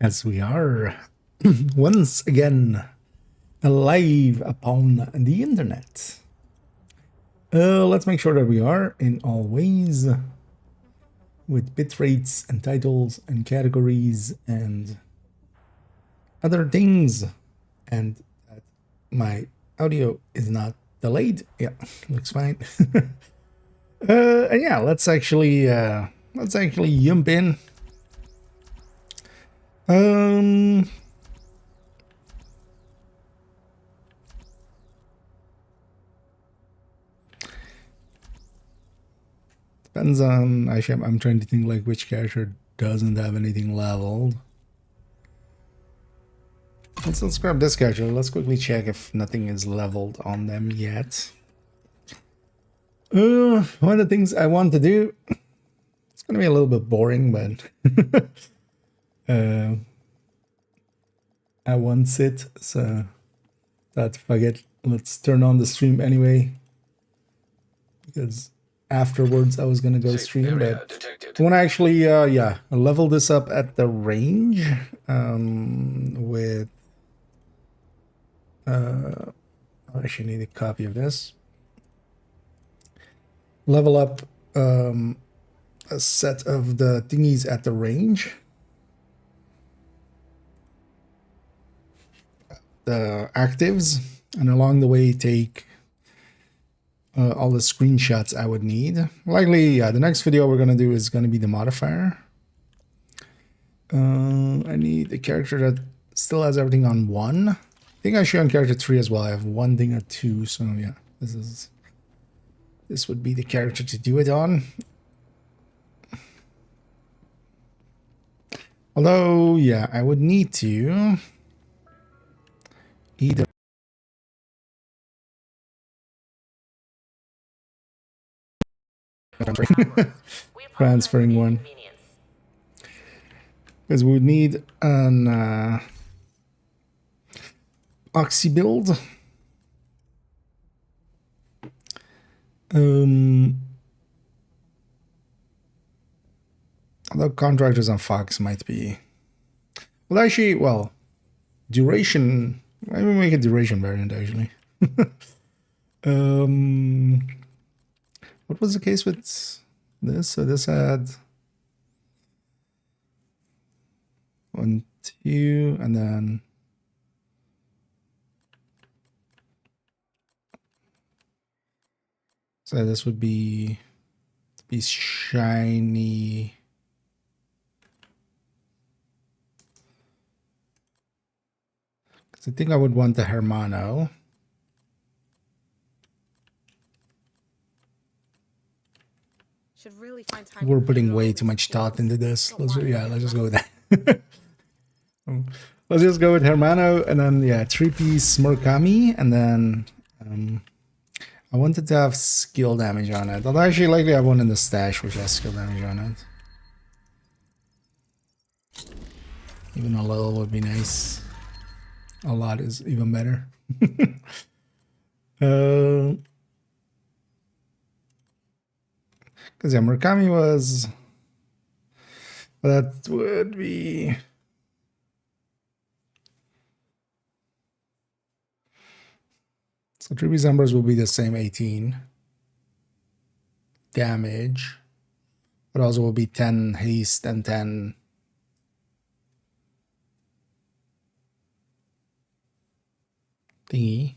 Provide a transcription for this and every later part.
As we are once again alive upon the internet. Let's make sure that we are in all ways with bit rates and titles and categories and other things, and that my audio is not delayed. Yeah, looks fine. And yeah, let's actually jump in. Depends on, actually, I'm trying to think like which character doesn't have anything leveled. Let's grab this character. Let's quickly check if nothing is leveled on them yet. One of the things I want to do, it's gonna be a little bit boring, but I want it, so that fuck it. Let's turn on the stream anyway, because afterwards I was gonna go stream, but I want to actually yeah, level this up at the range with I actually need a copy of this. Level up a set of the thingies at the range, the actives, and along the way take all the screenshots I would need. Likely, yeah, the next video we're gonna do is gonna be the modifier. I need a character that still has everything on 1. I think I should on character 3 as well. I have 1 thing or 2, so yeah, this would be the character to do it on. Although, yeah, I would need to either transferring one, because we would need an Oxy build. Although contractors on Fox might be, well, actually, well, duration. Maybe make a duration variant actually. What was the case with this? So this had 1, 2, and then so this would be shiny. Because I think I would want the Hermano. Should really find time. We're putting way too much thought into this. Let's just go with that. Let's just go with Hermano, and then yeah, 3-piece Murakami, and then I wanted to have skill damage on it. Although actually likely I have one in the stash which has skill damage on it. Even a little would be nice. A lot is even better. Because yeah, Murakami was, that would be, so 3-piece numbers will be the same 18 damage, but also will be 10 haste and 10 thingy.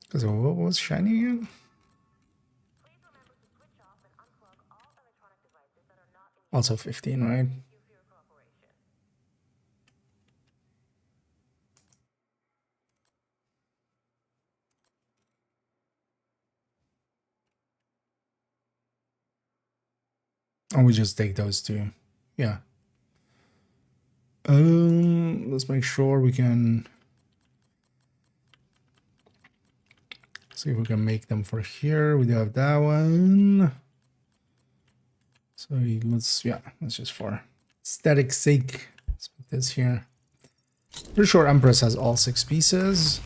Because what was shiny again? Also 15, right? And we just take those two. Yeah. Let's make sure we can see if we can make them for here. We do have that one. So let's just for aesthetic sake, let's put this here. Pretty sure Empress has all 6 pieces.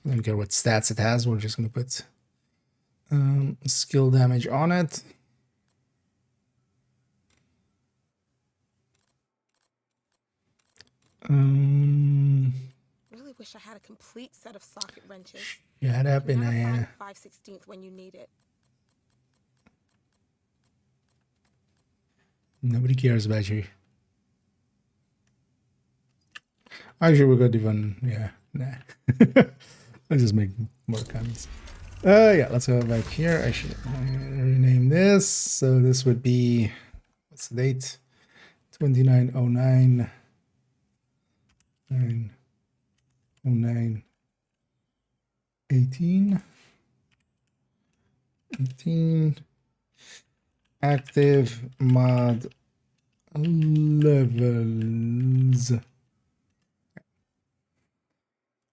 I don't care what stats it has, we're just gonna put Skill damage on it. Really wish I had a complete set of socket wrenches. Shut up and I 5/16 when you need it. Nobody cares about you. Actually, we're good even. Yeah, nah. Let's just make more comments. Yeah, let's go back here. I should rename this. So this would be, what's the date? 2909 909 18 active mod levels.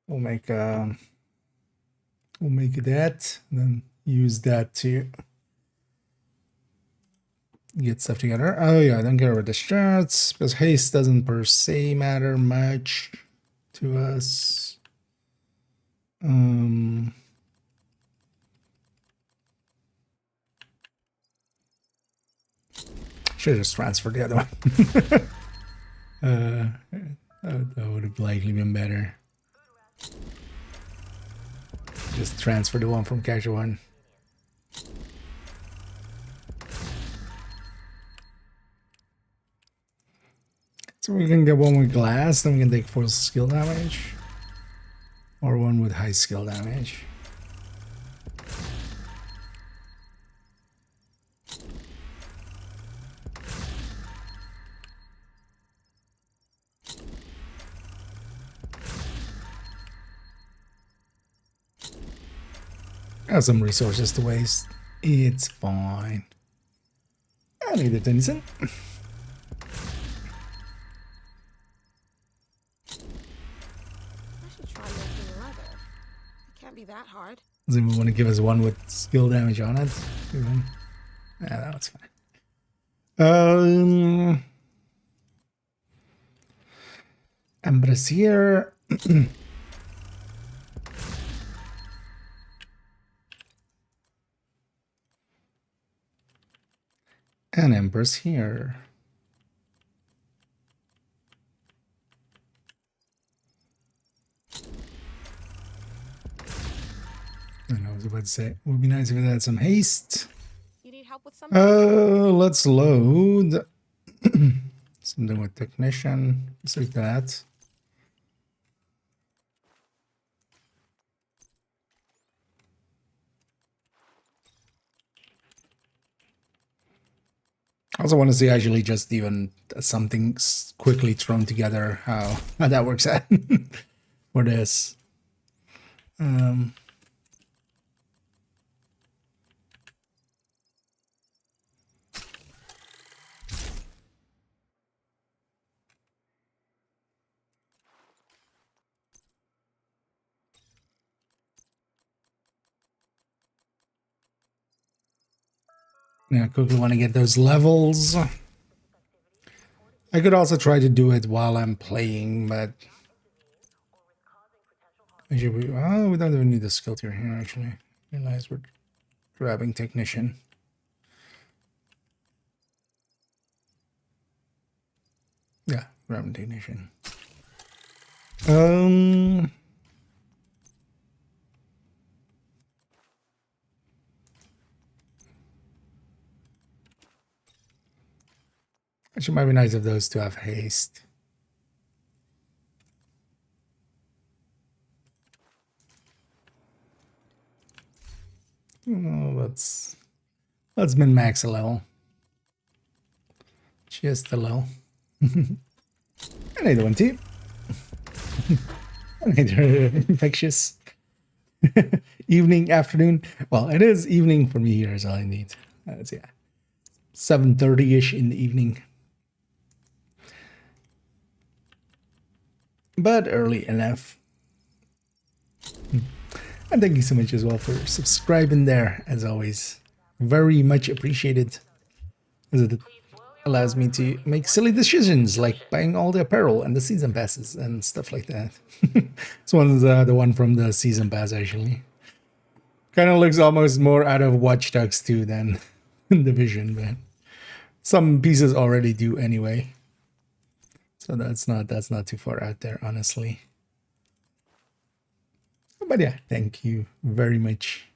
We'll make that, then use that to get stuff together. Oh yeah, don't care about the strats because haste doesn't per se matter much to us. Should just transfer the other one. That would have likely been better. Just transfer the one from casual one. So we can get one with glass, then we can take full skill damage. Or one with high skill damage. I have some resources to waste. It's fine. I need it, Tennyson. I should try making leather. It can't be that hard. Does anyone want to give us one with skill damage on it? Even? Yeah, that was fine. Empress here. And Empress here. And I was about to say, it would be nice if it had some haste. You need help with something? Let's load something with technician. Just like that. I also want to see actually just even something quickly thrown together, how that works out for this. Yeah, I quickly want to get those levels. I could also try to do it while I'm playing, but actually, we don't even need the skill tier here. Actually, I realize we're grabbing technician. Yeah, grabbing technician. Actually, might be nice of those to have haste. Oh, let's min-max a level. Just a little. I need one too. I need infectious. Evening, afternoon. Well, it is evening for me here, is all I need. That's, yeah, 7:30-ish in the evening. But early enough. And thank you so much as well for subscribing there, as always. Very much appreciated, as it allows me to make silly decisions like buying all the apparel and the season passes and stuff like that. This one's the one from the season pass, actually. Kind of looks almost more out of Watch Dogs 2 than Division, but some pieces already do anyway. So that's not too far out there, honestly. But yeah, thank you very much.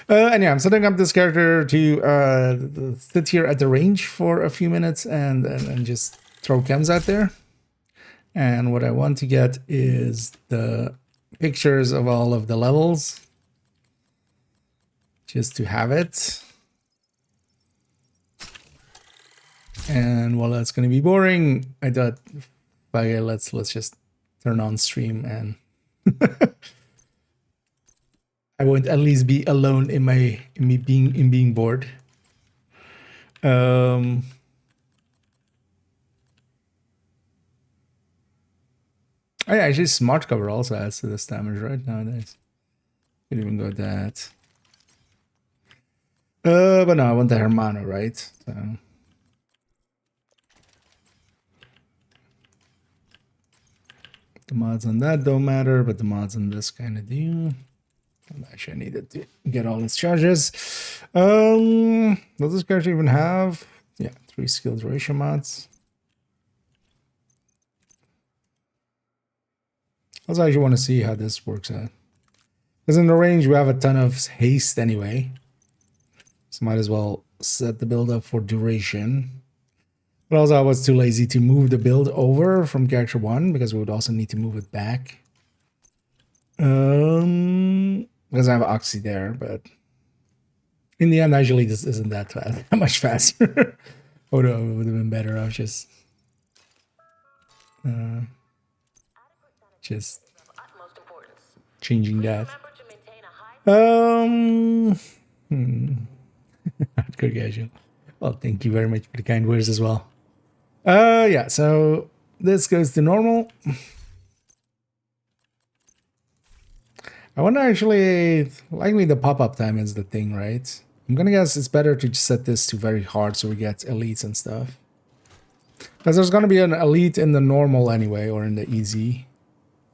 And yeah, I'm setting up this character to sit here at the range for a few minutes and just throw chems out there. And what I want to get is the pictures of all of the levels, just to have it. And while that's going to be boring, I thought, okay, let's just turn on stream, and I won't at least be alone in being bored. Oh yeah, actually, smart cover also adds to this damage right nowadays. Could even go with that. But no, I want the Hermano, right? So. The mods on that don't matter, but the mods on this kind of do. Actually, I needed to get all its charges. Does this character even have? Yeah, 3 skill duration mods. I also actually want to see how this works out. Because in the range, we have a ton of haste anyway. So might as well set the build up for duration. But also, I was too lazy to move the build over from character 1 because we would also need to move it back. Because I have Oxy there, but in the end, actually, this isn't that much faster. Would have been better off just changing that. Hardcore casual. Well, thank you very much for the kind words as well. Yeah, so this goes to normal. I wonder actually, likely the pop-up time is the thing, right? I'm gonna guess it's better to set this to very hard so we get elites and stuff. Because there's gonna be an elite in the normal anyway, or in the easy.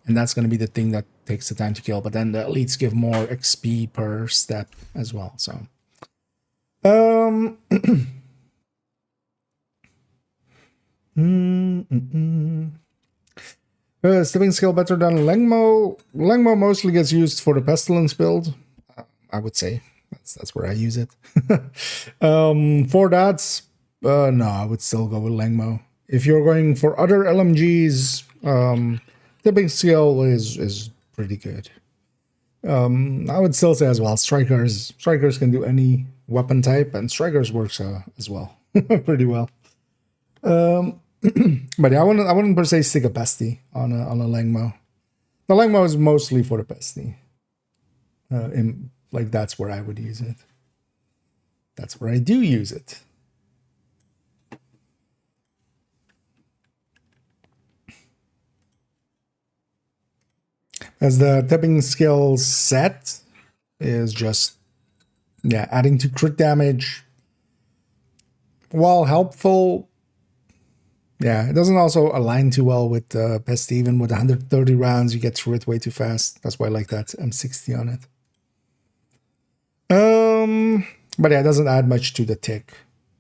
And that's gonna be the thing that takes the time to kill. But then the elites give more XP per step as well, so. Stepping skill better than Lengmo. Lengmo mostly gets used for the pestilence build. I would say that's where I use it. For that, no, I would still go with Lengmo. If you're going for other LMGs, stepping skill is pretty good. I would still say as well, strikers can do any weapon type, and strikers works as well pretty well. But yeah, I wouldn't per se stick a pesty on a Lengmo. The Lengmo is mostly for the pesty. Like that's where I would use it. That's where I do use it. As the tipping skill set is just, yeah, adding to crit damage. While helpful, yeah, it doesn't also align too well with Pest. Even with 130 rounds, you get through it way too fast. That's why I like that M60 on it. But yeah, it doesn't add much to the tick.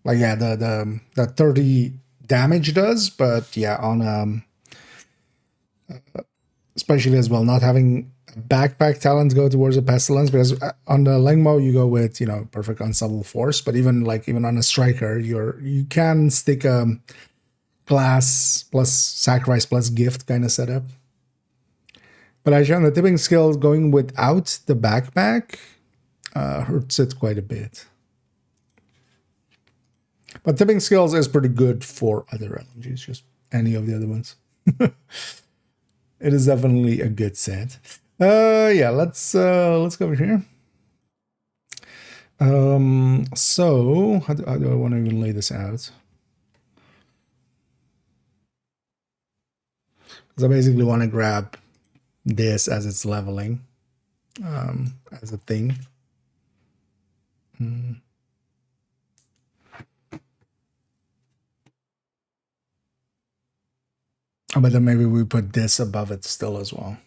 Like, yeah, the 30 damage does, but yeah, on especially as well, not having backpack talent go towards a pestilence, because on the Lengmo you go with, you know, perfect ensemble force, but even on a striker, you can stick a glass plus sacrifice plus gift kind of setup. But actually on the tipping skill, going without the backpack hurts it quite a bit. But tipping skills is pretty good for other LMGs, just any of the other ones. It is definitely a good set. Yeah, let's go over here. So how do I want to even lay this out? Because I basically want to grab this as it's leveling, as a thing. But then maybe we put this above it still as well.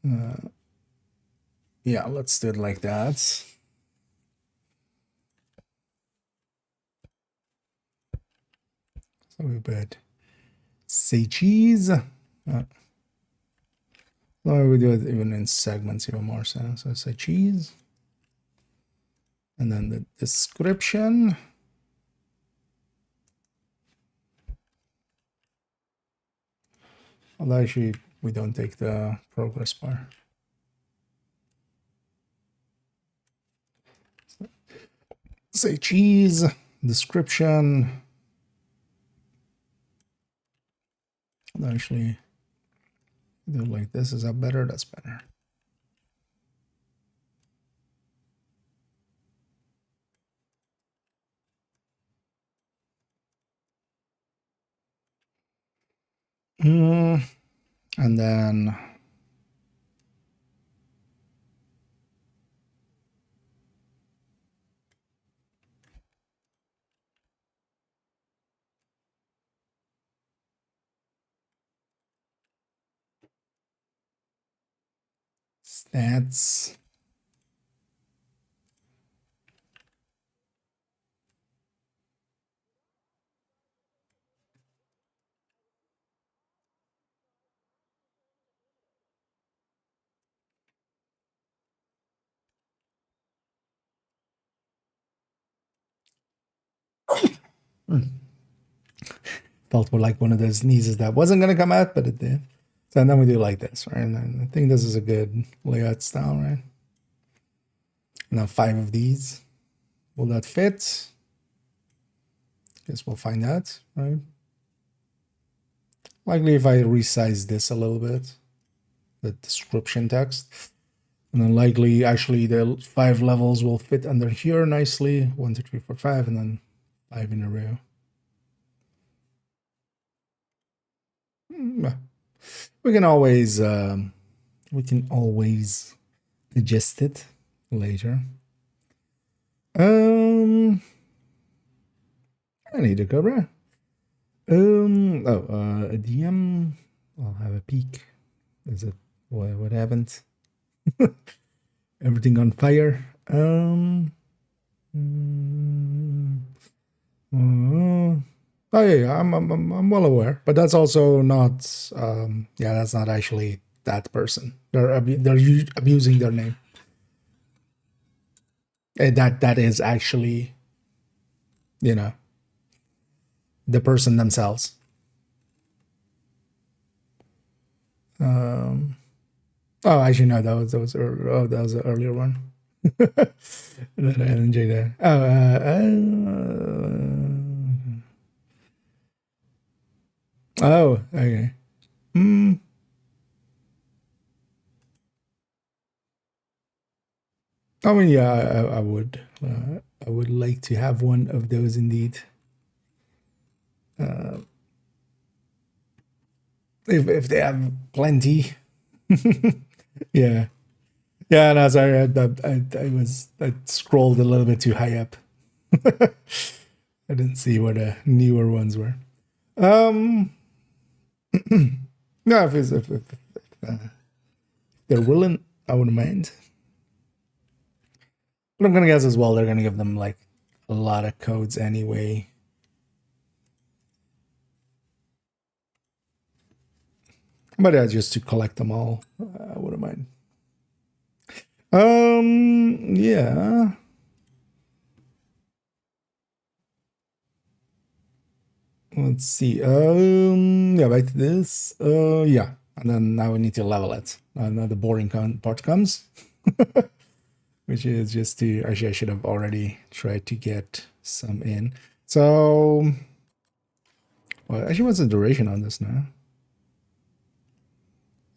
Yeah, let's do it like that. So we put say cheese. No, we do it even in segments even more. So say cheese. And then the description. Although actually we don't take the progress bar. Say cheese, description. Although actually do it like this. Is that better? That's better. And then stats. Felt more like one of those sneezes that wasn't going to come out, but it did. So then we do like this, right? And I think this is a good layout style, right? Now 5 of these. Will that fit? Guess we'll find out, right? Likely if I resize this a little bit, the description text, and then likely actually the 5 levels will fit under here nicely. 1, 2, 3, 4, 5, and then 5 in a row. We can always adjust it later. I need a cobra. A DM. I'll have a peek. Is it what happened? Everything on fire. Oh yeah, I'm well aware, but that's also not. Yeah, that's not actually that person. They're abusing their name. That is actually, you know, the person themselves. Oh, actually no, that was that was an earlier one. That I enjoyed that. Oh, okay. I mean, yeah, I would. I would like to have one of those indeed. If they have plenty, yeah, yeah. No, sorry, I scrolled a little bit too high up. I didn't see what the newer ones were. No, if they're willing, I wouldn't mind. But I'm gonna guess as well they're gonna give them like a lot of codes anyway. But yeah, just to collect them all, I wouldn't mind. Yeah. Let's see. Yeah, back to this. Yeah, and then now we need to level it. Now the boring part comes, which is just to actually I should have already tried to get some in. So, well, actually, what's the duration on this now?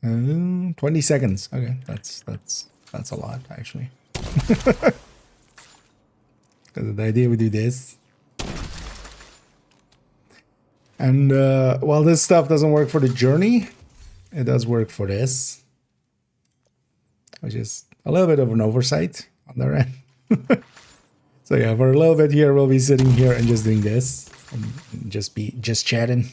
20 seconds. Okay, that's a lot actually. Because the idea we do this. And while this stuff doesn't work for the journey, it does work for this, which is a little bit of an oversight on their end. So yeah, for a little bit here, we'll be sitting here and just doing this, and just chatting.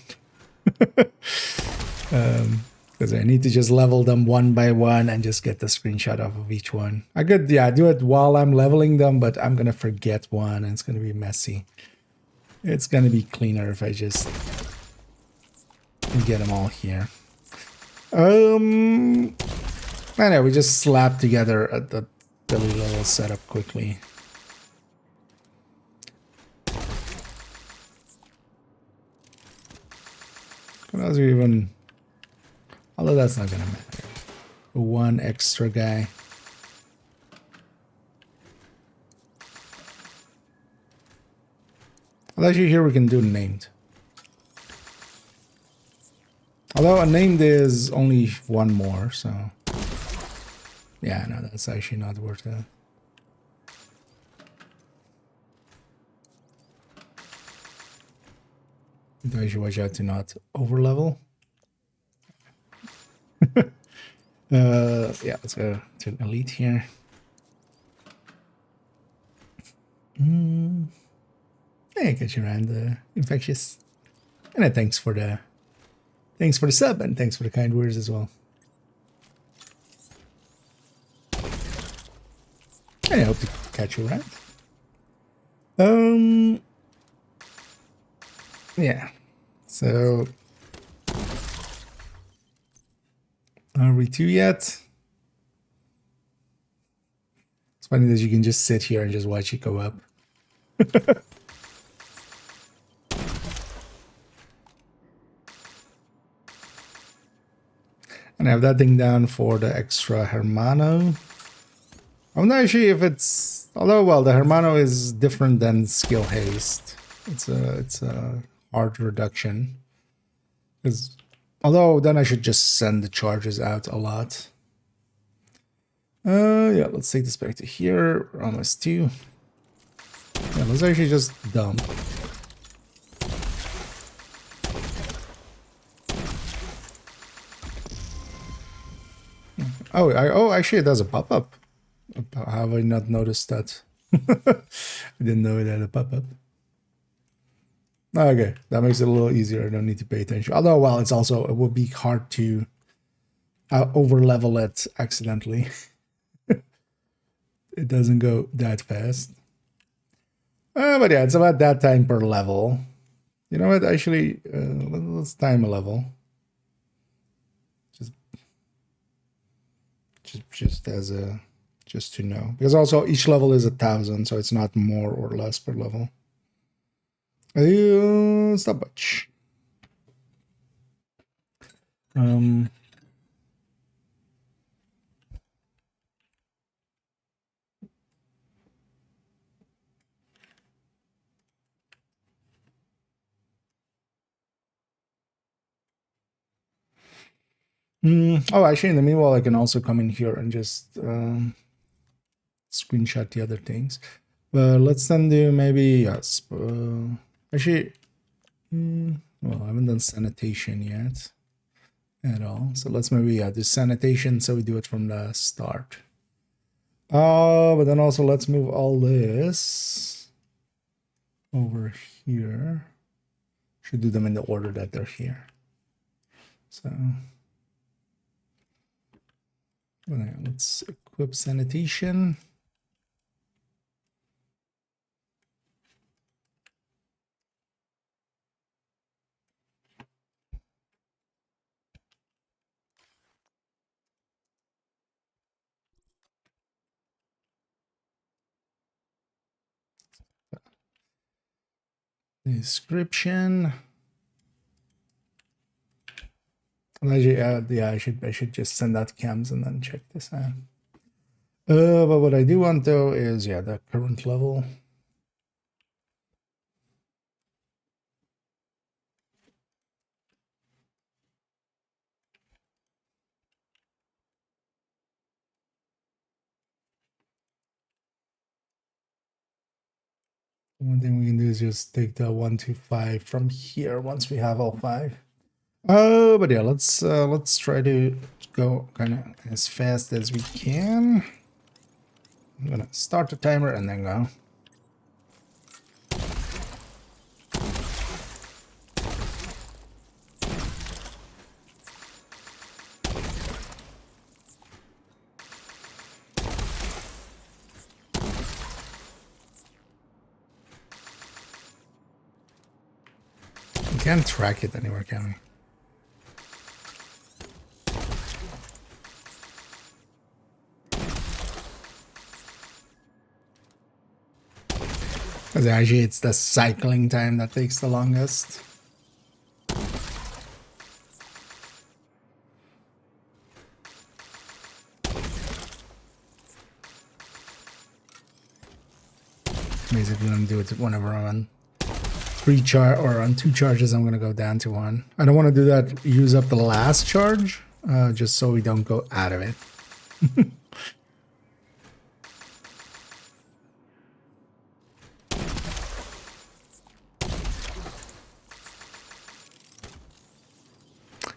Because I need to just level them one by one and just get the screenshot off of each one. I could, yeah, do it while I'm leveling them, but I'm going to forget one and it's going to be messy. It's going to be cleaner if I just get them all here. I know, we just slap together at the little setup quickly. What else are you even... Although that's not gonna matter. One extra guy. Well, actually here we can do named. Although a named is only one more, so... Yeah, no, that's actually not worth it. I should watch out to not overlevel. Yeah, let's go to elite here. Hey, get you around infectious. And thanks for the sub and thanks for the kind words as well. And I hope to catch you around. Yeah. So are we 2 yet? It's funny that you can just sit here and just watch it go up. And I have that thing down for the extra Hermano. I'm not sure if it's... Although, well, the Hermano is different than skill haste. It's a hard reduction. Because... Although, then I should just send the charges out a lot. Yeah, let's take this back to here. We're almost 2. Yeah, let's actually just dump. Oh, actually it does a pop-up. How have I not noticed that? I didn't know it had a pop-up. Okay, that makes it a little easier. I don't need to pay attention. Although, well, it would be hard to over-level it accidentally. It doesn't go that fast. But yeah, it's about that time per level. You know what? Actually, let's time a level. Just to know, because also each level is 1,000, so it's not more or less per level. Stopwatch. Oh, actually, in the meanwhile, I can also come in here and just screenshot the other things. But let's then do maybe, yes, actually, well, I haven't done sanitation yet at all. So let's maybe do sanitation, so we do it from the start. But then also let's move all this over here. Should do them in the order that they're here. So let's equip sanitation. Description. Yeah, I should just send out cams and then check this out. But what I do want though is, yeah, the current level. One thing we can do is just take the 1 to 5 from here once we have all 5. But yeah, let's try to go kind of as fast as we can. I'm gonna start the timer and then go. can't track it anywhere, can we? Because actually it's the cycling time that takes the longest. Basically, I'm gonna do it whenever I'm on 3 charge or on 2 charges. I'm gonna go down to 1. I don't want to do that. Use up the last charge, just so we don't go out of it.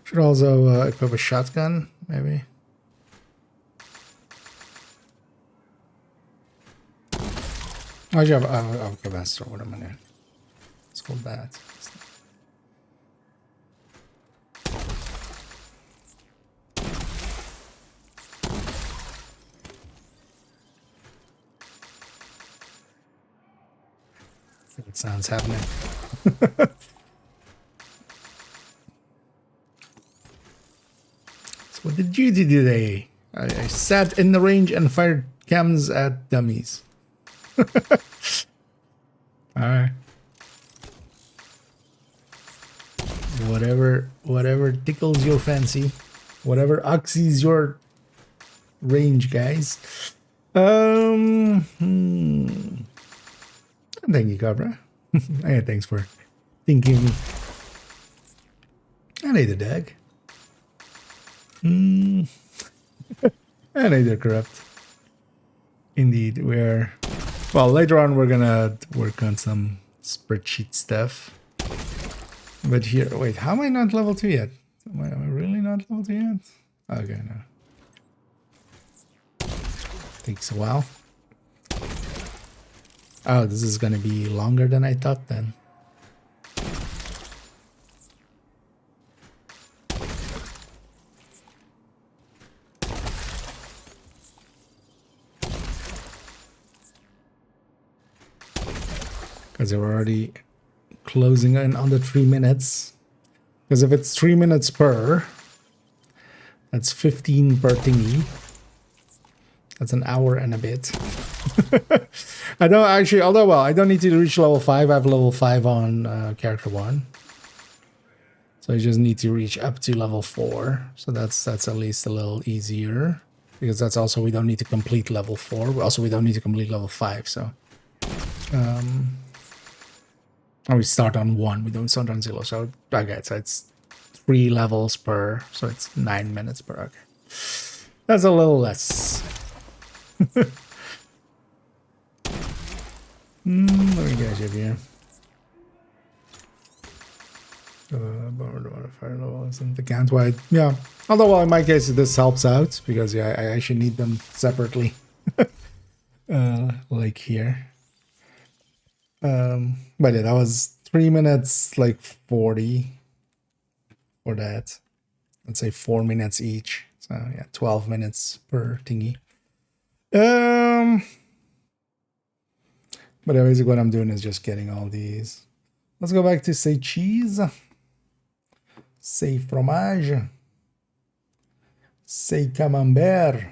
Should also equip a shotgun, maybe. I should have a best or what am I doing? Let's hold that. It sounds happening. So what did you do today? I sat in the range and fired chems at dummies. Alright. Whatever tickles your fancy. Whatever oxys your range, guys. Thank you, Cobra. Hey, thanks for thinking of me. I need a dag. I need a corrupt. Indeed, well, later on we're gonna work on some spreadsheet stuff. But here, wait, how am I not level 2 yet? Am I really not level 2 yet? Okay, no. Takes a while. Oh, this is gonna be longer than I thought then. Because we're already closing in on the 3 minutes. Because if it's 3 minutes per, that's 15 per thingy. That's an hour and a bit. I don't actually, although, well, I don't need to reach level 5. I have level 5 on character 1. So I just need to reach up to level 4. So that's at least a little easier. Because that's also, we don't need to complete level 4. Also, we don't need to complete level 5, so. Or we start on 1, we don't start on 0. So, okay, so it's 3 levels per, so it's 9 minutes per, okay. That's a little less. Let me get you here. The count wide, yeah. Although, well, in my case, this helps out because yeah, I actually need them separately, like here. But yeah, that was 3 minutes, like 40 for that. Let's say 4 minutes each. So yeah, 12 minutes per thingy. But basically what I'm doing is just getting all these. Let's go back to say cheese. Say fromage. Say camembert.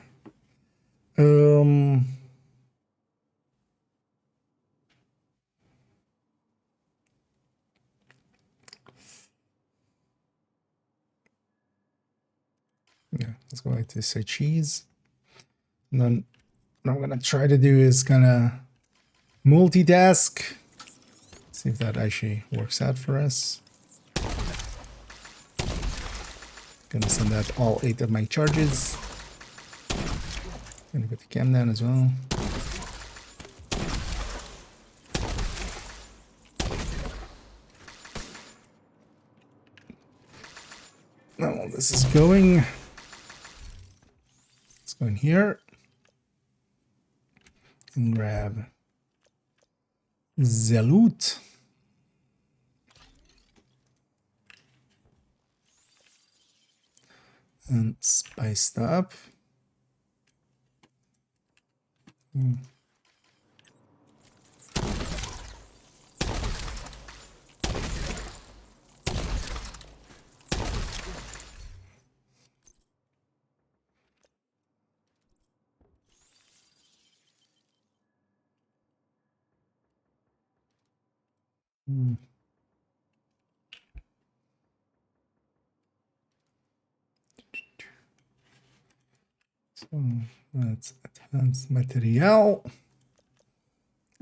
Yeah, let's go back to say cheese. And then what I'm gonna try to do is gonna multitask. See if that actually works out for us. Gonna send out all 8 of my charges. Gonna put the cam down as well. Now while this is going, let's go in here and grab the loot. And spiced up. So let's advance material.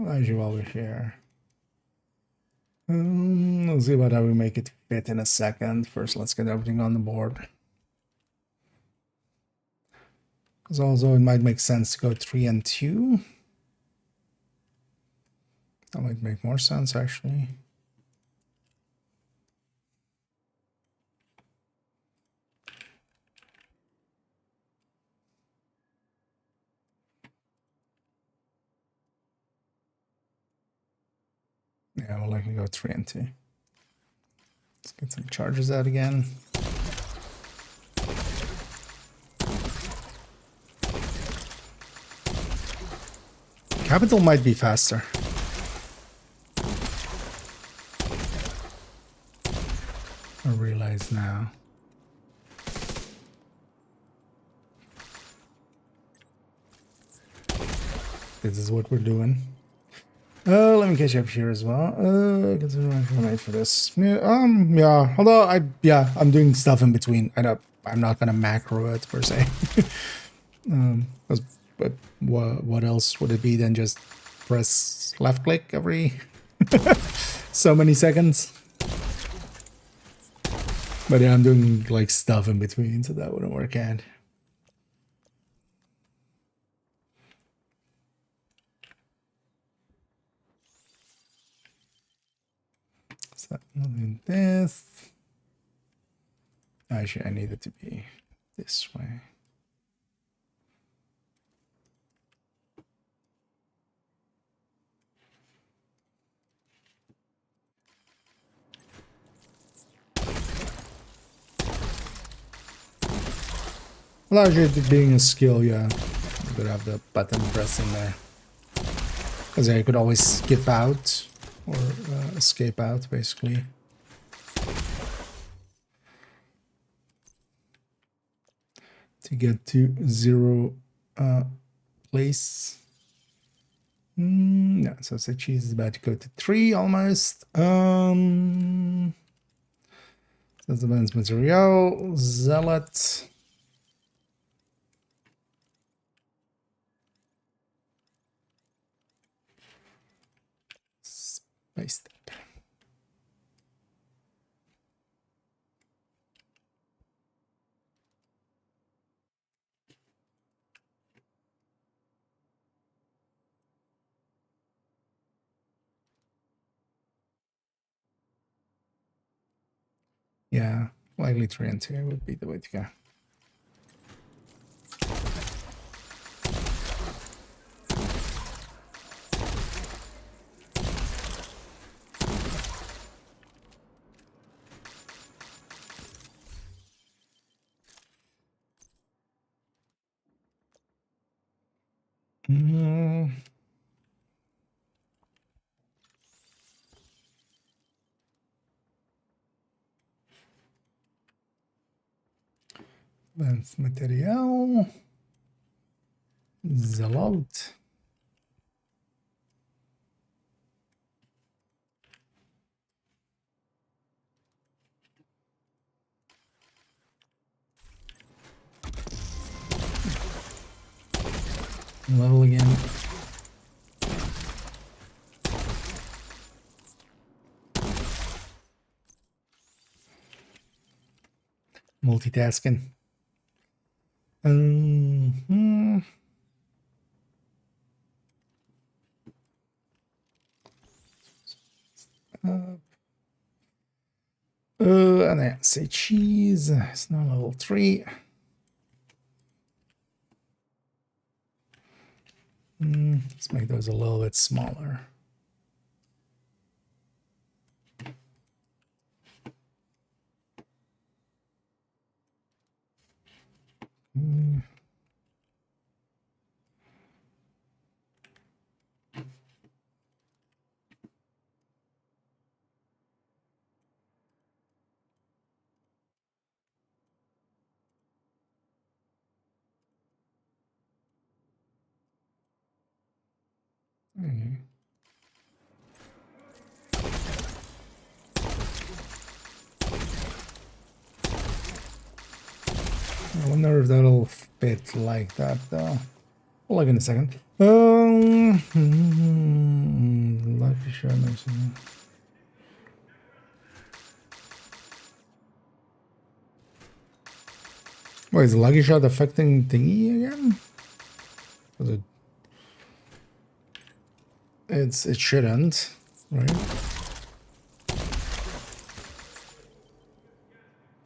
As you over here. Let's see about how we make it fit in a second. First, let's get everything on the board. Because also it might make sense to go 3 and 2. That might make more sense actually. Yeah, we'll likely go 3 and 2. Let's get some charges out again. Capital might be faster. I realize now. This is what we're doing. Let me catch up here as well. Consider for this. Yeah. Although I'm doing stuff in between. I'm not gonna macro it per se. But what else would it be than just press left click every so many seconds? But yeah, I'm doing like stuff in between, so that wouldn't work out. So moving this. Actually, I need it to be this way. Largely being a skill, yeah. You could have the button pressing there. Because I could always skip out or escape out, basically. To get to 0 place. Yeah, so say cheese is about to go to 3 almost. That's advanced material. Zealot. Space step. Yeah, likely 3 and 2 would be the way to go. Advanced material. Zealot. Level again. Multitasking. And then say cheese. It's now level 3. Let's make those a little bit smaller. I wonder if that'll fit like that though. We'll look in a second. Lucky shot. Wait, is the lucky shot affecting thingy again? It shouldn't, right?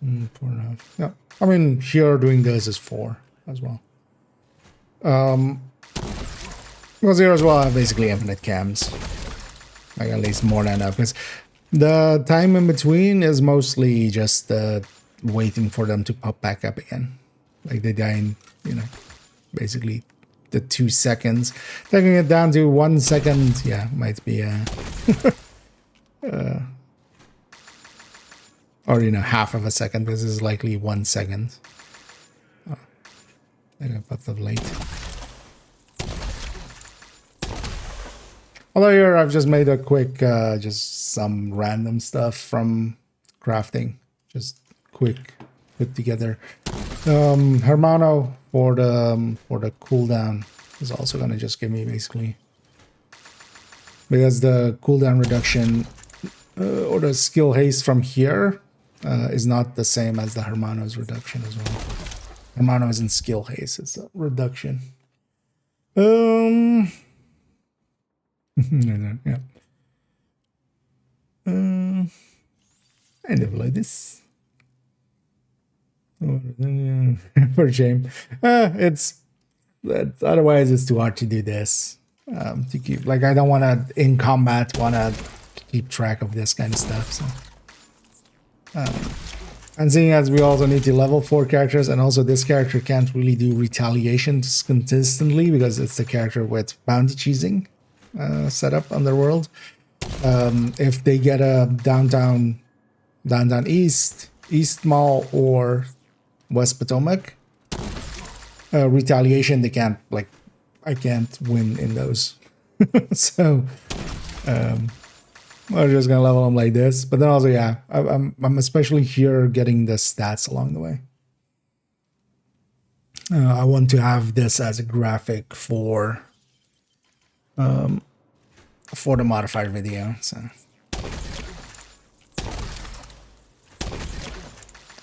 4.5. Yeah, I mean here doing this is 4 as well. Because here as well I have basically infinite cams, like at least more than enough. Because the time in between is mostly just waiting for them to pop back up again, like they die in, you know, basically the 2 seconds. Taking it down to 1 second, yeah, might be or you know, half of a second. This is likely 1 second. Oh, I got put the late. Although here I've just made a quick, just some random stuff from crafting, just quick put together. Hermano for the cooldown is also gonna just give me basically, because the cooldown reduction or the skill haste from here is not the same as the Hermano's reduction as well. Hermano isn't skill haste; it's a reduction. Yeah. I never like this. For shame. Otherwise it's too hard to do this. To keep, like, I don't want to in combat want to keep track of this kind of stuff. So, and seeing as we also need to level 4 characters, and also this character can't really do retaliation consistently because it's the character with bounty cheesing setup Underworld. If they get a downtown east mall or West Potomac retaliation, they can't, like, I can't win in those. So we're just gonna level them like this. But then also, yeah, I'm especially here getting the stats along the way. I want to have this as a graphic for the modified video. So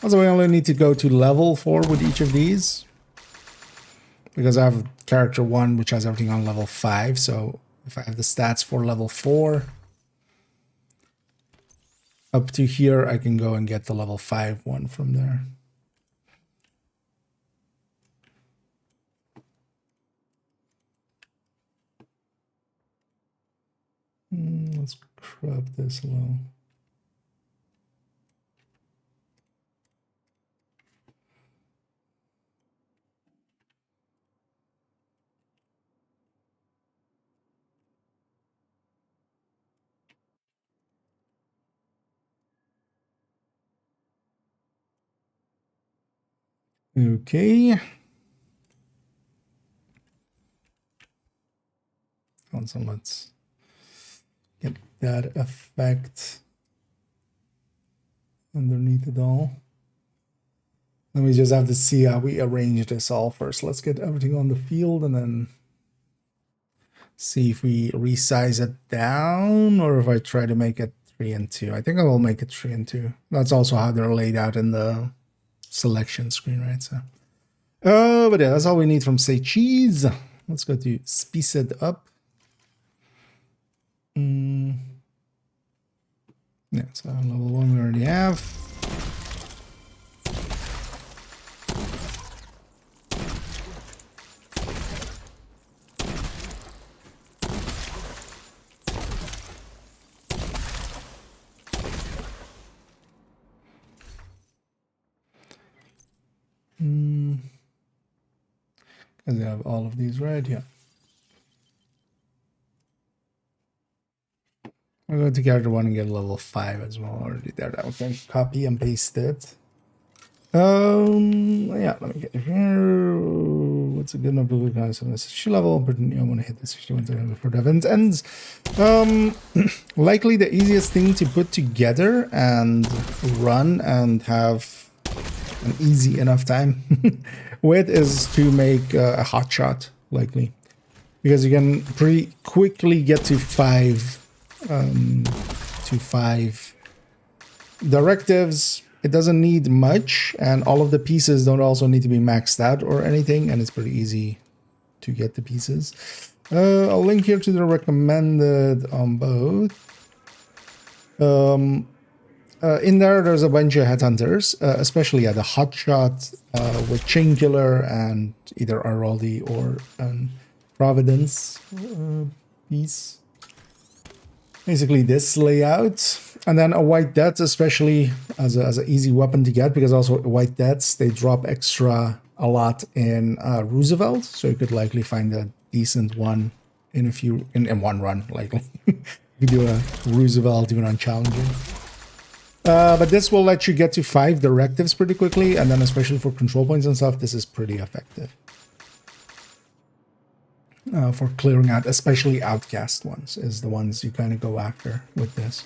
also we only need to go to level 4 with each of these, because I have character 1 which has everything on level 5. So if I have the stats for level 4 up to here, I can go and get the level 5 one from there. Let's crop this a little. Okay. So let's get that effect underneath it all. Then we just have to see how we arrange this all first. Let's get everything on the field and then see if we resize it down or if I try to make it 3 and 2. I think I will make it 3 and 2. That's also how they're laid out in the selection screen, right? So, but yeah, that's all we need from Say Cheese. Let's go to Spice It Up. Yeah, so level 1 we already have. Because they have all of these right here. I'll go to character 1 and get level 5 as well. Already there. That we can copy and paste it. Yeah, let me get here. What's a good enough blue guys on this level? But I want to hit this 61 seconds before the event ends. Likely the easiest thing to put together and run and have an easy enough time with is to make a hot shot, likely. Because you can pretty quickly get to five directives. It doesn't need much, and all of the pieces don't also need to be maxed out or anything, and it's pretty easy to get the pieces. I'll link here to the recommended on both. In there's a bunch of headhunters, especially the hotshot with Chain Killer and either Araldi or Providence piece. Basically this layout. And then a White Death, especially as an easy weapon to get, because also White Deaths, they drop extra a lot in Roosevelt, so you could likely find a decent one in one run, likely. You do a Roosevelt even on challenging. But this will let you get to 5 directives pretty quickly, and then especially for control points and stuff, this is pretty effective. For clearing out, especially outcast ones, is the ones you kind of go after with this.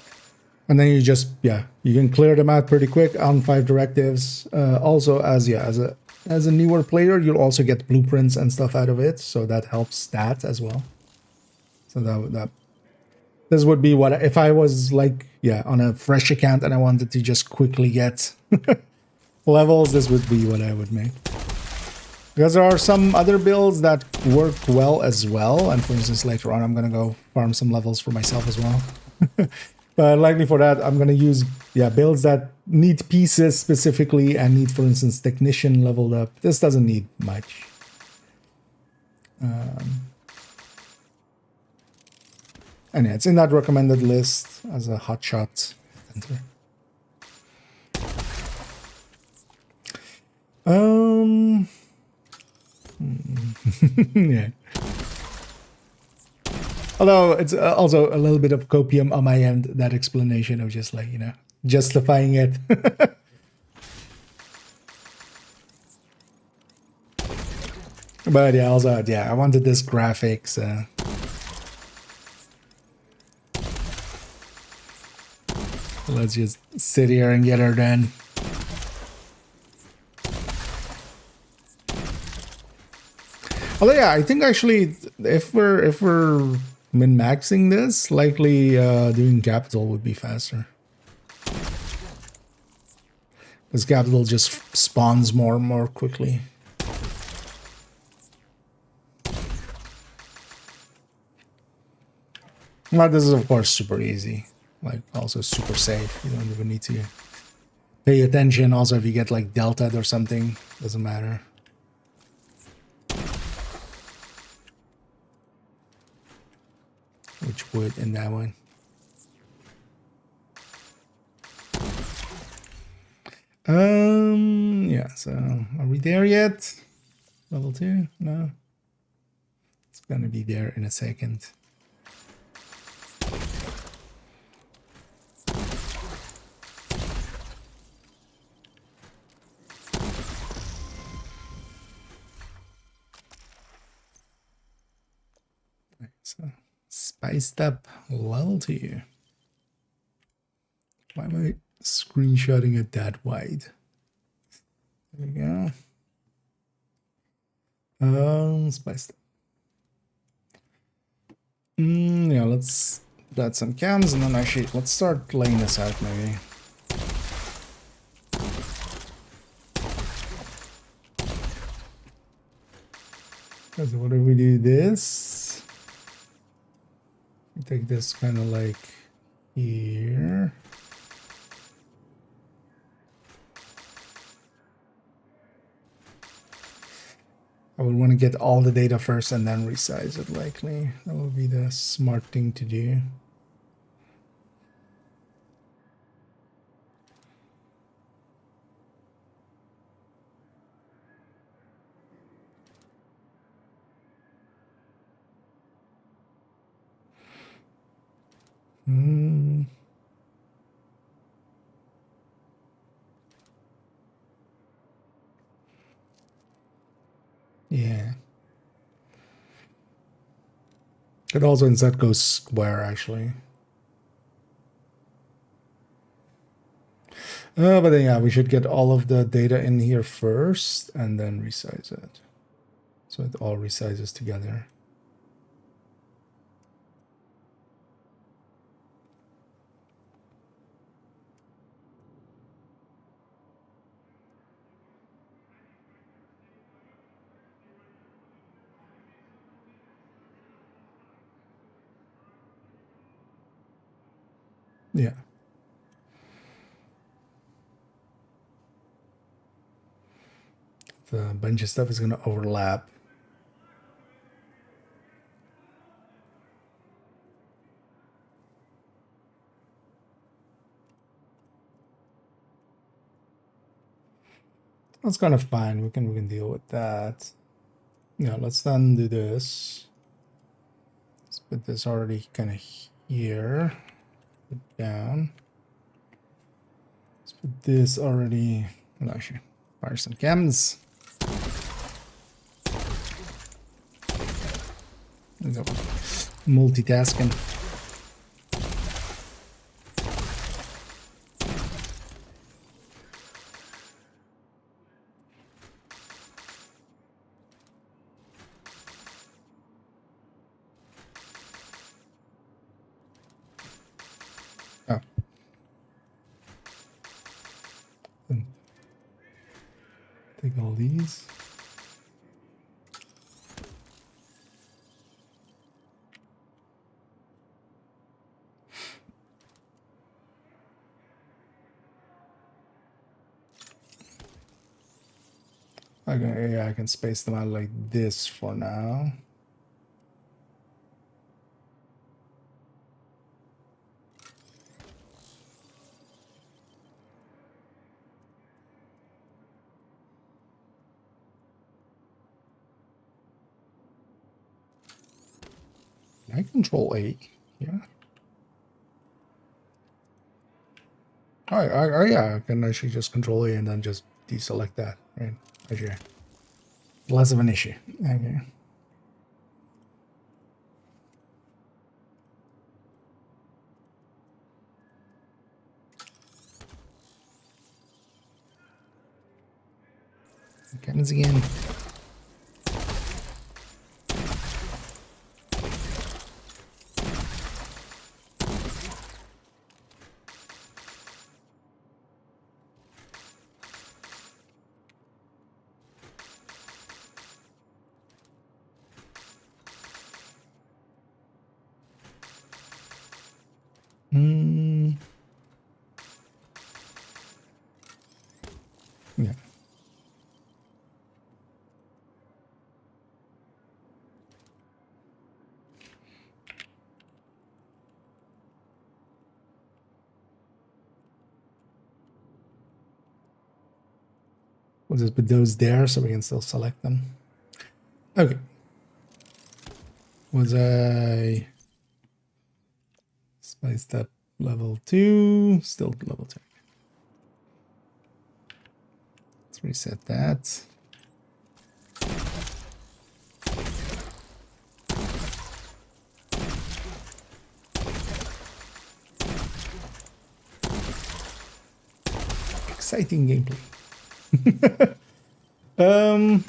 And then you just, you can clear them out pretty quick on 5 directives. Also, as a newer player, you'll also get blueprints and stuff out of it, so that helps that as well. So this would be what, if I was like, on a fresh account and I wanted to just quickly get levels, this would be what I would make. Because there are some other builds that work well as well, and for instance, later on I'm going to go farm some levels for myself as well. But likely for that, I'm going to use builds that need pieces specifically and need, for instance, technician leveled up. This doesn't need much. And it's in that recommended list as a hotshot. Yeah. Although it's also a little bit of copium on my end, that explanation of just like, justifying it. But also, I wanted this graphics. Let's just sit here and get her done. Although I think actually if we're min-maxing this, likely doing capital would be faster. Because capital just spawns more quickly. Well, this is of course super easy. Like also super safe. You don't even need to pay attention. Also, if you get like delta or something, doesn't matter. Which would in that one. So are we there yet? Level 2? No. It's gonna be there in a second. So spiced up level 2. Why am I screenshotting it that wide? There we go. Spiced up. Let's add some cams and then actually let's start laying this out maybe. So what if we do this? We take this kind of like here. I would want to get all the data first and then resize it likely. That would be the smart thing to do. Yeah. It also instead goes square actually. But then, yeah, we should get all of the data in here first and then resize it. So it all resizes together. Yeah. The bunch of stuff is going to overlap. That's kind of fine. We can deal with that. Yeah, let's then do this. Let's put this already kind of here. Put down. Let's put this already. Well, actually, fire some chems. Multitasking. Oh. Take all these. Okay, yeah, I can space them out like this for now. Can I control A? Yeah. Yeah, I can actually just control A and then just deselect that, right? Actually, less of an issue. Okay. Cannons again. Yeah. We'll just put those there so we can still select them. Okay. Was I spiced up level 2? Still level 2. Let's reset that. Exciting gameplay. Oh,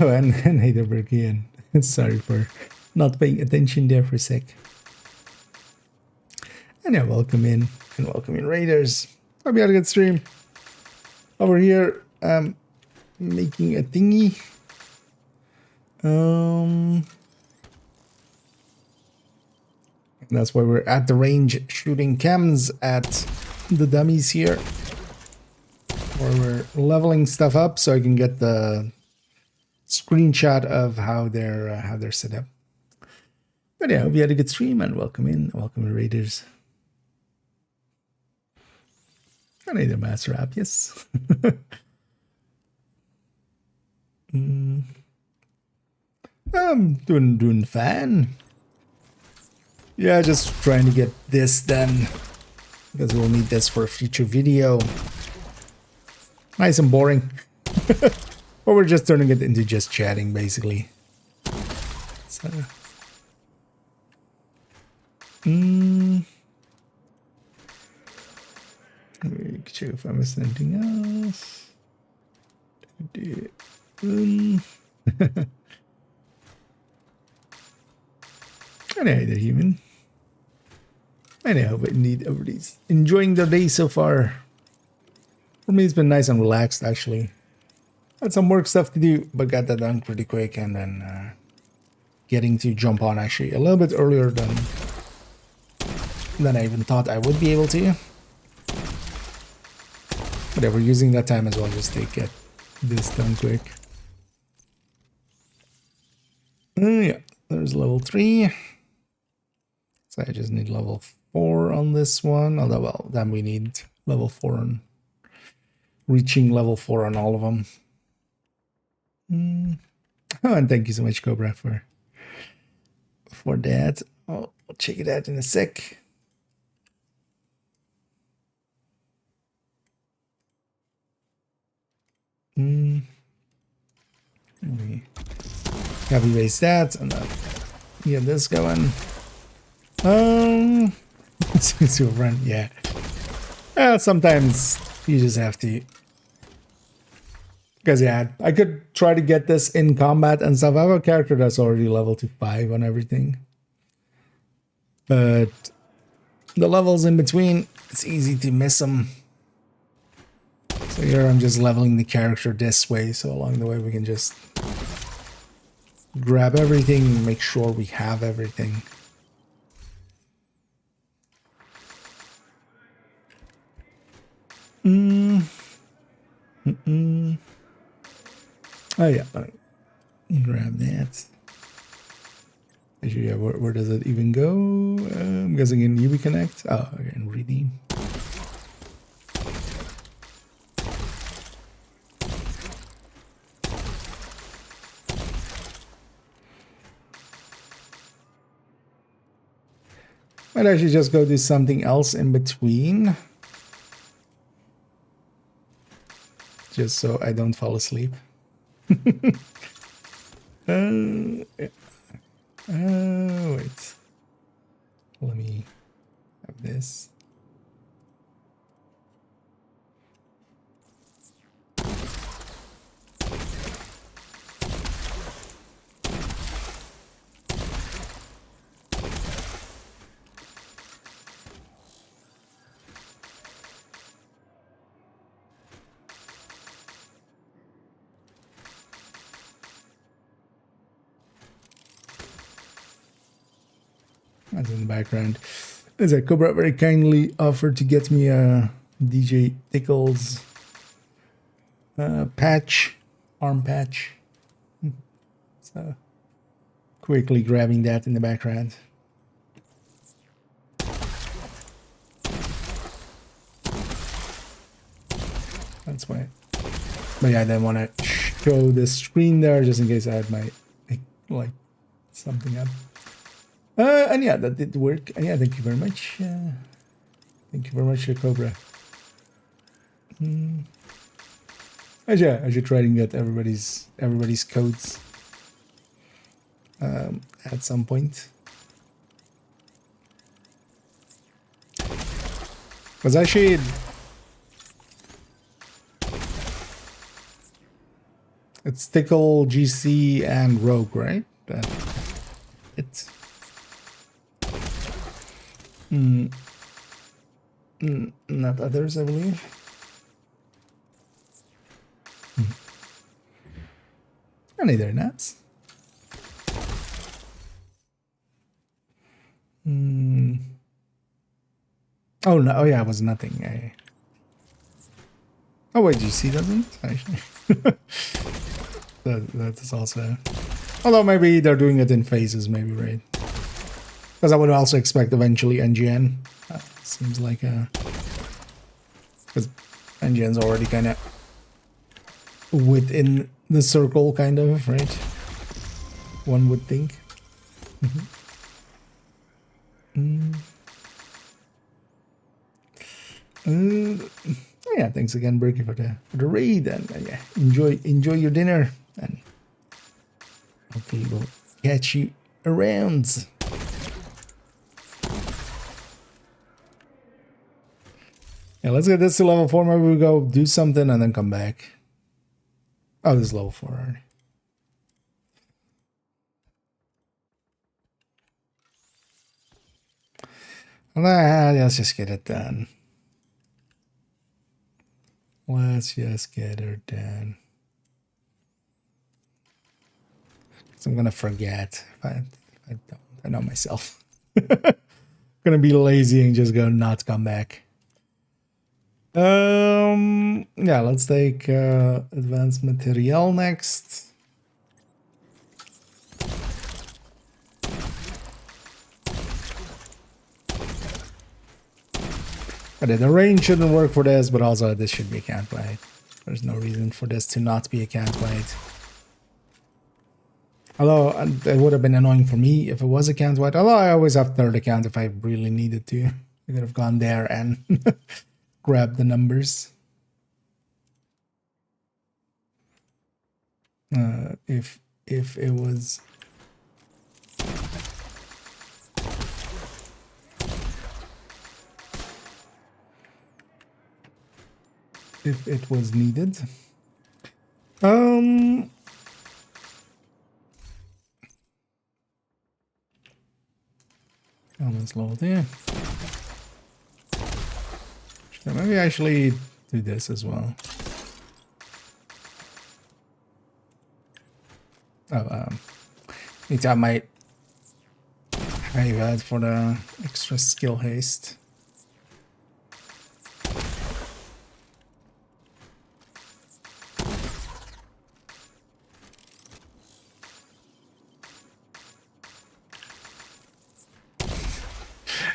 and Heidelberg again. Sorry for not paying attention there for a sec. And yeah, welcome in Raiders. Hope you had a good stream. Over here, making a thingy. That's why we're at the range shooting chems at the dummies here. Where we're leveling stuff up so I can get the screenshot of how they're set up. But yeah, hope you had a good stream and welcome in Raiders. I need a master app, yes. I'm doing fine. Yeah, just trying to get this done because we'll need this for a future video. Nice and boring. Or we're just turning it into just chatting, basically. So, Let me check if I missed anything else. Anyway, the human. Anyhow, but indeed, everybody's enjoying their day so far. For me, it's been nice and relaxed, actually. Had some work stuff to do, but got that done pretty quick, and then getting to jump on actually a little bit earlier than I even thought I would be able to. But yeah, we're using that time as well just to get this done quick. Yeah, there's level 3. So I just need level 4 on this one. Although, well, then we need level 4 on reaching level 4 on all of them. Oh, and thank you so much, Cobra, for that. I'll check it out in a sec. We have erased that and then get this going. To run, yeah. Sometimes you just have to. Because yeah, I could try to get this in combat and stuff. I have a character that's already level to 5 on everything. But the levels in between, it's easy to miss them. So here I'm just leveling the character this way, so along the way we can just grab everything and make sure we have everything. Oh yeah, grab that. Actually, yeah, where does it even go? I'm guessing in UV Connect. Oh, okay, in redeem. Might actually just go do something else in between. Just so I don't fall asleep. Wait. Let me have this. That's in the background. As a Cobra very kindly offered to get me a DJ Tickles patch, arm patch. So quickly grabbing that in the background. That's why. But yeah, I didn't want to show the screen there just in case I had my like something up. And yeah, that did work. And yeah, thank you very much. Thank you very much, Cobra. I should try and get everybody's codes at some point. Because actually, it's Tickle, GC, and Rogue, right? It's not others, I believe. And neither nuts. Oh no! Oh yeah, it was nothing. Oh wait, GC doesn't actually. That's also. Although maybe they're doing it in phases, maybe, right? Because I would also expect eventually NGN. Seems like because NGN's already kind of within the circle, kind of, right? One would think. Yeah, thanks again, Berkey, for the raid, and yeah, enjoy your dinner, and hopefully we'll catch you around. Yeah, let's get this to level 4. Maybe we go do something and then come back. Oh, this is level 4 already. Let's just get it done. Let's just get her done. So I'm gonna forget if I don't. I know myself. Gonna be lazy and just go not come back. Yeah, let's take advanced material next. Okay, the range shouldn't work for this, but also this should be a counterweight. There's no reason for this to not be a counterweight. Although it would have been annoying for me if it was a counterweight. Although I always have third account if I really needed to. I could have gone there and grabbed the numbers. If it was. If it was needed. Let's load there. Maybe actually do this as well. Oh, need to have my iPad for the extra skill haste.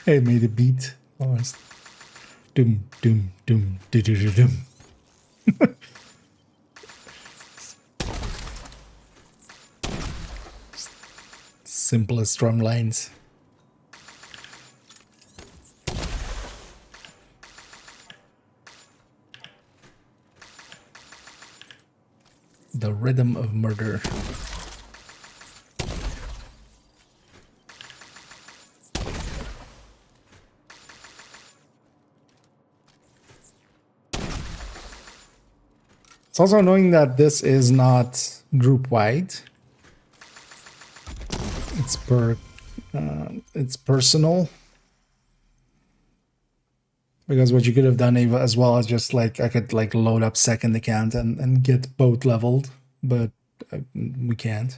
It made a beat almost. Doom, doom, doom, doo doo doo doom. Simplest drum lines. The rhythm of murder. It's also annoying that this is not group wide. It's personal. Because what you could have done as well as just like I could like load up second account and get both leveled, but we can't.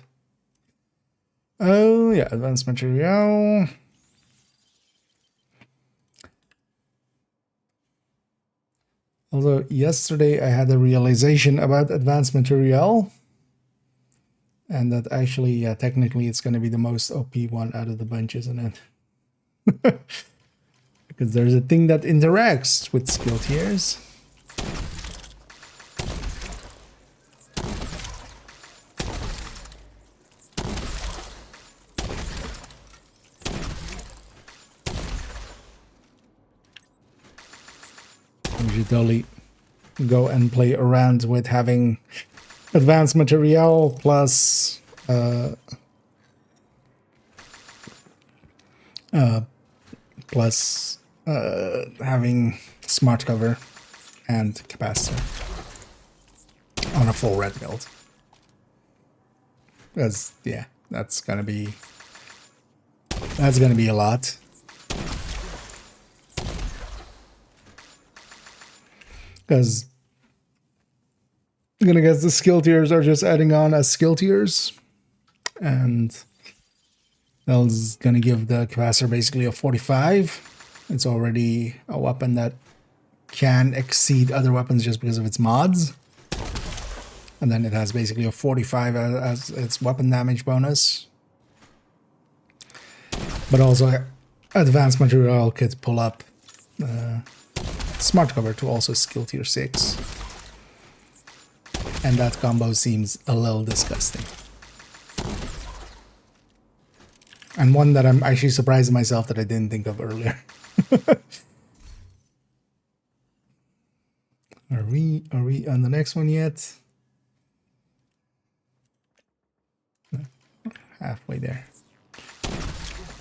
Oh yeah, advanced material. Although yesterday I had a realization about advanced material, and that actually, yeah, technically it's going to be the most OP one out of the bunch, isn't it? Because there's a thing that interacts with skill tiers. You should totally go and play around with having advanced material plus having smart cover and capacitor on a full red build. Because yeah, that's gonna be a lot. Because I'm gonna guess the skill tiers are just adding on as skill tiers, and that's gonna give the capacitor basically a 45. It's already a weapon that can exceed other weapons just because of its mods, and then it has basically a 45 as its weapon damage bonus. But also, advanced material could pull up smart cover to also skill tier 6. And that combo seems a little disgusting. And one that I'm actually surprised myself that I didn't think of earlier. Are we on the next one yet? No, halfway there.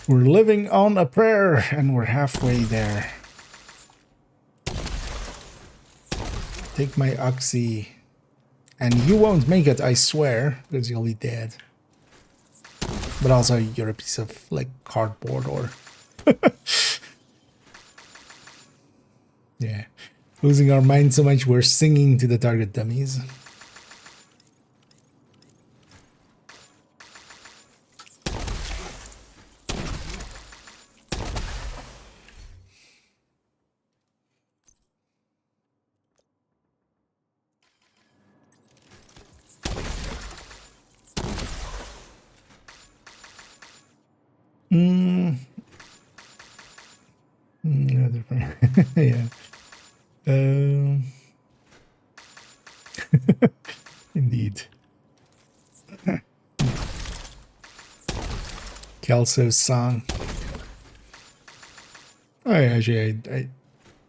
We're living on a prayer and we're halfway there. take my oxy. And you won't make it, I swear, because you'll be dead. But also, you're a piece of, like, cardboard or... yeah. Losing our mind so much, we're singing to the target dummies. Yeah. Indeed. Kelso's song. Oh, yeah, actually,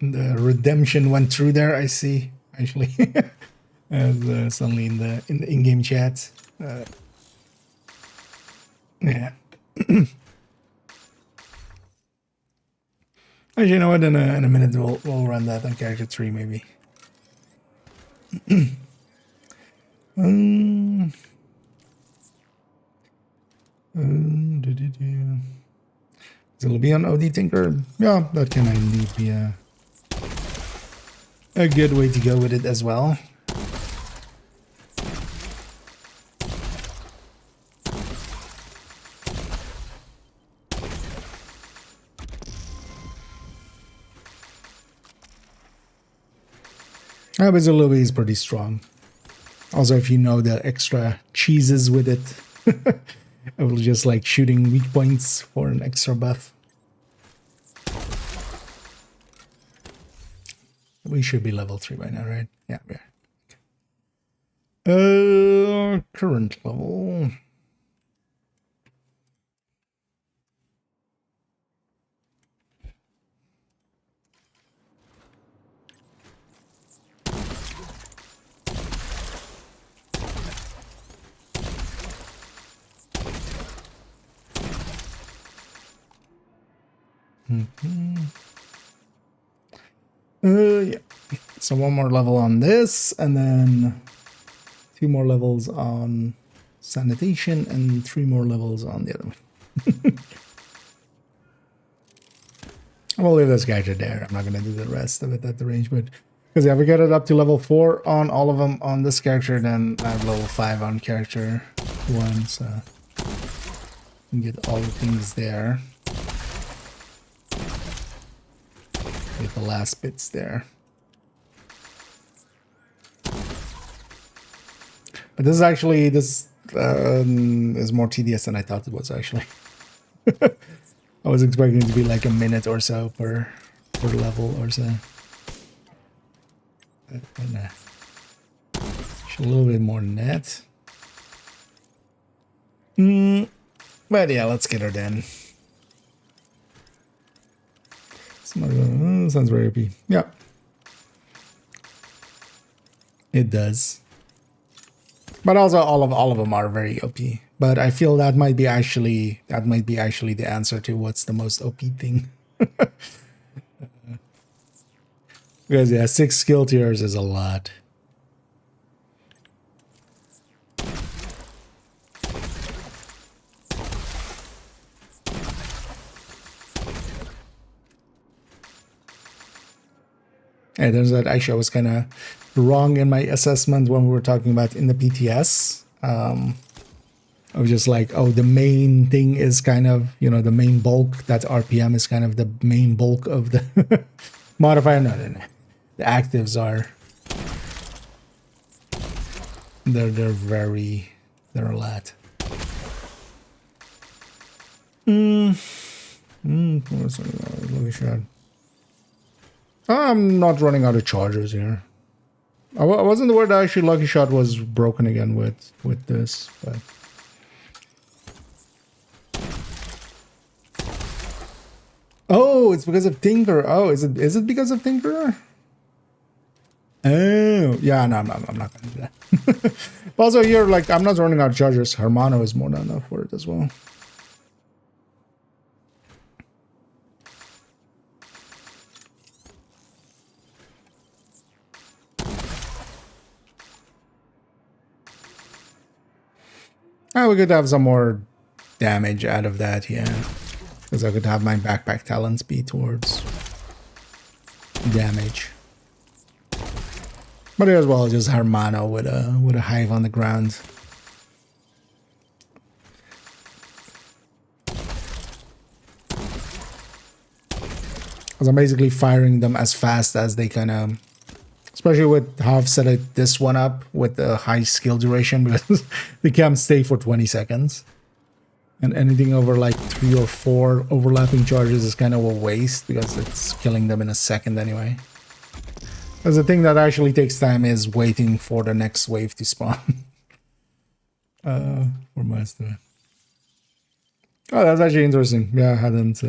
the redemption went through there. I see. Actually, as suddenly in the in-game chat. Yeah. Actually, you know what? In a minute, we'll run that on character 3, maybe. It'll be on OD Tinker. Yeah, that can indeed be a good way to go with it as well. But Zulubi is pretty strong. Also, if you know the extra cheeses with it, I will just like shooting weak points for an extra buff. We should be level 3 by now, right? Yeah, we are. Current level. Yeah. So one more level on this, and then 2 more levels on sanitation, and 3 more levels on the other one. We'll leave this gadget there. I'm not going to do the rest of it at the range, but because if we get it up to level 4 on all of them on this character, then I have level 5 on character 1, so you can get all the things there. Get the last bits there. But this is actually, this is more tedious than I thought it was actually. I was expecting it to be like a minute or so per level or so. But a little bit more than that. But yeah, let's get her then. Sounds very OP. Yeah. It does. But also all of them are very OP. But I feel that might be actually the answer to what's the most OP thing. Because yeah, 6 skill tiers is a lot. Yeah, there's that. Actually, I was kind of wrong in my assessment when we were talking about in the PTS. I was just like, oh, the main thing is kind of, you know, the main bulk. That RPM is kind of the main bulk of the modifier. No. The actives are. They're a lot. What's a shot? I'm not running out of chargers here. I wasn't aware that actually Lucky Shot was broken again with this, but. Oh, it's because of Tinker. Oh, is it because of Tinker? Oh, yeah, no, I'm not gonna do that. Also, here, like, I'm not running out of chargers. Hermano is more than enough for it as well. We could have some more damage out of that, yeah. Because I could have my backpack talents be towards damage. But as well, just Hermano with a hive on the ground. Because I'm basically firing them as fast as they kind of, especially with how I've set this one up with the high skill duration, because they can't stay for 20 seconds. And anything over like 3 or 4 overlapping charges is kind of a waste because it's killing them in a second anyway. Because the thing that actually takes time is waiting for the next wave to spawn. For most of it. Oh, that's actually interesting. Yeah, I hadn't...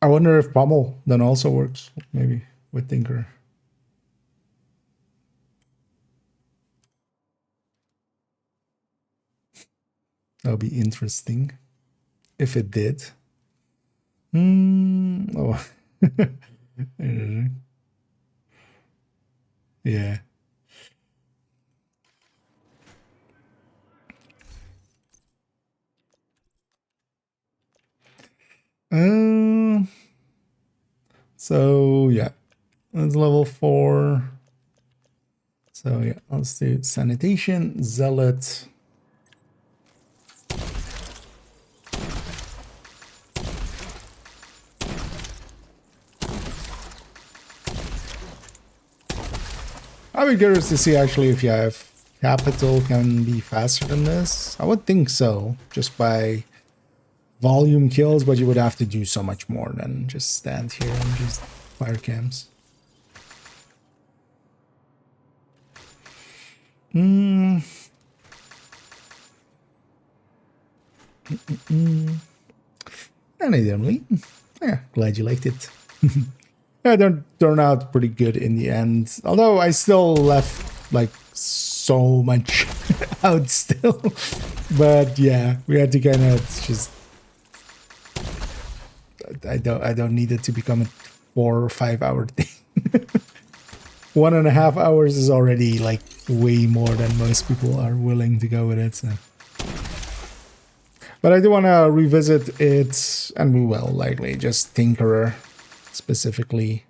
I wonder if Pummel then also works, maybe, with Tinker. That would be interesting if it did. Oh. Yeah. So yeah, that's level 4. So yeah, let's do sanitation, zealot. I'd be curious to see actually if capital can be faster than this. I would think so, just by volume kills, but you would have to do so much more than just stand here and just fire cams. And I didn't. Yeah, glad you liked it. Yeah, they turned out pretty good in the end. Although I still left like so much out still. But yeah, we had to kind of just. I don't need it to become a 4 or 5 hour thing. 1.5 hours is already like way more than most people are willing to go with it. So. But I do want to revisit it, and we will likely just Tinkerer specifically.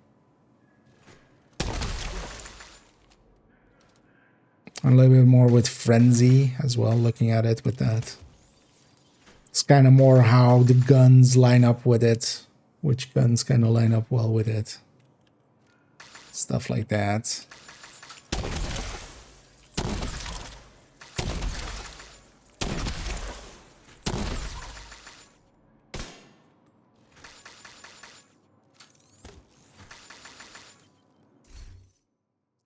A little bit more with Frenzy as well, looking at it with that. It's kind of more how the guns line up with it, which guns kind of line up well with it. Stuff like that.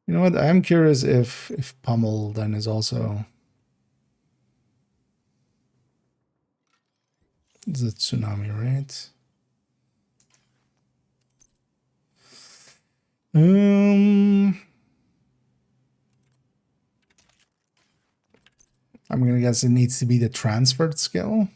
You know what? I'm curious if Pummel then is also... It's a tsunami, right? I'm gonna guess it needs to be the transferred skill.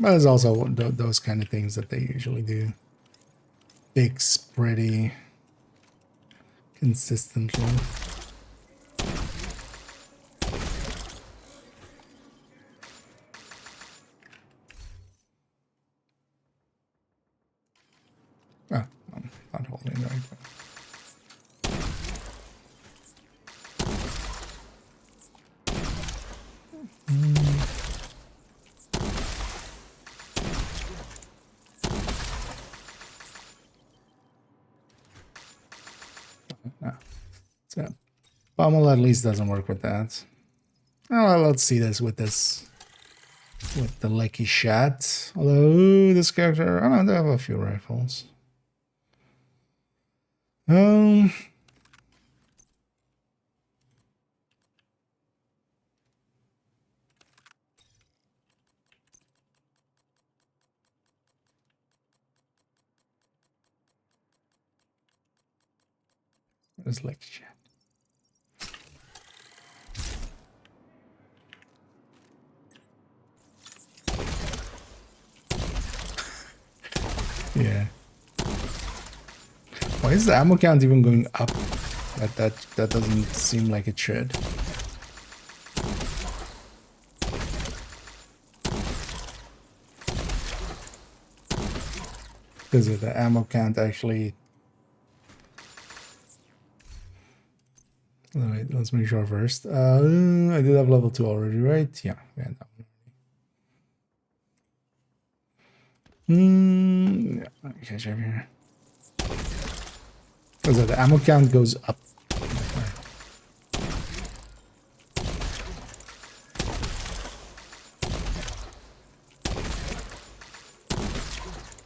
But there's also those kind of things that they usually do. Fix pretty consistently. Ah, I'm not holding it right. So Pummel at least doesn't work with that. Well, let's see this with the Lucky Shot. Although this character, I don't know, they have a few rifles. It's like shit. Yeah. Why is the ammo count even going up? That doesn't seem like it should. Because the ammo count actually. Alright, let's make sure first. I did have level 2 already, right? Yeah, we had that one. Yeah, let me catch up here. Because the ammo count goes up.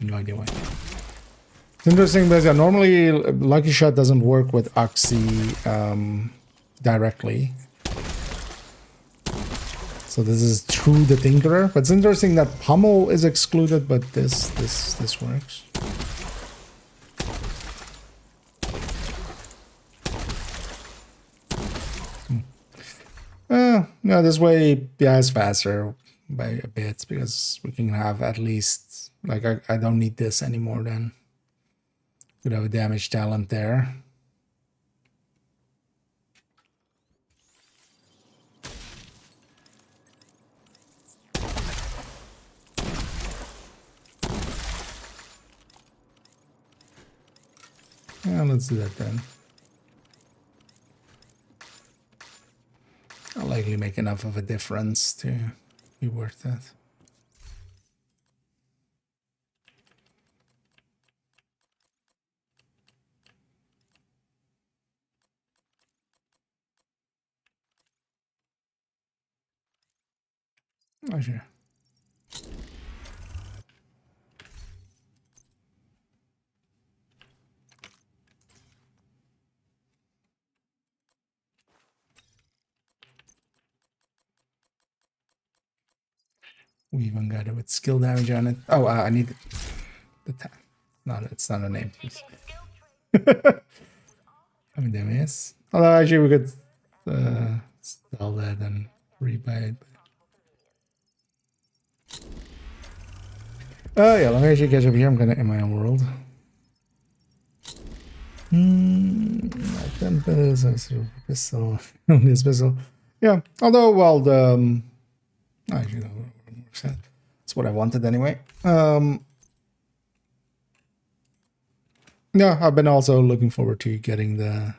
No idea why. It's interesting because normally Lucky Shot doesn't work with Oxy directly. So this is through the Tinkerer. But it's interesting that Pummel is excluded, but this works. No, this way, yeah, it's faster by a bit because we can have at least, like, I don't need this anymore then. Could have a damage talent there. Yeah, let's do that then. I'll likely make enough of a difference to be worth it. Oh, sure. We even got it with skill damage on it. Oh, I need the tag. No, it's not a name, please. I mean, there is. Although actually we could sell that and rebuy it. Oh yeah, let me actually catch up here. I'm gonna in my own world. Pistol. This pistol. Yeah. Although, well, the actually that's what I wanted anyway. Yeah, I've been also looking forward to getting the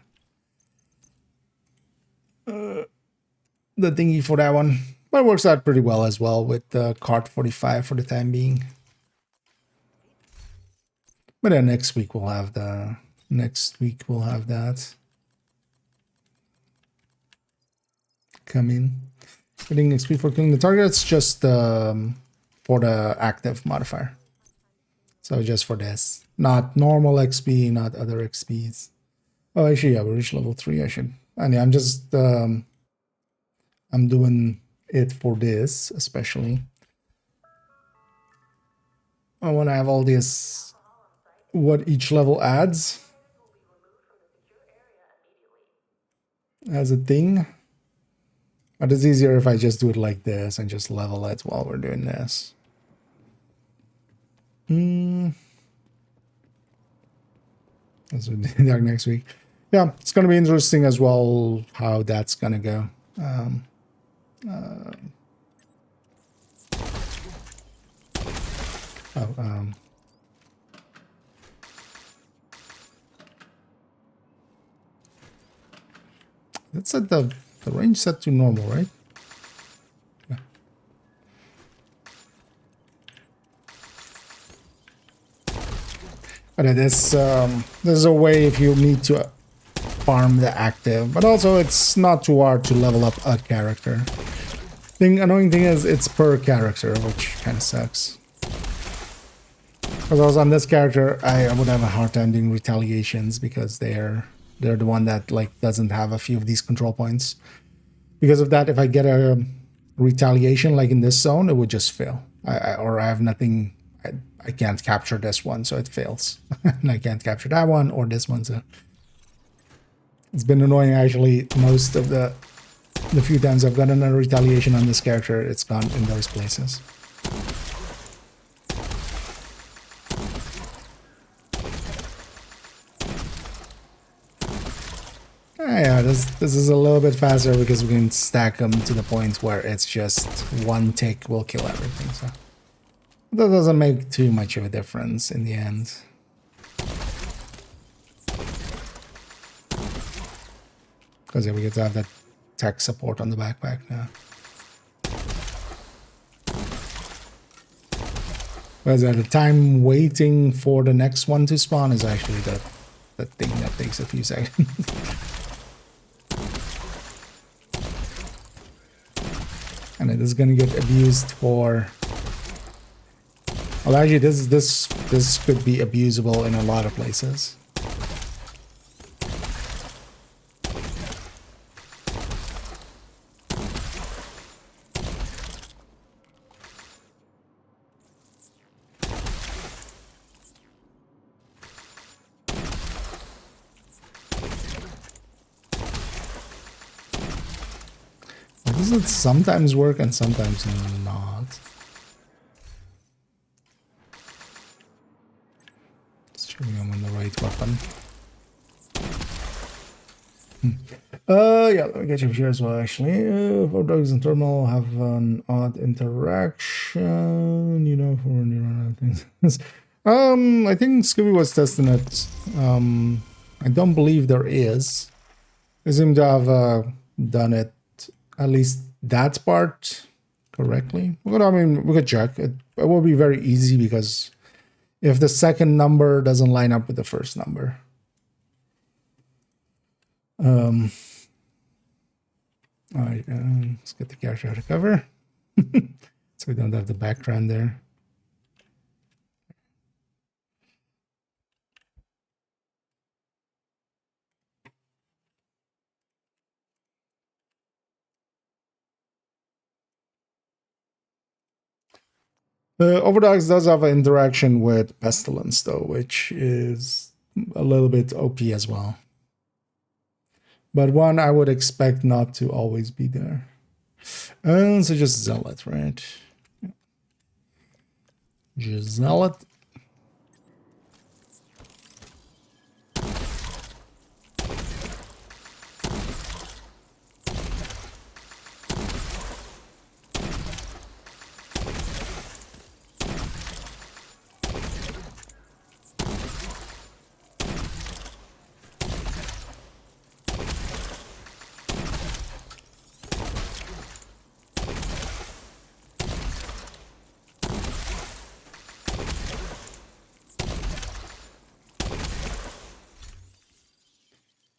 thingy for that one. But it works out pretty well as well with the Cart 45 for the time being. But then next week we'll have that. Come in. Getting XP for killing the target. It's just for the active modifier. So just for this. Not normal XP, not other XPs. Oh, actually, yeah, we reached level 3. I should. And yeah, I'm just I'm doing it for this, especially. I want to have all this, what each level adds as a thing. But it's easier if I just do it like this and just level it while we're doing this. That's what we'll do next week. Yeah, it's going to be interesting as well how that's going to go. That's at the range set to normal, right? Yeah. But this is a way if you need to farm the active, but also it's not too hard to level up a character. The annoying thing is it's per character, which kind of sucks. Because also on this character, I would have a hard time doing retaliations because they're the one that like doesn't have a few of these control points. Because of that, if I get a retaliation like in this zone, it would just fail. Or I have nothing. I can't capture this one, so it fails. And I can't capture that one or this one. So It's been annoying actually. Most of the few times I've gotten a retaliation on this character, it's gone in those places. Yeah, this is a little bit faster because we can stack them to the point where it's just one tick will kill everything. So that doesn't make too much of a difference in the end. Because yeah, we get to have that tech support on the backpack now. Whereas at the time waiting for the next one to spawn is actually the thing that takes a few seconds. And it is gonna get abused for. Well, actually, this could be abusable in a lot of places. Does it sometimes work and sometimes not? Let's check I'm on the right weapon. Yeah, let me get you here as well, actually. Four dogs and terminal have an odd interaction, you know, for when you run out of things. I think Scooby was testing it. I don't believe there is. They seem to have done it, at least that part, correctly. Well, I mean, we could check. It will be very easy because if the second number doesn't line up with the first number. All right, let's get the character out of cover. So we don't have the background there. Overdogs does have an interaction with Pestilence, though, which is a little bit OP as well. But one I would expect not to always be there. So just Zealot, right? Just Zealot.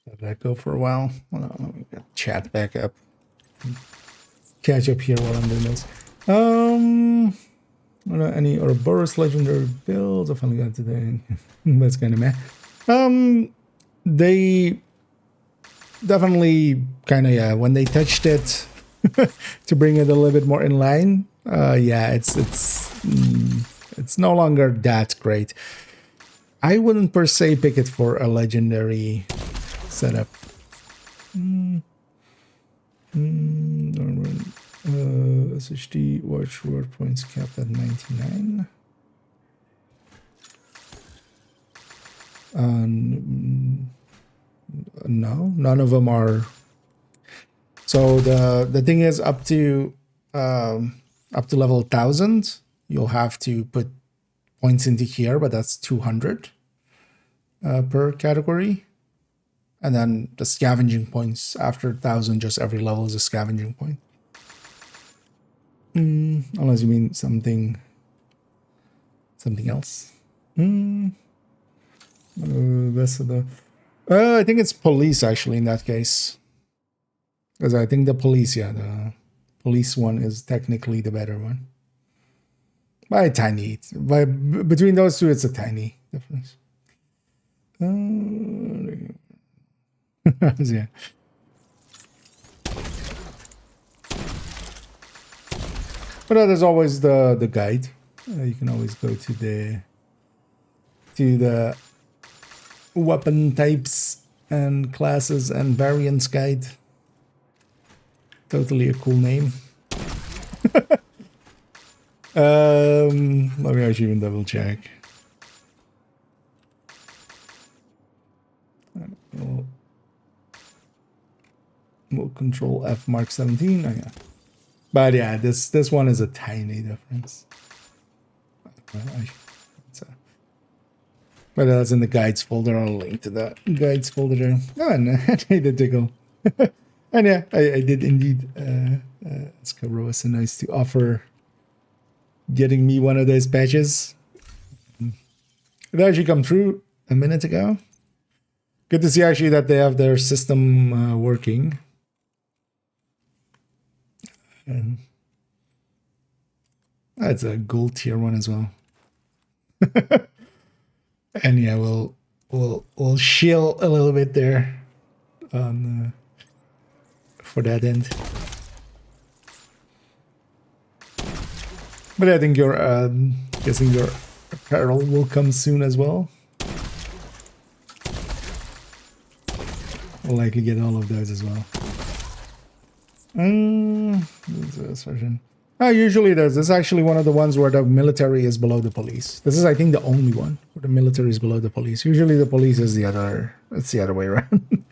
Let that go for a while. Well, let me get chat back up. Catch up here while I'm doing this. Any Ouroboros legendary builds? I finally got today. That's kind of meh. They definitely kind of, yeah, when they touched it to bring it a little bit more in line, yeah, it's no longer that great. I wouldn't per se pick it for a legendary setup. SHD watchword points capped at 99. No, none of them are. So the thing is, up to level 1000, you'll have to put points into here, but that's 200 per category. And then the scavenging points after 1000, just every level is a scavenging point. Unless you mean something else. Rest of the, I think it's police actually in that case, because I think the police one is technically the better one by a tiny. Between those two, it's a tiny difference. Yeah. But there's always the guide. You can always go to the weapon types and classes and variants guide. Totally a cool name. Let me actually even double check. We'll control F Mark 17. Oh, yeah. But yeah, this one is a tiny difference. But that's in the guides folder. I'll link to that guides folder there. Oh, and I did tickle. And yeah, I did indeed ask Roa nice to offer getting me one of those patches. It actually come through a minute ago. Good to see actually that they have their system working. And that's a gold tier one as well. And yeah, we'll shield a little bit there on for that end. But I think your guessing your apparel will come soon as well. We'll likely get all of those as well. This version. Usually there's this is actually one of the ones where the military is below the police. This is I think the only one where the military is below the police. Usually the police is the other. It's the other way around.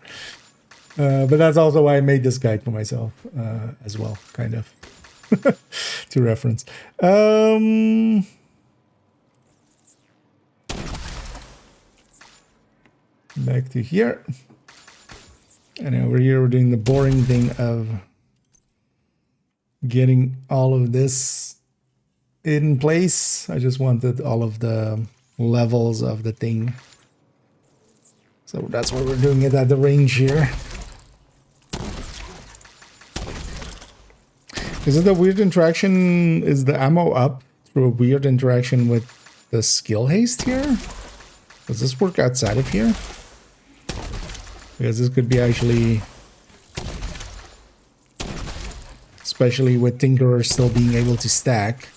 But that's also why I made this guide for myself as well, kind of to reference. Back to here, and over here we're doing the boring thing of getting all of this in place. I just wanted all of the levels of the thing. So that's why we're doing it at the range here. Is it a weird interaction? Is the ammo up through a weird interaction with the skill haste here? Does this work outside of here? Because this could be actually... Especially with Tinkerer still being able to stack.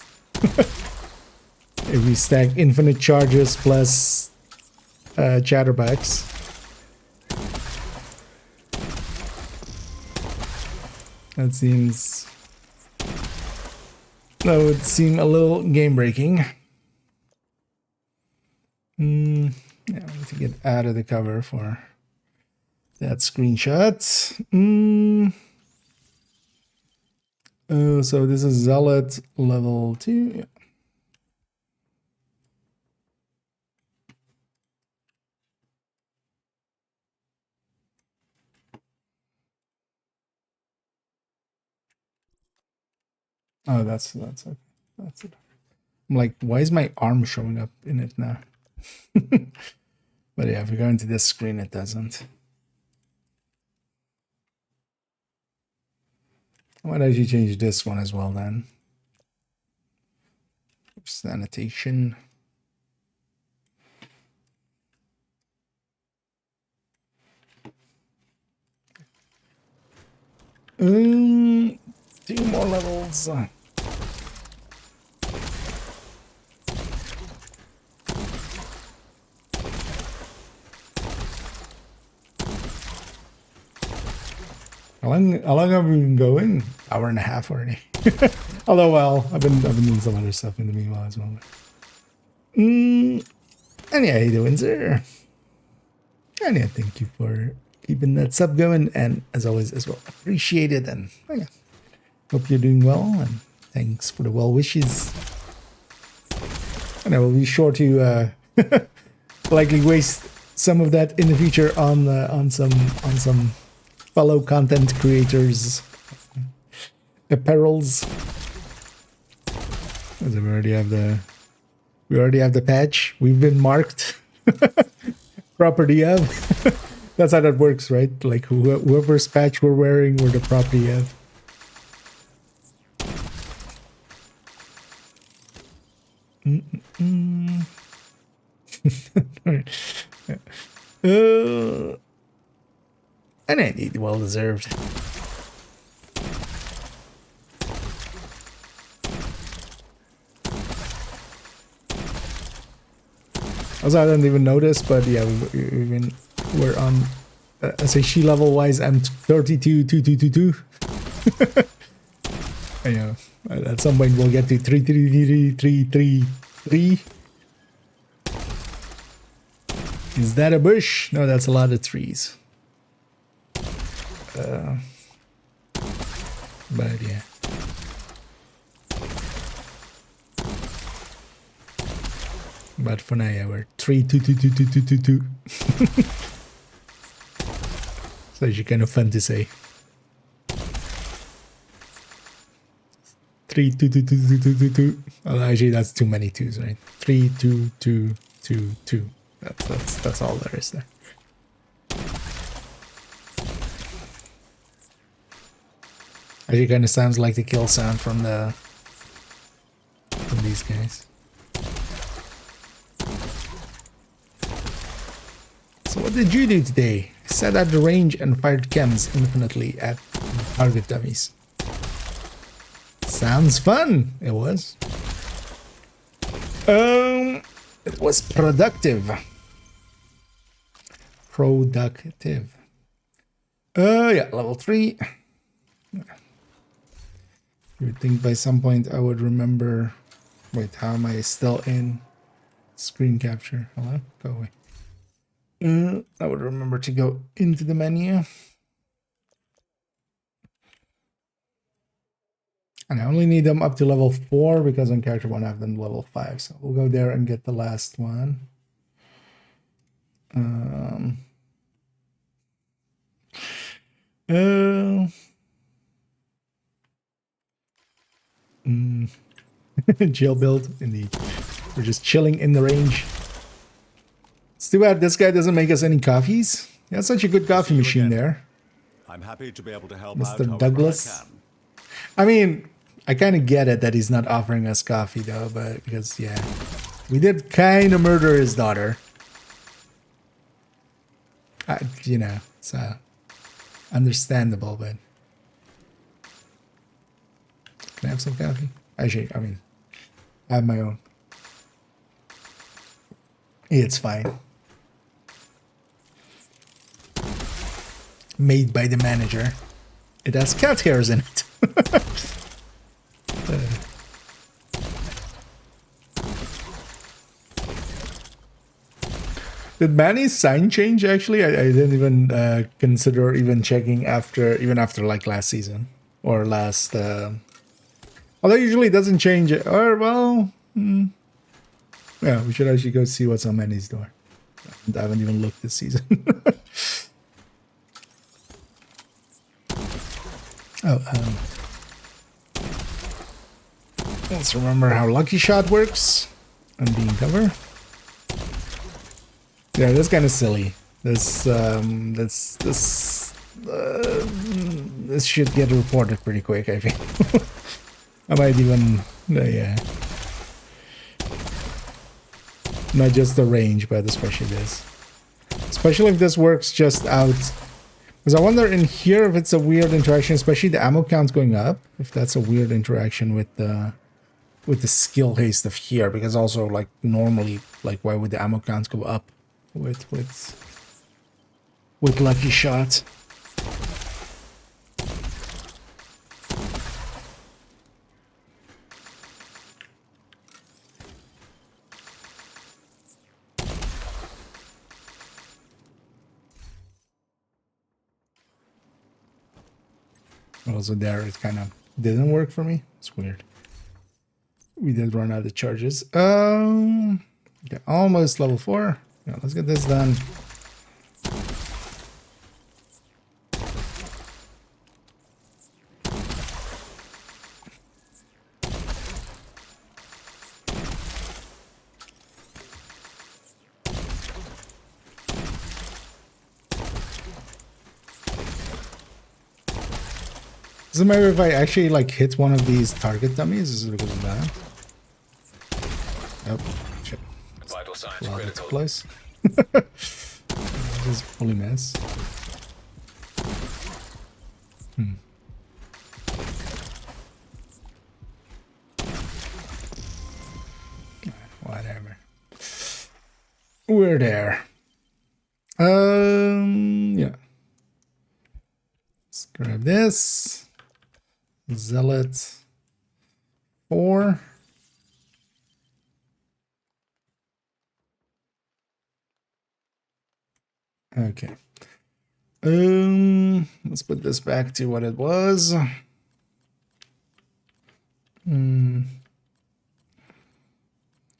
If we stack infinite charges plus chatterbacks. That seems... That would seem a little game breaking. Yeah, I need to get out of the cover for that screenshot. So this is Zealot level 2. Yeah. Oh, that's okay. That's it. I'm like, why is my arm showing up in it now? But yeah, if we go into this screen, it doesn't. I might actually change this one as well then. Just annotation. Two more levels. How long have we been going? Hour and a half already. Although, well, I've been doing some other stuff in the meanwhile as well. And yeah, how you doing, sir? And yeah, thank you for keeping that sub going, and as always as well, appreciate it. And oh yeah, hope you're doing well, and thanks for the well wishes. And I will be sure to likely waste some of that in the future on some fellow content creators apparels. As we already have the patch. We've been marked. Property of. That's how that works, right? Like whoever's patch we're wearing, we're the property of. And indeed, well deserved. Also, I didn't even notice, but yeah, we're on SHC level wise, I'm 322222. Yeah, at some point we'll get to 33333. Is that a bush? No, that's a lot of trees. But yeah. But for now, yeah, we're 3222222. So it's kind of fun to say. 3222222. Well, actually, that's too many twos, right? 32222. That's all there is there. Actually, kind of sounds like the kill sound from these guys. So what did you do today? I sat at the range and fired chems infinitely at target dummies. Sounds fun. It was. It was productive. Productive. Yeah, level 3. You would think by some point I would remember. Wait, how am I still in screen capture? Hello? Go away. I would remember to go into the menu. And I only need them up to level 4 because on character 1 I have them level 5. So we'll go there and get the last one. Jail build, indeed. We're just chilling in the range. It's too bad this guy doesn't make us any coffees. He has such a good coffee machine there. I'm happy to be able to help Mr. out Douglas. I mean, I kind of get it that he's not offering us coffee though, but because, yeah, we did kind of murder his daughter. You know, so understandable, but can I have some coffee? Actually, I mean, I have my own. It's fine. Made by the manager. It has cat hairs in it. Did Manny's sign change actually? I didn't even consider even checking after like last season or last although usually it doesn't change it. Or well, yeah, we should actually go see what's on Manny's door. I haven't even looked this season. Let's remember how Lucky Shot works and being cover. Yeah, that's kind of silly. This should get reported pretty quick, I think. I might even, yeah. Not just the range, but especially this. Especially if this works just out. Because I wonder in here if it's a weird interaction, especially the ammo count going up. If that's a weird interaction with the skill haste of here. Because also, like, normally, like, why would the ammo count go up with Lucky Shot? Also there it kind of didn't work for me. It's weird. We did run out of charges. Okay, almost level 4. Yeah, let's get this done. Doesn't matter if I actually like hit one of these target dummies. Is it because of that? Oh, shit. Vital signs Wow, that's critical. close. Just fully miss. Whatever. We're there. Yeah. Grab this. Zealot 4. Okay. Let's put this back to what it was.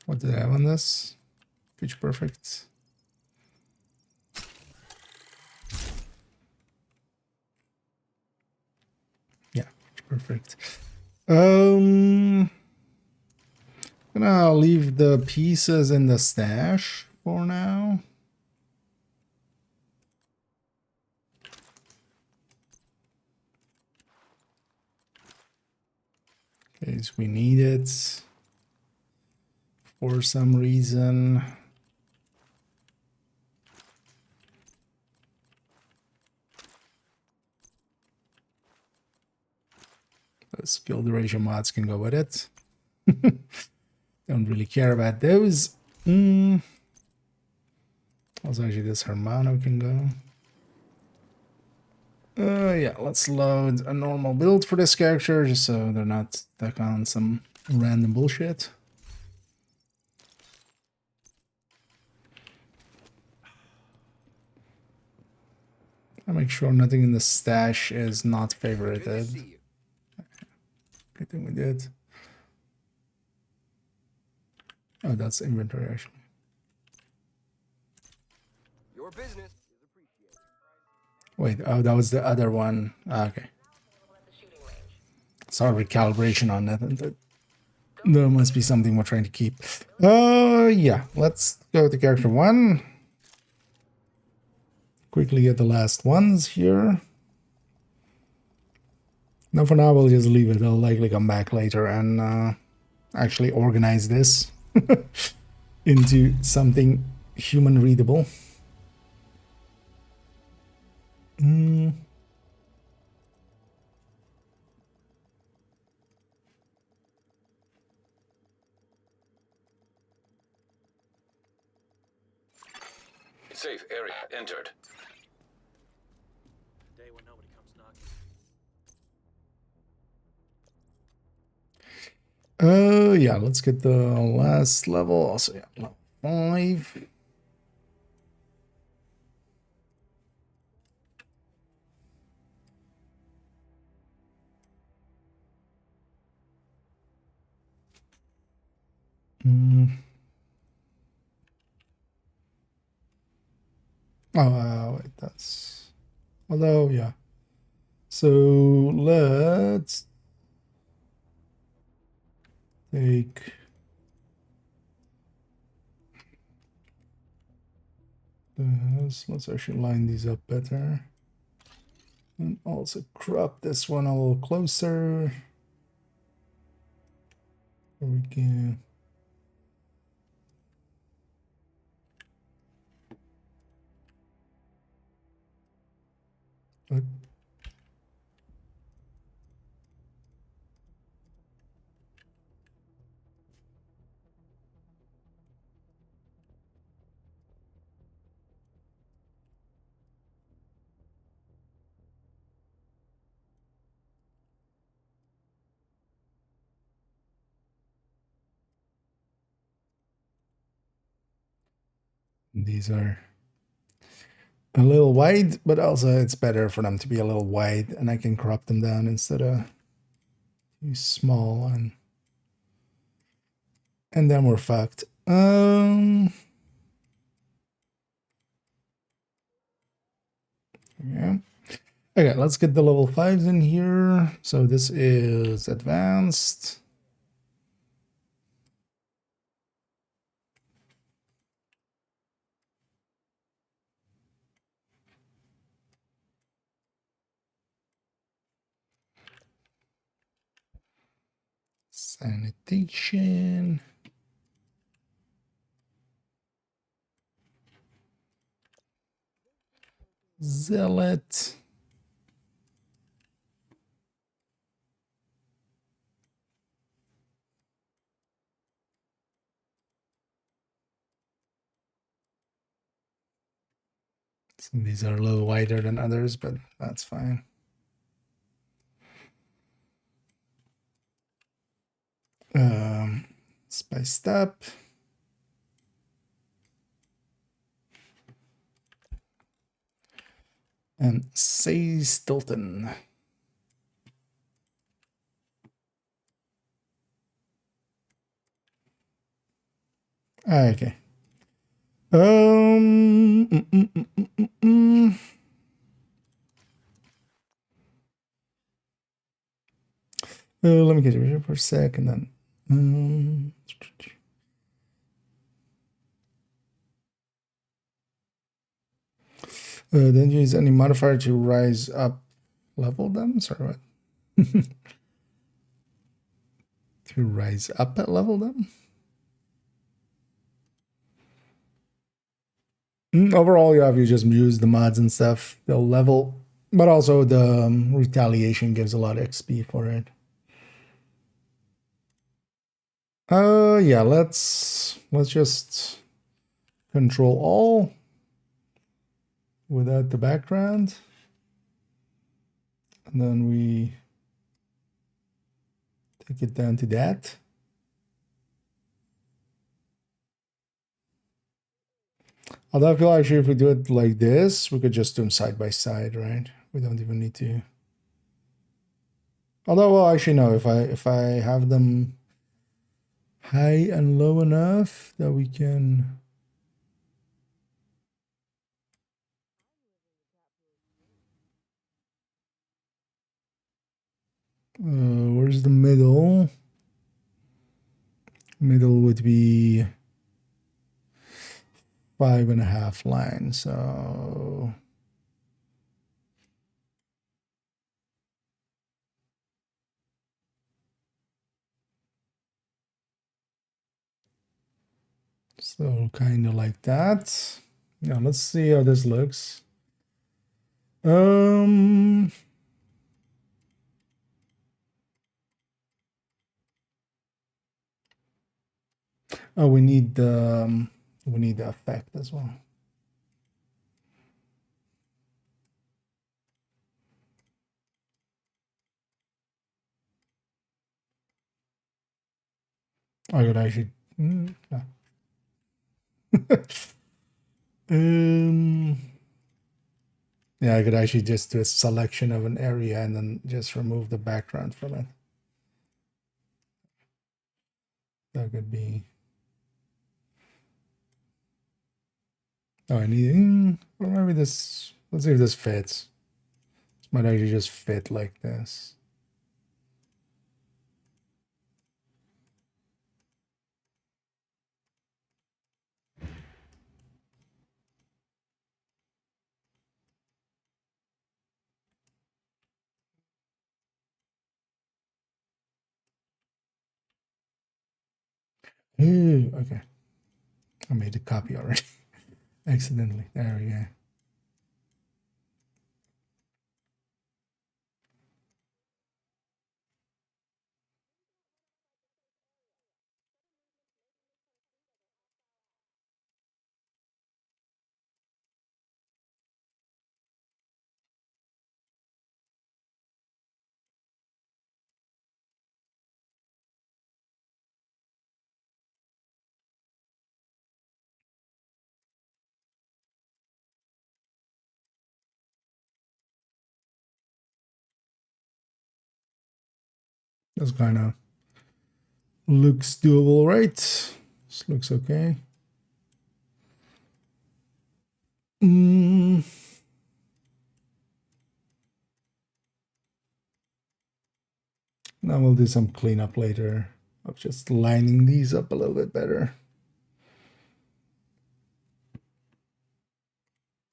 What did I have on this? Pitch perfect. Yeah, pitch perfect. Gonna leave the pieces in the stash for now. In case we need it for some reason. The skill duration mods can go with it. Don't really care about those. Also, actually, this Hermano can go. Yeah, let's load a normal build for this character just so they're not stuck on some random bullshit. I make sure nothing in the stash is not favorited. Good thing we did. Oh, that's inventory actually. Your business is appreciated. Wait, oh, that was the other one. Ah, okay. Saw recalibration on that. There must be something we're trying to keep. Yeah, let's go to character 1. Quickly get the last ones here. Now for now we'll just leave it. I'll likely come back later and actually organize this into something human readable. Safe area entered. Day when nobody comes knocking. Yeah, let's get the last level. Also, yeah, level 5. Oh, wait, that's... Although, yeah. So, let's take... this. Let's actually line these up better. And also crop this one a little closer. There we go. What? These are a little wide, but also it's better for them to be a little wide, and I can crop them down instead of too small, and then we're fucked. Yeah. Okay, let's get the level 5s in here. So this is advanced. Sanitation. Zealot. Some of these are a little wider than others, but that's fine. by step. And say Stilton. Okay. Let me get it here for a sec, and then then use any modifier to rise up level them. Sorry, what? To rise up at level them. Overall, yeah, if you just use the mods and stuff, they'll level, but also the retaliation gives a lot of XP for it. Yeah, let's just control all without the background, and then we take it down to that. Although I feel actually if we do it like this, we could just do them side by side, right? We don't even need to. Although, well, actually no, if I have them high and low enough that we can. Where's the middle? Middle would be 5.5 lines. So kind of like that. Yeah, let's see how this looks. Oh, we need the effect as well. I could actually. No. Yeah, I could actually just do a selection of an area and then just remove the background from it. That could be. Oh, I need. Or maybe this. Let's see if this fits. This might actually just fit like this. Ooh, okay. I made a copy already. Accidentally. There we go. This kind of looks doable, right? This looks okay. Now we'll do some cleanup later of just lining these up a little bit better.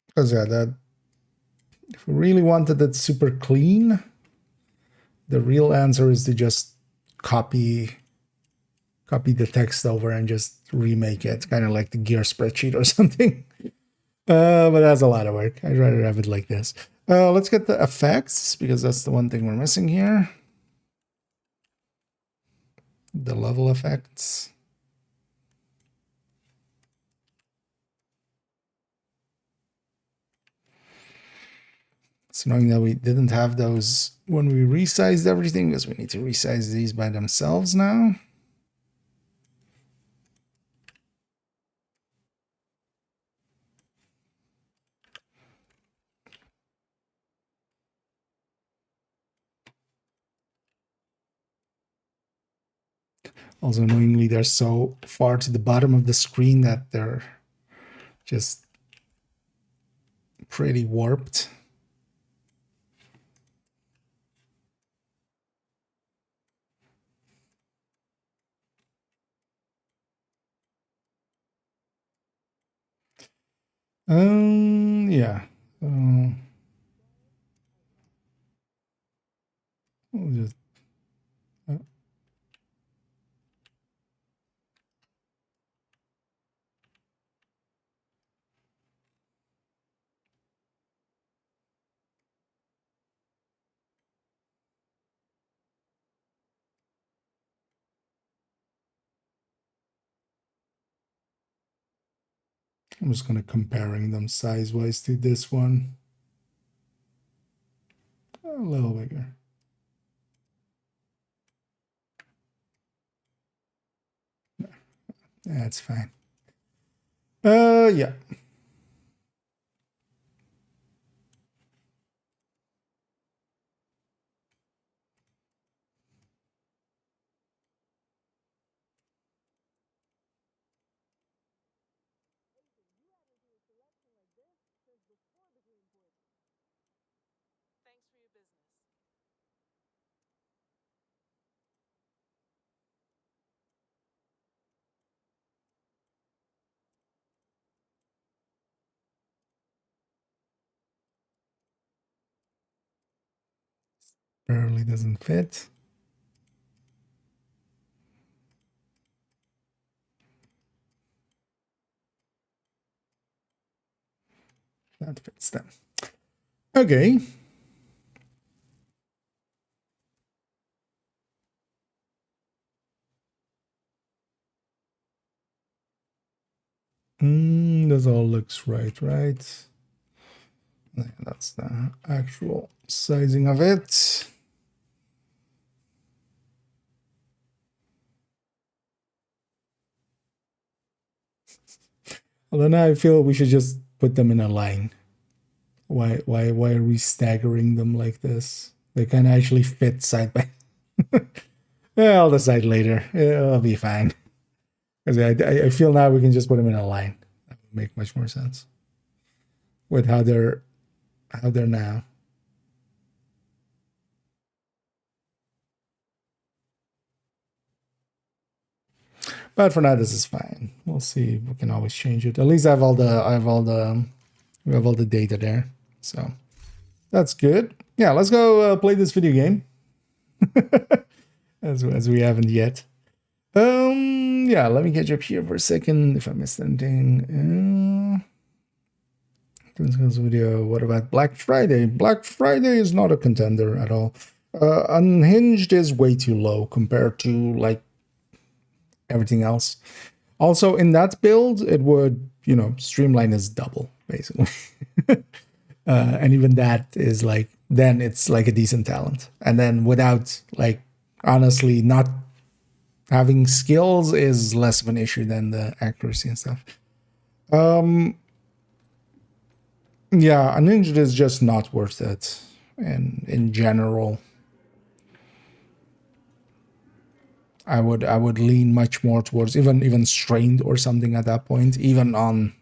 Because yeah, that if we really wanted it super clean, the real answer is to just copy the text over and just remake it, kind of like the gear spreadsheet or something. But that's a lot of work. I'd rather have it like this. Let's get the effects, because that's the one thing we're missing here. The level effects. It's annoying that we didn't have those when we resized everything, because we need to resize these by themselves now. Also, annoyingly, they're so far to the bottom of the screen that they're just pretty warped. Yeah. So we'll just. I'm just gonna comparing them size-wise to this one. A little bigger. That's fine. Yeah. Thanks for your business. Barely doesn't fit. That fits them. Okay. This all looks right? Yeah, that's the actual sizing of it. Although now I feel we should just put them in a line. Why are we staggering them like this? They can actually fit side by. Yeah, I'll decide later. It'll be fine. Because I feel now we can just put them in a line. That would make much more sense with how they're now. But for now, this is fine. We'll see. We can always change it. At least we have all the data there. So that's good. Yeah, let's go play this video game. as we haven't yet. Yeah, let me catch up here for a second if I missed anything. This video. What about Black Friday? Black Friday is not a contender at all. Unhinged is way too low compared to like everything else. Also, in that build, it would, streamline is double basically. And even that is like, then it's like a decent talent. And then without, like, honestly, not having skills is less of an issue than the accuracy and stuff. Yeah, Unhinged is just not worth it. And in general, I would lean much more towards even Strained or something at that point, even on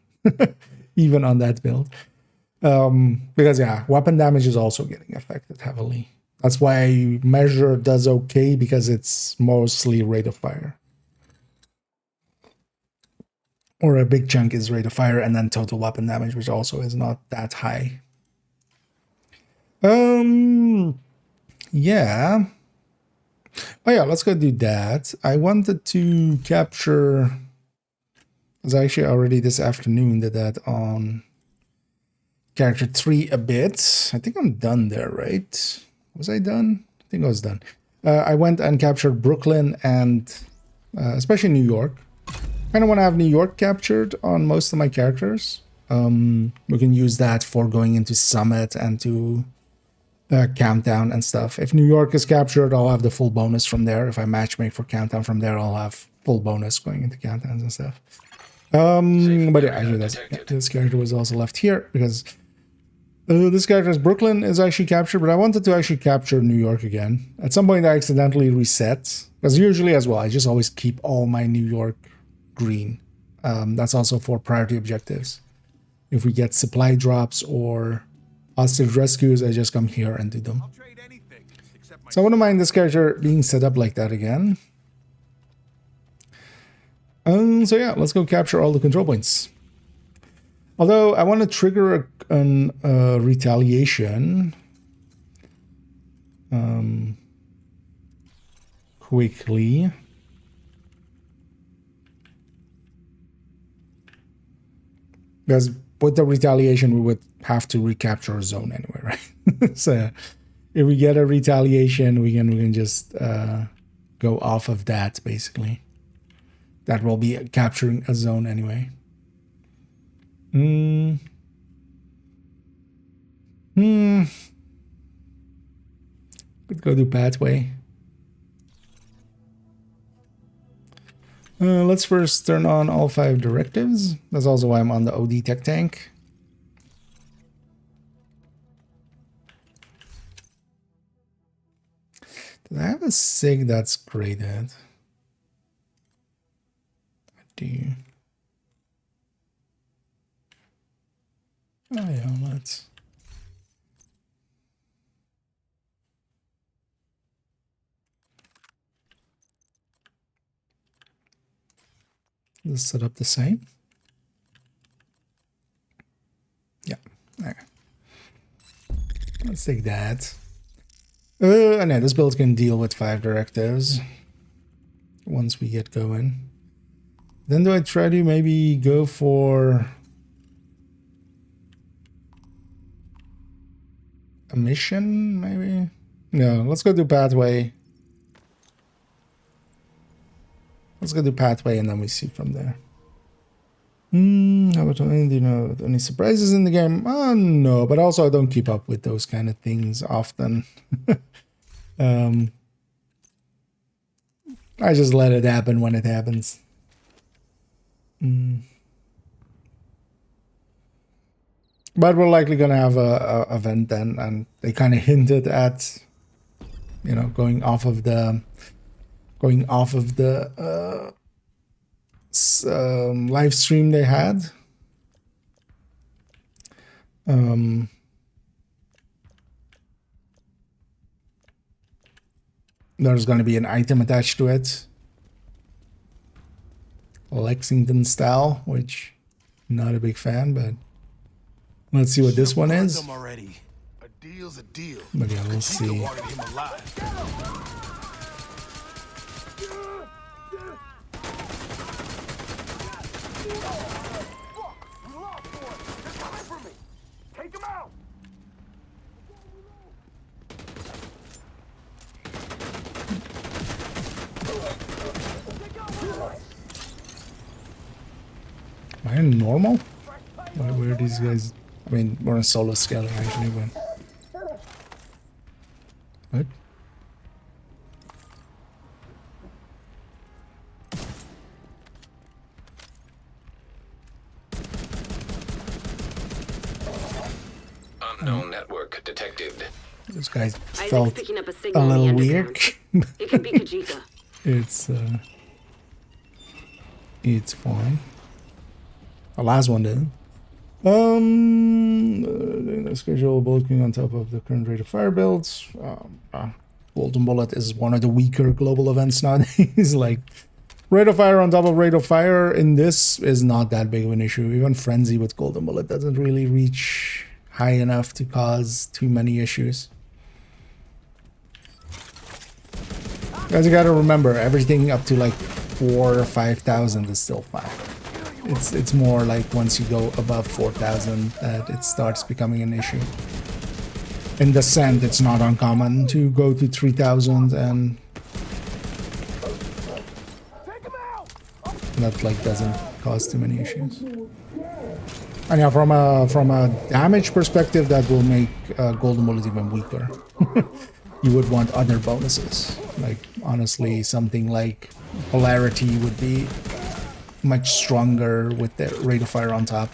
even on that build. Because yeah, weapon damage is also getting affected heavily. That's why Measure does okay, because it's mostly rate of fire. Or a big chunk is rate of fire, and then total weapon damage, which also is not that high. Yeah. Oh yeah, let's go do that. I wanted to capture, because I actually already this afternoon did that on character 3 a bit. I think I'm done there, right? Was I done? I think I was done. I went and captured Brooklyn and especially New York. Kind of want to have New York captured on most of my characters. We can use that for going into Summit and to Countdown and stuff. If New York is captured, I'll have the full bonus from there. If I matchmake for Countdown from there, I'll have full bonus going into Countdowns and stuff. But yeah, actually, this character was also left here because This character's Brooklyn is actually captured, but I wanted to actually capture New York again. At some point I accidentally reset, because usually as well, I just always keep all my New York green. That's also for priority objectives. If we get supply drops or hostage rescues, I just come here and do them. I'll trade anything except my So I wouldn't mind this character being set up like that again. So yeah, let's go capture all the control points. Although I want to trigger a retaliation quickly. Because with the retaliation, we would have to recapture a zone anyway, right? So if we get a retaliation, we can just go off of that, basically. That will be capturing a zone anyway. Could go to pathway. Let's first turn on all 5 directives. That's also why I'm on the OD tech tank. Do I have a SIG that's graded? I do. Oh yeah, let's. Let's set up the same. Yeah, there. Let's take that. And yeah, this build can deal with 5 directives once we get going. Then do I try to maybe go for a mission, maybe? No, let's go to pathway. Let's go to pathway and then we see from there. How about, do you know any surprises in the game? No, but also I don't keep up with those kind of things often. I just let it happen when it happens. But we're likely gonna have a event then, and they kind of hinted at, you know, going off of the live stream they had. There's going to be an item attached to it, Lexington style, which I'm not a big fan, but let's see what this one is. Already. A deal's a deal. But yeah, we'll see. Wanted him alive. Take him out! Am I in normal? Where are these guys? I mean, we're in solo scaling actually, but what? Unknown network detected. This guy Isaac's felt picking up a a signal in the little weird. underground. It could be Kajika. It's fine. The last one did. The schedule bulking on top of the current rate of fire builds. Golden Bullet is one of the weaker global events nowadays. Like, rate of fire on top of rate of fire in this is not that big of an issue. Even Frenzy with Golden Bullet doesn't really reach high enough to cause too many issues. Guys, you gotta remember, everything up to like 4,000 or 5,000 is still fine. It's more like once you go above 4,000 that it starts becoming an issue. In Descent, it's not uncommon to go to 3,000 and that like doesn't cause too many issues. And yeah, from a damage perspective, that will make Golden Bullet even weaker. You would want other bonuses. Like, honestly, something like Polarity would be much stronger with the rate of fire on top.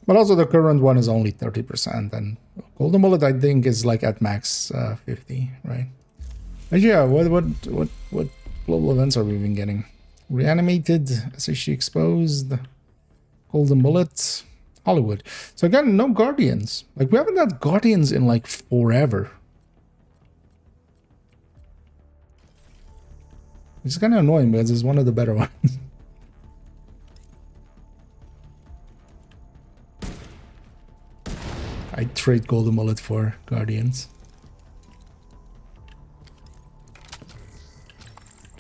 But also the current one is only 30%, and Golden Bullet I think is like at max 50, right? But yeah, what global events are we even getting? Reanimated, SHG exposed, Golden Bullet, Hollywood. So again, no Guardians. Like, we haven't had Guardians in like forever. It's kind of annoying because it's one of the better ones. I trade Golden Bullet for Guardians.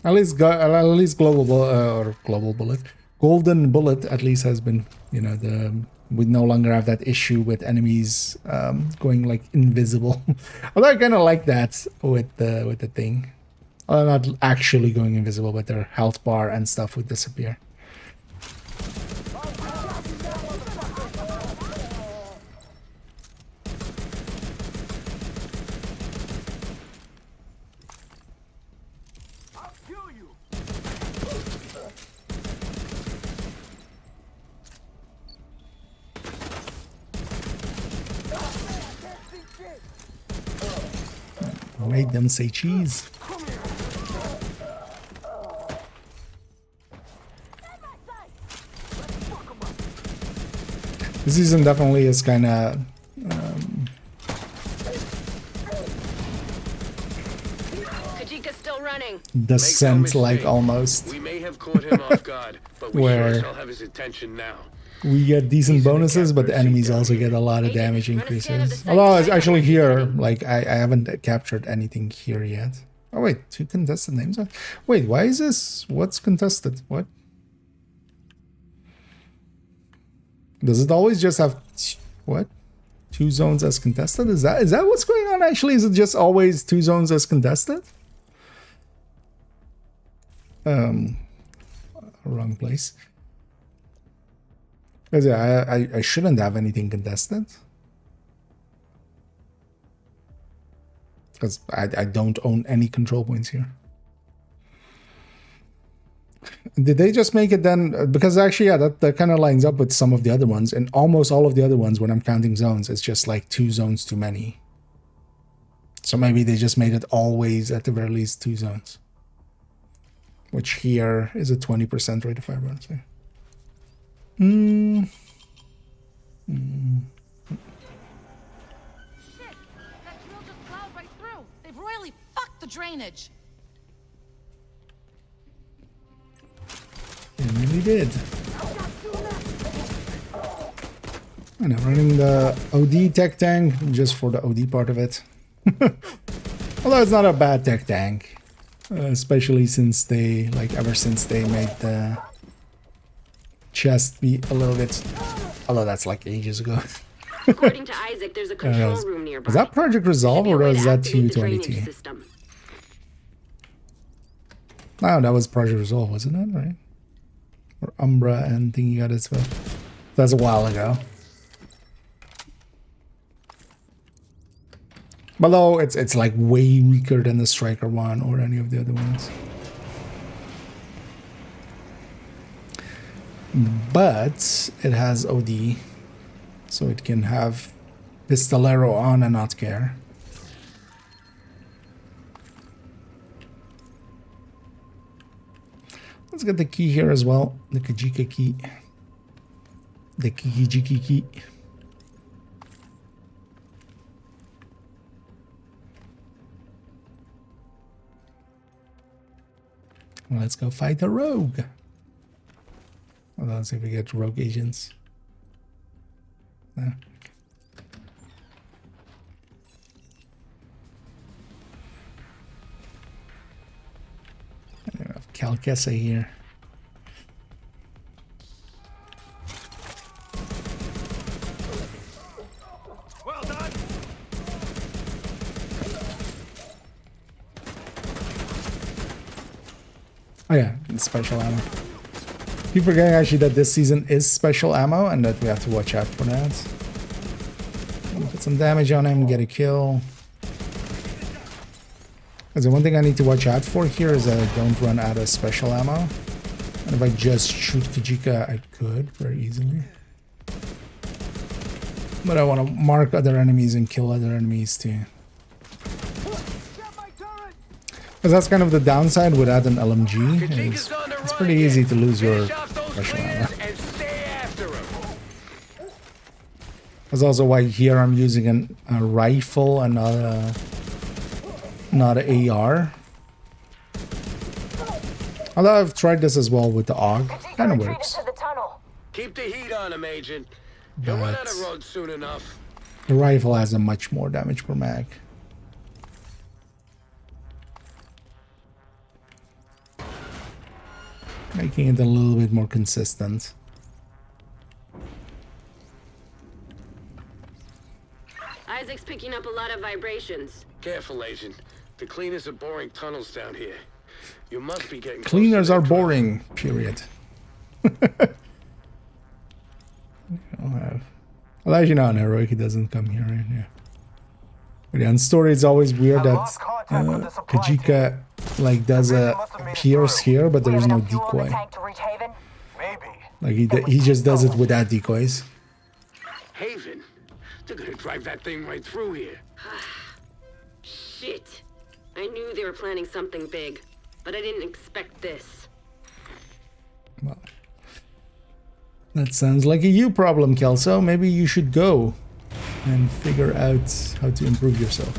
At least Global Bullet, Golden Bullet at least has been, you know, we no longer have that issue with enemies going like invisible. Although I kind of like that with the thing. Not actually going invisible, but their health bar and stuff would disappear. I'll kill you. Made them say cheese. This season definitely is kind of Kajika's still running. Descent like mistake. almost. We may have caught him off guard, but we Where- sure shall have his attention now. We get decent bonuses, but the enemies also get a lot of damage increases. Although it's actually here, like I haven't captured anything here yet. Oh wait, 2 contested names? Wait, why is this? What's contested? What? Does it always just have what? 2 zones as contested? Is that what's going on actually? Is it just always 2 zones as contested? Wrong place. Because I shouldn't have anything contested. Because I don't own any control points here. Did they just make it then? Because actually, yeah, that kind of lines up with some of the other ones. And almost all of the other ones, when I'm counting zones, it's just like 2 zones too many. So maybe they just made it always, at the very least, 2 zones. Which here is a 20% rate of fire bonus. So. Shit! That drill just plowed right through. They've royally fucked the drainage. It really did. And I'm running the OD tech tank just for the OD part of it. Although it's not a bad tech tank. Especially since they, like, ever since they made the chest be a little bit... Although that's like ages ago. According to Isaac, there's a control room nearby. Is that Project Resolve or is that U22? No, that was Project Resolve, wasn't it? Right? Or Umbra and thingy got its well. That's a while ago. But though it's like way weaker than the Striker one or any of the other ones. But it has OD, so it can have Pistolero on and not care. Let's get the key here as well, the Kajika key. The Kijiki key. Let's go fight the rogue. Well, let's see if we get rogue agents. No. I have Calcessa here. Well done. Oh yeah, it's special ammo. Keep forgetting actually that this season is special ammo and that we have to watch out for that. Put some damage on him, get a kill. Because the one thing I need to watch out for here is that I don't run out of special ammo. And if I just shoot Kajika, I could very easily. But I want to mark other enemies and kill other enemies too. Because that's kind of the downside without an LMG. Is it's pretty easy to lose your special ammo. That's also why here I'm using a rifle and not an AR. Although I've tried this as well with the AUG. Kind of works. Keep the heat on him, Agent. He'll run out of road soon enough. The rifle has a much more damage per mag. Making it a little bit more consistent. Isaac's picking up a lot of vibrations. Careful, Agent. The cleaners are boring tunnels down here. You must be getting Cleaners are boring, period. Well, as you know, on Heroic, he doesn't come here. Right? Yeah. But yeah, in story, it's always weird that Kajika like does a pierce here, but there is no decoy. Like he just does it without decoys. Haven? They're gonna drive that thing right through here. Shit. I knew they were planning something big, but I didn't expect this. Well, that sounds like a you problem, Kelso. Maybe you should go and figure out how to improve yourself.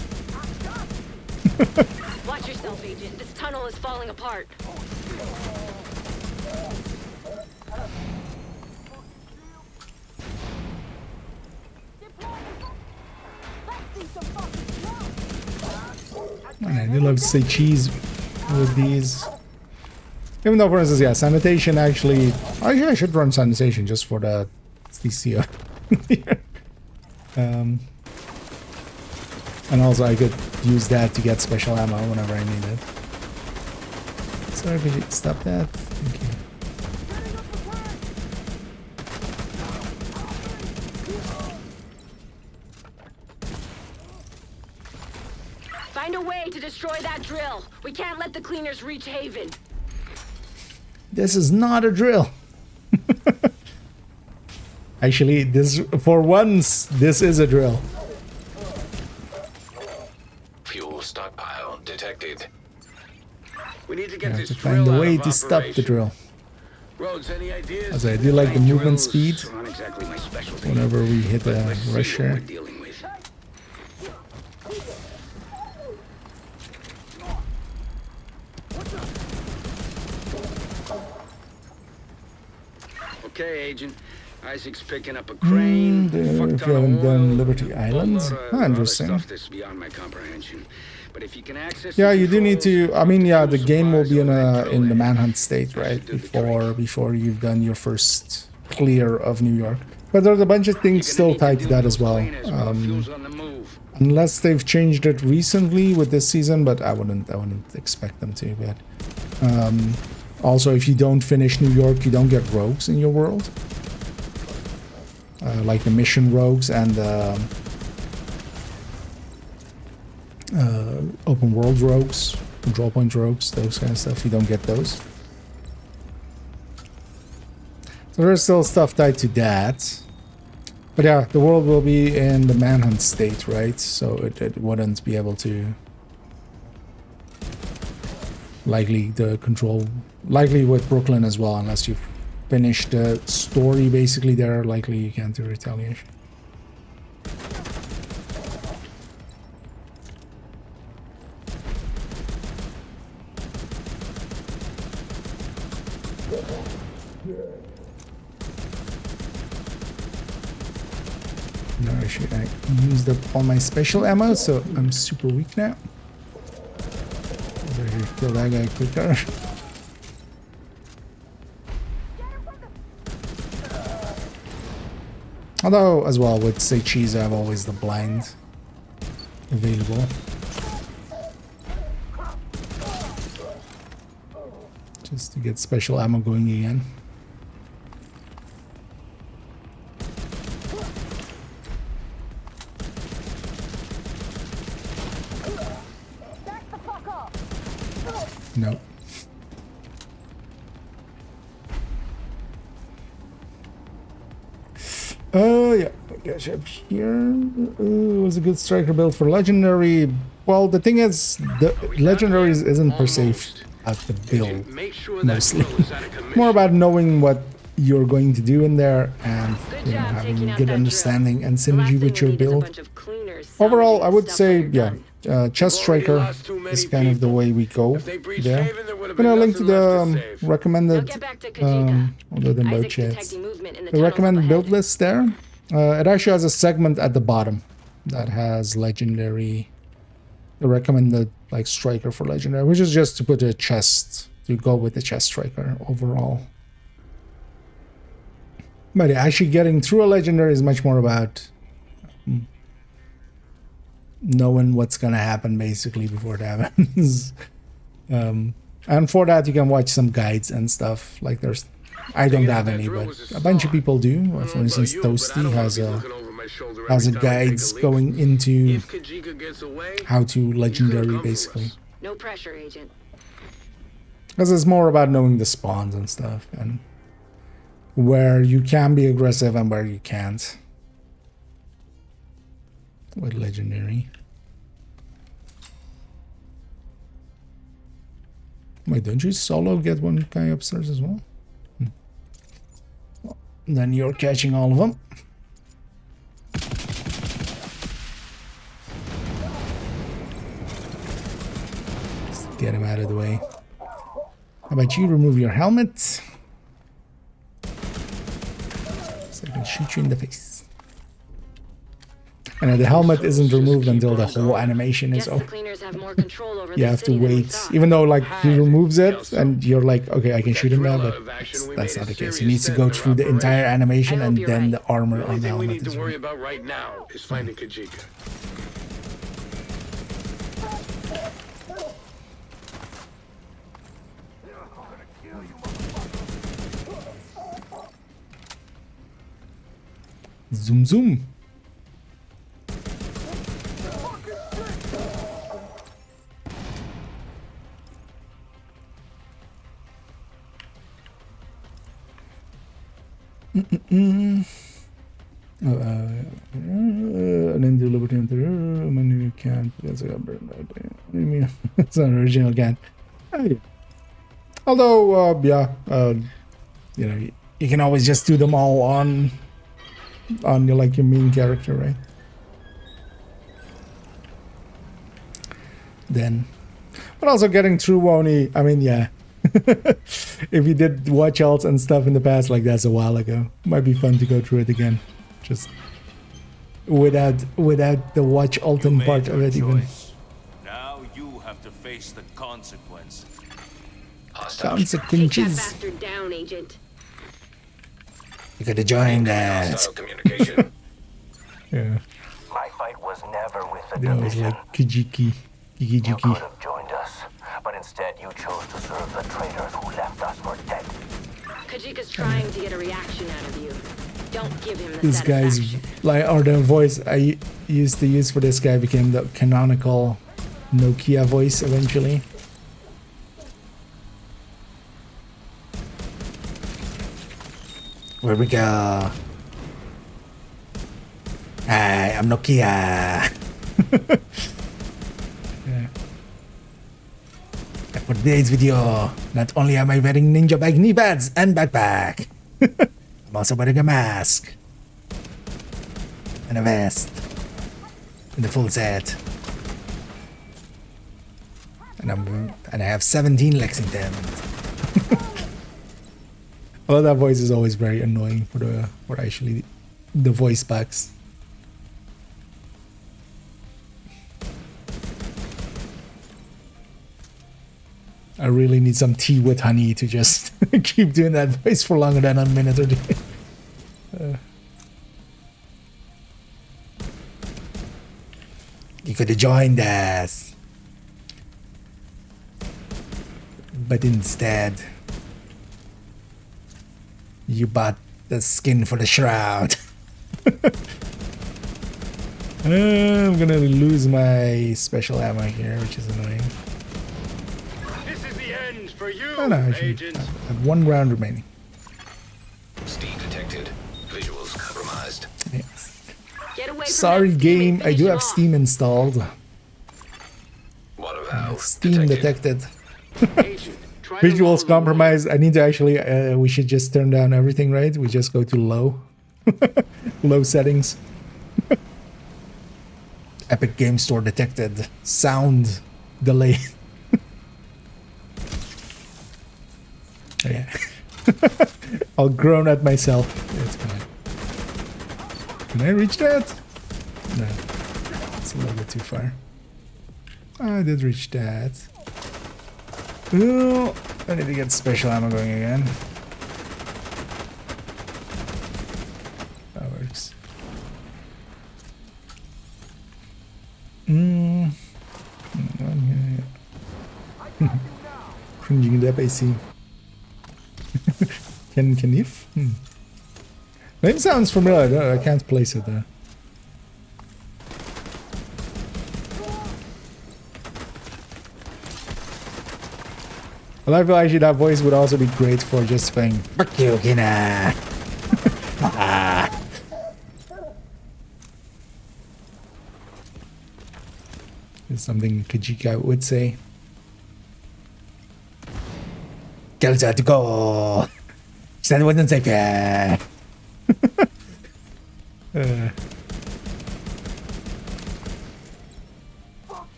Watch yourself, Agent. This tunnel is falling apart. I do love to say cheese with these. Even though, for instance, yeah, sanitation actually... I should run sanitation just for the CCO. And also I could use that to get special ammo whenever I need it. Sorry if you stop that. Thank you. Find a way to destroy that drill. We can't let the cleaners reach Haven. This is not a drill. Actually, this for once, this is a drill. Fuel stockpile detected. We need to get this To drill find a out way of to stop the operation. drill. Rhodes, any ideas? As I do like the movement speed Not exactly my specialty. whenever we hit a Let's see rush what we're here. dealing with. Okay, Agent. Isaac's picking up a crane. fuck If ton you of haven't done oil, Liberty Islands, boatload of other interesting. stuff that's beyond my comprehension. But if you can access Yeah, the you do need controls, to. I mean, yeah, the fuel game will be in supplies a over in the that manhunt state, drill, right? that should do the trick. Before you've done your first clear of New York. But there's a bunch of things still tied to that as well. Fuel's on the move. Unless they've changed it recently with this season, but I wouldn't expect them to. But also, if you don't finish New York, you don't get rogues in your world, like the mission rogues and open world rogues, control point rogues, those kind of stuff. You don't get those. So there's still stuff tied to that. But yeah, the world will be in the manhunt state, right? So it wouldn't be able to... Likely the control... Likely with Brooklyn as well, unless you finish the story basically there, likely you can't do retaliation. No, I used up all my special ammo, so I'm super weak now. So I should kill that guy quicker. Although, as well, with say cheese, I have always the blind available. Just to get special ammo going again. No. catch up here. Ooh, it was a good striker build for legendary. Well, the thing is, the legendaries isn't per se at the build Make sure that mostly. drill is out of commission. More about knowing what you're going to do in there and Good job having taking out good that understanding and The last synergy thing with we your need is a build. bunch of cleaners Overall, salvaging I would stuff say, when you're yeah, done. chest We've already striker lost too many is kind of the people. way we go If they breached there. Haven, there would have I'm been gonna link to nothing the left to save. Now recommended, get back to Kajika. although the Isaac's merch hits. detecting movement in the The tunnels up recommended build ahead. list there. It actually has a segment at the bottom that has legendary. The recommended like striker for legendary, which is just to put a chest to go with the chest striker overall. But actually getting through a legendary is much more about knowing what's gonna happen basically before it happens. And for that you can watch some guides and stuff. Like there's, I don't have any, but a bunch of people do. For instance, Toasty has a guides going into how to legendary basically. No pressure, Agent. Because it's more about knowing the spawns and stuff and where you can be aggressive and where you can't with legendary. Wait, don't you solo get one guy upstairs as well? Well, then you're catching all of them. Let's get him out of the way. How about you remove your helmet? So I can shoot you in the face. And the helmet isn't removed until the whole animation is Guess the over. cleaners have more control over You the have to city than we wait. thought. Even though like he removes it and you're like, okay, I can shoot him now, but that's not the case. He needs to go through the entire animation I and hope then you're the armor The on only the thing we helmet need is to worry removed. about right now is finding Kajika. Zoom zoom. An Indian Liberty on the menu can't. That's a it's an original can. Although, yeah, you know, you can always just do them all on your like your main character, right? Then, but also getting through Woni. I mean, yeah. If you did watch alts and stuff in the past, like that's a while ago. Might be fun to go through it again, just without the watch alton part of it even. Now you have to face the consequence. Hostile. Take that Consequences. bastard down, Agent. You could have joined that. Hostile communication. Yeah, My fight was never with the that was division. like Kijiki. You could Kijiki. have joined us, but instead you chose to serve the traitors who left us for dead. Kajika's trying to get a reaction out of you. Don't give him the This guy's satisfaction. like, or the voice I used to use for this guy became the canonical Nokia voice eventually. Where we go? Hi, I'm Nokia. Yeah. For today's video, not only am I wearing ninja bag knee pads and backpack, I'm also wearing a mask and a vest and the full set. And I have 17 Lexington. Although that voice is always very annoying for actually the voice packs. I really need some tea with honey to just keep doing that voice for longer than a minute or two. You could have joined us. But instead, you bought the skin for the shroud. I'm gonna lose my special ammo here, which is annoying. This is the end for you, Oh, no, I Agent. have one round remaining. Steed detected. Visuals compromised. Yes. Get away from Sorry, that steam game. and I finish do him have off. Steam installed. Water valve Steam detected. Agent, try to lower Visuals the compromised. I need to actually. We should just turn down everything, right? We just go to low, low settings. Epic Game Store detected. Sound delay. Yeah. I'll groan at myself. It's fine. Can I reach that? No. It's a little bit too far. I did reach that. Ooh, I need to get special ammo going again. That works. Cringing up, I see. Can if? Name sounds familiar. I can't place it there. I feel actually that voice would also be great for just saying "fuck you, Kina." It's something Kajika would say. Kelsa to go. Stand with them, yeah.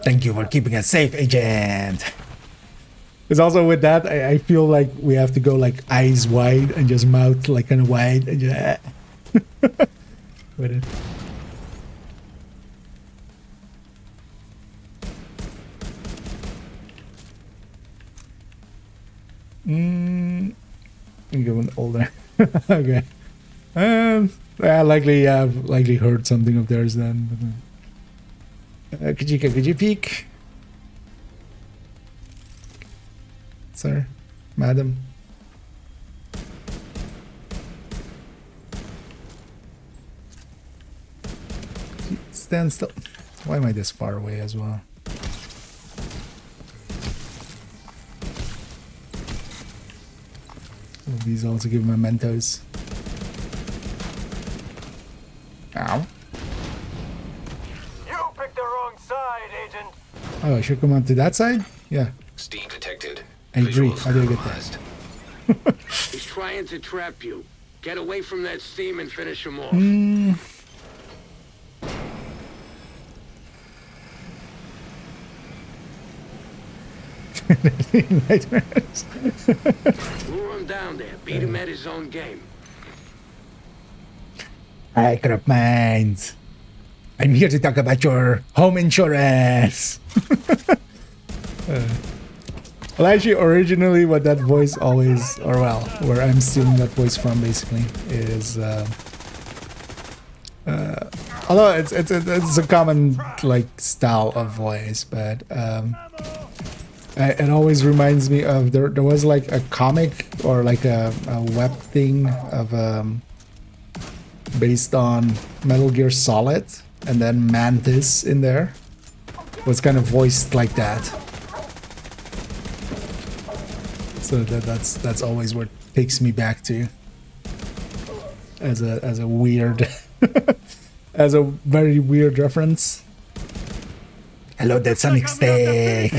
Thank you for keeping us safe, Agent. Because also with that, I feel like we have to go like eyes wide and just mouth like kind of wide and just with it. I'm going older. Okay. I likely have heard something of theirs then. Could you peek? Sir? Madam? Stand still. Why am I this far away as well? These also give mementos. Ow. You picked the wrong side, Agent. Oh, I should come on to that side? Yeah. Steam detected. I agree. Visuals How do I get compromised. He's trying to trap you. Get away from that steam and finish him off. Nightmares. Lure him down there. Beat him at his own game. I corrupt minds. I'm here to talk about your home insurance. Well, actually, originally, what that voice always, or well, where I'm stealing that voice from, basically, is although it's a common like style of voice, but it always reminds me of there was like a comic or like a web thing of based on Metal Gear Solid, and then Mantis in there was kind of voiced like that. So that's always what takes me back to as a weird as a very weird reference. Hello, that Sonic Steak.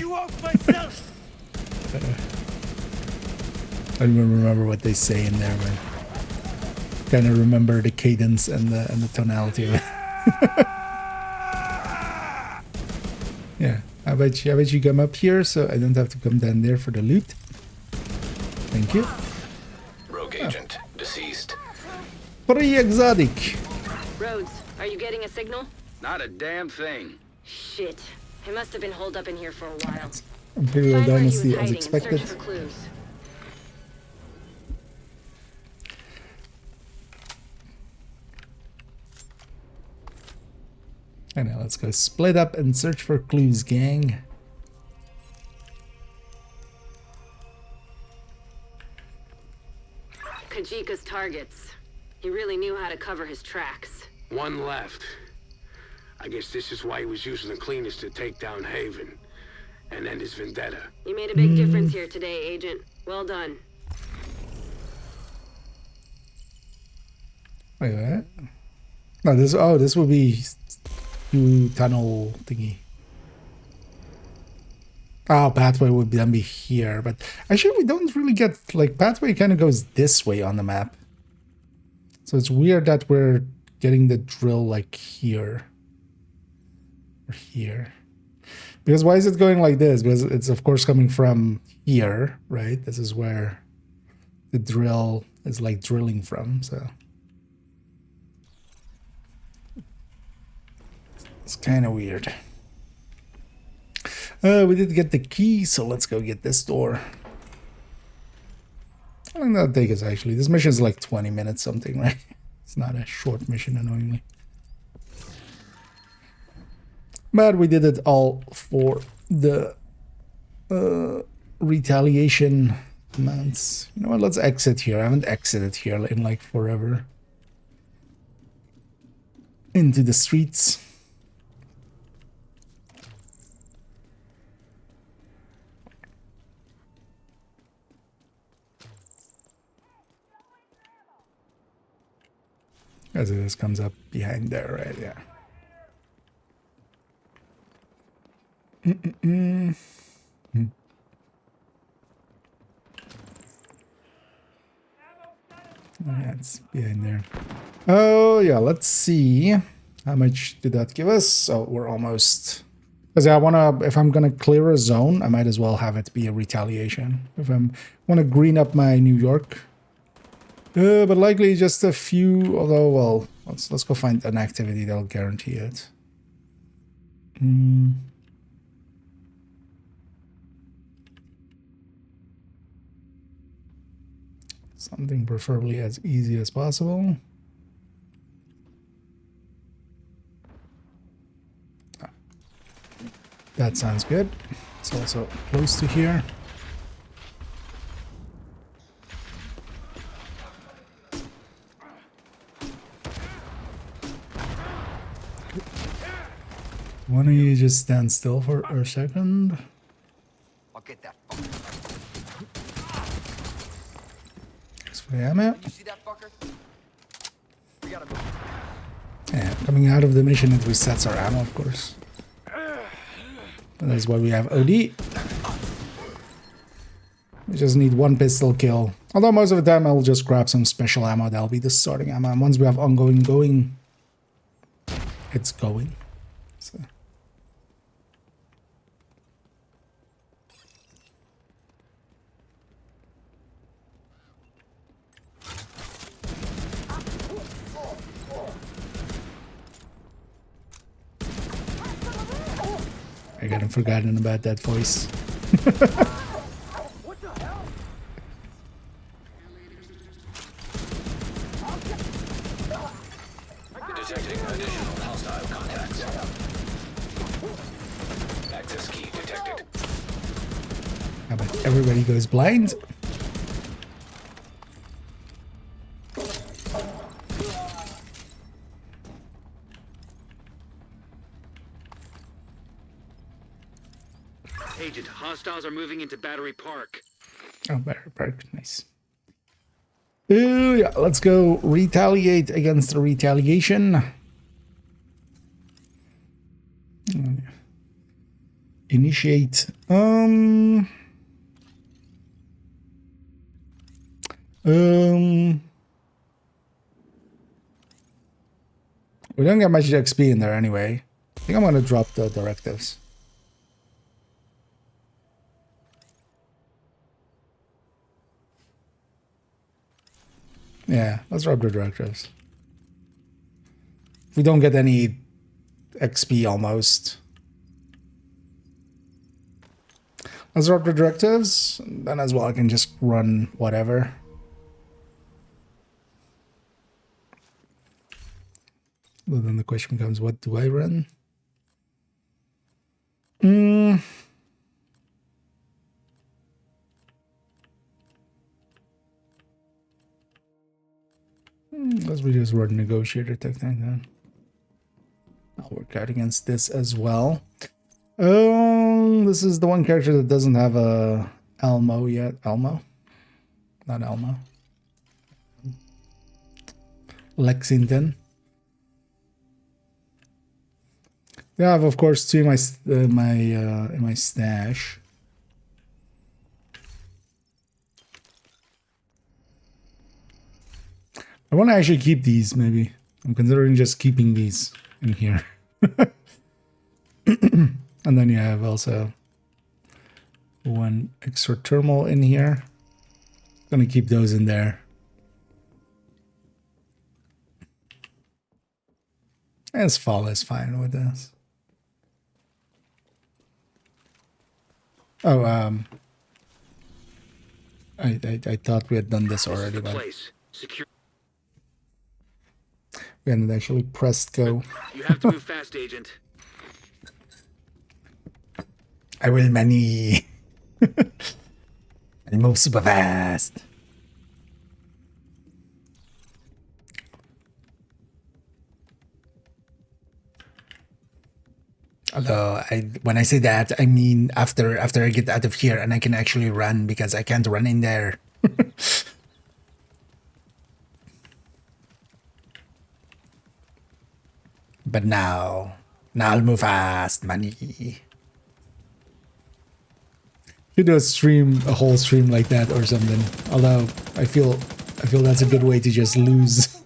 I don't even remember what they say in there, but kind of remember the cadence and the tonality of it. Yeah, how about you come up here so I don't have to come down there for the loot. Thank you. Rogue agent deceased. Pretty exotic. Rhodes, are you getting a signal? Not a damn thing. Shit. It must have been holed up in here for a while. Imperial Find where he was Dynasty as hiding and expected. search for clues. And now let's go split up and search for clues, gang. Kajika's targets. He really knew how to cover his tracks. One left. I guess this is why he was using the cleaners to take down Haven and end his vendetta. You made a big difference here today, Agent. Well done. Wait, what? No, this would be tunnel thingy. Oh, pathway would then be here, but actually we don't really get, like, pathway kind of goes this way on the map. So it's weird that we're getting the drill like here. Or here. Because why is it going like this? Because it's of course coming from here, right? This is where the drill is like drilling from, so. It's kind of weird. We did get the key, so let's go get this door. How long did that take us, actually? This mission is like 20 minutes something, right? It's not a short mission, annoyingly. But we did it all for the retaliation mounts. You know what, let's exit here. I haven't exited here in like forever. Into the streets. As this comes up behind there, right? Yeah. Oh, yeah, it's behind there. Oh, yeah, let's see. How much did that give us? So we're almost... Because I want to... If I'm going to clear a zone, I might as well have it be a retaliation. If I want to green up my New York... but likely just a few, although, well, let's go find an activity that'll guarantee it. Something preferably as easy as possible. That sounds good. It's also close to here. Why don't you just stand still for a second? I'll get that. Thanks for the ammo. You see that fucker? We gotta move. Yeah, coming out of the mission, it resets our ammo, of course. And that's why we have OD. We just need one pistol kill. Although most of the time I'll just grab some special ammo. That'll be the starting ammo. And once we have ongoing going, it's going. So. I hadn't forgotten about that voice. What the hell? Detecting additional hostile contacts. Access key detected. How about everybody goes blind? Agent, hostiles are moving into Battery Park. Oh, Battery Park, nice. Ooh, yeah, let's go retaliate against the retaliation. Initiate. We don't get much XP in there anyway. I think I'm gonna drop the directives. Yeah, let's drop the directives. We don't get any XP almost. Let's drop the directives. Then as well I can just run whatever. Well, then the question becomes, what do I run? Let's we just run negotiator technique then. I'll work out against this as well. This is the one character that doesn't have a Elmo yet. Elmo? Not Elmo. Lexington. I have, of course, two in my stash. I want to actually keep these. Maybe I'm considering just keeping these in here. And then you have also one extra thermal in here. Gonna keep those in there. As fall is fine with this. Oh, I thought we had done this already, but we hadn't actually pressed go. You have to move fast, Agent. I will many. I move super fast. Although when I say that, I mean after I get out of here and I can actually run, because I can't run in there. But now I'll move fast, money. You do a whole stream like that or something. Although I feel that's a good way to just lose.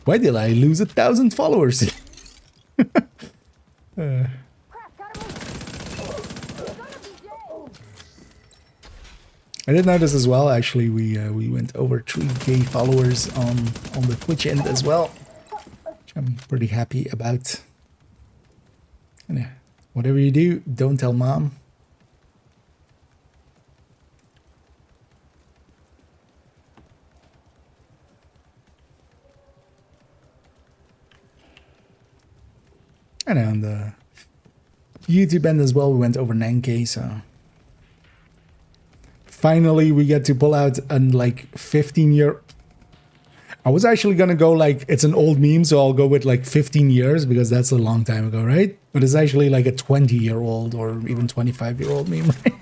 Why did I lose 1,000 followers? I did notice as well. Actually, we went over 3K followers on the Twitch end as well, which I'm pretty happy about. And yeah, whatever you do, don't tell mom. And on the YouTube end as well, we went over 9K, so finally we get to pull out an like 15-year. I was actually gonna go like it's an old meme, so I'll go with like 15 years because that's a long time ago, right? But it's actually like a 20-year-old or even 25-year-old meme, right?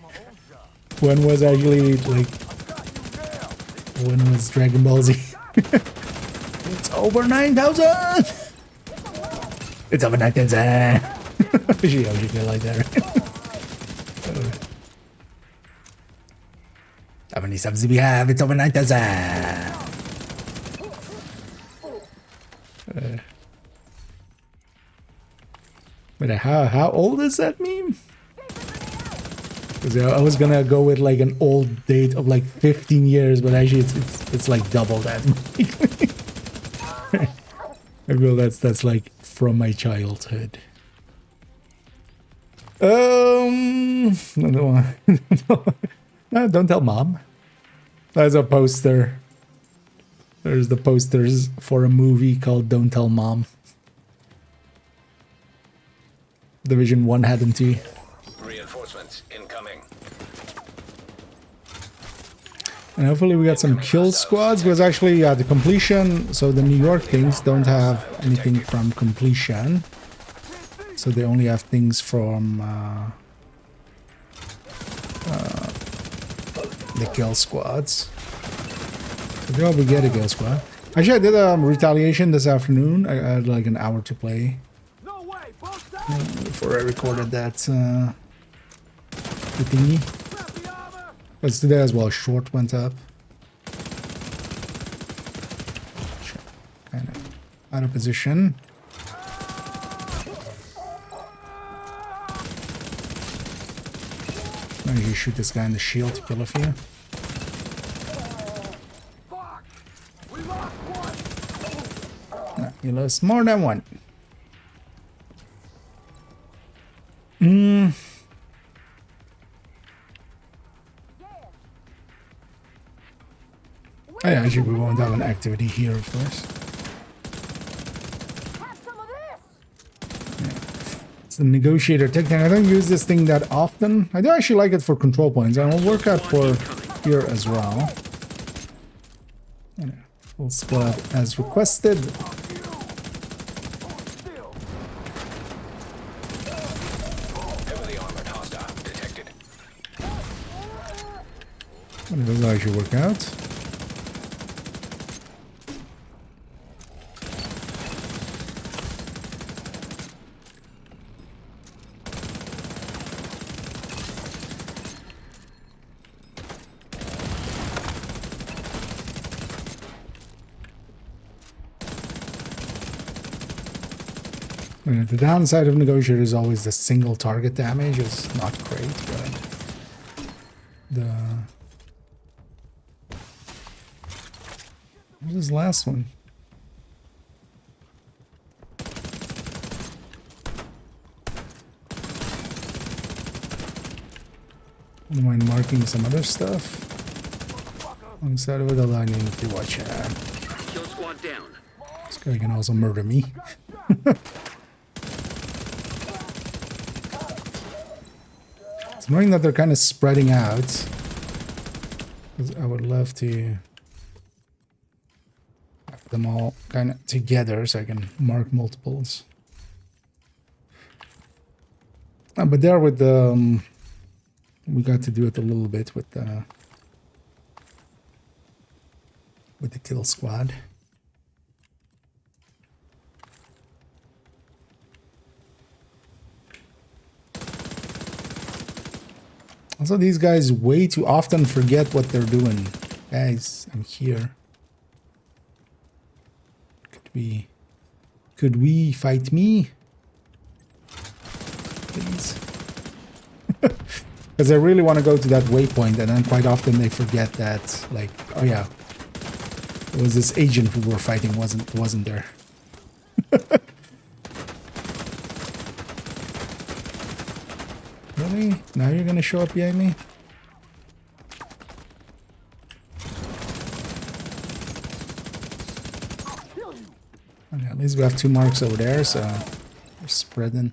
When was actually like, when was Dragon Ball Z? It's over 9,000. It's over 9,000. She always feel like that, right? How many subs do we have? It's over 9,000. But how old is that meme? Because I was gonna go with like an old date of like 15 years, but actually it's like double that. I feel that's like from my childhood. No, don't tell mom. That's a poster. There's the posters for a movie called Don't Tell Mom. Division 1 had them too. Reinforcements incoming. And hopefully we got some kill squads, because actually the completion, so the New York things don't have anything from completion. So they only have things from the kill squads. So we probably get a kill squad. Actually, I did a retaliation this afternoon. I had like an hour to play before I recorded that the thingy. But today as well, short went up. Kind of out of position. Maybe you shoot this guy in the shield to kill a few. No, you lost more than one. Oh, yeah, actually, we won't have an activity here, of course. Yeah. It's the negotiator technique. I don't use this thing that often. I do actually like it for control points, and it'll work out for here as well. Yeah. Full squad as requested. Heavily armored hostile detected. And it doesn't actually work out. The downside of Negotiator is always the single target damage is not great, but the... What was this last one? Don't mind marking some other stuff alongside of it, although I need to watch out. Kill squad down. This guy can also murder me. It's annoying that they're kind of spreading out. 'Cause I would love to have them all kind of together so I can mark multiples. But there with the... we got to do it a little bit with the kill squad. Also, these guys way too often forget what they're doing. Guys, I'm here. Could we fight me? Please. Because I really want to go to that waypoint, and then quite often they forget that, like, oh yeah, it was this agent who were fighting wasn't there. Really? Now you're gonna show up behind me? Okay, at least we have 2 marks over there, so we're spreading.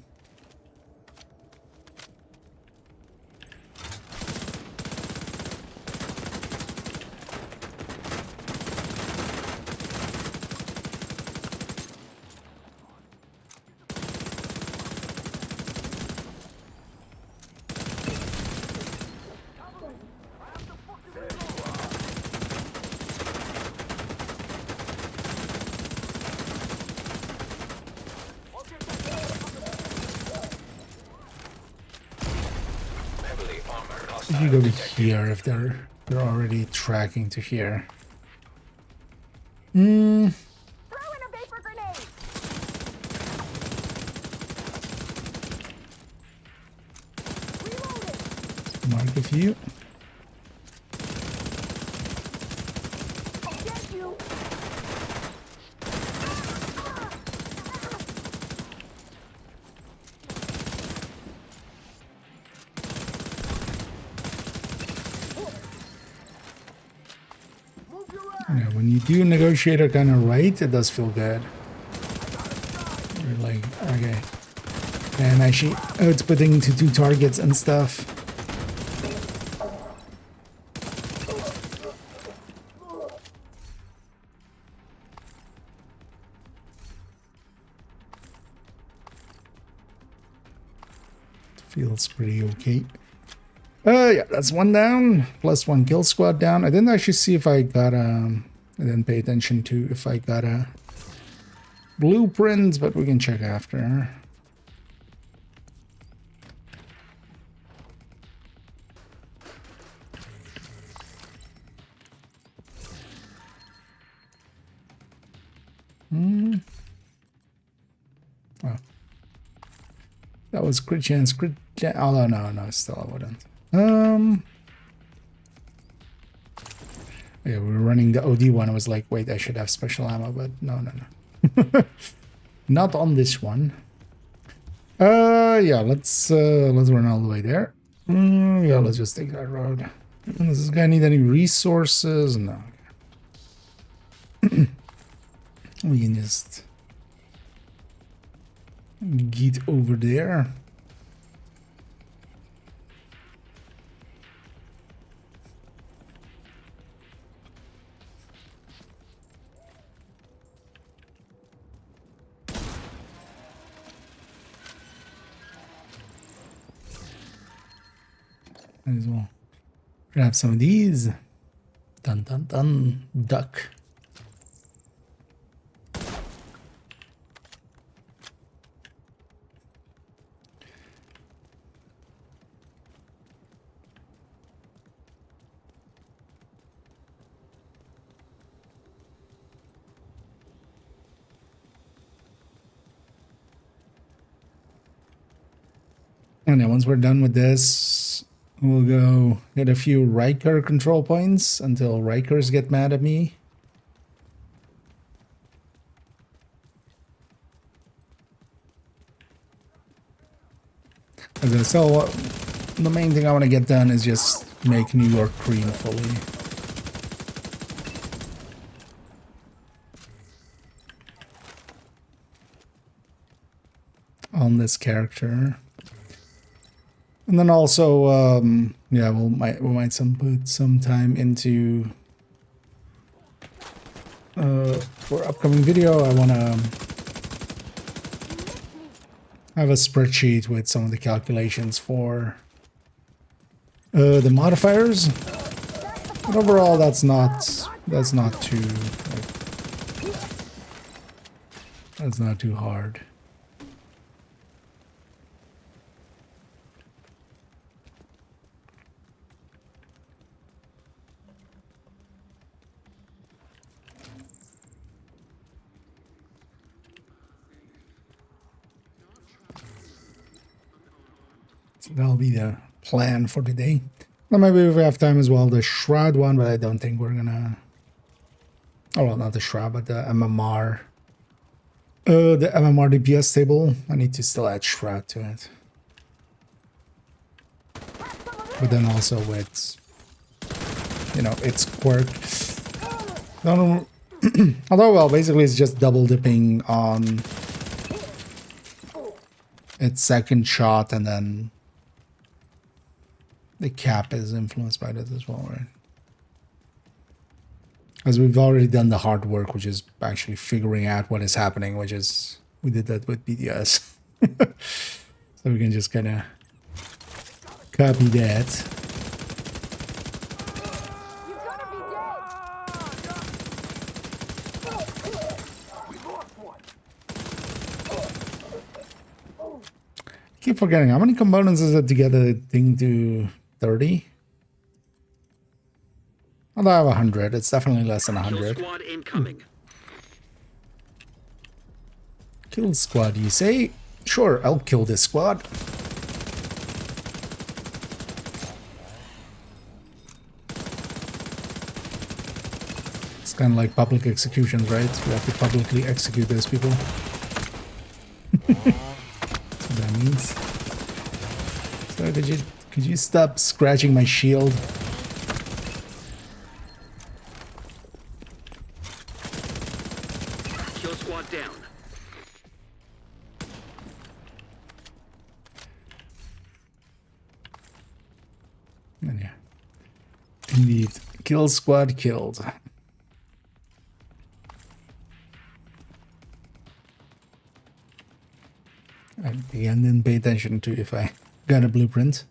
You go to here if they're already tracking to here. Throw in a vapor grenade! Mark a few. Get you! Yeah, when you do Negotiator kind of right, it does feel good. You're like, okay. And actually outputting to 2 targets and stuff. Feels pretty okay. Yeah, that's 1 down. Plus 1 kill squad down. I didn't actually see if I got I didn't pay attention to if I got a blueprint, but we can check after. Oh. That was crit chance, although no, still I wouldn't. Yeah, we were running the OD one. I was like, wait, I should have special ammo, but no. Not on this one. Yeah, let's run all the way there. Yeah, let's just take that road. Does this guy need any resources? No. We can just get over there. Might as well grab some of these. Dun dun dun. Duck. And then once we're done with this, we'll go hit a few Riker control points until Rikers get mad at me. Okay, so the main thing I want to get done is just make New York green fully. On this character. And then also, yeah, we might put some time into for upcoming video. I want to have a spreadsheet with some of the calculations for the modifiers. But overall, that's not too like, that's not too hard. So that'll be the plan for today. Well, maybe if we have time as well, the Shroud one, but I don't think we're gonna... Oh, well, not the Shroud, but the MMR. The MMR DPS table. I need to still add Shroud to it. But then also with, you know, its quirk. Although, well, basically it's just double dipping on its second shot, and then the cap is influenced by this as well, right? As we've already done the hard work, which is actually figuring out what is happening, which is, we did that with BDS. So we can just kind of copy that. Keep forgetting, how many components is it to get a thing to 30? Although I have 100, it's definitely less than 100. Kill squad incoming. Kill squad, you say? Sure, I'll kill this squad. It's kind of like public executions, right? We have to publicly execute those people. That's what that means. So could you stop scratching my shield? Kill squad down. And yeah. Indeed. Kill squad killed. I again didn't pay attention to if I got a blueprint.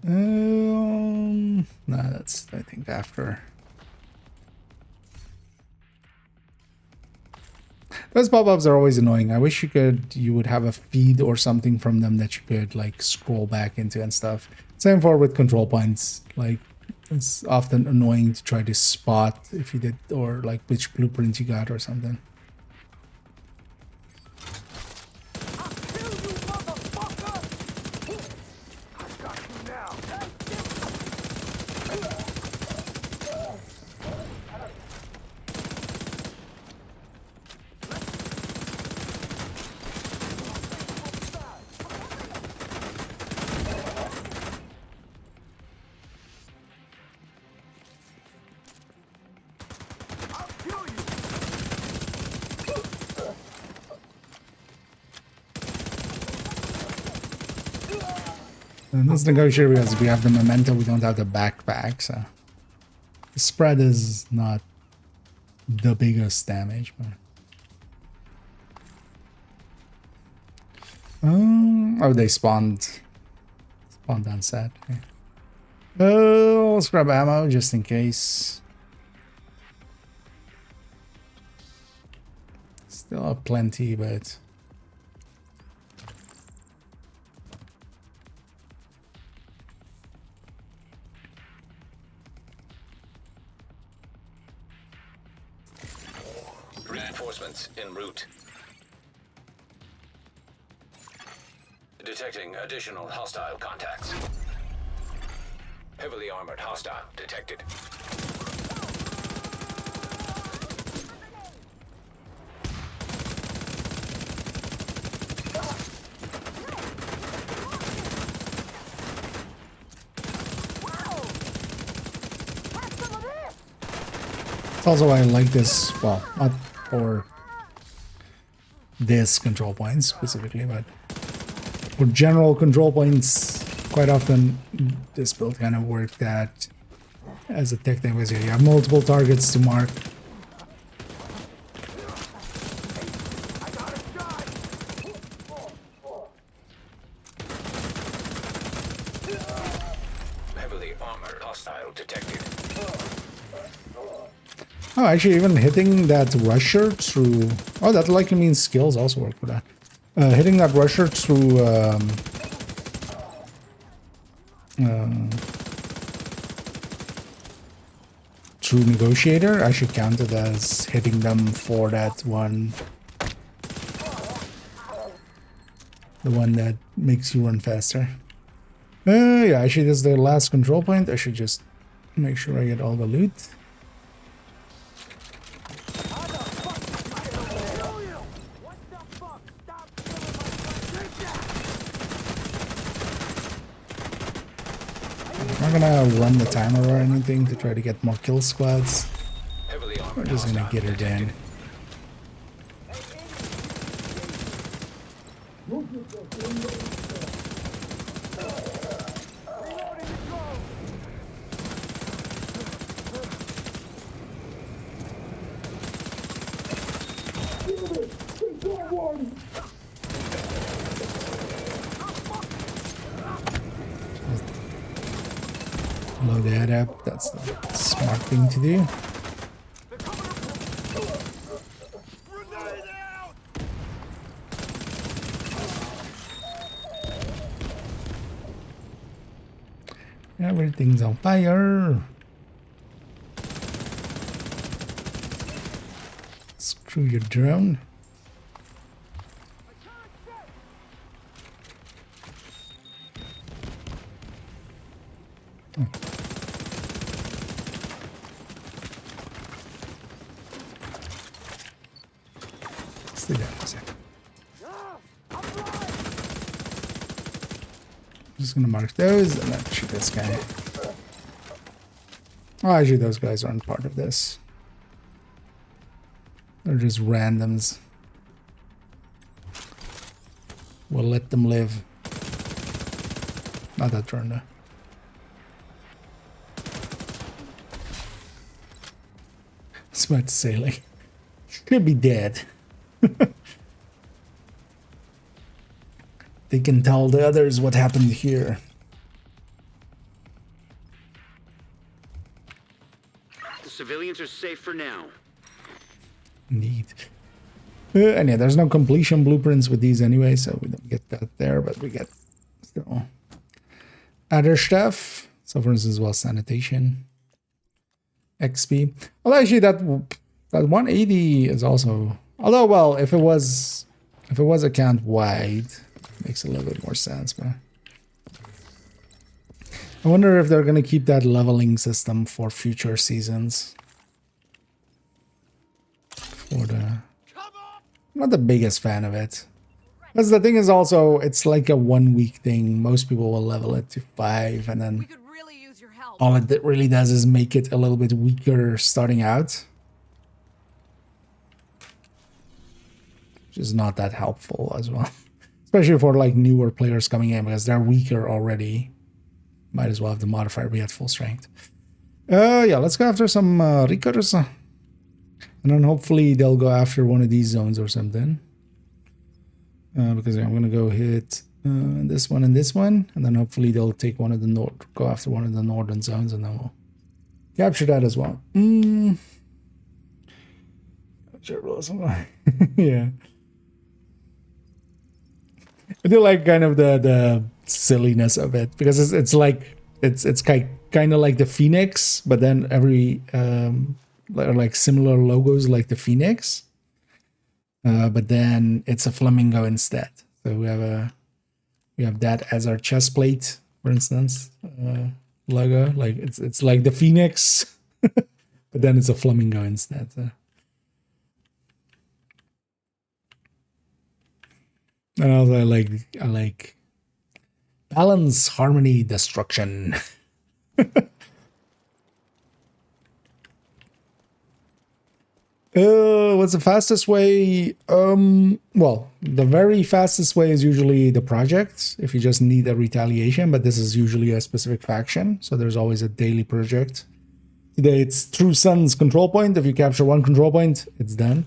No, that's I think after. Those pop-ups are always annoying. I wish you would have a feed or something from them that you could like scroll back into and stuff. Same for with control points. Like it's often annoying to try to spot if you did or like which blueprint you got or something. And let's negotiate because we have the memento, we don't have the backpack, so the spread is not the biggest damage, but oh, they spawned on set. Okay. Oh, let's grab ammo just in case. Still have plenty, but Reinforcements en route. Detecting additional hostile contacts. Heavily armored hostile detected. That's also why I like this. Well, not for this control point specifically, but for general control points, quite often this build kind of worked that as a technique was here. You have multiple targets to mark. Heavily armored hostile detected. Oh, actually, even hitting that rusher through... Oh, that likely means skills also work for that. Hitting that rusher through... through negotiator actually counted as hitting them for that one. The one that makes you run faster. Yeah, actually, this is the last control point. I should just make sure I get all the loot. I'm not gonna run the timer or anything to try to get more kill squads. We're just gonna get her down. Load that up, that's the smart thing to do. Everything's on fire. Screw your drone. Oh. Stay down for a second. I'm just gonna mark those and then shoot this guy. Oh, actually, those guys aren't part of this. They're just randoms. We'll let them live. Not that turn though. I was about to say, like, could be dead. They can tell the others what happened here. The civilians are safe for now. Neat. And yeah, there's no completion blueprints with these anyway, so we don't get that there, but we get still other stuff. So for instance, well, sanitation, XP. Well, actually, that 180 is also, although, well, if it was account wide, makes a little bit more sense. But I wonder if they're gonna keep that leveling system for future seasons. For the, I'm not the biggest fan of it. Because the thing is also, it's like a 1 week thing. Most people will level it to 5, and then all it really does is make it a little bit weaker starting out. Which is not that helpful as well. Especially for like newer players coming in, because they're weaker already. Might as well have the modifier be at full strength. Yeah, let's go after some Rickers. And then hopefully they'll go after one of these zones or something. Because I'm going to go hit this one and this one. And then hopefully they'll take one of the go after one of the northern zones, and then we'll capture that as well. Yeah. I do like kind of the silliness of it, because it's like it's kind of like the Phoenix, but then every like similar logos like the Phoenix, but then it's a flamingo instead. So we have We have that as our chest plate, for instance, logo. Like it's like the phoenix, but then it's a flamingo instead. And also I like balance, harmony, destruction. What's the fastest way? Well, the very fastest way is usually the project, if you just need a retaliation, but this is usually a specific faction, so there's always a daily project. Today it's True Sun's control point. If you capture one control point, it's done.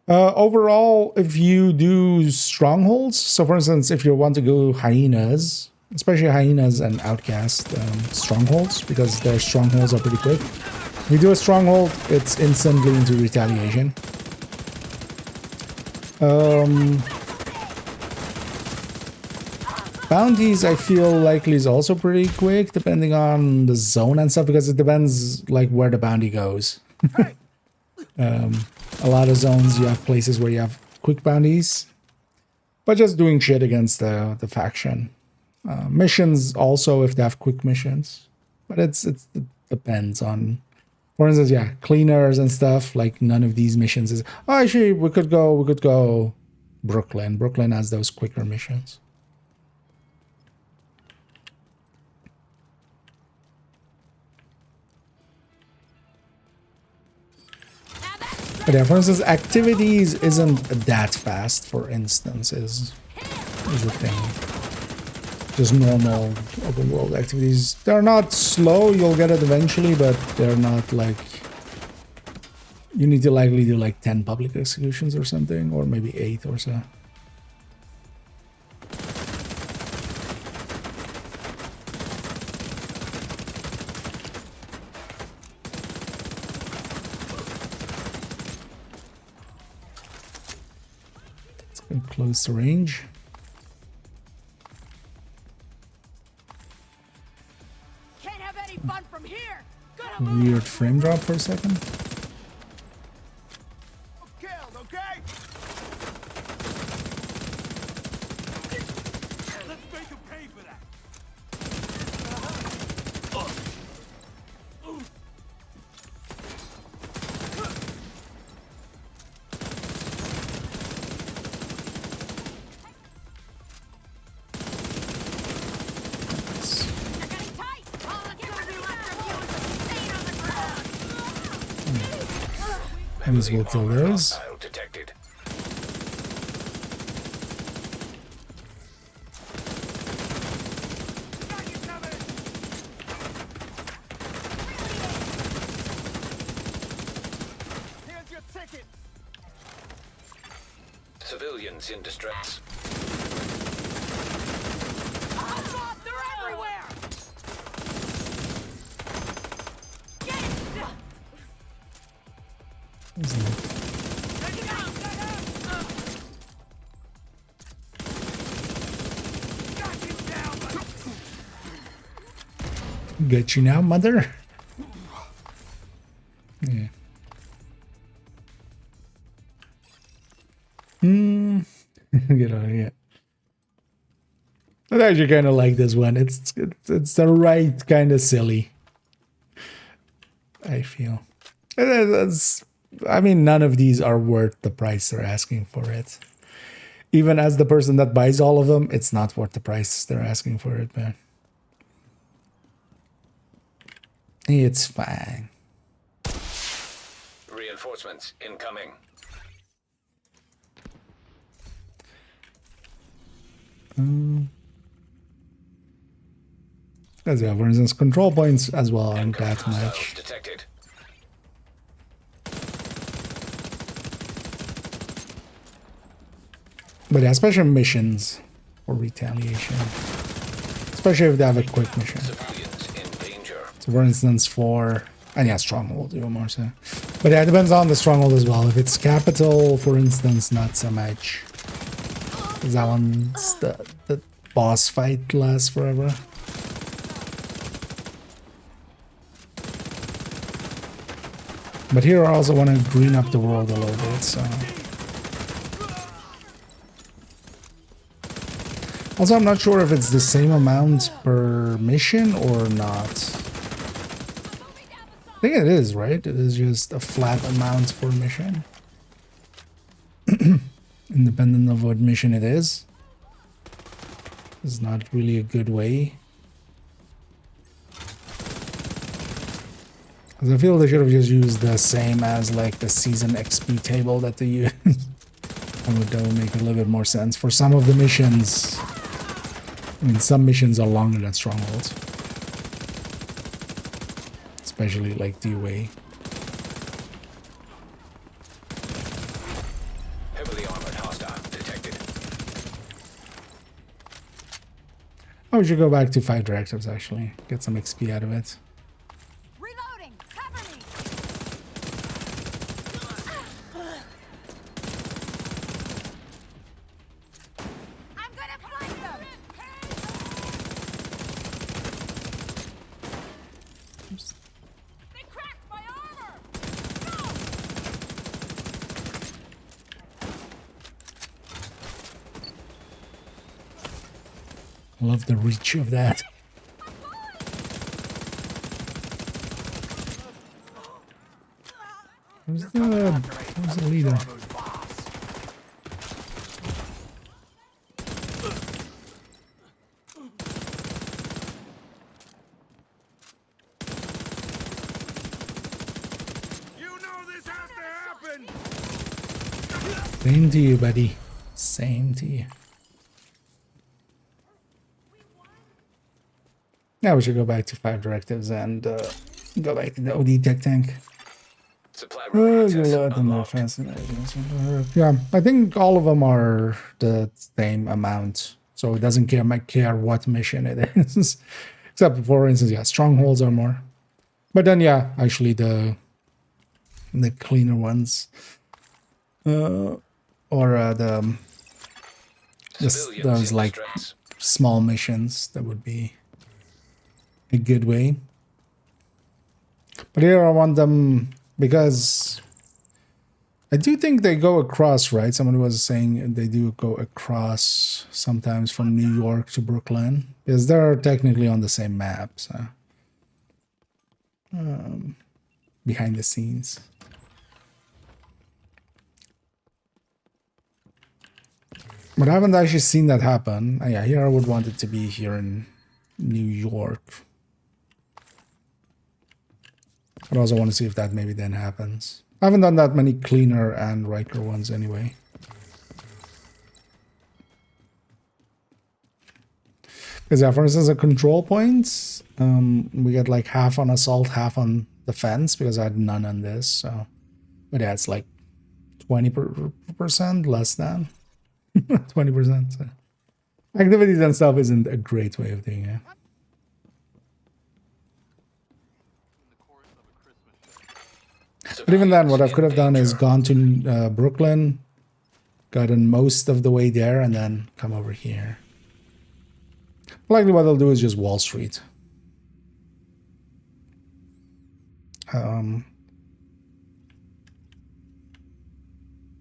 Overall, if you do strongholds, so for instance, if you want to go hyenas, especially hyenas and outcast strongholds, because their strongholds are pretty quick. If you do a stronghold, it's instantly into retaliation. Bounties, I feel likely is also pretty quick, depending on the zone and stuff, because it depends like where the bounty goes. A lot of zones, you have places where you have quick bounties, but just doing shit against the faction. Missions also, if they have quick missions, but it depends on. For instance, yeah, cleaners and stuff, like none of these missions is, oh, actually, we could go Brooklyn. Brooklyn has those quicker missions. But yeah, for instance, activities isn't that fast, for instance, is the thing. Just normal open world activities. They're not slow, you'll get it eventually, but they're not like... You need to likely do like 10 public executions or something, or maybe 8 or so. Let's go close the range. Fun from here. Weird frame drop for a second. Killed, okay? Let's make him pay for that. These will kill those. Detected. Here's your ticket. Civilians in distress. They're everywhere. Get you now, mother. Yeah. Get out of here. I actually kind of like this one. It's the right kind of silly, I feel. I mean, none of these are worth the price they're asking for it. Even as the person that buys all of them, it's not worth the price they're asking for it, man. It's fine. Reinforcements incoming. As yeah, for instance, control points as well aren't that much. Detected. But yeah, especially missions or retaliation. Especially if they have a quick mission. Civilians in danger. So for instance, and yeah, stronghold even more so. But yeah, it depends on the stronghold as well. If it's capital, for instance, not so much. Because that one's the boss fight lasts forever. But here I also want to green up the world a little bit, so... Also, I'm not sure if it's the same amount per mission or not. I think it is, right? It is just a flat amount for mission. Independent of what mission it is. It's not really a good way. Because I feel they should have just used the same as like the season XP table that they use. That would make a little bit more sense. For some of the missions, I mean, some missions are longer than Strongholds. Especially like DOA. Heavily armored hostile detected. Oh, we should go back to 5 directives actually. Get some XP out of it. Reloading! Cover me! I'm gonna flank them! They cracked my armor! I love the reach of that. Who's the leader? You know this has to happen! Same to you, buddy. Same to you. Yeah, we should go back to 5 directives and go back to the OD tech tank. Supply room access unlocked. Yeah, I think all of them are the same amount, so it doesn't care what mission it is. Except for instance, yeah, strongholds are more. But then yeah, actually the cleaner ones, or Civilians those in like distress. small missions, that would be a good way. But here I want them because I do think they go across, right? Somebody was saying they do go across sometimes from New York to Brooklyn because they're technically on the same map. So behind the scenes. But I haven't actually seen that happen. Yeah, here I would want it to be here in New York. But I also want to see if that maybe then happens. I haven't done that many cleaner and Riker ones anyway. Because yeah, for instance, the control points, we get like half on assault, half on defense, because I had none on this. So, but yeah, it's like 20% less than 20%. So. Activities and stuff isn't a great way of doing it. But even then, what I could have done is gone to Brooklyn, gotten most of the way there, and then come over here. Likely what they'll do is just Wall Street. Although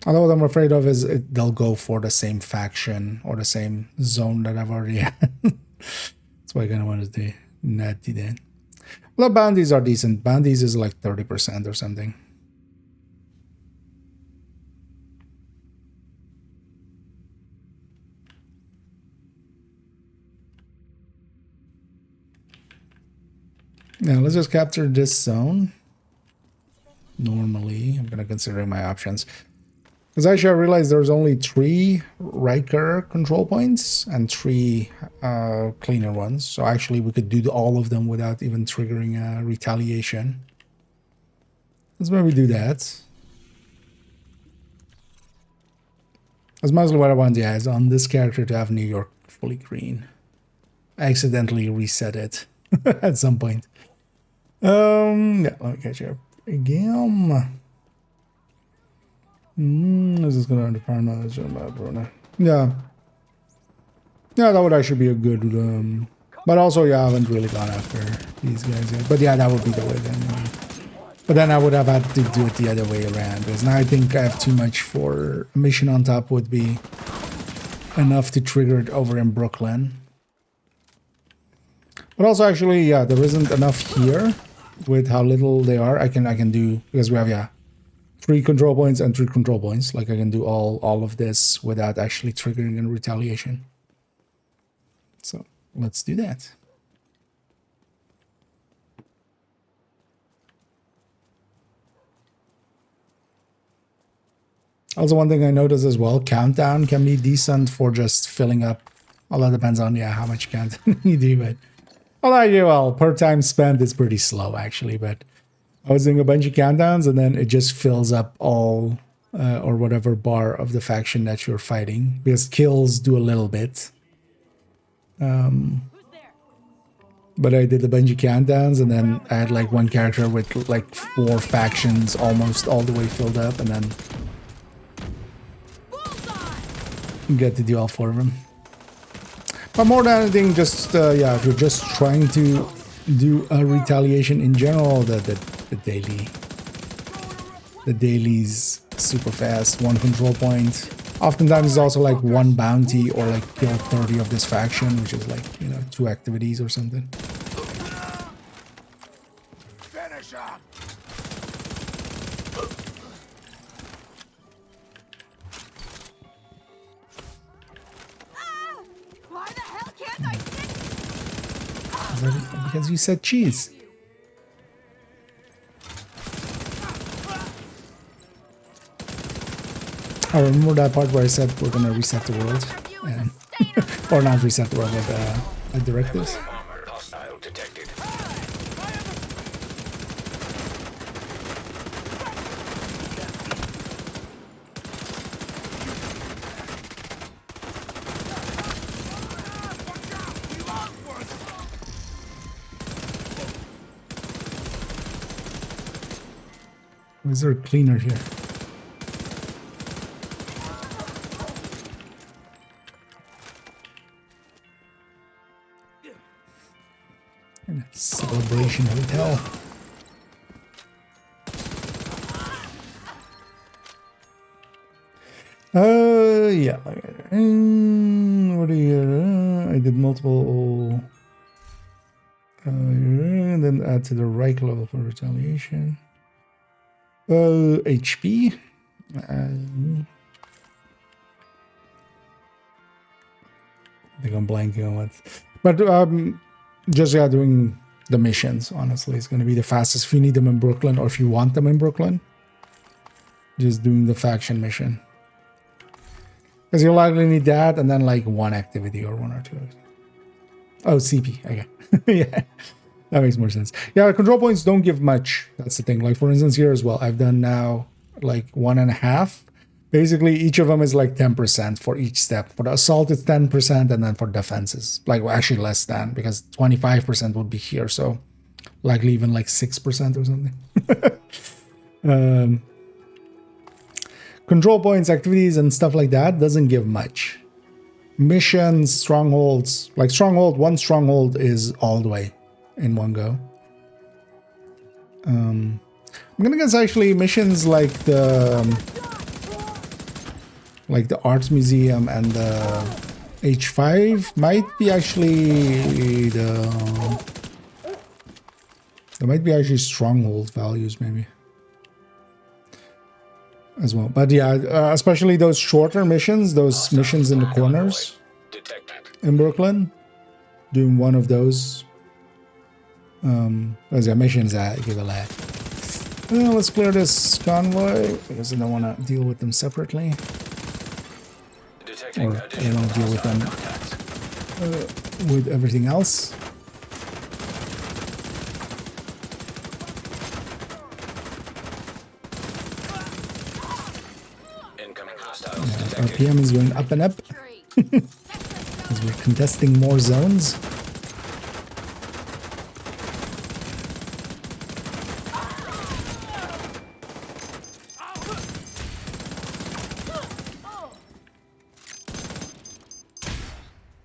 what I'm afraid of is they'll go for the same faction or the same zone that I've already had. That's why I kind of wanted to not do that. Well, bounties are decent. Bounties is like 30% or something. Now let's just capture this zone. Normally, I'm going to consider my options. Because actually I realized there's only 3 Riker control points and 3 cleaner ones. So actually we could do all of them without even triggering a retaliation. Let's maybe do that. That's mostly what I want, yeah, is on this character to have New York fully green. I accidentally reset it at some point. Yeah, let me catch you up again. This is gonna underpower. Yeah. Yeah, that would actually be a good but also yeah, I haven't really gone after these guys yet. But yeah, that would be the way then. But then I would have had to do it the other way around, because now I think I have too much for a mission on top would be enough to trigger it over in Brooklyn. But also, actually, yeah, there isn't enough here with how little they are. I can do, because we have, yeah, 3 control points and 3 control points. Like, I can do all of this without actually triggering in retaliation. So let's do that. Also, one thing I noticed as well, countdown can be decent for just filling up. All that depends on, yeah, how much countdown you do, but well, per time spent is pretty slow actually, but I was doing a bunch of countdowns and then it just fills up all or whatever bar of the faction that you're fighting, because kills do a little bit. But I did a bunch of countdowns and then I had like one character with like 4 factions almost all the way filled up, and then get to do all 4 of them. But more than anything, just yeah, if you're just trying to do a retaliation in general, the daily's super fast, 1 control point. Oftentimes it's also like 1 bounty or like kill 30 of this faction, which is like, you know, 2 activities or something. Finish up. Why the hell can't I Because you said cheese. I remember that part where I said we're gonna reset the world, and or not reset the world, but directives. Armor hostile detected. Is there a cleaner here? In a celebration hotel. Yeah. What do you? I did multiple. And then add to the right level for retaliation. HP. I think I'm blanking on what. But just yeah, doing the missions, honestly, is going to be the fastest if you need them in Brooklyn, or if you want them in Brooklyn. Just doing the faction mission. Because you'll likely need that, and then like 1 activity or 1 or 2. Oh, CP, okay. Yeah, that makes more sense. Yeah, control points don't give much. That's the thing. Like, for instance, here as well, I've done now like 1.5. Basically, each of them is like 10% for each step. For the assault, it's 10%, and then for defenses, like, well, actually less than, because 25% would be here, so likely even like 6% or something. Control points, activities, and stuff like that doesn't give much. Missions, strongholds, like stronghold, 1 stronghold is all the way in 1 go. I'm gonna guess actually missions like the Arts Museum and the H5 might be actually there might be actually stronghold values maybe as well. But yeah, especially those shorter missions, those missions in the corners in Brooklyn, doing 1 of those. Those are missions that give a lot. Let's clear this convoy because I don't want to deal with them separately. Or I don't want to deal with them with everything else. RPM is going up and up as we're contesting more zones.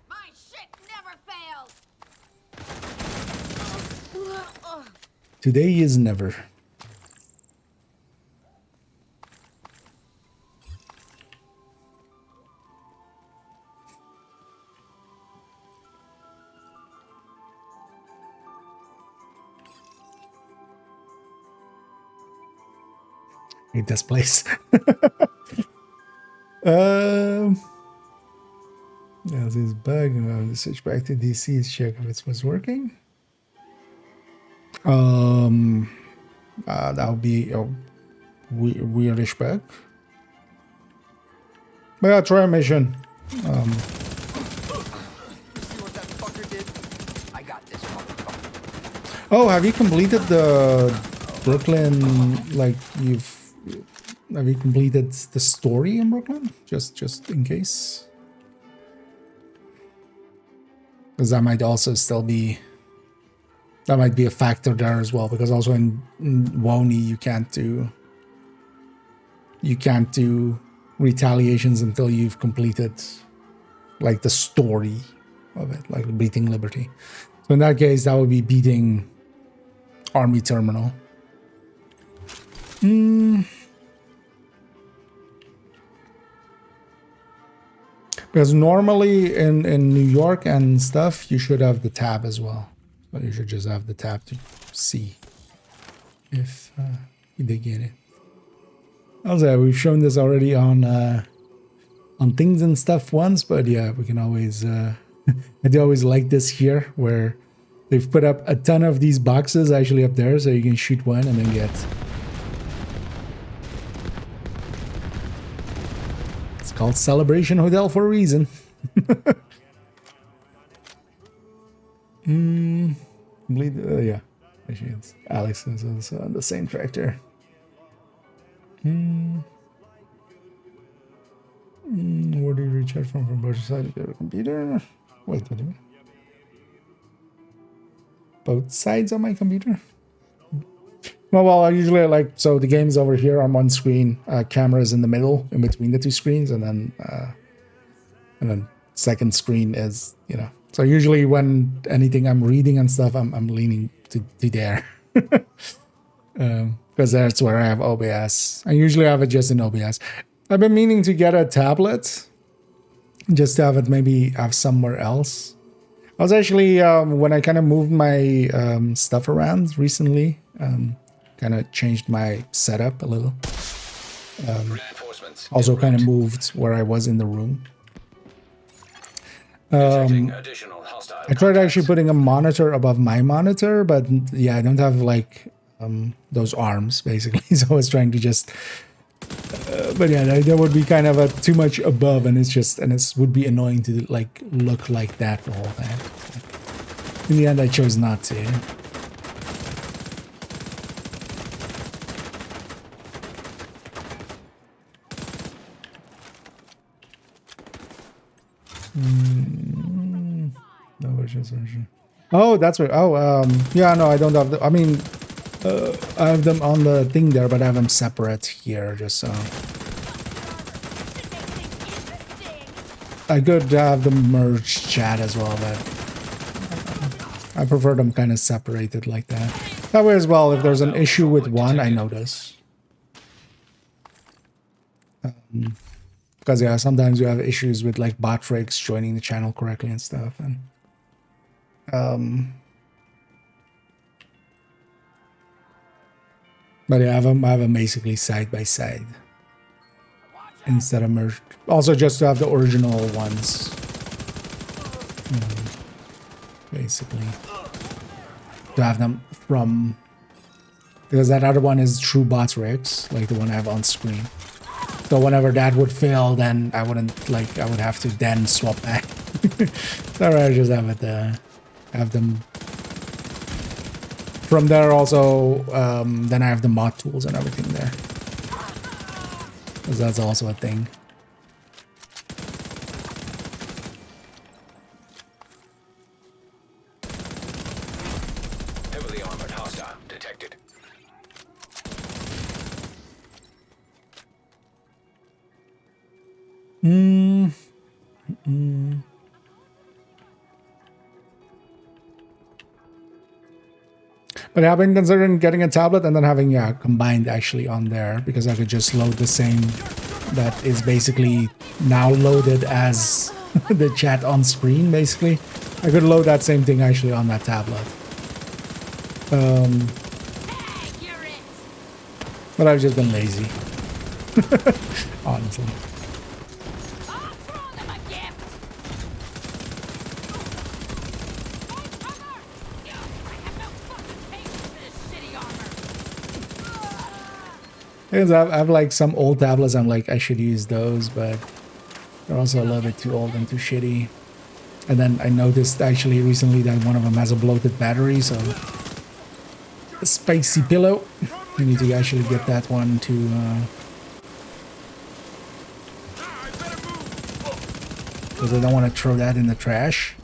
My shit never fails. Today is never. hate this place. Yeah, this bug. I'm going to switch back to DC to check if it was working. That would be a weirdish bug. But yeah, try a mission. See what that fucker did? I got this motherfucker. Oh, have you completed the Brooklyn? Like have you completed the story in Brooklyn? Just in case, because that might also still be. That might be a factor there as well, because also in Wony you can't do retaliations until you've completed like the story of it, like beating Liberty. So in that case, that would be beating Army Terminal. Because normally in New York and stuff, you should have the tab as well. But you should just have the tab to see if they get it. Also, we've shown this already on things and stuff once, but yeah, we can always. I do always like this here, where they've put up a ton of these boxes actually up there, so you can shoot one and then get. It's called Celebration Hotel for a reason. Yeah, Alex is also on the same tractor. Where do you reach out from both sides of your computer? Wait a minute. Both sides of my computer? Well, I usually like, so the game's over here on one screen, camera's in the middle, in between the two screens, and then second screen is, you know. So usually when anything I'm reading and stuff, I'm leaning to there. Because that's where I have OBS. I usually have it just in OBS. I've been meaning to get a tablet, just to have it maybe have somewhere else. I was actually, when I kind of moved my stuff around recently, kind of changed my setup a little. Also kind of moved where I was in the room. I tried actually putting a monitor above my monitor, but yeah, I don't have like those arms basically. So I was trying to just, but yeah, that would be kind of a too much above, and it would be annoying to like look like that the whole time. In the end, I chose not to. No version. Oh, that's right. Oh, yeah, no, I don't have the. I mean, I have them on the thing there, but I have them separate here, just so. I could have them merge chat as well, but I prefer them kind of separated like that. That way as well, if there's an issue with one, I notice. Because yeah, sometimes you have issues with like bot rigs joining the channel correctly and stuff, and but yeah, I have them basically side by side instead of merged. Also, just to have the original ones, basically to have them from, because that other one is true bot rigs, like the one I have on screen. So whenever that would fail, then I wouldn't like. I would have to then swap back. So I just have it. Have them from there. Also, then I have the mod tools and everything there, because that's also a thing. Heavily armored hostile detected. But I've been considering getting a tablet and then having combined actually on there, because I could just load the same that is basically now loaded as the chat on screen. Basically, I could load that same thing actually on that tablet. But I've just been lazy. Honestly. I'm throwing them a gift! Find cover! I have no fucking patience for this shitty armor! Because I have like some old tablets, I'm like, I should use those, but they're also a little bit too old and too shitty. And then I noticed actually recently that one of them has a bloated battery, so a spicy pillow. I need to actually get that one to because I don't want to throw that in the trash.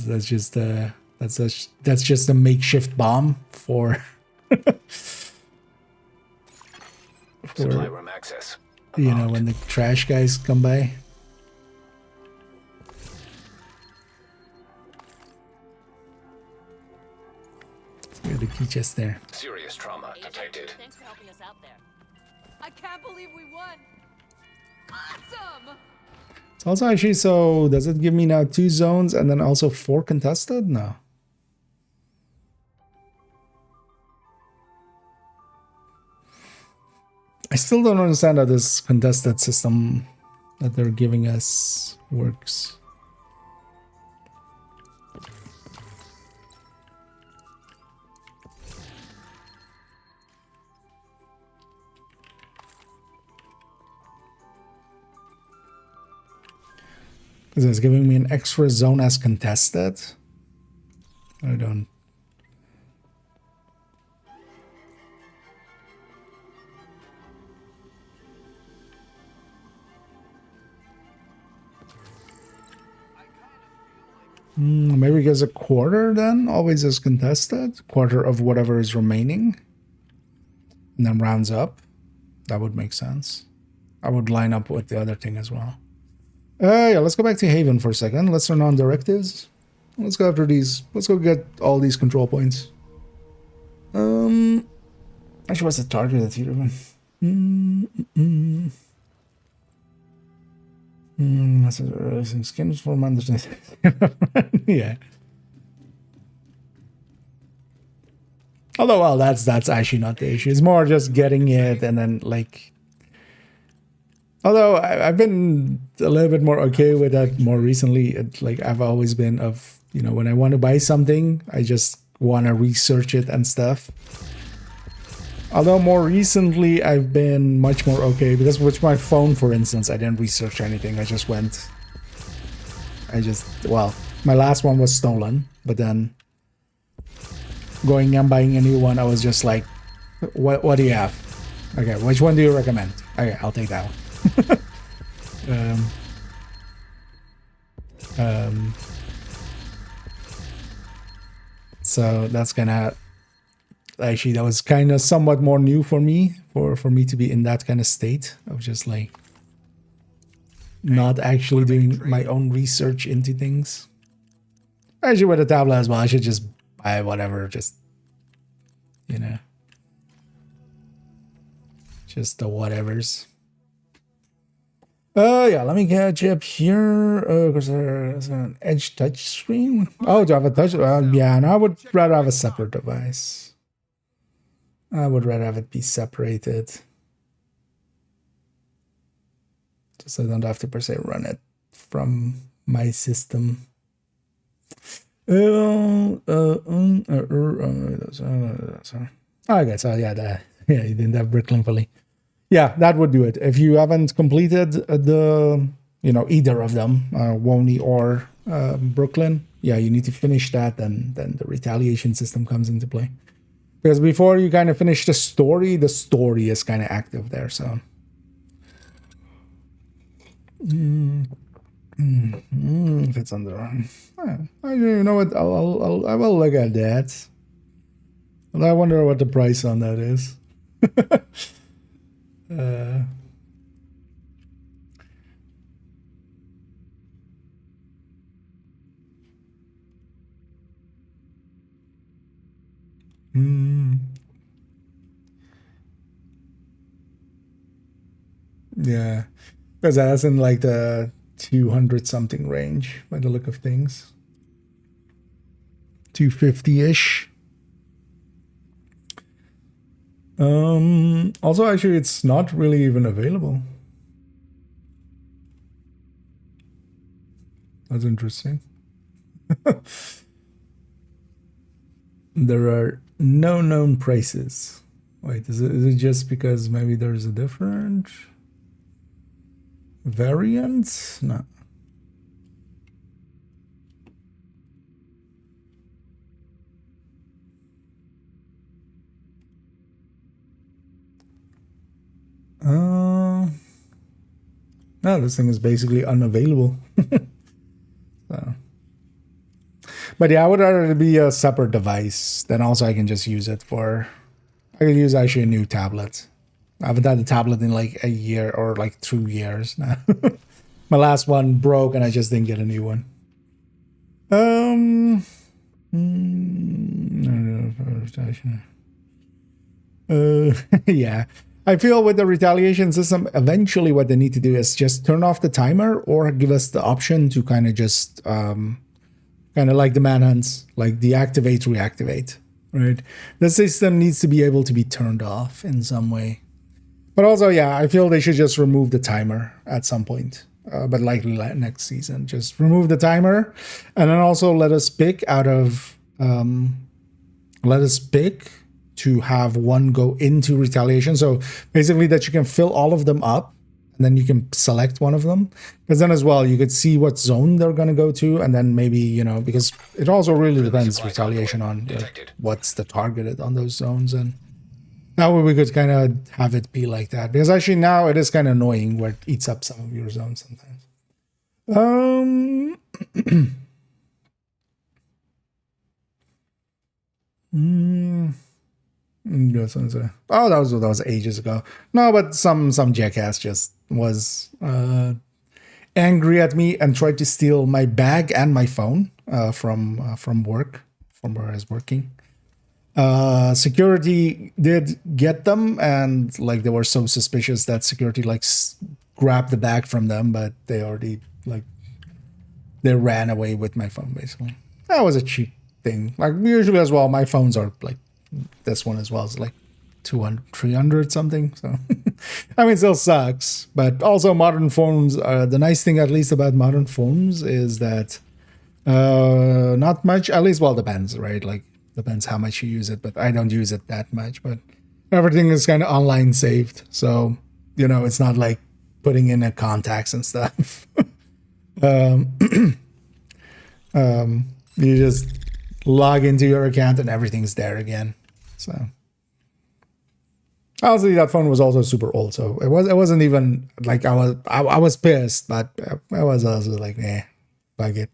that's just a makeshift bomb for Supply room access. You know, when the trash guys come by. We have the key chest there. Serious trauma detected. Thanks for helping us out there. I can't believe we won! Awesome! It's also actually, so does it give me now 2 zones and then also 4 contested? No. I still don't understand how this contested system that they're giving us works. Because it's giving me an extra zone as contested. I don't. Maybe because a quarter then always is contested. Quarter of whatever is remaining. And then rounds up. That would make sense. I would line up with the other thing as well. Yeah, let's go back to Haven for a second. Let's turn on directives. Let's go after these. Let's go get all these control points. Actually, what's the target that's here? That's releasing skins for understanding. Yeah. Although, well, that's actually not the issue. It's more just getting it and then like. Although I've been a little bit more okay with that more recently. Like I've always been of, you know, when I want to buy something, I just want to research it and stuff. Although more recently I've been much more okay because with my phone, for instance, I didn't research anything. I just went. Well, my last one was stolen, but then going and buying a new one, I was just like, what do you have? Okay, which one do you recommend? Okay, I'll take that one. So that's gonna actually that was kind of somewhat more new for me for me to be in that kind of state of just like not actually doing my own research into things. Actually with a tablet as well, I should just buy whatever, just you know, just the whatevers. Yeah, let me catch up here. Because there's an Edge touch screen. Oh, do I have a touch? Yeah, no, I would rather have a separate device. I would rather have it be separated. Just so I don't have to per se run it from my system. Okay, so yeah, you didn't have Bricklink fully. Yeah, that would do it. If you haven't completed the, you know, either of them, Woney or Brooklyn, yeah, you need to finish that, then the retaliation system comes into play. Because before you kind of finish the story is kind of active there, so. If it's under, you know what? I will look at that. And I wonder what the price on that is. Yeah, because that's in like the 200 something range by the look of things. 250-ish. Also, actually, it's not really even available. That's interesting. There are no known prices. Wait, is it just because maybe there's a different variant? No. No, this thing is basically unavailable. So. But yeah, I would rather it be a separate device. Then also I can just use it for... I could use actually a new tablet. I haven't had a tablet in like a year or like 2 years now. My last one broke and I just didn't get a new one. Yeah. I feel with the retaliation system, eventually what they need to do is just turn off the timer or give us the option to kind of just, kind of like the manhunts, like deactivate, reactivate, right? The system needs to be able to be turned off in some way. But also, yeah, I feel they should just remove the timer at some point. But likely next season, just remove the timer. And then also let us pick out of, let us pick to have one go into retaliation. So basically that you can fill all of them up and then you can select one of them. Because then as well, you could see what zone they're going to go to. And then maybe, you know, because it also really depends retaliation on what's the targeted on those zones. And that way we could kind of have it be like that. Because actually now it is kind of annoying where it eats up some of your zones sometimes. Oh, that was ages ago. No, but some jackass just was angry at me and tried to steal my bag and my phone from work, from where I was working. Security did get them, and like they were so suspicious that security like grabbed the bag from them, but they already like they ran away with my phone. Basically, that was a cheap thing. Like usually as well, my phones are like. This one as well is like 200, 300 something. So, I mean, it still sucks. But also modern phones, the nice thing at least about modern phones is that not much, at least, well, depends, right? Like, depends how much you use it, but I don't use it that much. But everything is kind of online saved. So, you know, it's not like putting in a contacts and stuff. You just log into your account and everything's there again. So honestly, that phone was also super old, so it wasn't even like I was pissed, but I was also like, nah, fuck it.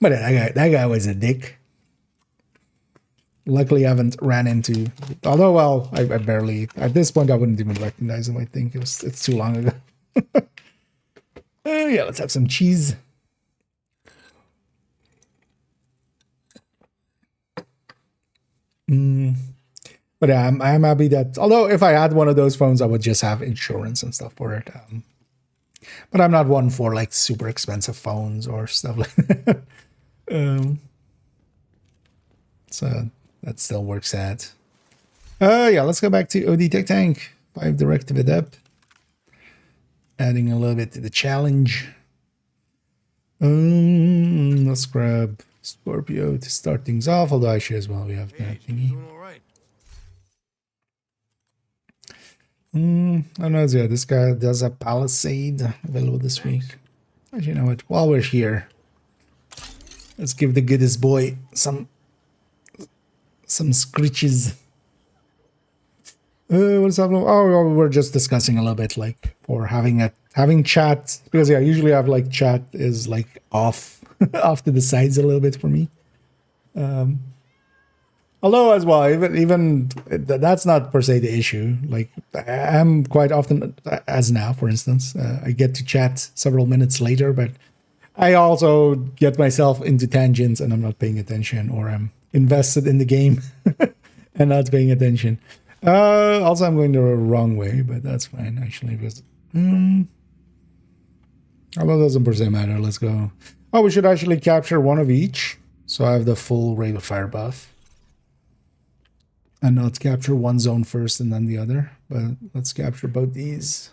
But that guy was a dick. Luckily, I haven't ran into. Although, well, I barely at this point I wouldn't even recognize him. I think it's too long ago. Yeah, let's have some cheese. But yeah, I'm happy that, although if I had one of those phones, I would just have insurance and stuff for it. But I'm not one for like super expensive phones or stuff like that. So that still works out. Yeah, let's go back to OD Tech Tank. 5 directive adept. Adding a little bit to the challenge. Let's grab Scorpio to start things off, although I should as well. We have that thingy. I don't know. Yeah, this guy does a Palisade available this week. Actually, you know what? While we're here, let's give the goodest boy some screeches. What's happening? Oh, we're just discussing a little bit, like, or having chat, because yeah, usually I have like chat is like off to the sides a little bit for me. Although as well, even that's not per se the issue. Like I'm quite often, as now, for instance, I get to chat several minutes later, but I also get myself into tangents and I'm not paying attention, or I'm invested in the game and not paying attention. Also, I'm going the wrong way, but that's fine, actually, because... although it doesn't per se matter, let's go. Oh, we should actually capture one of each. So I have the full rate of fire buff. And let's capture one zone first and then the other. But let's capture both these.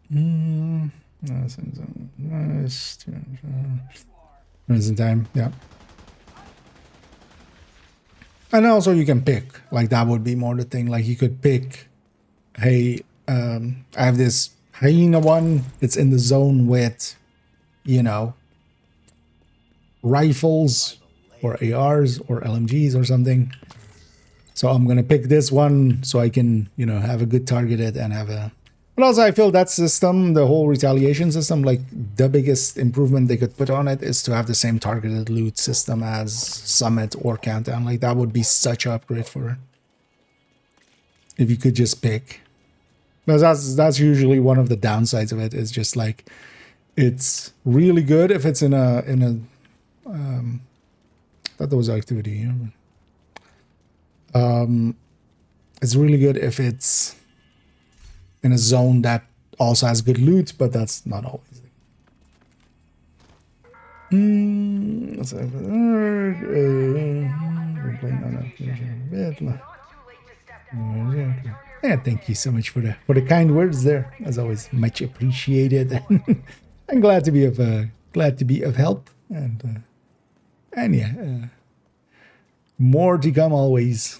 Nice. Nice in time, yeah. And also you can pick, like that would be more the thing. Like you could pick, hey, I have this hyena one. It's in the zone with, you know, rifles or ARs or LMGs or something. So I'm gonna pick this one so I can, you know, have a good targeted and have a. But also I feel that system, the whole retaliation system, like the biggest improvement they could put on it is to have the same targeted loot system as Summit or Countdown. Like that would be such an upgrade for it. If you could just pick. Because that's usually one of the downsides of it, is just like it's really good if it's in a I thought there was activity here. It's really good if it's in a zone that also has good loot, but that's not always. Let's have yeah, thank you so much for the kind words there. As always, much appreciated. I'm glad to be of help, and yeah, more to come always.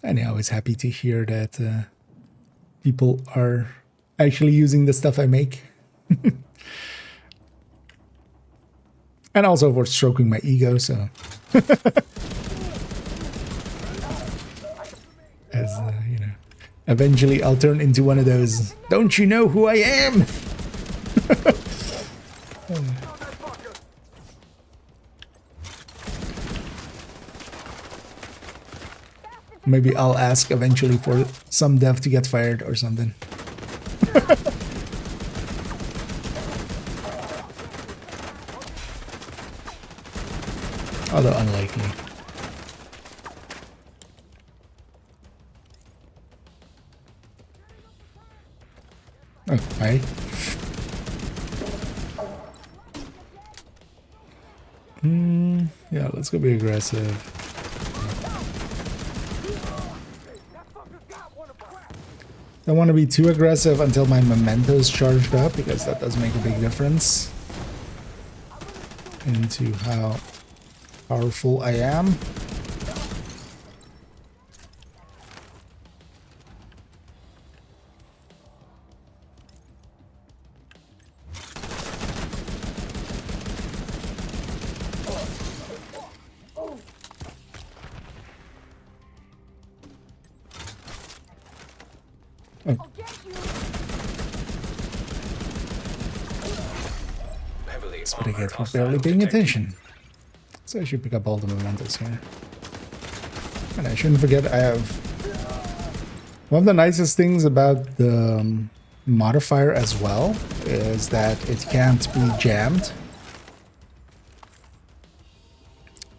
And I was happy to hear that people are actually using the stuff I make. And also for stroking my ego, so. As, you know, eventually I'll turn into one of those, don't you know who I am? Maybe I'll ask eventually for some dev to get fired or something. Although unlikely. Oh, hi. Yeah, let's go be aggressive. Don't want to be too aggressive until my memento's charged up, because that does make a big difference into how powerful I am. That's what I get for barely paying attention. So I should pick up all the mementos here. And I shouldn't forget, I have... One of the nicest things about the modifier as well is that it can't be jammed.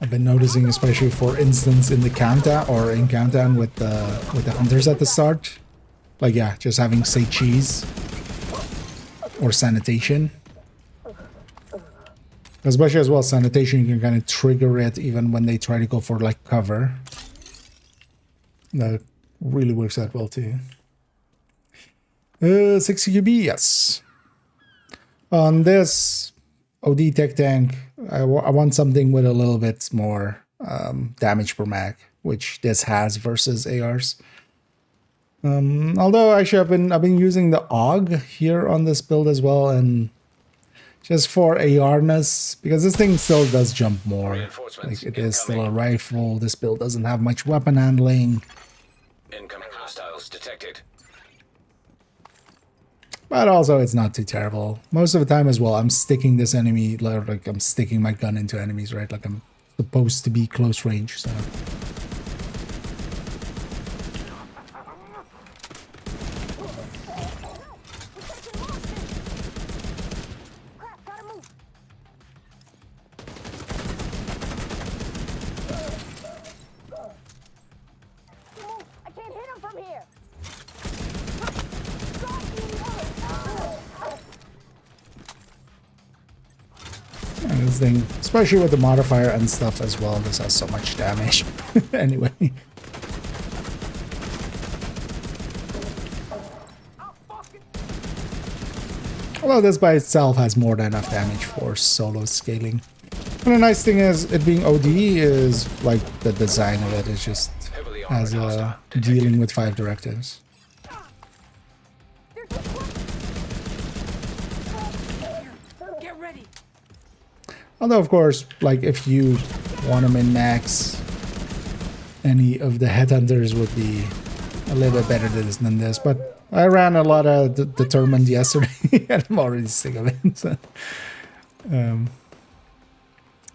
I've been noticing, especially for instance in the countdown or in countdown with the hunters at the start. Like, yeah, just having, say, cheese or sanitation. Especially as well, sanitation, you can kind of trigger it even when they try to go for, like, cover. That really works out well, too. 60 QB, yes. On this OD Tech Tank, I want something with a little bit more damage per mag, which this has versus ARs. Although actually I've been using the AUG here on this build as well, and just for AR-ness, because this thing still does jump more. Like, it is still a rifle. This build doesn't have much weapon handling. Incoming hostiles detected. But also it's not too terrible. Most of the time as well, I'm sticking this enemy, like I'm sticking my gun into enemies, right? Like I'm supposed to be close range, so. nice thing, especially with the modifier and stuff as well. This has so much damage. Anyway. Although this by itself has more than enough damage for solo scaling. And the nice thing is, it being OD is like the design of it is just as dealing with 5 directives. Get ready. Although, of course, like if you want to min-max, any of the headhunters would be a little bit better than this. But I ran a lot of Determined yesterday, and I'm already sick of it. So,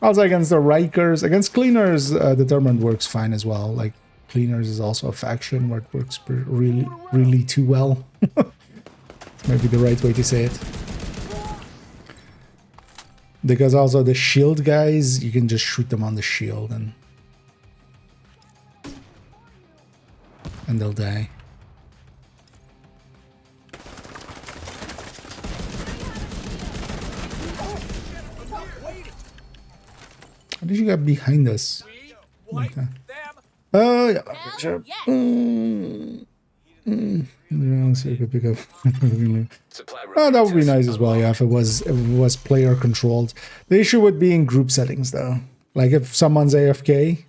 also against the Rikers, against Cleaners, Determined works fine as well. Like Cleaners is also a faction where it works really too well. Maybe the right way to say it. Because also the shield guys, you can just shoot them on the shield and they'll die. How did you get behind us? Okay. Oh yeah, okay, sure. Yeah, so you could pick up. Oh, that would be nice as well. Yeah, if it was player controlled. The issue would be in group settings though. Like if someone's AFK.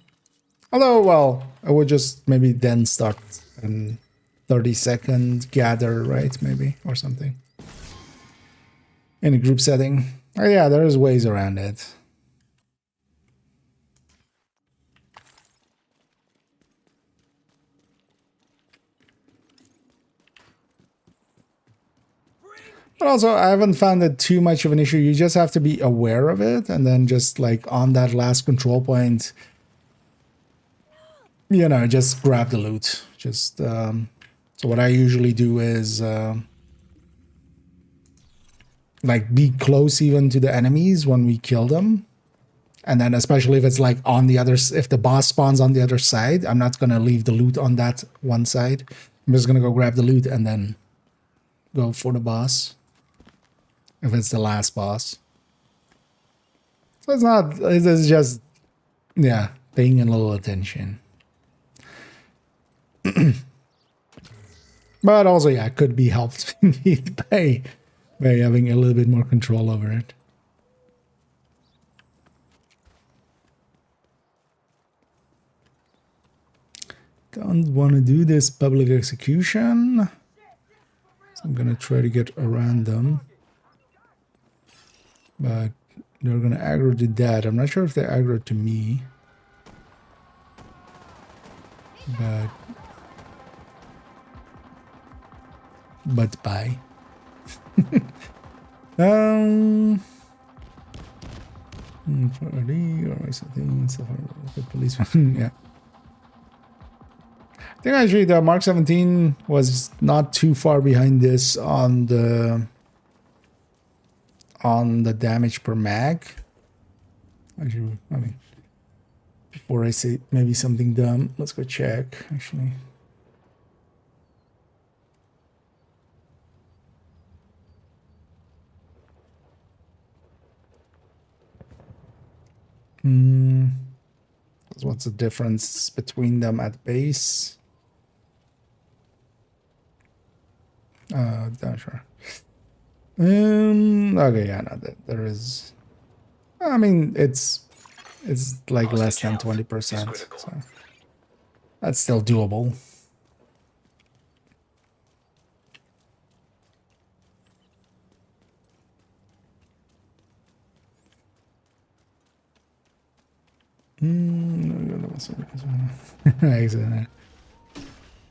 Although, well, I would just maybe then start in 30-second gather, right? Maybe or something. In a group setting. Oh yeah, there's ways around it. But also, I haven't found it too much of an issue. You just have to be aware of it, and then just like on that last control point, you know, just grab the loot. Just so what I usually do is like be close even to the enemies when we kill them, and then especially if it's like on the other, if the boss spawns on the other side, I'm not gonna leave the loot on that one side. I'm just gonna go grab the loot and then go for the boss. If it's the last boss. So it's not, it's just, yeah, paying a little attention. But also, yeah, it could be helped by having a little bit more control over it. Don't want to do this public execution. So I'm gonna try to get around them. But they're gonna aggro to that. I'm not sure if they aggro to me. But bye. For RD or something, so for the policeman, yeah. I think actually the Mark 17 was not too far behind this on the damage per mag. Actually, I mean, before I say maybe something dumb, let's go check, actually. What's the difference between them at base? Not sure. Okay, yeah, no, there is. I mean, it's like less than 20%, so that's still doable.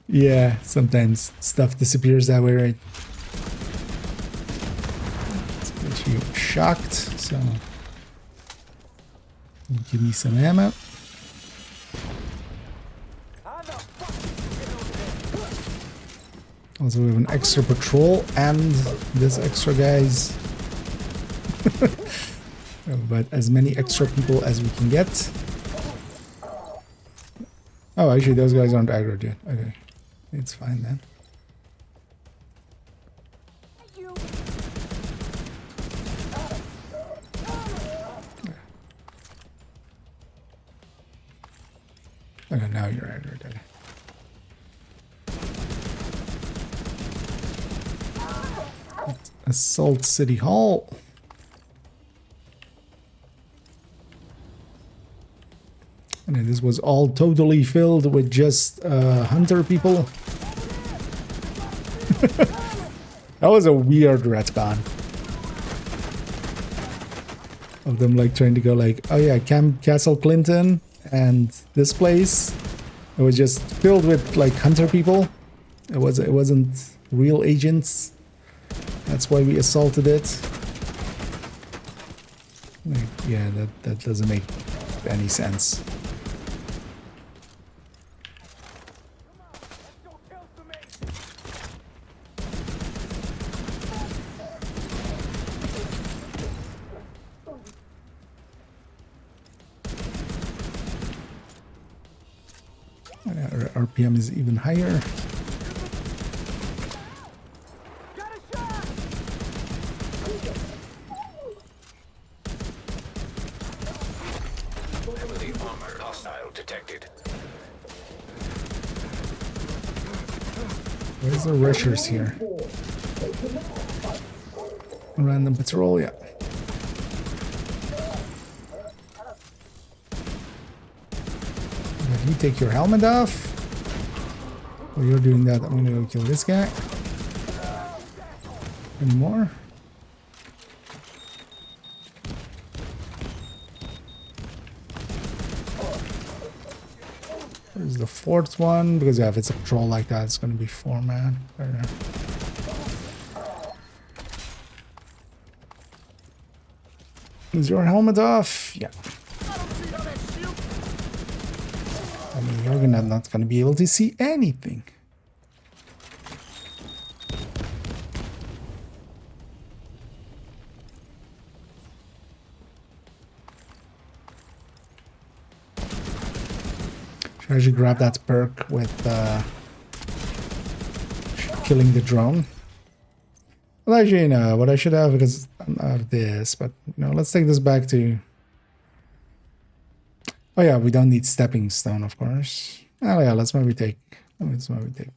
Yeah, sometimes stuff disappears that way, right? Let's get you shocked, so give me some ammo. Also, we have an extra patrol and this extra guys. But as many extra people as we can get. Oh, actually, those guys aren't aggroed yet. Okay, it's fine then. Oh, you're right. You're dead. Assault City Hall. And then this was all totally filled with just hunter people. That was a weird retcon of them like trying to go like, oh yeah, Camp Castle Clinton and this place. It was just filled with like hunter people. It wasn't real agents. That's why we assaulted it. Like, yeah, that doesn't make any sense. Our RPM is even higher. Heavily armored hostile detected. Where's the rushers here? Random patrol, yeah. If you take your helmet off, while you're doing that, I'm gonna go kill this guy. Any more? There's the fourth one, because yeah, if it's a patrol like that, it's gonna be 4-man. Is your helmet off? Yeah. I mean, you're not gonna be able to see anything. Should I actually grab that perk with killing the drone? Well, actually, you know what I should have, because I don't have this, but you know, let's take this back to. Oh yeah, we don't need stepping stone, of course. Oh yeah, let's maybe take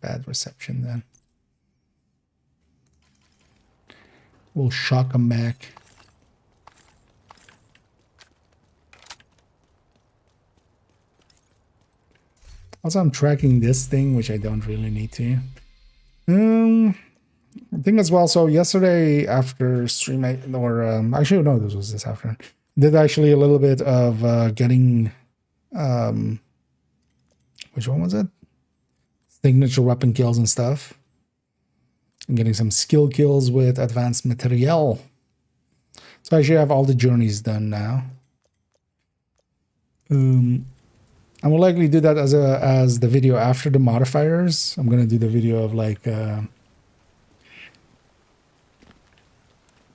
bad reception then. We'll shock them back. Also, I'm tracking this thing, which I don't really need to. I think as well. So yesterday after stream, actually no, this was this afternoon. Did actually a little bit of getting. Which one was it? Signature weapon kills and stuff. I'm getting some skill kills with advanced materiel. So I actually have all the journeys done now. I will likely do that as the video after the modifiers. I'm gonna do the video of like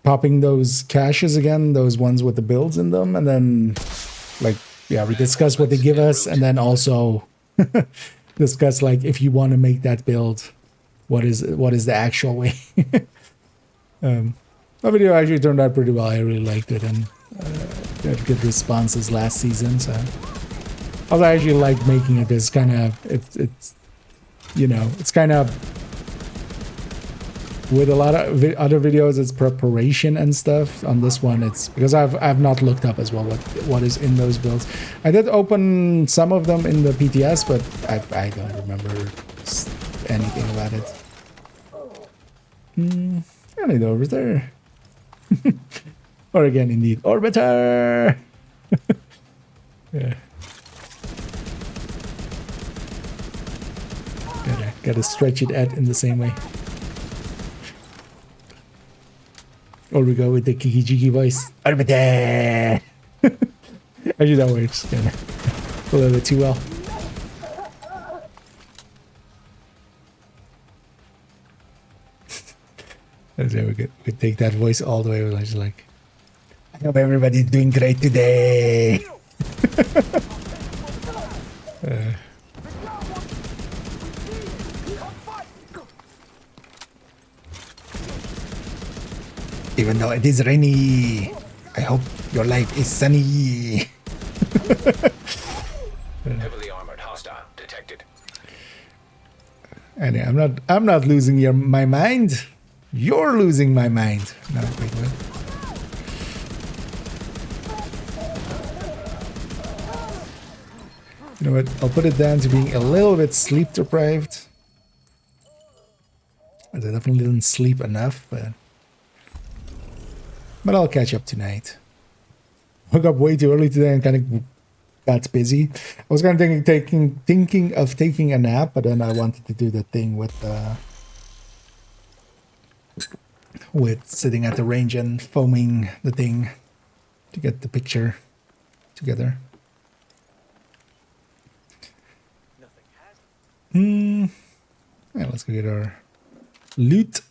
popping those caches again, those ones with the builds in them, and then like yeah, we discuss what they give us, and then also discuss like if you want to make that build, what is the actual way. The video actually turned out pretty well. I really liked it, and had good responses last season. So I actually like making it. This kind of it's you know, it's kind of with a lot of other videos, it's preparation and stuff. On this one, it's because I've not looked up as well what is in those builds. I did open some of them in the PTS, but I don't remember anything about it. I need orbiter. Or again, indeed, orbiter. Yeah. Gotta stretch it out in the same way. Or we go with the Kiki Jiki voice. Orbiter! Actually, that works kind of a little bit too well. So we could take that voice all the way. We're just like, I hope everybody's doing great today. Even though it is rainy, I hope your life is sunny. Heavily armored hostile detected. I'm not losing my mind. You're losing my mind. No, wait. You know what? I'll put it down to being a little bit sleep deprived. As I definitely didn't sleep enough, but I'll catch up tonight. Woke up way too early today and kind of got busy. I was kind of thinking of taking a nap, but then I wanted to do the thing with sitting at the range and foaming the thing to get the picture together. Yeah, let's go get our loot.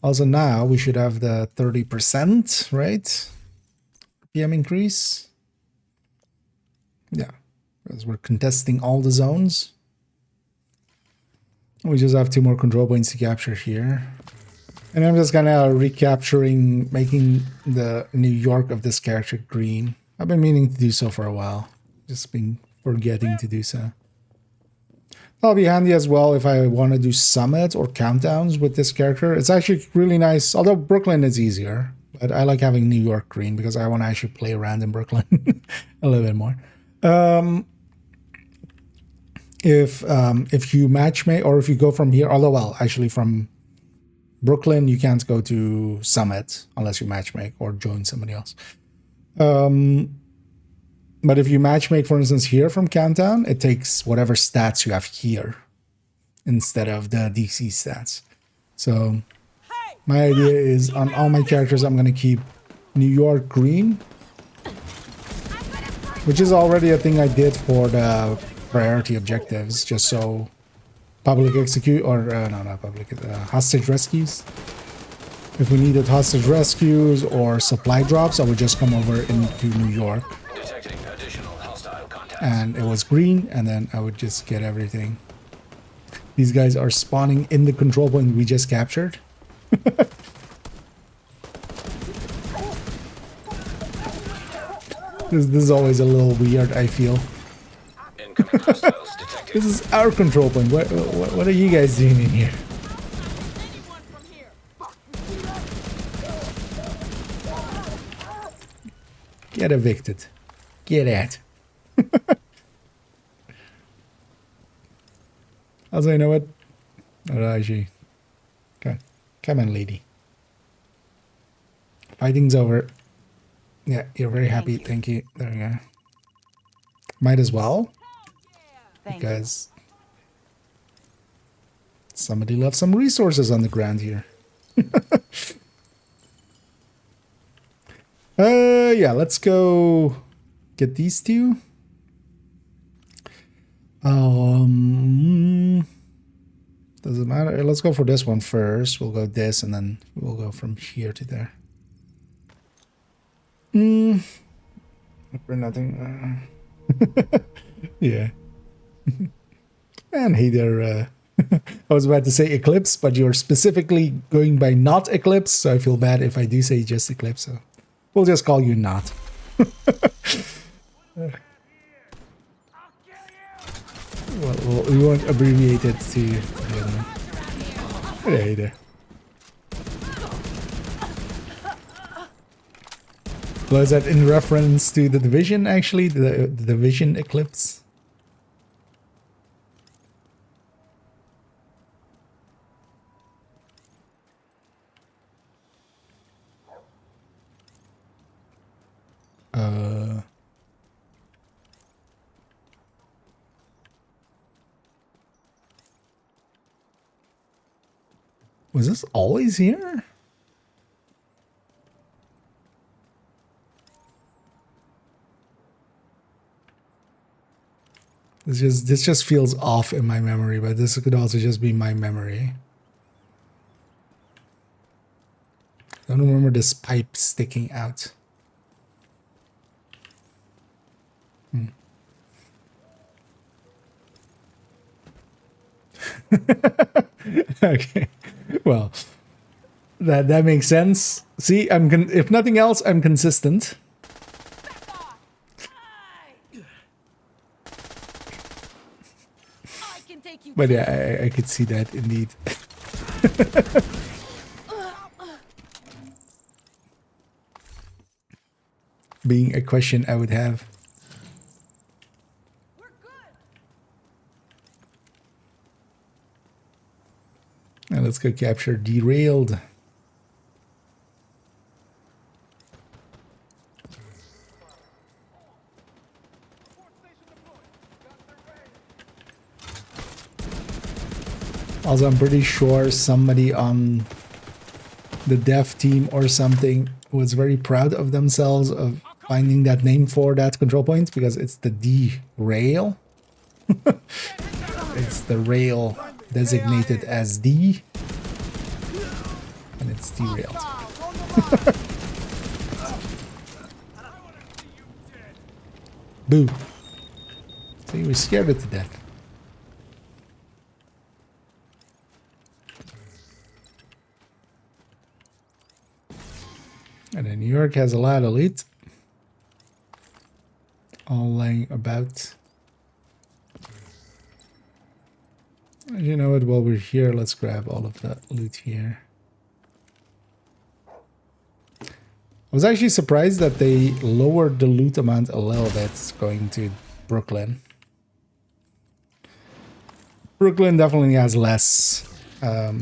Also now we should have the 30%, right? PM increase. Yeah, because we're contesting all the zones. We just have 2 more control points to capture here. And I'm just kind of recapturing, making the New York of this character green. I've been meaning to do so for a while. Just been forgetting to do so. That'll be handy as well if I want to do summits or countdowns with this character. It's actually really nice, although Brooklyn is easier. But I like having New York green because I want to actually play around in Brooklyn a little bit more. If you matchmake, or if you go from here, although, well, actually from Brooklyn, you can't go to Summit unless you matchmake or join somebody else. But if you matchmake, for instance, here from Countdown, it takes whatever stats you have here instead of the DC stats. So my idea is on all my characters, I'm going to keep New York green, which is already a thing I did for the priority objectives, just so public execute, or not public, hostage rescues. If we needed hostage rescues or supply drops, I would just come over into New York. Detecting additional hostile contacts. And it was green, and then I would just get everything. These guys are spawning in the control point we just captured. This is always a little weird, I feel. Incoming hostiles detected. This is our control point. What are you guys doing in here? Get evicted. Get out. Also, you know what? Raji. Come on, lady. Fighting's over. Yeah, you're very happy. Thank you. There we go. Might as well. Because somebody left some resources on the ground here. Yeah, let's go get these two. Doesn't matter. Let's go for this one first. We'll go this, and then we'll go from here to there. For nothing. Yeah. And hey there, I was about to say Eclipse, but you're specifically going by not Eclipse, so I feel bad if I do say just Eclipse, so we'll just call you not. Well, we won't abbreviate it to the other one. Hey there. Was that in reference to the Division, actually? The Division Eclipse? Was this always here? This just feels off in my memory, but this could also just be my memory. I don't remember this pipe sticking out. Okay, well, that makes sense. See, if nothing else, I'm consistent. I can take you But yeah, I could see that indeed. Being a question I would have. Now let's go capture Derailed. Also, I'm pretty sure somebody on the dev team or something was very proud of themselves of finding that name for that control point, because it's the derail. It's the rail designated as D, and it's derailed. Boo. So you were scared it to death. And then New York has a lot of loot. All laying about. You know what, while we're here, let's grab all of that loot here. I was actually surprised that they lowered the loot amount a little bit going to Brooklyn. Brooklyn definitely has less, a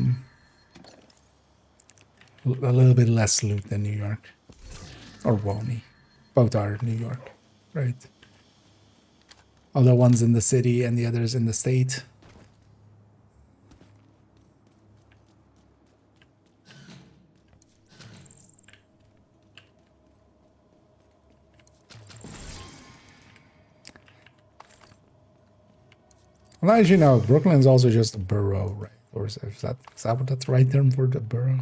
little bit less loot than New York. Or Walney. Both are New York, right? Although one's in the city and the other's in the state. Well, as you know, Brooklyn's also just a borough, right? Or is that what that's the right term for the borough?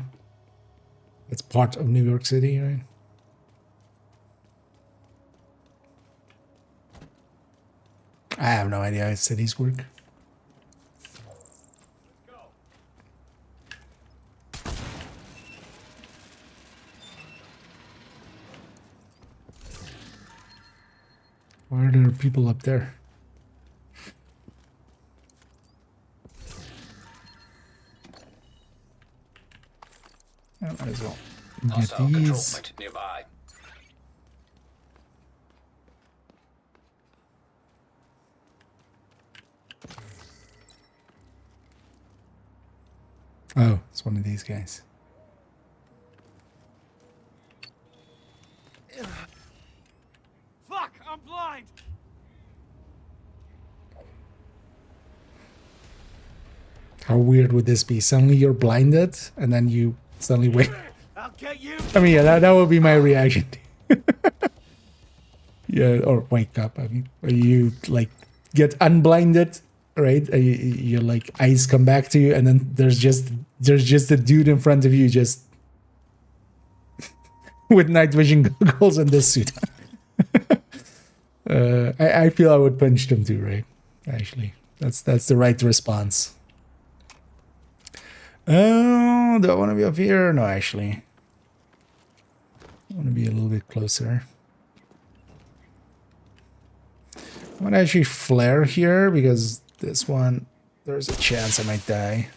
It's part of New York City, right? I have no idea how cities work. Why are there people up there? I might as well get Hostile control these. point nearby. Oh, it's one of these guys. Fuck, I'm blind. How weird would this be? Suddenly you're blinded, and then you suddenly wake. I'll get you. I mean, yeah, that would be my reaction. Yeah, or wake up. I mean, or you like get unblinded, right? Your like eyes come back to you, and then there's just a dude in front of you, just with night vision goggles and this suit. I feel I would punch them too, right? Actually, that's the right response. Oh, do I want to be up here? No, actually. I want to be a little bit closer. I want to actually flare here because this one, there's a chance I might die.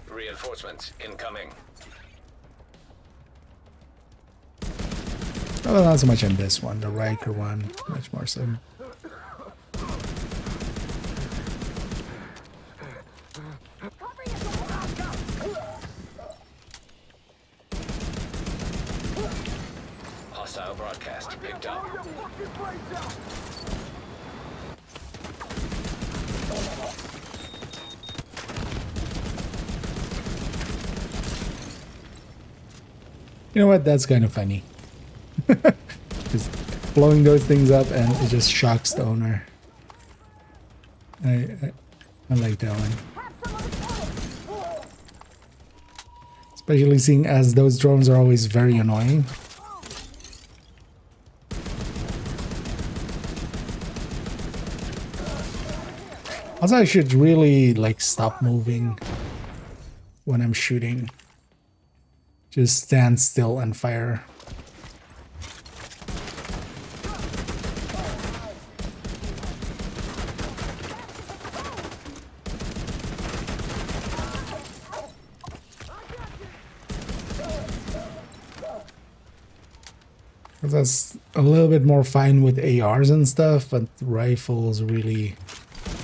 Reinforcements incoming. Well, not so much on this one, the Riker one, much more so. Hostile broadcast picked up. You know what? That's kind of funny. Just blowing those things up and it just shocks the owner. I like that one. Especially seeing as those drones are always very annoying. Also, I should really like stop moving when I'm shooting. Just stand still and fire. That's a little bit more fine with ARs and stuff, but rifles really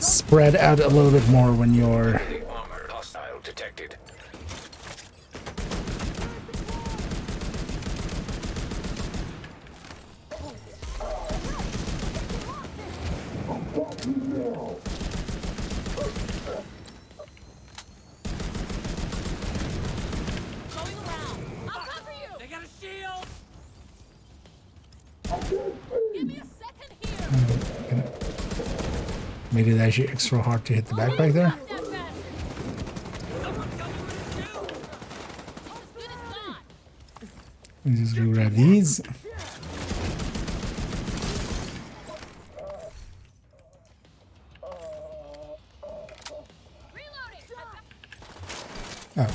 spread out a little bit more when you're... The armor hostile detected. Going around. I'll cover you. They got a shield. Give me a second here. Made it actually extra hard to hit the backpack there. Let me just go grab these. Oh.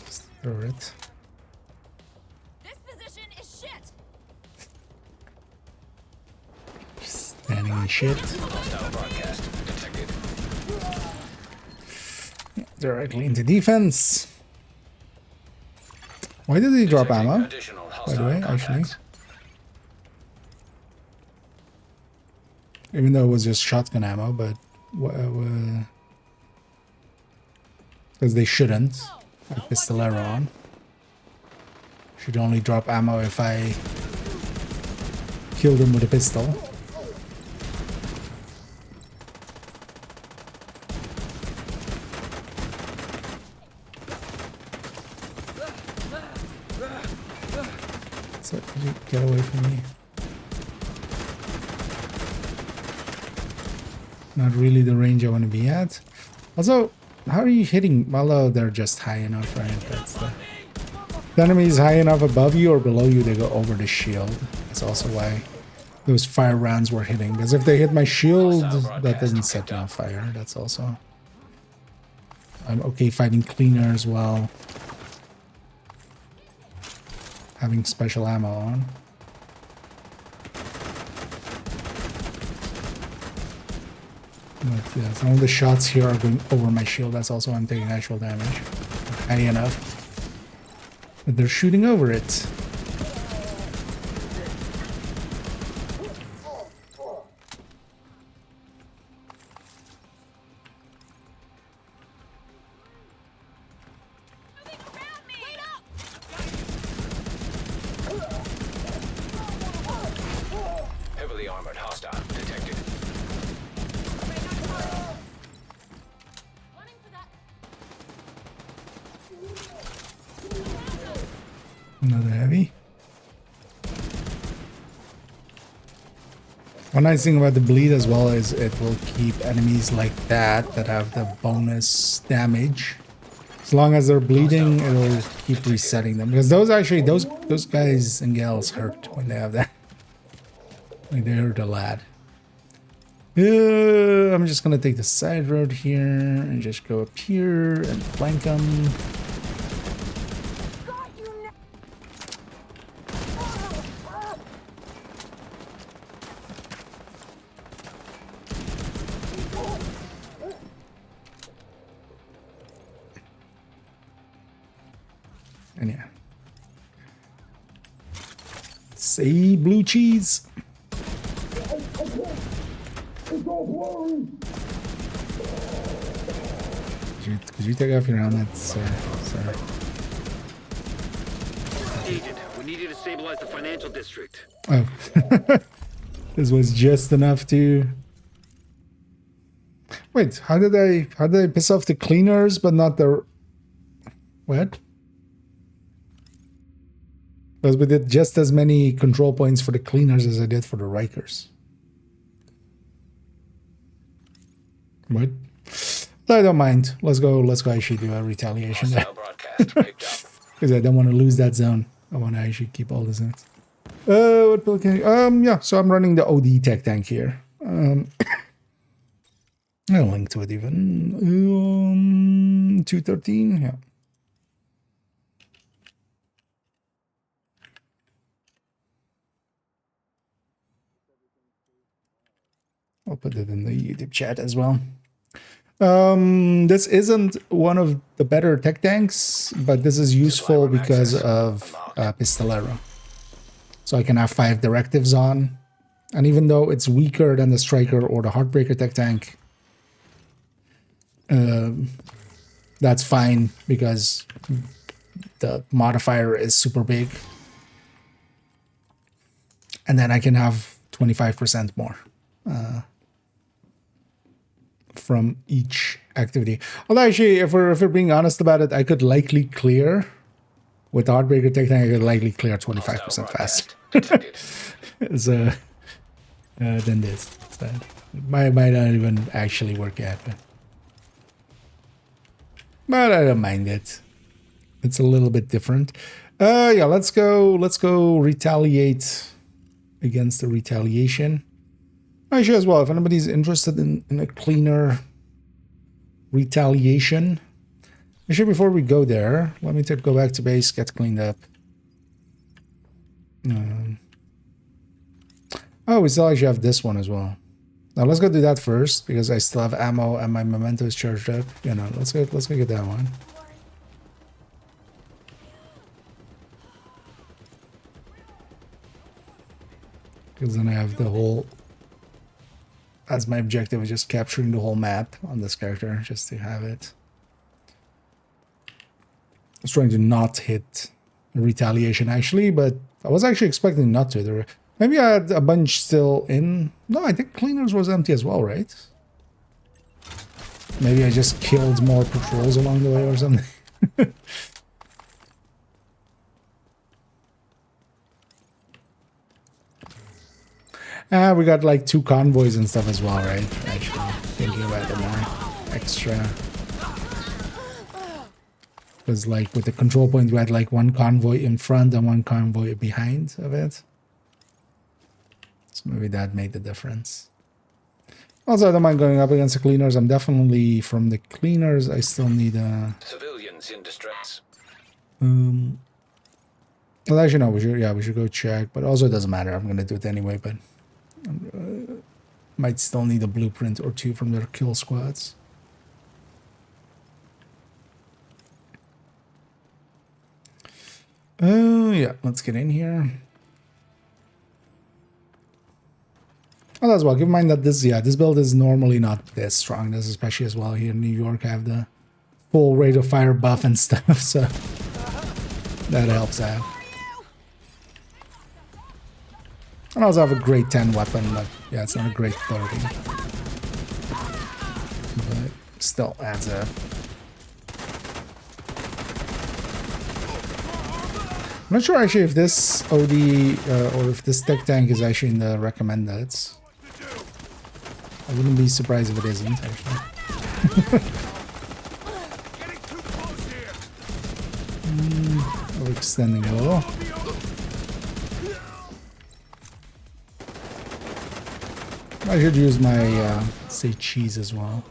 Just throw it. This position is shit. Standing in shit. Hostile broadcast detected. Directly into defense. Why did he drop ammo? Additional By the way, hostile actually. contacts. Even though it was just shotgun ammo, but... Because they shouldn't. Like Pistolero on. Should only drop ammo if I kill them with a pistol. So, could you get away from me? Not really the range I want to be at. Also, how are you hitting? Well, they're just high enough, right? That's the enemy is high enough above you or below you, they go over the shield. That's also why those fire rounds were hitting. Because if they hit my shield, that doesn't set me on fire. That's also... I'm okay fighting cleaner as well. Having special ammo on. But yeah, some of the shots here are going over my shield. That's also why I'm taking actual damage. High enough. But they're shooting over it. Heavily armored hostile detected. Another heavy. One nice thing about the bleed as well is it will keep enemies like that have the bonus damage. As long as they're bleeding, it'll keep resetting them. Because those actually, those guys and gals hurt when they have that. Like they hurt a lot. I'm just gonna take the side road here and just go up here and flank them. And yeah. Say blue cheese. Could you take off your helmet, sir? Agent, we need you to stabilize the financial district. Oh. This was just enough to... Wait, how did I piss off the cleaners but not the... What? Because we did just as many control points for the cleaners as I did for the Rikers. What? I don't mind. Let's go actually do a retaliation there. Hostile broadcast picked up. Because I don't want to lose that zone. I want to actually keep all the zones. What build can yeah, so I'm running the OD tech tank here. I'll link to it even. 213, yeah. I'll put it in the YouTube chat as well. This isn't one of the better tech tanks, but this is useful because of Pistolero. So I can have 5 directives on. And even though it's weaker than the Striker or the Heartbreaker tech tank, that's fine because the modifier is super big. And then I can have 25% more from each activity. Although actually, if we're being honest about it, I could likely clear with the Heartbreaker tech tank. I could likely clear 25% faster. So, than this. So it might not even actually work out, but I don't mind it. It's a little bit different. Yeah, let's go retaliate against the retaliation. Actually, as well, if anybody's interested in a cleaner retaliation. Actually, before we go there, let me go back to base, get cleaned up. Oh, we still actually have this one as well. Now let's go do that first because I still have ammo and my memento is charged up. You know, let's go get that one. Because then I have the whole. That's my objective, is just capturing the whole map on this character, just to have it. I was trying to not hit retaliation actually, but I was actually expecting not to. Maybe I had a bunch still in. No, I think cleaners was empty as well, right? Maybe I just killed more patrols along the way or something. We got like 2 convoys and stuff as well, right? Actually, thinking about it more. Extra. Because like with the control point, we had like 1 convoy in front and 1 convoy behind of it. So maybe that made the difference. Also, I don't mind going up against the cleaners. I'm definitely from the cleaners. I still need civilians in distress. Well, actually, no. We should go check. But also, it doesn't matter. I'm gonna do it anyway. But might still need a blueprint or 2 from their kill squads. Yeah. Let's get in here. Oh, as well. Keep in mind that this build is normally not this strong. This especially as well here in New York. I have the full rate of fire buff and stuff, so that helps out. And I also have a grade 10 weapon, but yeah, it's not a grade 30. But still adds up. I'm not sure actually if this OD or if this tech tank is actually in the recommended. I wouldn't be surprised if it isn't, actually. Overextending a little. I should use my, say, cheese as well.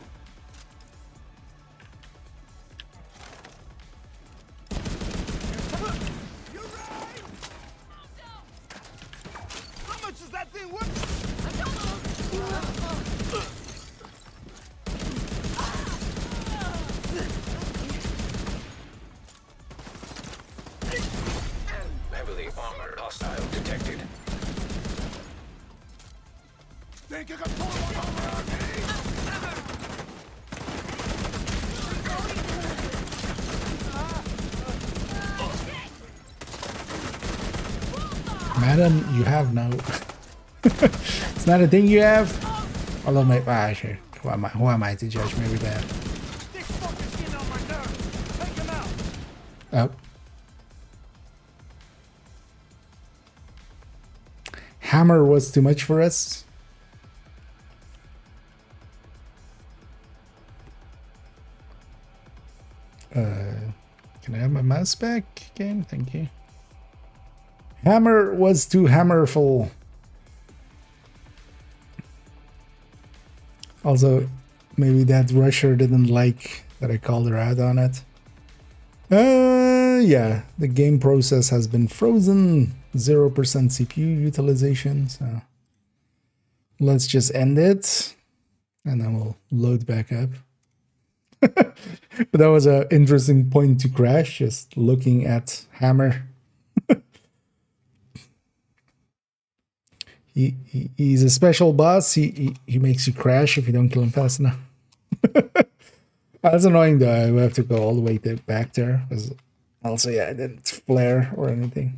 Heavily armored hostile detected. Think you can pull one over me? Madam, you have no. It's not a thing you have. Although, mate, sure. Who am I to judge me with that? Oh. Hammer was too much for us. Can I have my mouse back again? Thank you. Hammer was too hammerful. Also, maybe that rusher didn't like that I called her out on it. Yeah, the game process has been frozen. 0% CPU utilization, so let's just end it and then we'll load back up. But that was an interesting point to crash, just looking at Hammer. He's a special boss. He makes you crash if you don't kill him fast enough. That's annoying though. I have to go all the way back there. Also, yeah, I didn't flare or anything.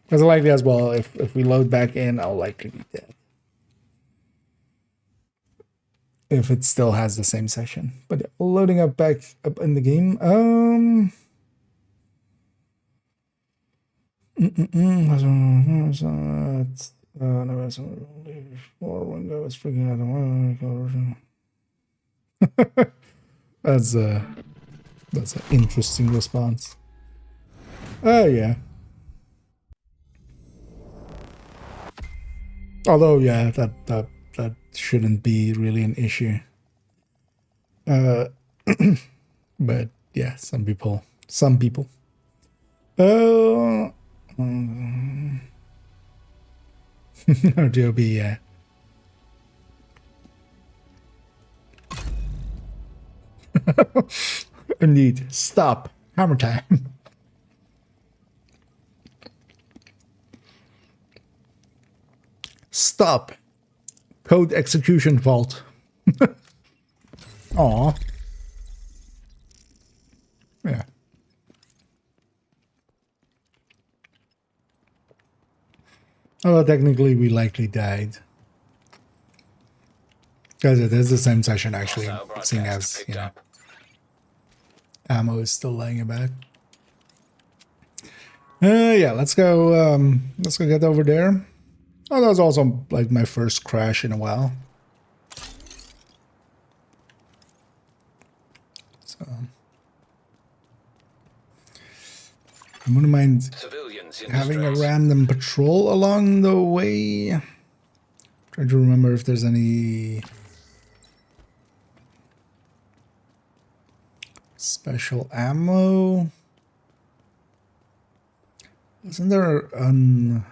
Because likely as well, if we load back in, I'll likely be dead. If it still has the same session. But yeah, loading up back up in the game. One guy was freaking out. That's an interesting response. Oh yeah. Although yeah, that shouldn't be really an issue. But yeah, some people. RGB, yeah. Indeed. Stop. Hammer time. Stop. Code execution fault. Aw. Yeah. Although technically we likely died. Because it is the same session actually, seeing as, you know, ammo is still laying about. Yeah, let's go get over there. Oh, that was also like my first crash in a while. So I wouldn't mind having a random patrol along the way. Trying to remember if there's any special ammo. Isn't there an...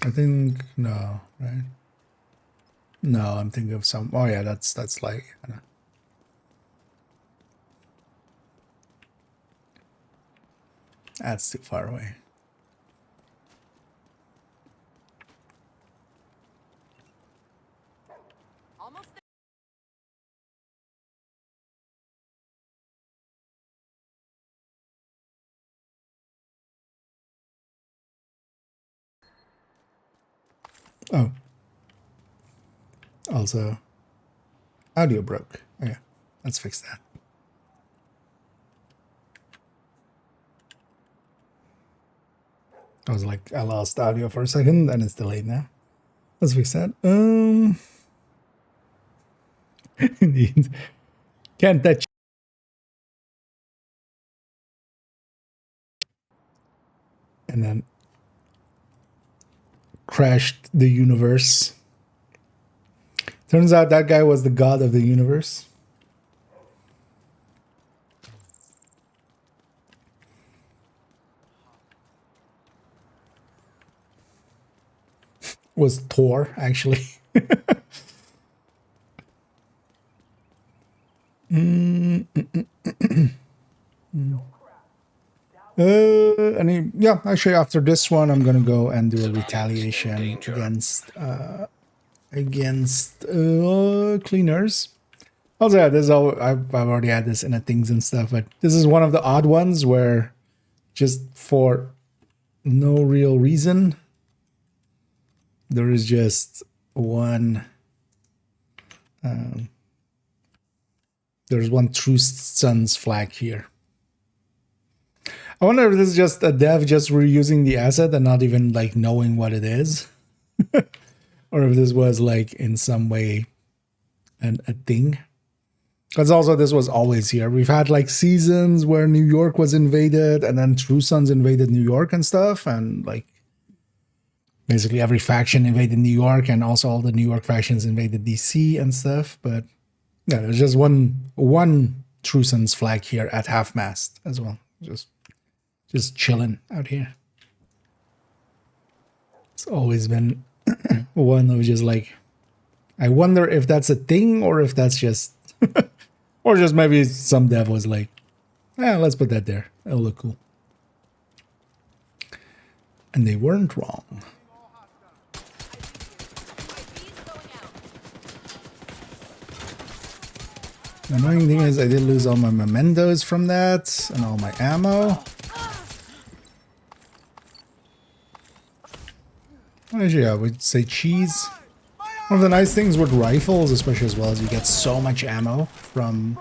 I think no, right? No, I'm thinking of some. Oh yeah, that's like. That's too far away. Oh. Also, audio broke. Okay, let's fix that. I was like, I lost audio for a second, and it's delayed now. Let's fix that. Indeed. Can't touch. And then crashed the universe. Turns out that guy was the god of the universe. Was Thor, actually. Yeah, actually after this one I'm gonna go and do a retaliation against cleaners. Also, yeah, this is all I've already had this in the things and stuff, but this is one of the odd ones where just for no real reason there is just one there's one True Sons flag here. I wonder if this is just a dev just reusing the asset and not even like knowing what it is. Or if this was like in some way a thing. Because also this was always here. We've had like seasons where New York was invaded and then True Sons invaded New York and stuff. And like basically every faction invaded New York and also all the New York factions invaded DC and stuff. But yeah, there's just one True Sons flag here at half-mast as well. Just chilling out here. It's always been one of just like, I wonder if that's a thing or if that's just, or just maybe some dev was like, let's put that there. It'll look cool. And they weren't wrong. The annoying thing is I did lose all my mementos from that and all my ammo. Actually, I would say cheese. One of the nice things with rifles, especially as well, is you get so much ammo from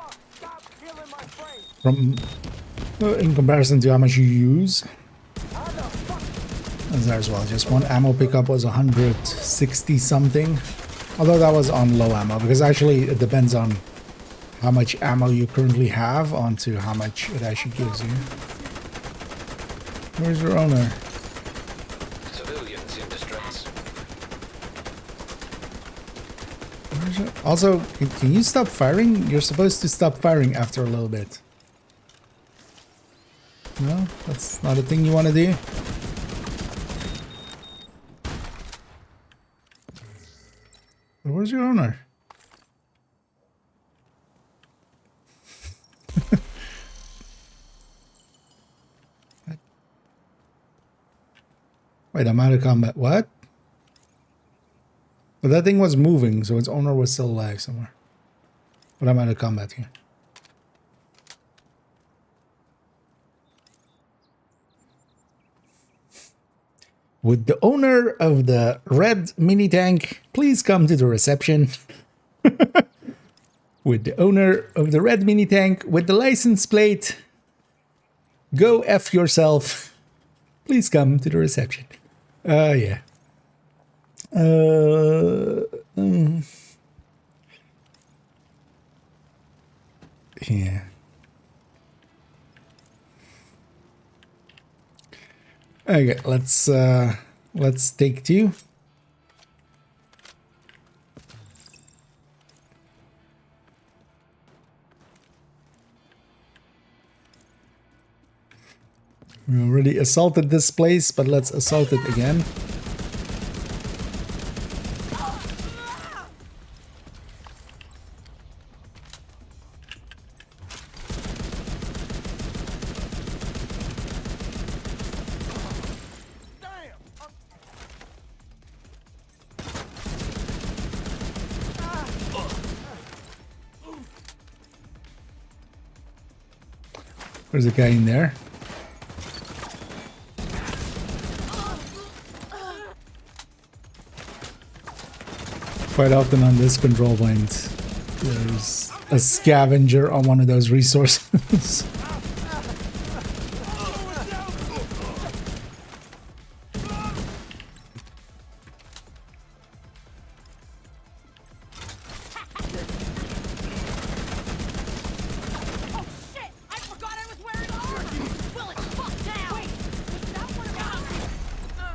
in comparison to how much you use. As there as well, just one ammo pickup was 160 something. Although that was on low ammo, because actually it depends on how much ammo you currently have onto how much it actually gives you. Where's your owner? Civilians in distress. Also, can you stop firing? You're supposed to stop firing after a little bit. No? That's not a thing you want to do? But where's your owner? Wait, I'm out of combat. What? But that thing was moving, so its owner was still alive somewhere. But I'm out of combat here. Would the owner of the red mini tank please come to the reception? Would the owner of the red mini tank with the license plate "Go F yourself" please come to the reception? Yeah. Yeah. Okay, let's take two. We already assaulted this place, but let's assault it again. There's a guy in there. Quite often on this control point, there's a scavenger on one of those resources.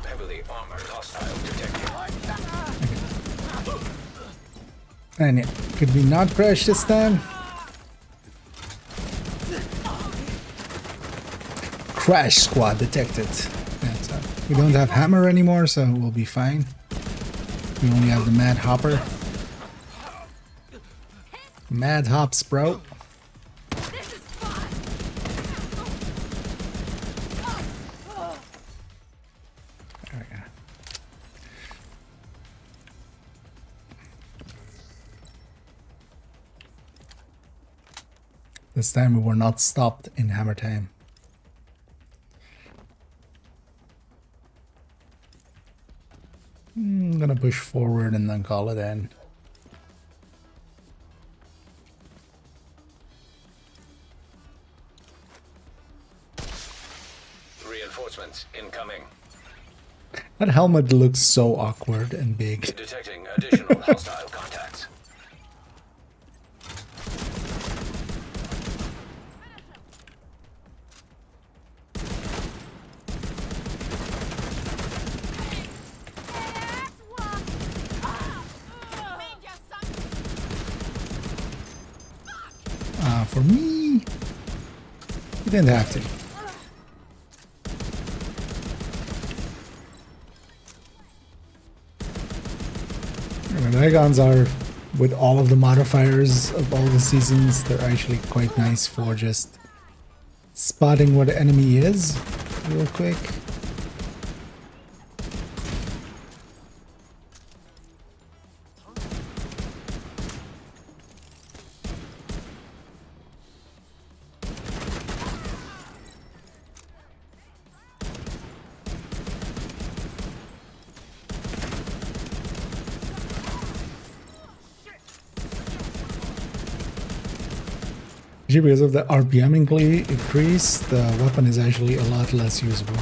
Heavily armored hostile detected. And yeah, could we not crash this time? Crash squad detected. Yeah, so we don't have hammer anymore, so we'll be fine. We only have the Mad Hopper. Mad Hops, bro. There we go. This time we were not stopped in hammer time. I'm gonna push forward and then call it in. Reinforcements incoming. That helmet looks so awkward and big. Detecting additional hostile contacts. For me, you didn't have to. The guns are, with all of the modifiers of all the seasons, they're actually quite nice for just spotting what the enemy is real quick. Because of the RPM increase, the weapon is actually a lot less usable.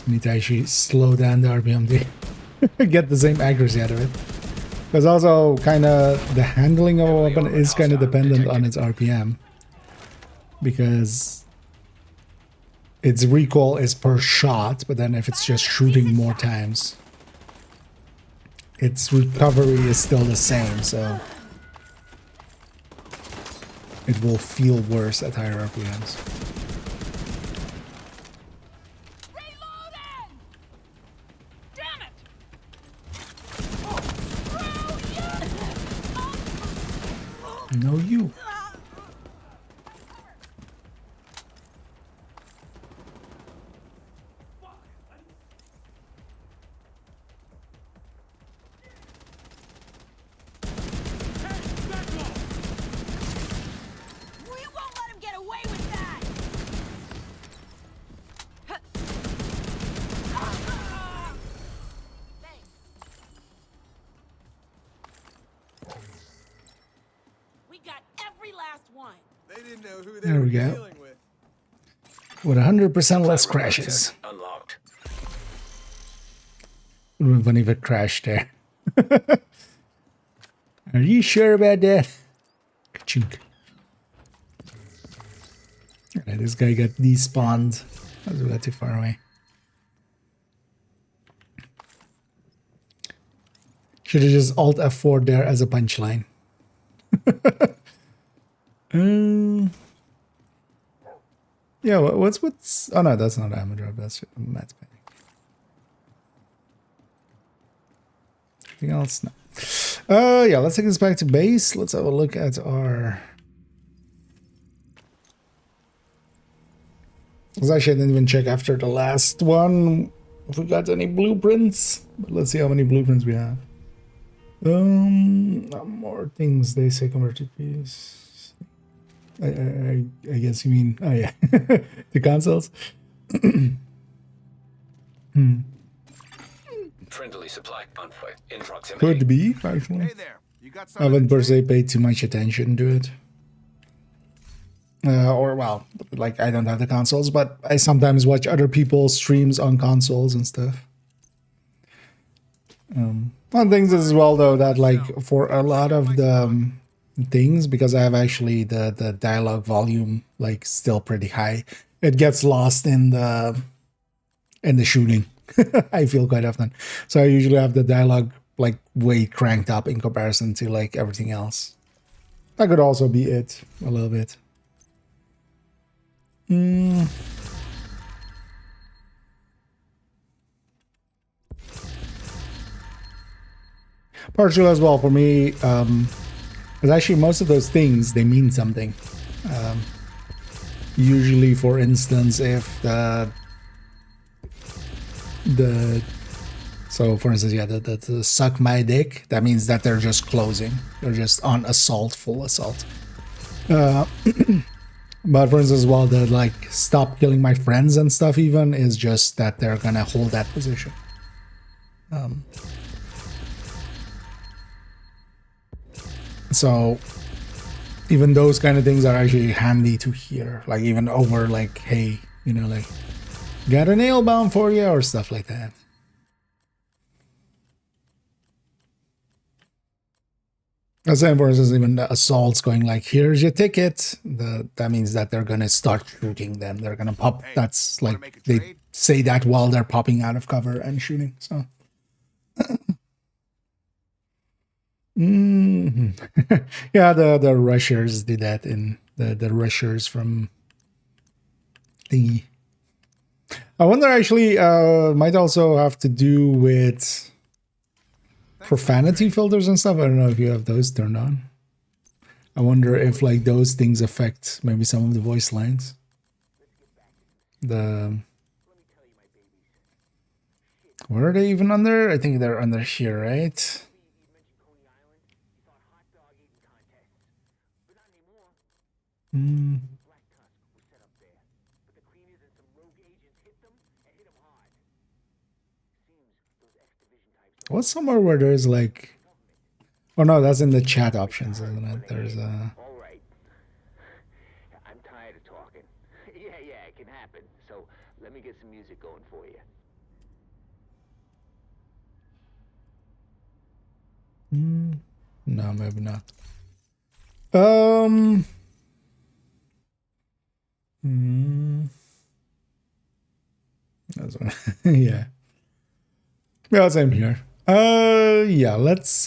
You need to actually slow down the RPM to get the same accuracy out of it. Because also, kind of, the handling of a weapon is kind of dependent on its RPM. Because its recoil is per shot, but then if it's just shooting more times, its recovery is still the same, so it will feel worse at higher RPMs. Reloading! Damn it! No, you. We won't let him get away with that! Thanks. We got every last one. They didn't know who they There were we go. dealing with. With 100% less crashes. Unlocked. It would have been even crashed there. Are you sure about that? Ka-chink. Alright, this guy got despawned. I was too far away. Should have just Alt F4 there as a punchline. Yeah, what's... Oh no, that's not ammo drop. That's Matt's panic. Anything else? No. Yeah, let's take this back to base. Let's have a look at our... Actually, I didn't even check after the last one if we got any blueprints. But let's see how many blueprints we have. More things they say convert to peace. I guess you mean, oh yeah, the consoles. Friendly supply convoy in proximity. Could be, actually. Hey there. You got I something haven't to per se drink? paid too much attention to it. Or, well, like, I don't have the consoles, but I sometimes watch other people's streams on consoles and stuff. One thing is as well, though, that, like, for a lot of the things, because I have actually the dialogue volume, like, still pretty high, it gets lost in the shooting. I feel quite often. So I usually have the dialogue, like, way cranked up in comparison to, like, everything else. That could also be it, a little bit. Partial as well for me, because actually most of those things, they mean something. Usually, for instance, if so for instance, yeah, the suck my dick, that means that they're just closing. They're just on assault, full assault. But for instance, while the like stop killing my friends and stuff even is just that they're gonna hold that position. So even those kind of things are actually handy to hear, like even over like, hey, you know, like got a nail bomb for you or stuff like that. As for instance, even the assaults going like, here's your ticket. That means that they're gonna start shooting them. They're gonna pop. Hey, that's wanna like make a they trade? say that while they're popping out of cover and shooting. So. Yeah, the rushers did that in the rushers from thingy. I wonder actually, might also have to do with profanity filters and stuff. I don't know if you have those turned on. I wonder if like those things affect maybe some of the voice lines. Where are they even under? I think they're under here, right? What's somewhere where there's like... Oh no, that's in the chat options, isn't it? There's a... All right. I'm tired of talking. Yeah, it can happen. So let me get some music going for you. No, maybe not. That's one. Yeah. Yeah, same here. Yeah, let's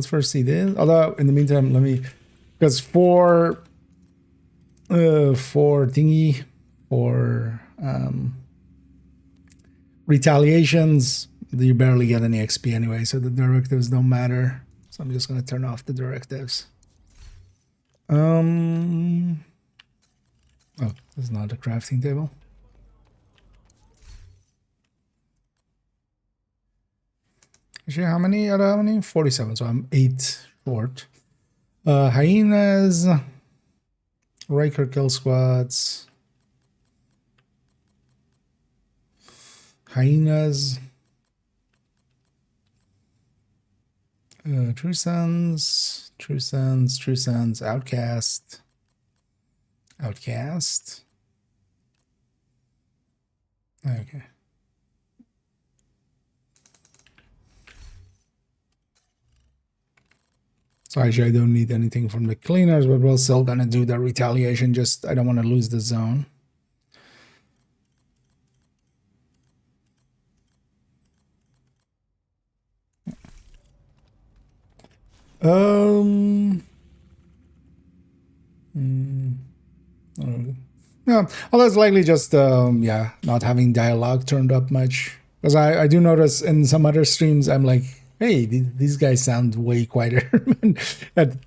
first see this. Although in the meantime, let me, because for retaliations, you barely get any XP anyway, so the directives don't matter. So I'm just gonna turn off the directives. Oh, this is not a crafting table. Actually, how many out of how many? 47, so I'm 8 short. Hyenas, Riker kill squads, hyenas, True Sons, Outcast. Okay. So actually I don't need anything from the cleaners, but we're still gonna do the retaliation, just I don't want to lose the zone. Yeah, well, that's likely just yeah, not having dialogue turned up much, because I do notice in some other streams I'm like, hey, these guys sound way quieter.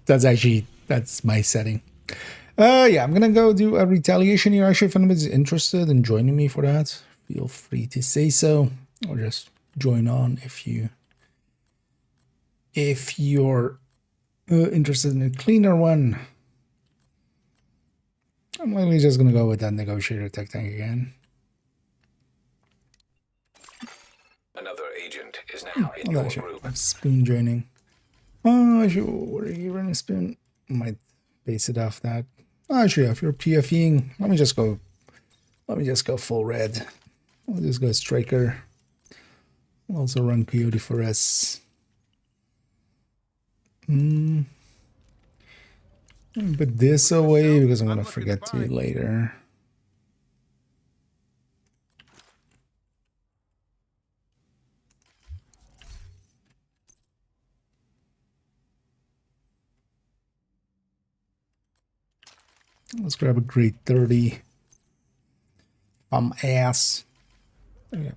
That's my setting. Yeah, I'm gonna go do a retaliation here. Actually, if anybody's interested in joining me for that, feel free to say so, or just join on if you're interested in a cleaner one. I'm likely just gonna go with that negotiator tech tank again. Another agent is now in your group. Spoon joining. Oh, sure. What are you running spoon? Might base it off that. Oh, sure. If you're PFEing, let me just go full red. I'll just go striker. I'll also run Coyote for us. Put this away because I'm gonna forget to later. Let's grab a grade 30. Ass. Yeah.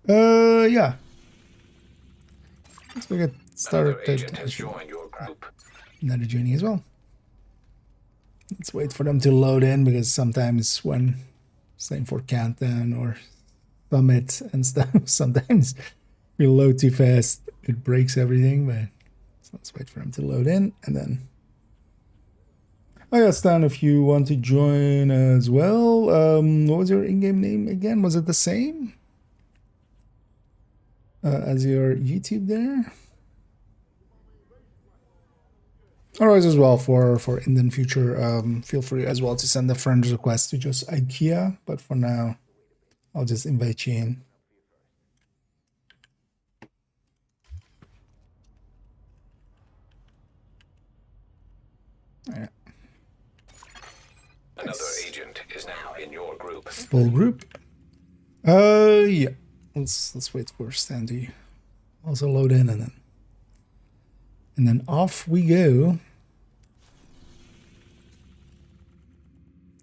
Yeah. Let's go get started. Another agent has joined your group. Another joining as well. Let's wait for them to load in, because sometimes when, same for Canton or Summit and stuff, sometimes we load too fast, it breaks everything. But so let's wait for them to load in, and then I got Stan if you want to join as well. What was your in-game name again? Was it the same as your YouTube there? Otherwise, as well, for in the future, feel free as well to send a friend request to just IKEA. But for now, I'll just invite you in. Yeah. Another agent is now in your group. Full group. Yeah. Let's wait for Stan to also load in, and then off we go.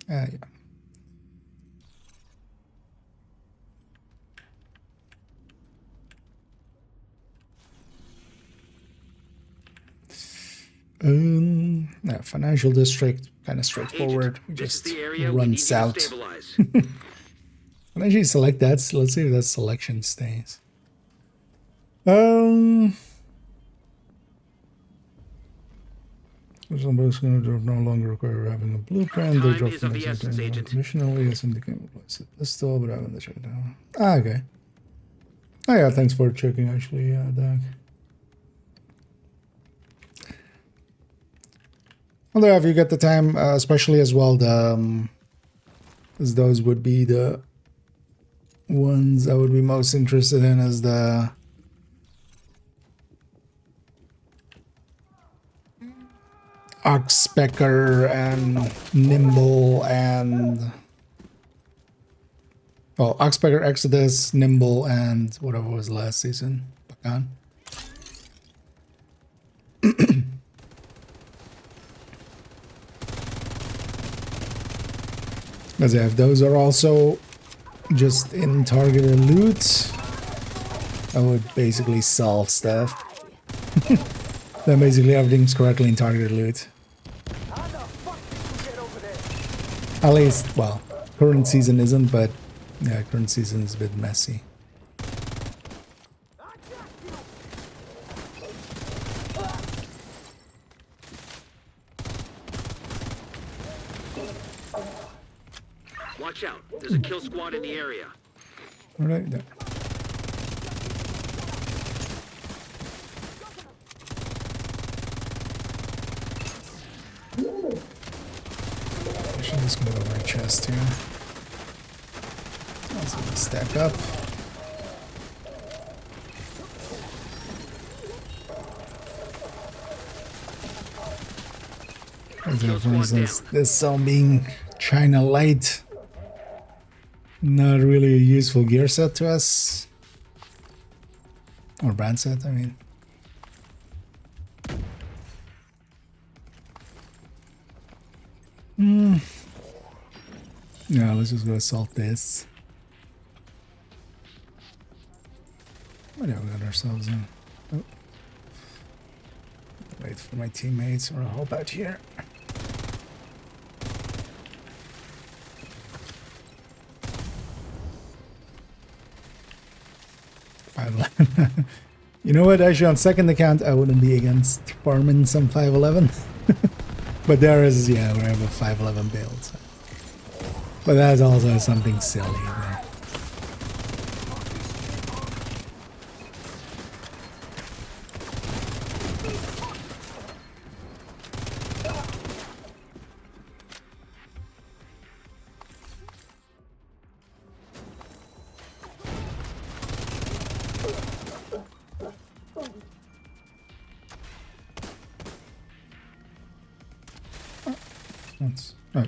Yeah. Yeah, financial district, kind of straightforward. We just run south. Can I actually select that? So let's see if that selection stays. Somebody's going to no longer require having a blueprint. They drop from the conditionally as indicated. Replace the pistol, but having the shutdown. Ah, okay. Oh yeah, thanks for checking. Actually, Doug. Although if you get the time, especially as well, the as those would be the ones I would be most interested in, as the Oxpecker and Nimble and Oxpecker, Exodus, Nimble, and whatever was last season. Bacan. Because if those are also just in targeted loot, I would basically solve stuff. Then basically everything's correctly in targeted loot. At least, well, current season isn't, but yeah, current season is a bit messy. Watch out. There's a kill squad in the area. Right there. Actually, just gonna go over a chest here. Let's stack up. So for instance, this zone being China Light, not really a useful gear set to us. Or brand set, I mean. Yeah, let's just go assault this. What have we got ourselves in? Oh. Wait for my teammates, or I'll help out here. You know what? Actually, on second account, I wouldn't be against farming some 511. But there is, yeah, we have a 511 build. So. But that's also something silly there. Oh.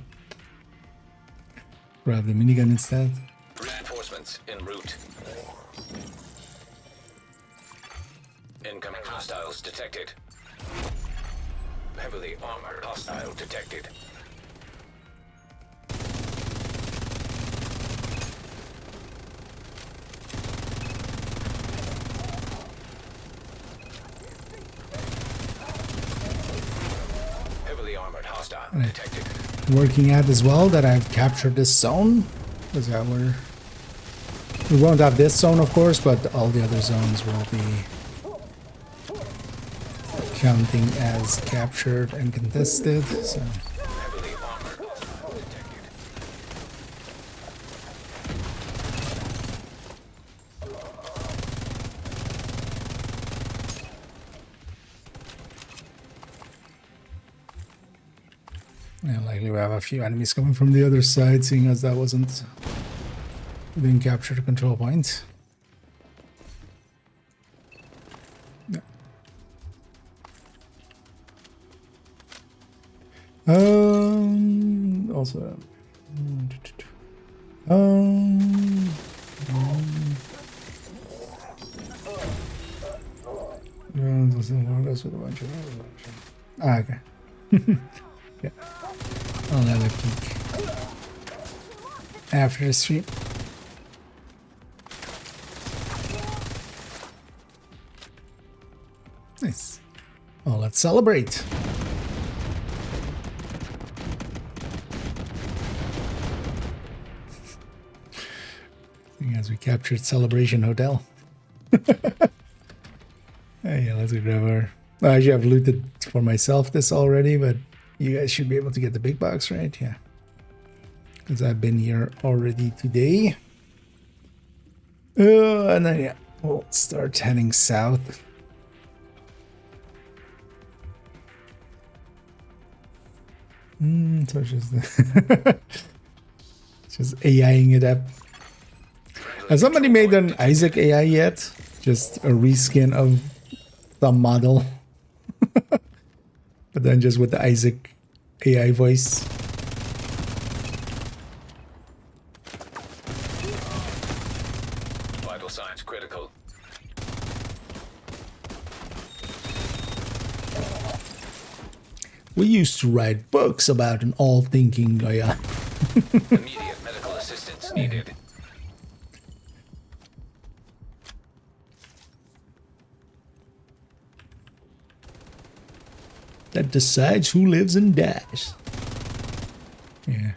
Grab the minigun instead. Reinforcements en route. Incoming hostiles detected. Heavily armored hostile detected. Heavily armored hostile detected. Working at as well that I've captured this zone, because we won't have this zone of course, but all the other zones will be counting as captured and contested. So. Yeah, likely we have a few enemies coming from the other side, seeing as that wasn't being captured a control point. Yeah. Also. Okay. Yeah. I'll have a peek after the stream. Nice. Well, let's celebrate. As we captured Celebration Hotel. Hey, yeah, let's go grab our... I actually have looted for myself this already, but you guys should be able to get the big box, right? Yeah. Because I've been here already today. And then, yeah, we'll start heading south. So it's just... just AIing it up. Has somebody made an Isaac AI yet? Just a reskin of some model. But then just with the Isaac AI voice. Vital signs critical. We used to write books about an all-thinking guy. Immediate medical assistance needed. That decides who lives and dies. Yeah.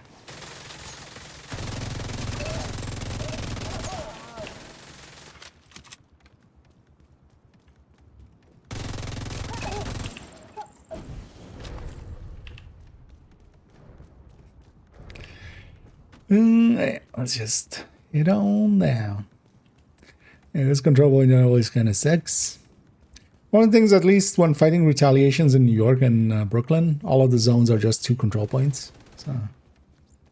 Let's just head on down. Yeah, this control point always kind of sucks. One of the things, at least when fighting retaliations in New York and Brooklyn, all of the zones are just 2 control points. So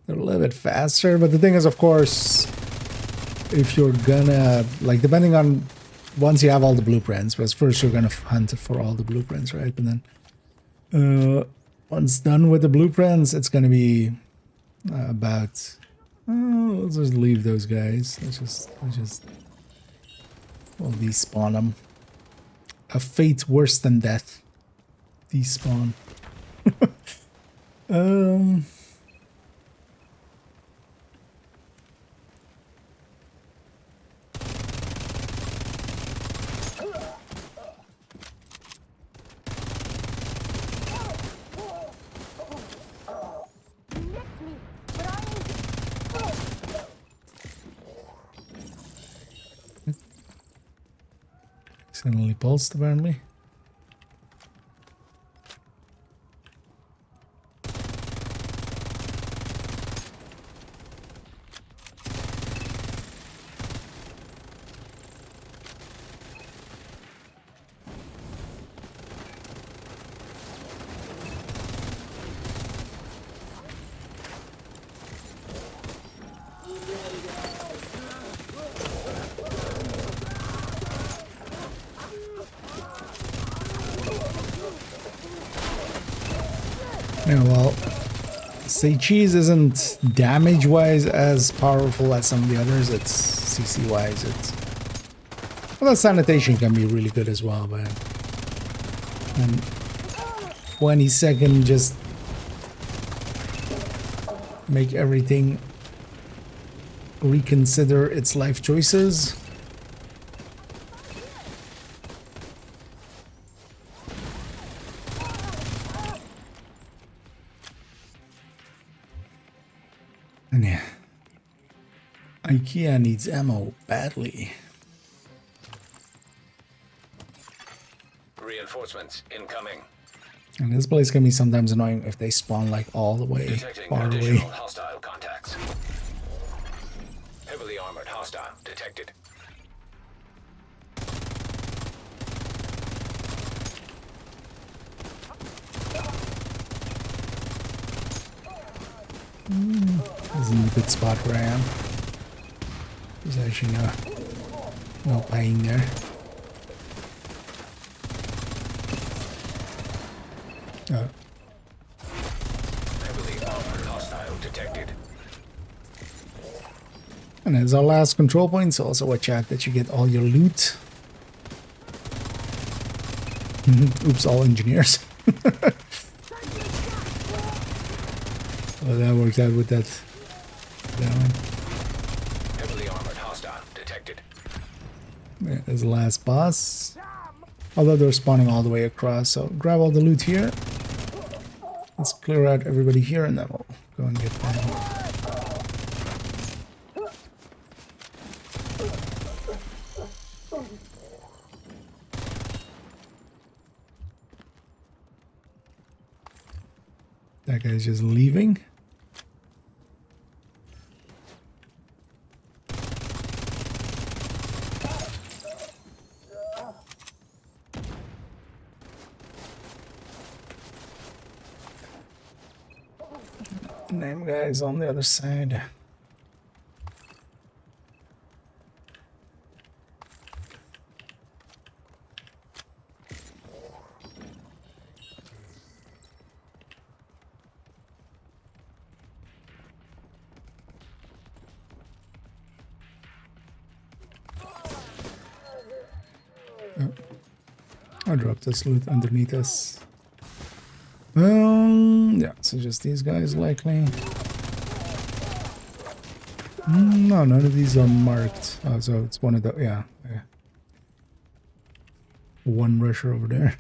they're a little bit faster. But the thing is, of course, if you're gonna, like, depending on, once you have all the blueprints, but first you're gonna hunt for all the blueprints, right? But then once done with the blueprints, it's gonna be about, let's just leave those guys. Let's just, we'll despawn them. A fate worse than death. Despawn. Accidentally pulsed, apparently. Yeah, well, say cheese isn't damage-wise as powerful as some of the others. It's CC-wise. It's, well, the sanitation can be really good as well, but and 20-second just make everything reconsider its life choices. And yeah, IKEA needs ammo badly. Reinforcements incoming. And this place can be sometimes annoying if they spawn like all the way Detecting far additional away. hostile contacts. Heavily armored hostile detected. This isn't a good spot where I am. There's actually no pain there. Oh. Heavily armored hostile detected. And as our last control point, so also watch out that you get all your loot. Oops, all engineers. Well, that worked out with that one. Heavily armored hostile detected. Yeah, there's the last boss. Although they're spawning all the way across, so grab all the loot here. Let's clear out everybody here and then we'll go and get them. That guy's just leaving. Name guy's on the other side. I dropped this loot underneath us. Yeah, so just these guys likely. No, none of these are marked. Oh, so it's one of the, yeah. One rusher over there.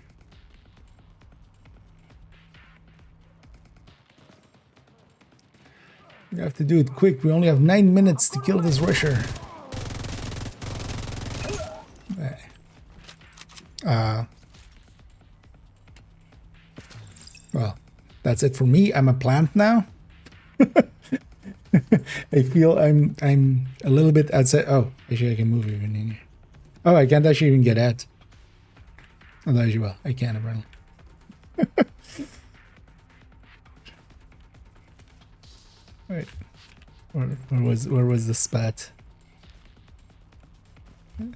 We have to do it quick. We only have 9 minutes to kill this rusher. Well, that's it for me. I'm a plant now. I feel I'm a little bit outside. Oh, actually I can move even in here. Oh, I can't actually even get out. Oh, actually, well, I can apparently. Right. Where was the spot? Oh,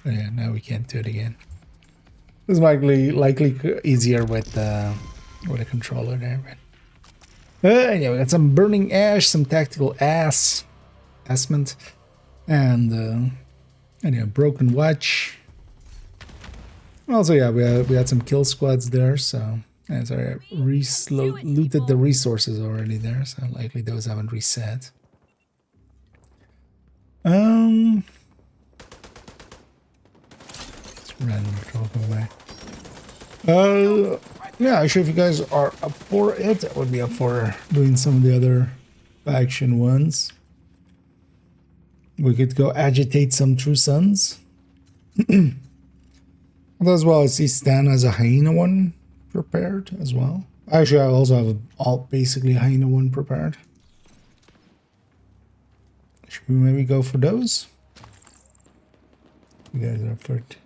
yeah, now we can't do it again. This might be likely easier with a controller there, but anyway, we got some burning ash, some tactical assment, and anyway, broken watch. Also, yeah, we had some kill squads there, so sorry, I looted the resources already there, so likely those haven't reset. It's random talking away. Yeah, actually, if you guys are up for it, I would be up for doing some of the other faction ones. We could go agitate some True Sons. As well, I see Stan has a hyena one prepared as well. Actually, I also have basically a hyena one prepared. Should we maybe go for those? You guys are up for it.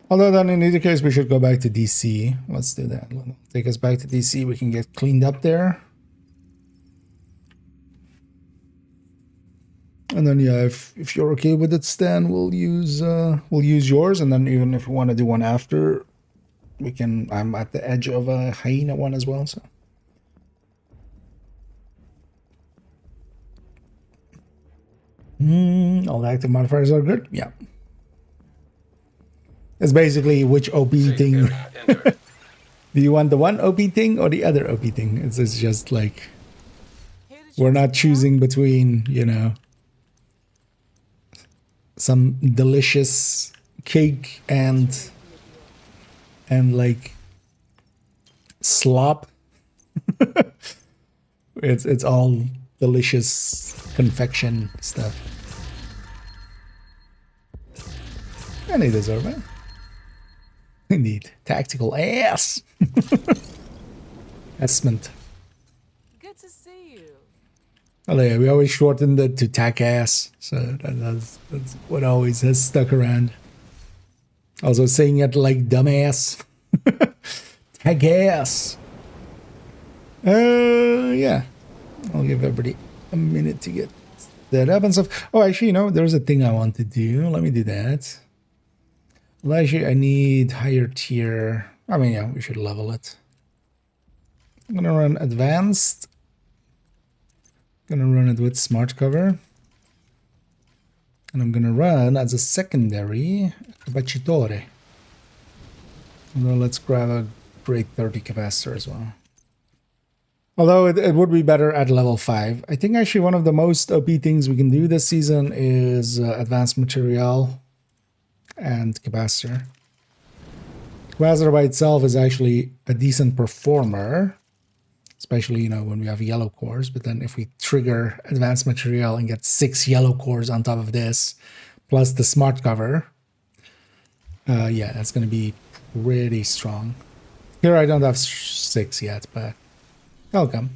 Although then in either case we should go back to DC. Let's do that. Take us back to DC. We can get cleaned up there. And then yeah, if you're okay with it, Stan, we'll use yours. And then even if we want to do one after, we can. I'm at the edge of a hyena one as well, so. All the active modifiers are good. Yeah. It's basically which OP thing. Do you want the one OP thing or the other OP thing? It's just like we're not choosing between, you know, some delicious cake and like slop. It's all delicious confection stuff. And they deserve it. Indeed. Tactical ass. Assment. Good to see you. Oh yeah, we always shortened it to tack ass. So that's what always has stuck around. Also saying it like dumbass. Tack ass. Yeah. I'll give everybody a minute to get that up and stuff. Oh, actually, you know, there's a thing I want to do. Let me do that. Well, actually, I need higher tier. I mean, yeah, we should level it. I'm gonna run advanced. Gonna run it with smart cover. And I'm gonna run as a secondary capacitore. Although let's grab a grade 30 capacitor as well. Although it would be better at level 5. I think actually one of the most OP things we can do this season is advanced material and capacitor. Capacitor by itself is actually a decent performer, especially, you know, when we have yellow cores. But then if we trigger advanced material and get 6 yellow cores on top of this, plus the smart cover, yeah, that's going to be pretty strong. Here I don't have 6 yet, but Welcome.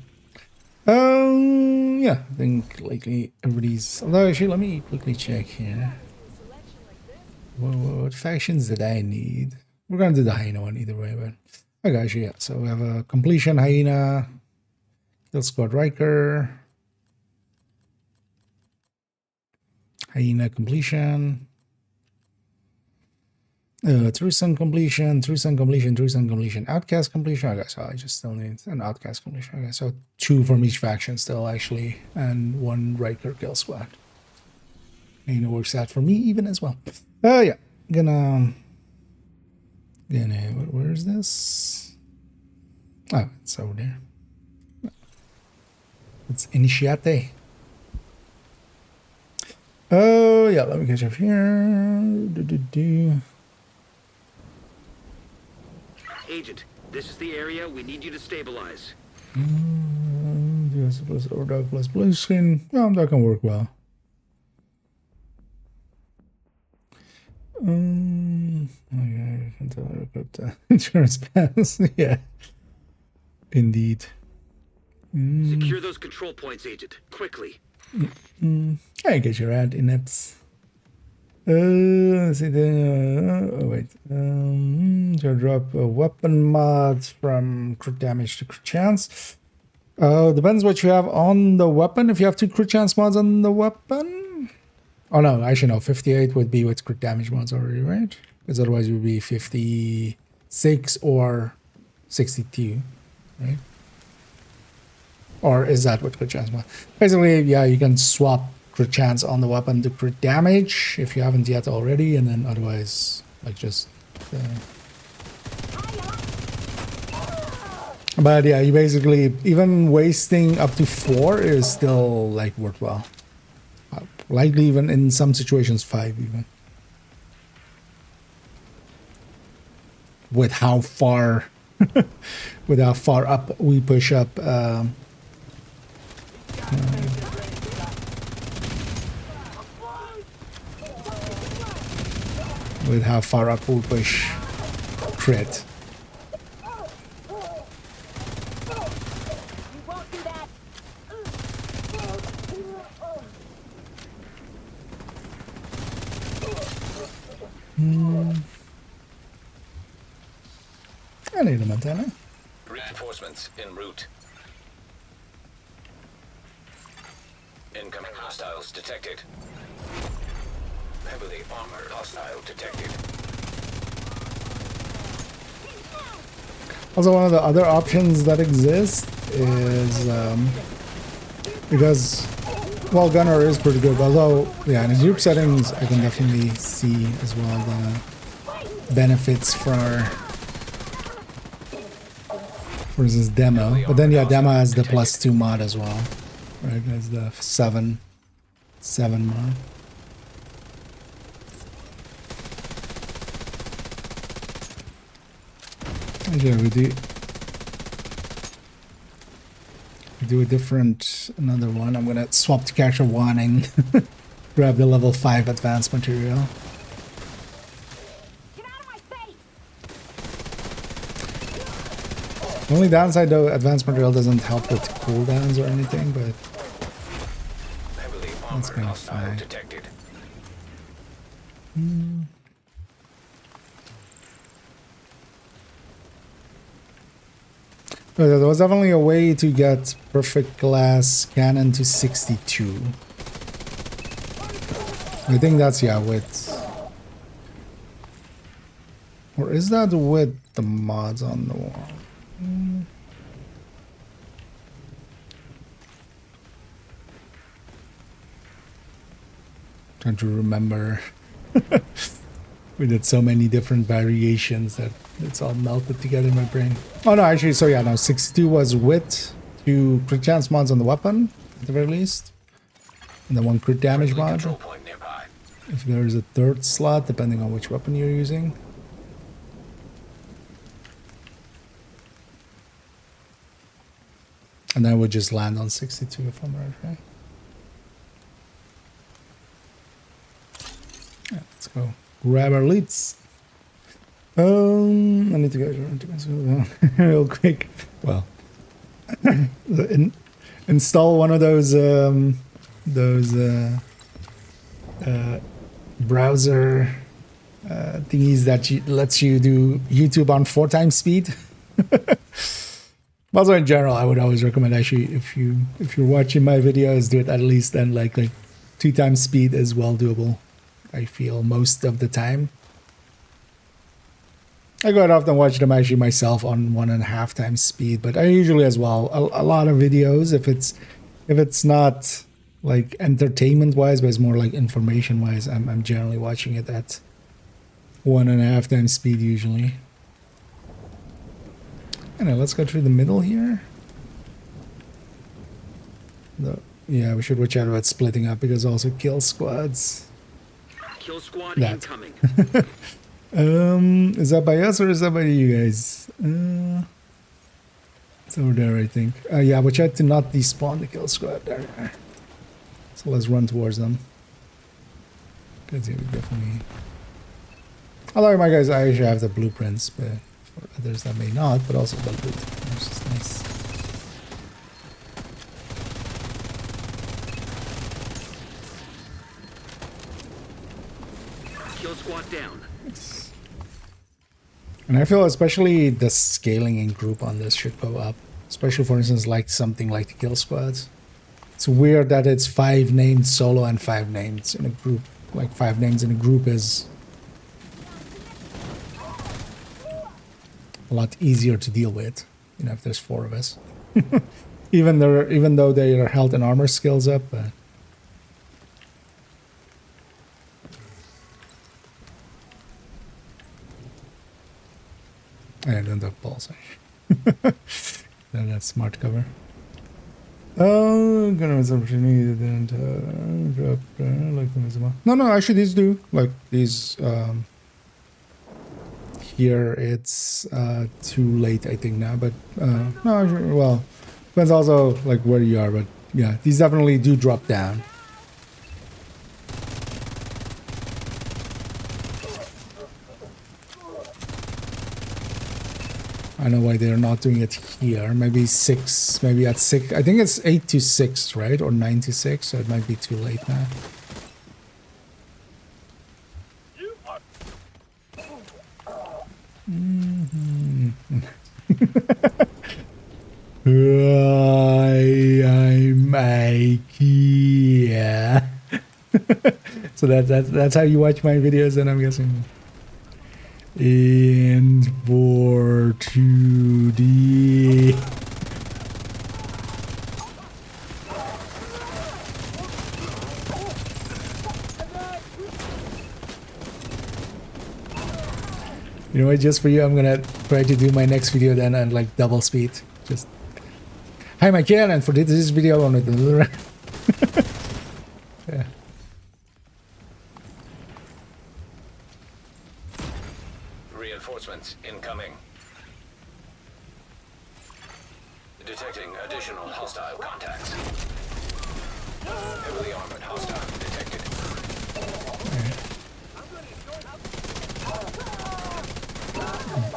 Yeah, I think lately everybody's. Although actually, let me quickly check here. What factions did I need? We're gonna do the hyena one either way, but I got you. Yeah. So we have a completion hyena, kill squad Riker, hyena completion. True Sun completion, True Sun completion, True Sun completion, Outcast completion. Okay, so I just still need an Outcast completion. Okay, so 2 from each faction still actually, and 1 Riker kill squad. And it works out for me even as well. Yeah, gonna where is this? Oh, it's over there. It's Initiate. Oh yeah, let me catch up here. Agent, this is the area we need you to stabilize. Yes, plus Order plus blue screen. Well, that can work well. Okay, I can tell her about the insurance pass. Yeah, indeed. Secure those control points, Agent, quickly. I get your ad inepts. Let's see the. Oh wait. To drop weapon mods from crit damage to crit chance. Depends what you have on the weapon. If you have 2 crit chance mods on the weapon. Oh no, actually no. 58 would be with crit damage mods already, right? Because otherwise it would be 56 or 62, right? Or is that with crit chance mod? Basically, yeah, you can swap crit chance on the weapon to crit damage if you haven't yet already, and then otherwise, like just. But yeah, you basically even wasting up to 4 is still like worthwhile. Likely even in some situations 5 even. With how far, with how far up we push up. With how far up we push crit. I need a Montana. Reinforcements en route. Incoming hostiles detected. Heavily armored hostile detected. Also, one of the other options that exist is because, well, Gunner is pretty good. Although, yeah, in group settings, I can definitely see as well the benefits for instance, demo. But then, yeah, demo has the +2 mod as well, right? There's the 7 mod. Yeah, we do a different, another one. I'm gonna swap to character 1 and grab the level 5 advanced material. Get out of my face! The only downside though, advanced material doesn't help with cooldowns or anything, but that's kind of fine. Detected. But there was definitely a way to get perfect glass cannon to 62. I think that's, yeah, with... Or is that with the mods on the wall? Trying to remember. We did so many different variations that it's all melted together in my brain. Oh no, actually, so yeah, no, 62 was with 2 crit chance mods on the weapon, at the very least. And then 1 crit damage mod. If there's a 3rd slot, depending on which weapon you're using. And then would just land on 62 if I'm right, right? Yeah, let's go. Grab our leads. I need to go real quick. Well, Install one of those browser thingies that lets you do YouTube on 4 times speed. Also, in general, I would always recommend actually if you're watching my videos, do it at least then like 2 times speed is well doable. I feel most of the time. I quite often watch them actually myself on 1.5 times speed, but I usually as well a lot of videos if it's not like entertainment wise, but it's more like information wise, I'm generally watching it at 1.5 times speed usually. Anyway, let's go through the middle here. Yeah, we should watch out about splitting up because also kill squads. Kill squad That. incoming. Is that by us or is that by you guys? It's over there, I think. Yeah, watch out to not despawn the kill squad there. So let's run towards them. Because yeah, we definitely. Although my guys, I actually have the blueprints, but for others that may not, but also the loot, which is nice. Kill squad down. And I feel especially the scaling in group on this should go up. Especially for instance like something like the kill squads. It's weird that it's 5 named solo and 5 named in a group. Like 5 names in a group is a lot easier to deal with, you know, if there's 4 of us. even though their health and armor skills up, but I don't have balls. That's smart cover. Oh, gonna miss opportunity didn't drop like them as well. No, actually these do. Like these here it's too late I think now, but no, well, depends also like where you are, but yeah, these definitely do drop down. I know why they're not doing it here. Maybe 6, maybe at 6. I think it's 8 to 6, right? Or 9 to 6, so it might be too late now. I'm IKEA. So that's how you watch my videos, then I'm guessing. And for 2D. You know what, just for you, I'm gonna try to do my next video then and like double speed. Just hi my kid, and for this video I'm gonna yeah. Reinforcements incoming. Detecting additional hostile contacts. Heavily armored hostile detected.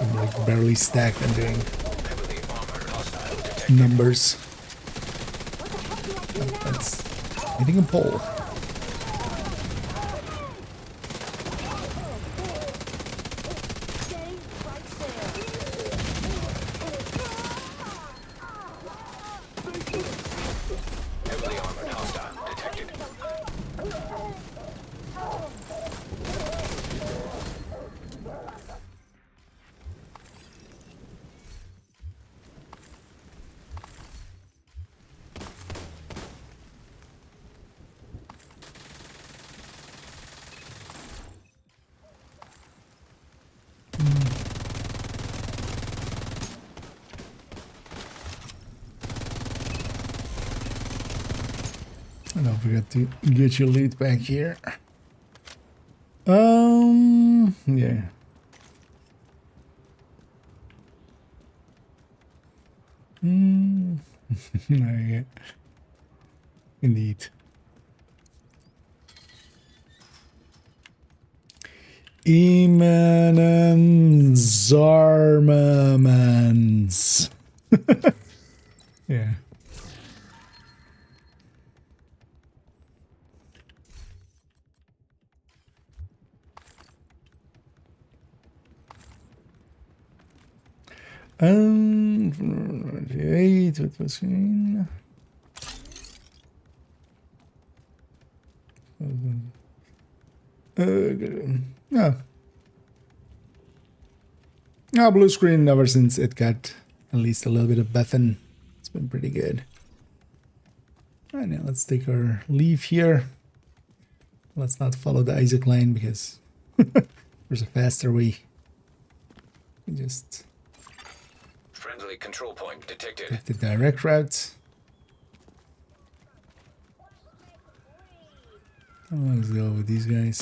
I'm like barely stacked and doing numbers. That's hitting a pole. Heavily armored hostile detected. And don't forget to get your loot back here. Yeah. Okay. Indeed. Imanen Zarmamans. Yeah. Eight with machine. Yeah. No, blue screen ever since it got at least a little bit of Bethan. It's been pretty good. Alright, now let's take our leave here. Let's not follow the Isaac line because there's a faster way. We just Friendly control point detected. take the direct route. Oh, let's go with these guys.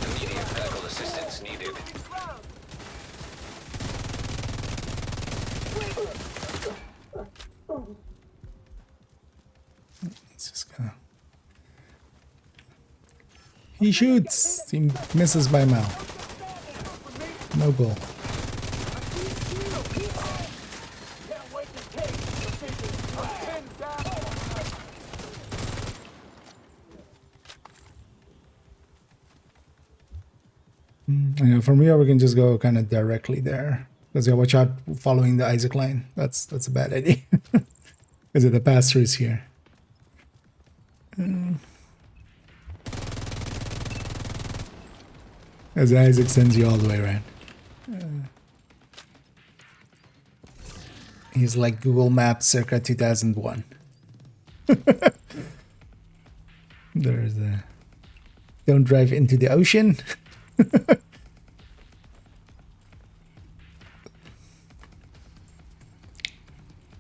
Immediate medical assistance needed. It's just gonna... He shoots! He misses by a mile. No goal. I know from here we can just go kind of directly there. Because watch out following the Isaac line. That's a bad idea. Because of the pass-throughs here. As Isaac sends you all the way around. He's like Google Maps circa 2001. There's a... Don't drive into the ocean.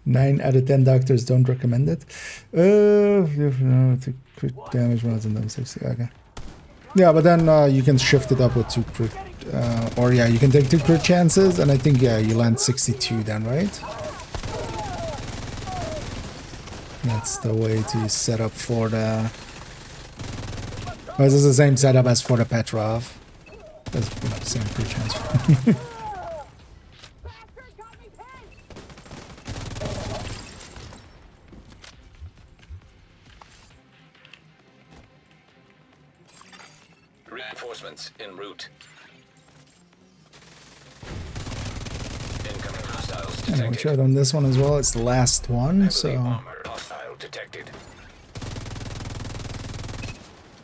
9 out of 10 doctors don't recommend it. No, to crit damage rounds and them 60. Okay. Yeah, but then you can shift it up with 2 crit. Or yeah, you can take 2 crit chances, and I think, yeah, you land 62 then, right? That's the way to set up for the... Oh, this is the same setup as for the Petrov. That's, you know, same crit chance. Reinforcements en route. Incoming hostiles And detected. watch out on this one as well. It's the last one, so Armored hostile detected.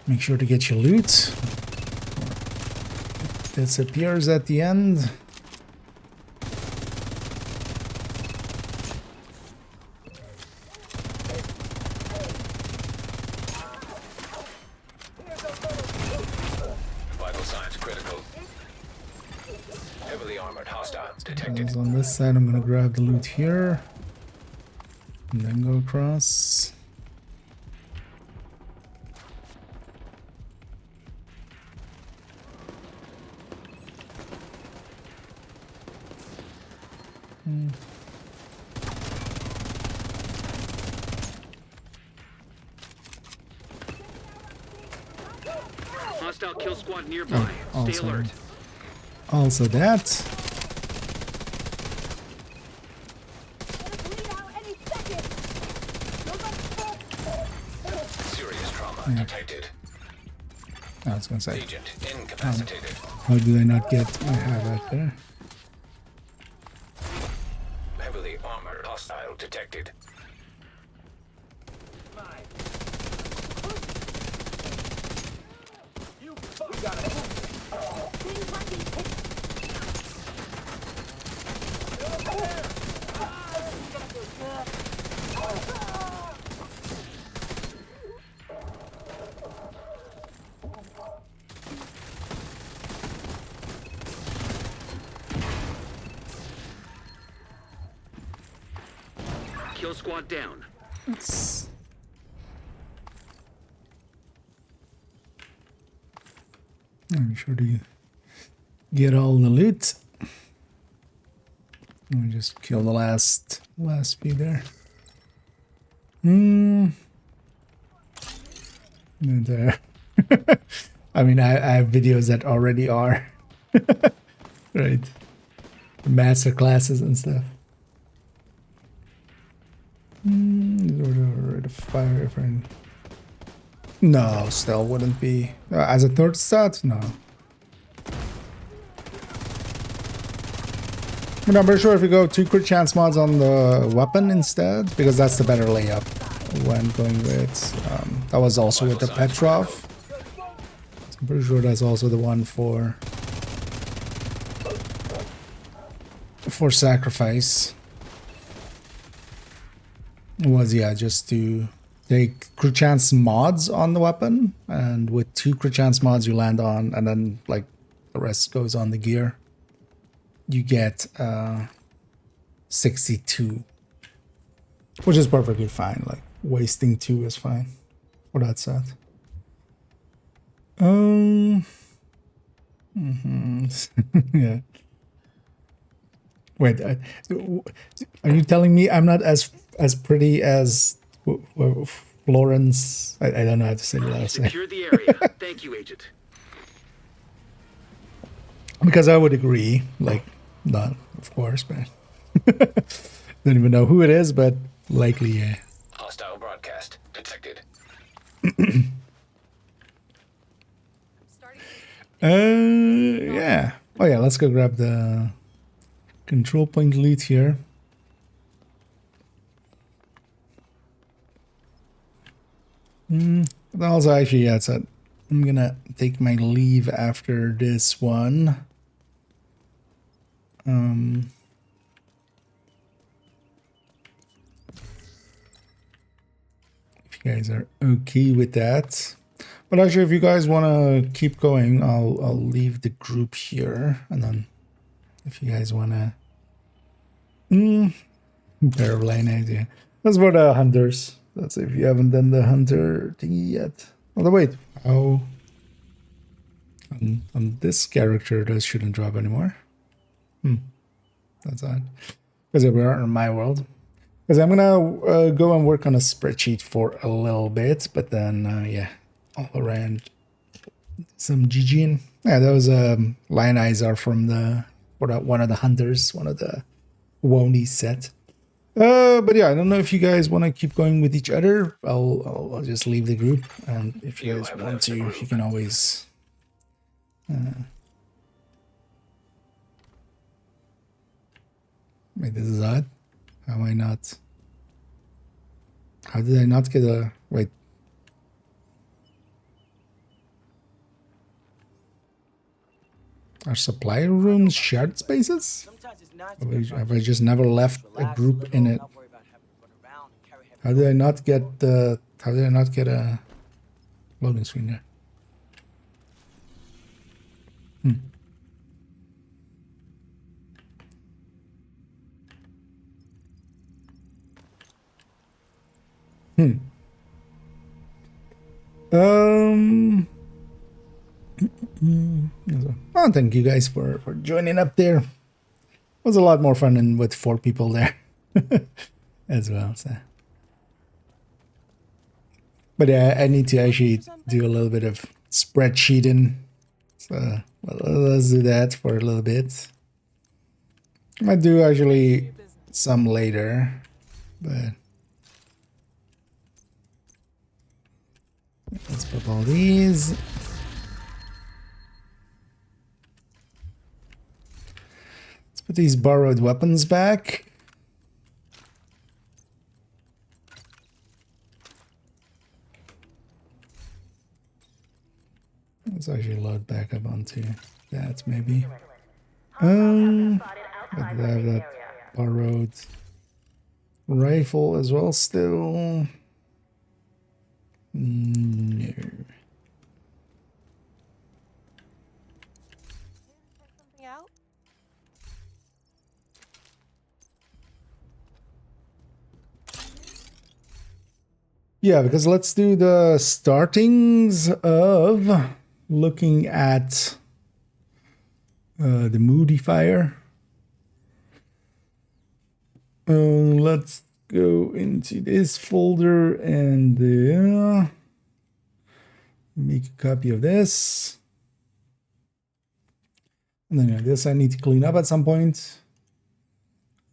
make sure to get your loot. Disappears at the end. Vital signs critical. Heavily armored hostiles detected. As on this side, I'm gonna grab the loot here. And then go across. Hostile kill squad nearby. Stay alert. Also that. Serious trauma detected. I was gonna say, Agent incapacitated. how did I not get my hat out there? Heavily armored hostile detected. Kill squad down. Let's... I'm sure to get all the loot. Let me just kill the last few there. There. I mean, I have videos that already are. Right. master classes and stuff. The fire friend. No, still wouldn't be as a third stat. No. But I'm pretty sure if you go 2 crit chance mods on the weapon instead, because that's the better layup when going with. That was also with the Petrov. So I'm pretty sure that's also the one for sacrifice. Was, yeah, just to take crit chance mods on the weapon, and with 2 crit chance mods you land on, and then like the rest goes on the gear. You get 62, which is perfectly fine. Like wasting 2 is fine for that set. Yeah. Wait, are you telling me I'm not as pretty as Florence? I don't know how to say the last name. Secure the area. Thank you, Agent. Because I would agree, like, not, of course, but don't even know who it is, but likely, yeah. Hostile broadcast detected. Yeah. Oh yeah, let's go grab the control point loot here. But also, actually, yeah, so I'm gonna take my leave after this one. If you guys are okay with that. But actually, if you guys want to keep going, I'll leave the group here, and then if you guys want to pair of line idea. That's for the hunters. That's if you haven't done the hunter thingy yet. Although wait, how on this character that shouldn't drop anymore. That's odd. Because we are in my world. Because I'm gonna go and work on a spreadsheet for a little bit, but then yeah, all around some GG. Yeah, those lion eyes are from one of the hunters, one of the Woni set. But yeah, I don't know if you guys want to keep going with each other. I'll just leave the group, and if you guys want to, you can always. Wait, this is odd. How am I not? How did I not get a wait? Are supply rooms shared spaces? Have I just never left a group in it? How did I not get the? How did I not get a loading screen there? Oh, thank you guys for joining up there. It was a lot more fun than with 4 people there as well. So, but yeah, I need to actually do a little bit of spreadsheeting. So let's do that for a little bit. I might do actually some later, but let's put all these. Let's put these borrowed weapons back. Let's actually load back up onto that maybe. But I have that borrowed rifle as well still. No. Something out? Yeah, because let's do the startings of looking at the Moody Fire. Let's go into this folder and make a copy of this. And then this I need to clean up at some point.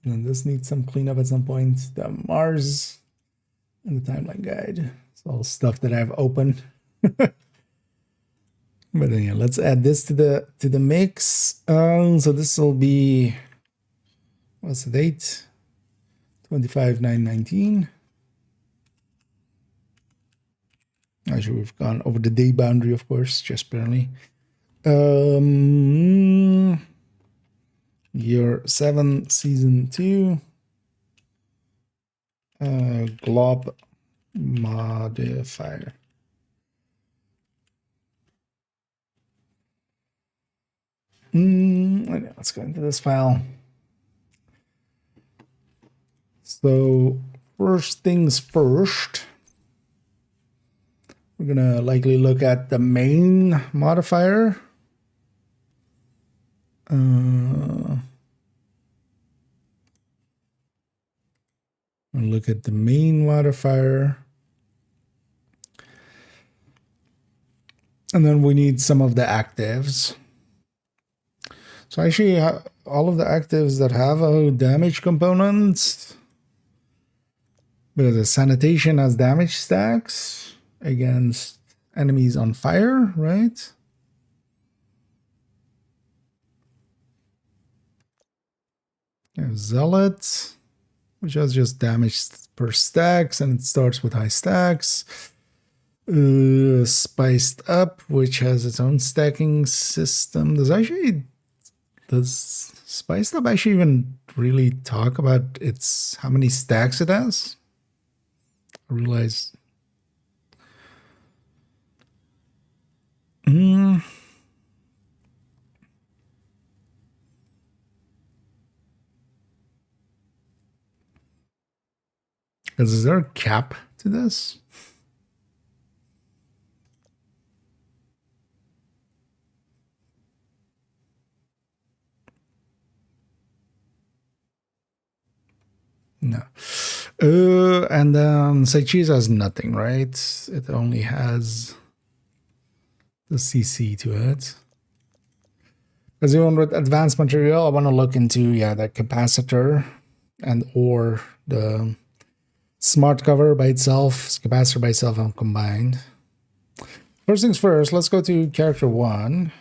And this needs some cleanup at some point. The Mars and the timeline guide. It's all stuff that I've opened. But anyway, let's add this to the mix. So this will be, what's the date? 25/9/19. Actually, we've gone over the day boundary, of course, just barely. Year 7, Season 2. Glob modifier. Let's go into this file. So first things first, we're gonna likely look at the main modifier. Look at the main modifier. And then we need some of the actives. So actually, all of the actives that have a damage component, because the sanitation has damage stacks against enemies on fire, right? Zealot, which has just damage per stacks, and it starts with high stacks. Spiced Up, which has its own stacking system. Does Spiced Up actually even really talk about how many stacks it has? I realize. Is there a cap to this? No. And then Saichi's has nothing, right? It only has the CC to it. Because even with advanced material, I want to look into, the capacitor and or the smart cover by itself, capacitor by itself, and combined. First things first, let's go to character 1.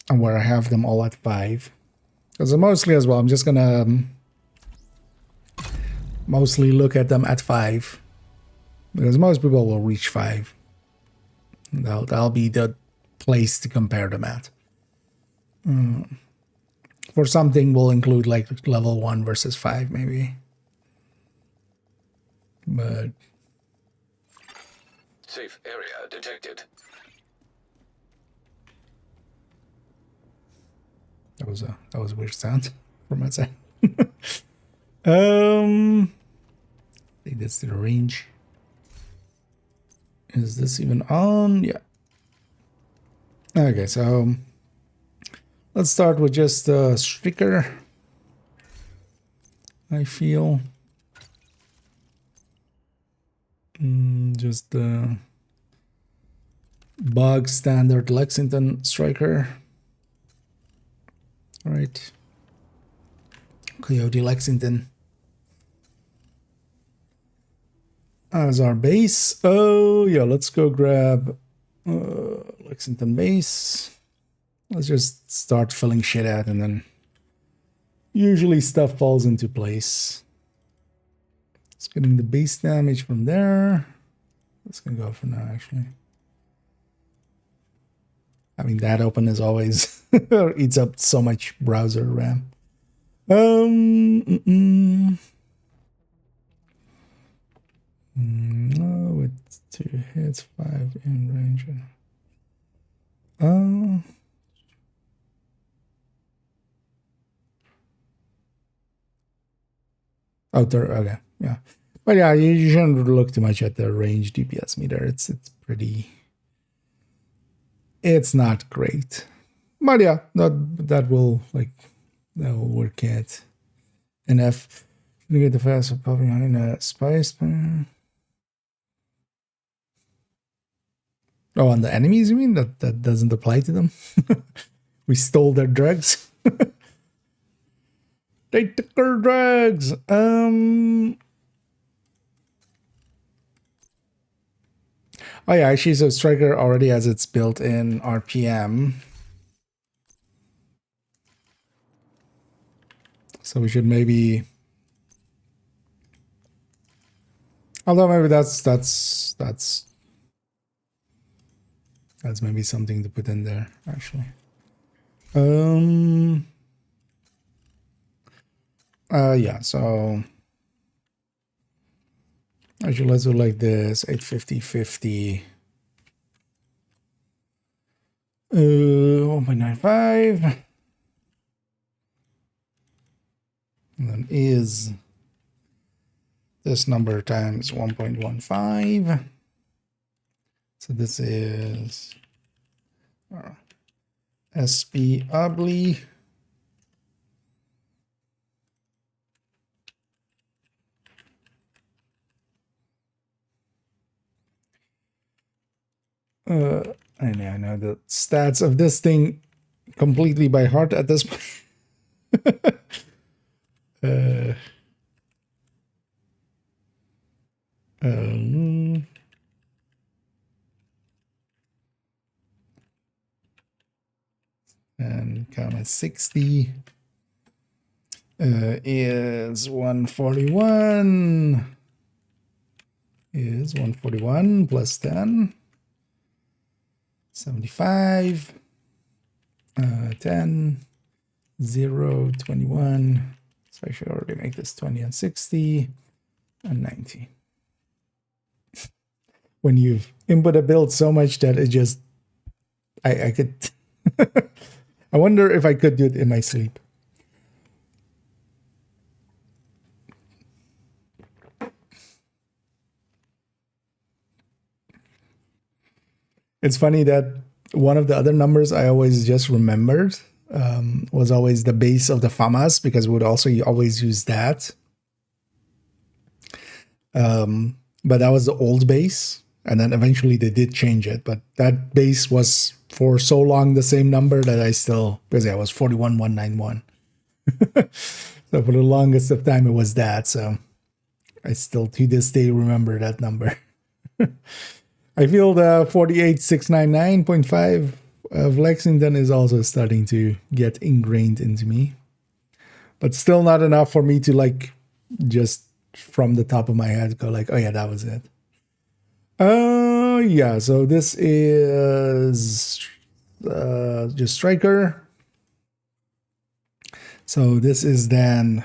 And where I have them all at 5. Because mostly as well, I'm just gonna mostly look at them at 5. Because most people will reach 5. That'll be the place to compare them at. For something, we'll include like level 1 versus 5, maybe. But safe area detected. That was a weird sound from my side. I think that's the range. Is this even on? Yeah. Okay, so let's start with just Stricker. I feel just the bog standard Lexington striker. All right, Coyote Lexington as our base. Oh yeah, let's go grab Lexington base. Let's just start filling shit out, and then usually stuff falls into place. It's getting the base damage from there. That's gonna go for now, actually. Having that open is always eats up so much browser RAM. No, it's 2 hits, 5 in range. Oh, okay, yeah. But yeah, you shouldn't look too much at the range DPS meter. It's pretty. It's not great, but yeah, that will work it enough. You get the fast popping behind a spice. Oh, on the enemies, you mean that doesn't apply to them? We stole their drugs. They took our drugs. Oh yeah, actually, so Striker already has its built-in RPM. So we should maybe... Although maybe that's maybe something to put in there, actually. Yeah, so actually let's do like this, 850-50. 1.95. And then is this number times 1.15. So this is SP obli. I know the stats of this thing completely by heart at this point. And count at 60 is 141. Is 141 plus 10. 75. 10. 0. 21. So I should already make this 20 and 60 and 90. When you've input a build so much that it just I could I wonder if I could do it in my sleep. It's funny that one of the other numbers I always just remembered was always the base of the FAMAS, because we would also always use that. But that was the old base, and then eventually they did change it. But that base was for so long the same number that I still, because yeah, it was 41191. So for the longest of time it was that. So I still to this day remember that number. I feel the 48699.5 of Lexington is also starting to get ingrained into me, but still not enough for me to like just from the top of my head go like, oh yeah, that was it. Yeah, so this is just Striker. So this is then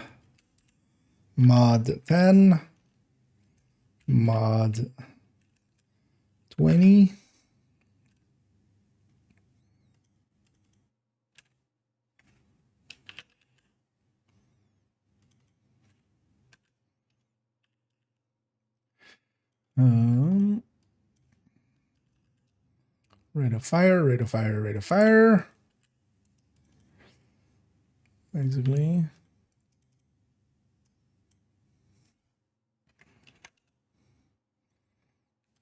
mod 10, mod 20. Rate of fire, rate of fire, rate of fire. Basically.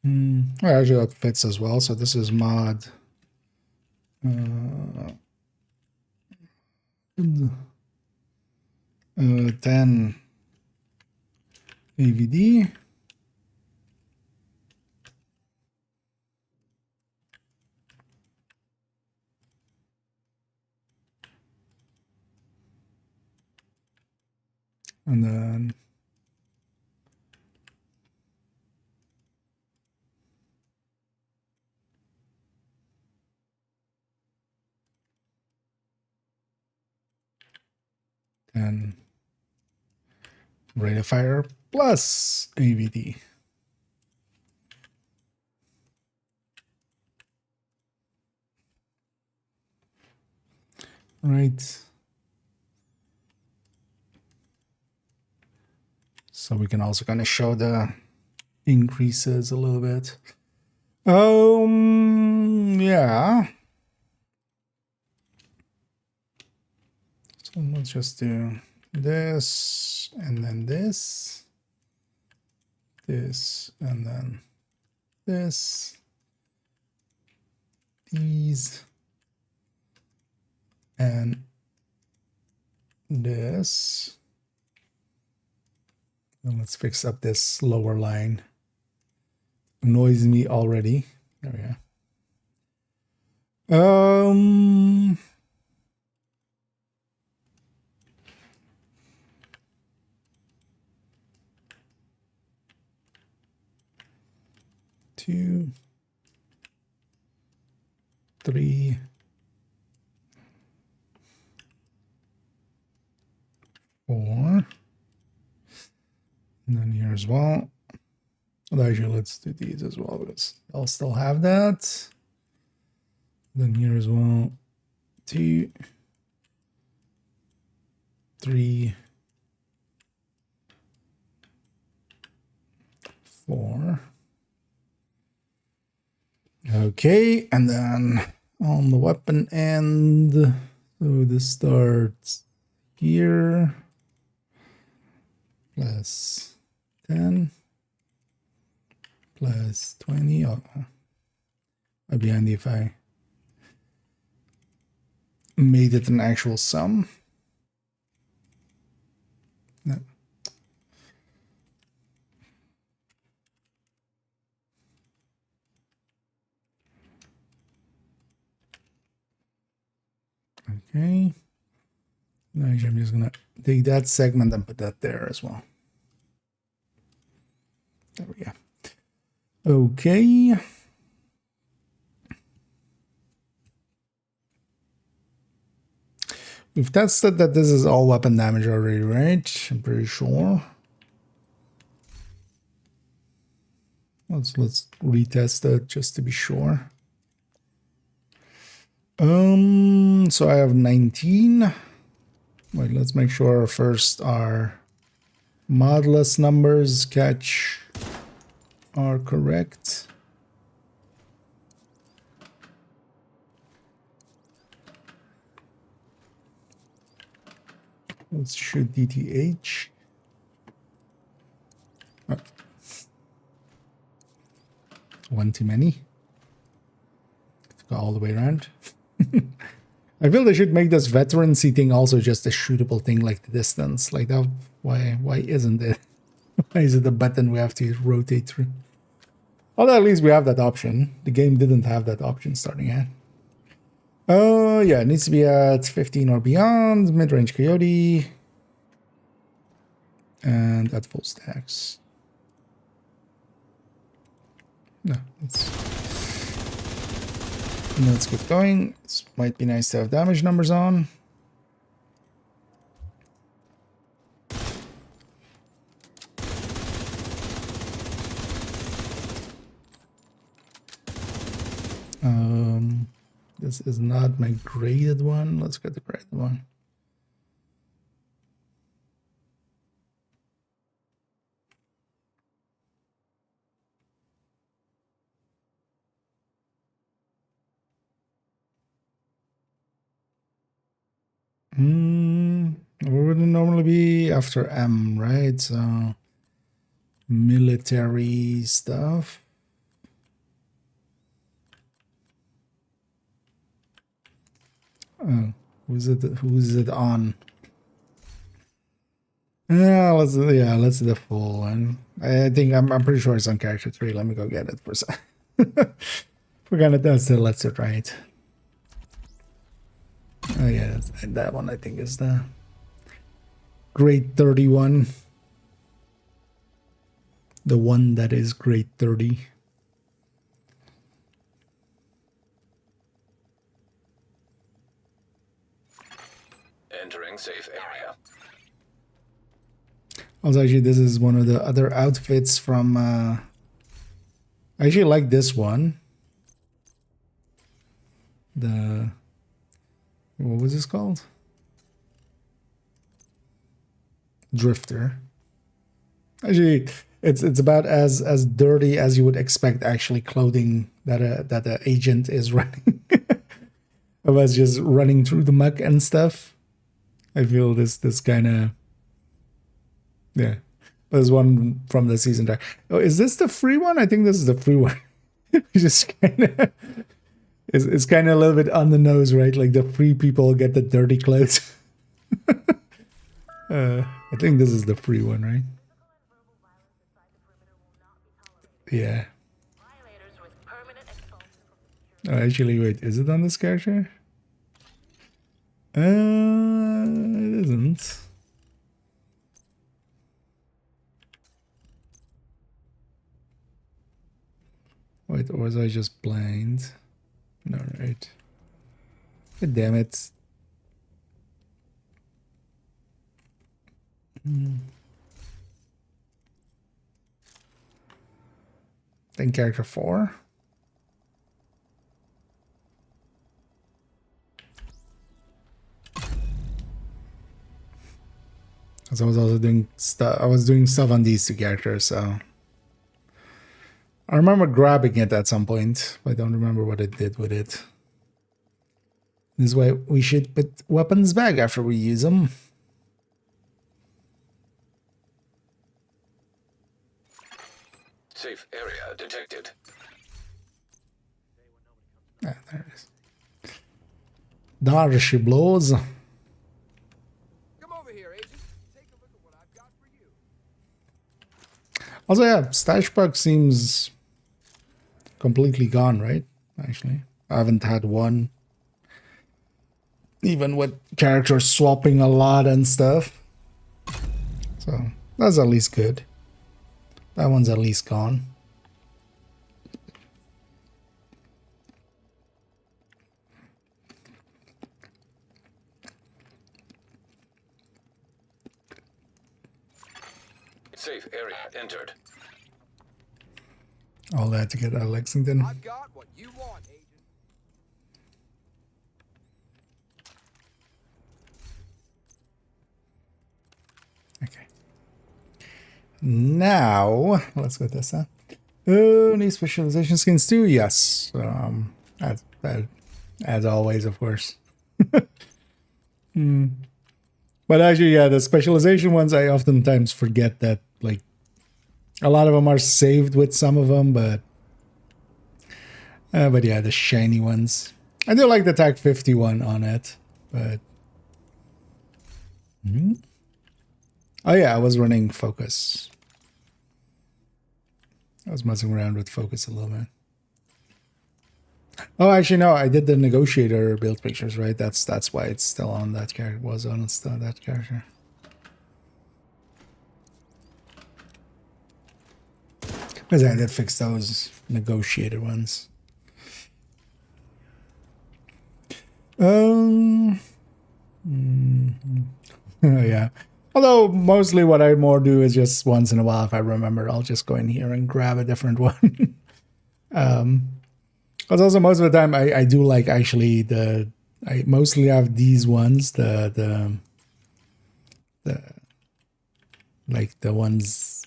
Well, actually that fits as well. So this is mod 10 AVD. And then rate of fire plus AVD. Right. So we can also kind of show the increases a little bit. Yeah. So let's just do this and then this, and then this, these, and this. And let's fix up this lower line. Annoys me already. There we go. 2, 3, 4. And then here as well. Well, actually, let's do these as well because I'll still have that. Then here as well. 2, 3, 4. Okay, and then on the weapon end, so this starts here. Plus 10. Plus 20. Oh, I'd be handy if I made it an actual sum. No. Okay. Actually, I'm just gonna take that segment and put that there as well. There we go. Okay. We've tested that this is all weapon damage already, right? I'm pretty sure. Let's retest it just to be sure. So I have 19. Wait, let's make sure first our modulus numbers catch are correct. Let's shoot DTH. Oh. One too many. Let's go all the way around. I feel they should make this veteran seating also just a shootable thing like the distance. Like that. Why isn't it? Why is it a button we have to rotate through? Although at least we have that option. The game didn't have that option starting out. Yeah, it needs to be at 15 or beyond, mid-range coyote, and at full stacks. No, let's get going. This might be nice to have damage numbers on. This is not my graded one. Let's get the graded one. What would it normally be after M, right? So military stuff. Oh, who's it on? Let's do the full one. I think I'm pretty sure it's on character 3. Let me go get it for a second. We're gonna test it. Let's try it. Oh yeah, that one I think is the grade 31. The one that is grade 30. Entering safe area. Also, actually, this is one of the other outfits from. I actually like this one. What was this called? Drifter. Actually, it's about as dirty as you would expect. Actually, clothing that the agent is running. I was just running through the muck and stuff. I feel this kind of. Yeah, there's one from the season. Oh, is this the free one? I think this is the free one. Just kind of, It's kind of a little bit on the nose, right? Like the free people get the dirty clothes. I think this is the free one, right? Yeah. Oh, actually, wait, is it on this character? It isn't. Wait, or was I just blind? No, right. God damn it. Then character 4. Because I was also doing stuff. I was doing stuff on these two characters, so I remember grabbing it at some point, but I don't remember what I did with it. This is why we should put weapons back after we use them. Safe area detected. Ah, there it is. There she blows. Come over here, agent. Take a look at what I've got for you. Also, yeah, stash bug seems completely gone, right? Actually, I haven't had one. Even with characters swapping a lot and stuff. So, that's at least good. That one's at least gone. Safe area entered. All that to get out of Lexington. I've got what you want, agent. Okay. Now, let's go this, huh? Oh, need specialization skins too? Yes. As always, of course. But actually, yeah, the specialization ones, I oftentimes forget that, like, a lot of them are saved with some of them, but yeah, the shiny ones. I do like the TAC 51 on it, but... Oh yeah, I was running focus. I was messing around with focus a little bit. Oh, actually, no, I did the negotiator build pictures, right? That's why it's still on that character. Was on that character. Because I did fix those negotiator ones. Yeah. Although mostly what I more do is just once in a while, if I remember, I'll just go in here and grab a different one. Because also most of the time I do like actually I mostly have these ones, the like the ones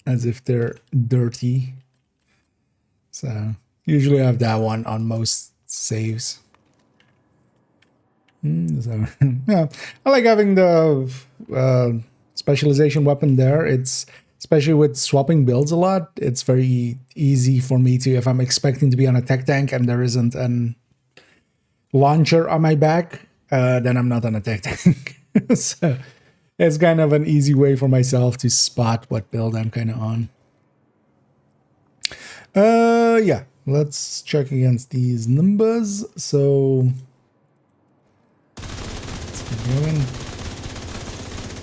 as if they're dirty. So usually I have that one on most saves. So, yeah, I like having the specialization weapon there. It's especially with swapping builds a lot. It's very easy for me to, if I'm expecting to be on a tech tank and there isn't an launcher on my back, then I'm not on a tech tank. So it's kind of an easy way for myself to spot what build I'm kind of on. Yeah, let's check against these numbers. So let's keep going.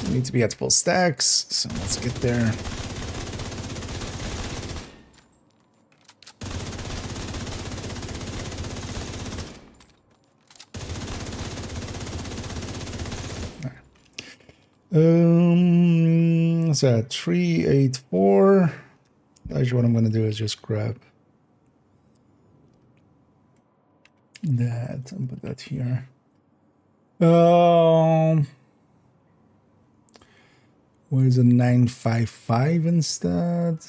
We need to be at full stacks, so let's get there. So 384. Actually, what I'm going to do is just grab that and put that here. Where's a 955 instead?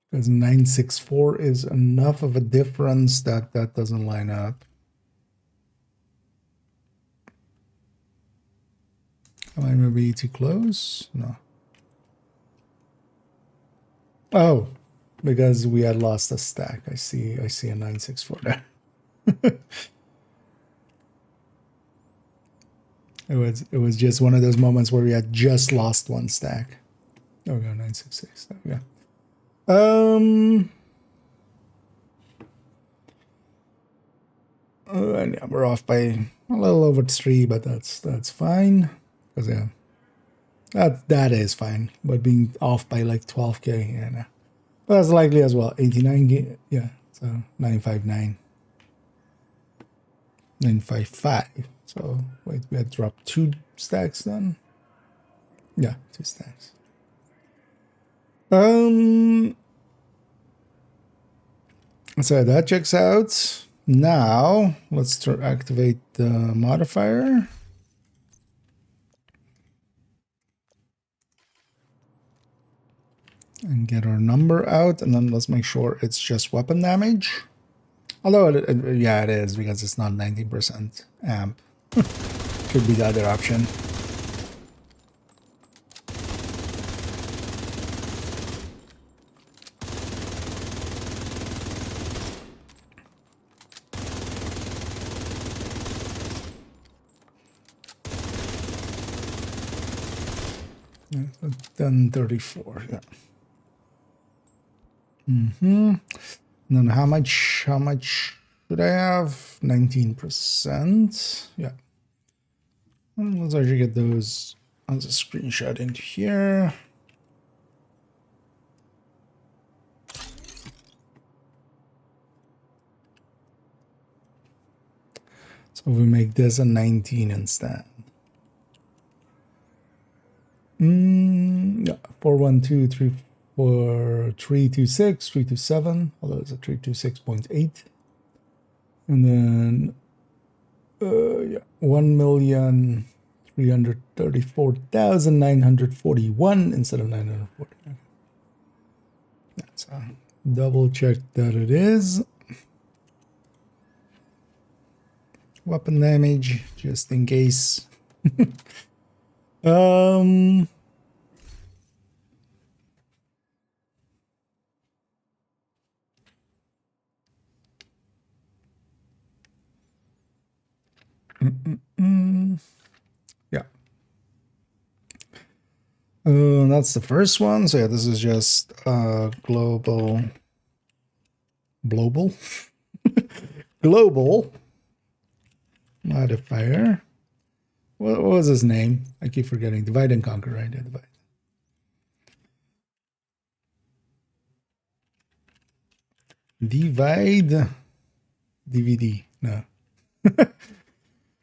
Because 964 is enough of a difference that that doesn't line up. Am I maybe too close? No. Oh, because we had lost a stack. I see a 964 there. It was just one of those moments where we had just lost one stack. There we go, 966. There we go. And yeah, we're off by a little over 3, but that's fine. Because yeah, that is fine. But being off by like 12k, yeah, no. But that's likely as well. 89, yeah. So 959, 955. So wait, we had dropped 2 stacks then. Yeah, 2 stacks. So that checks out. Now let's activate the modifier. And get our number out, and then let's make sure it's just weapon damage. Although, yeah, it is, because it's not 19% amp. Could be the other option. Then 34, yeah. And then how much should I have? 19%. Yeah. And let's actually get those as a screenshot into here. So we make this a 19 instead. Yeah, 41234 326 although it's a 326.8, and then yeah, 1,334,941 instead of 940. That's double check that it is weapon damage just in case. Yeah. That's the first one. So yeah, this is just global modifier. What was his name? I keep forgetting. Divide and conquer, right? Yeah, divide. DVD. No.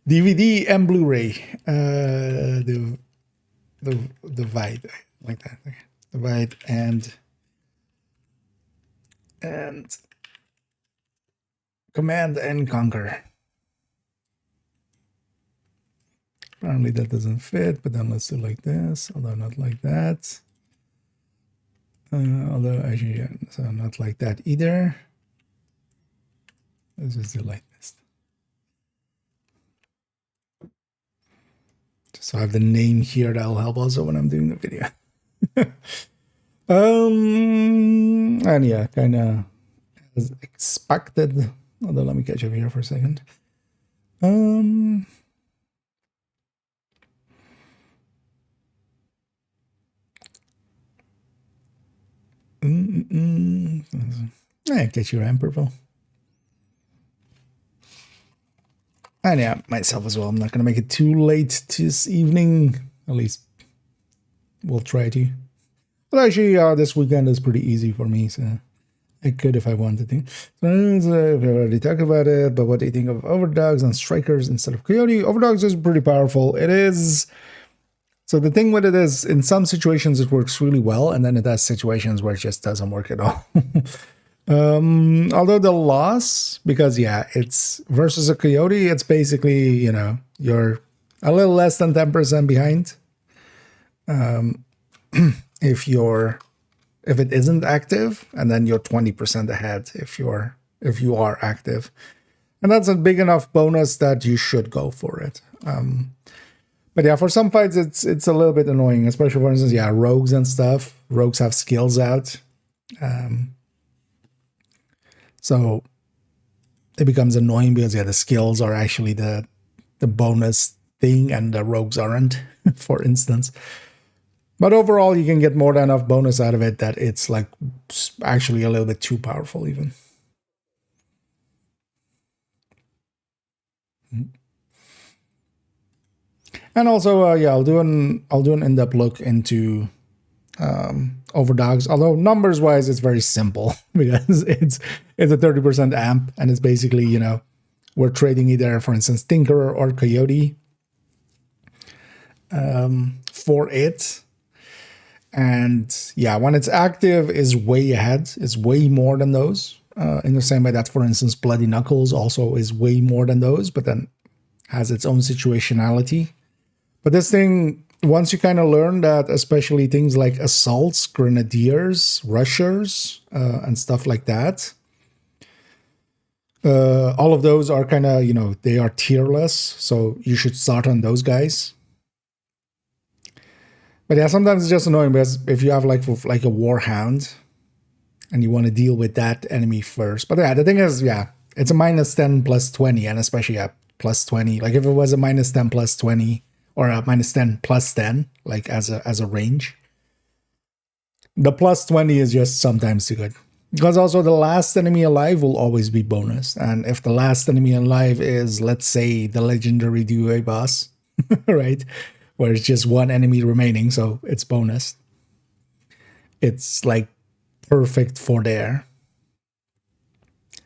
DVD and Blu-ray. The divide, like that. Okay. Divide and command and conquer. Apparently that doesn't fit, but then let's do like this, although not like that. Although actually, yeah, so not like that either. Let's just do like this. Just so I have the name here, that'll help also when I'm doing the video. And yeah, kind of as expected. Although let me catch up here for a second. Get your amp purple. And yeah, myself as well. I'm not going to make it too late this evening. At least we'll try to. But actually, this weekend is pretty easy for me, so I could if I wanted to. So I've already talked about it, but what do you think of overdogs and strikers instead of coyote? Overdogs is pretty powerful. It is. So the thing with it is, in some situations it works really well, and then it has situations where it just doesn't work at all. Although the loss, because yeah, it's versus a coyote, it's basically, you know, you're a little less than 10% behind. If it isn't active, and then you're 20% ahead if you are active. And that's a big enough bonus that you should go for it. But yeah, for some fights, it's a little bit annoying, especially for instance, yeah, rogues and stuff. Rogues have skills out. So it becomes annoying because yeah, the skills are actually the bonus thing and the rogues aren't, for instance. But overall, you can get more than enough bonus out of it that it's like actually a little bit too powerful even. And also, yeah, I'll do an in-depth look into overdogs. Although numbers wise, it's very simple because it's a 30% amp, and it's basically, you know, we're trading either, for instance, Tinkerer or Coyote for it. And yeah, when it's active, is way ahead. It's way more than those. In the same way that, for instance, Bloody Knuckles also is way more than those, but then has its own situationality. But this thing, once you kind of learn that, especially things like assaults, grenadiers, rushers, and stuff like that, all of those are kind of, you know, they are tierless, so you should start on those guys. But yeah, sometimes it's just annoying because if you have like a Warhound and you want to deal with that enemy first. But yeah, the thing is, yeah, it's a -10 plus 20, and especially at plus 20. Like if it was a -10 plus 20 or a -10 plus 10, like as a range, the plus 20 is just sometimes too good. Because also the last enemy alive will always be bonus. And if the last enemy alive is, let's say, the legendary duo boss, right? Where it's just one enemy remaining, so it's bonus. It's like perfect for there.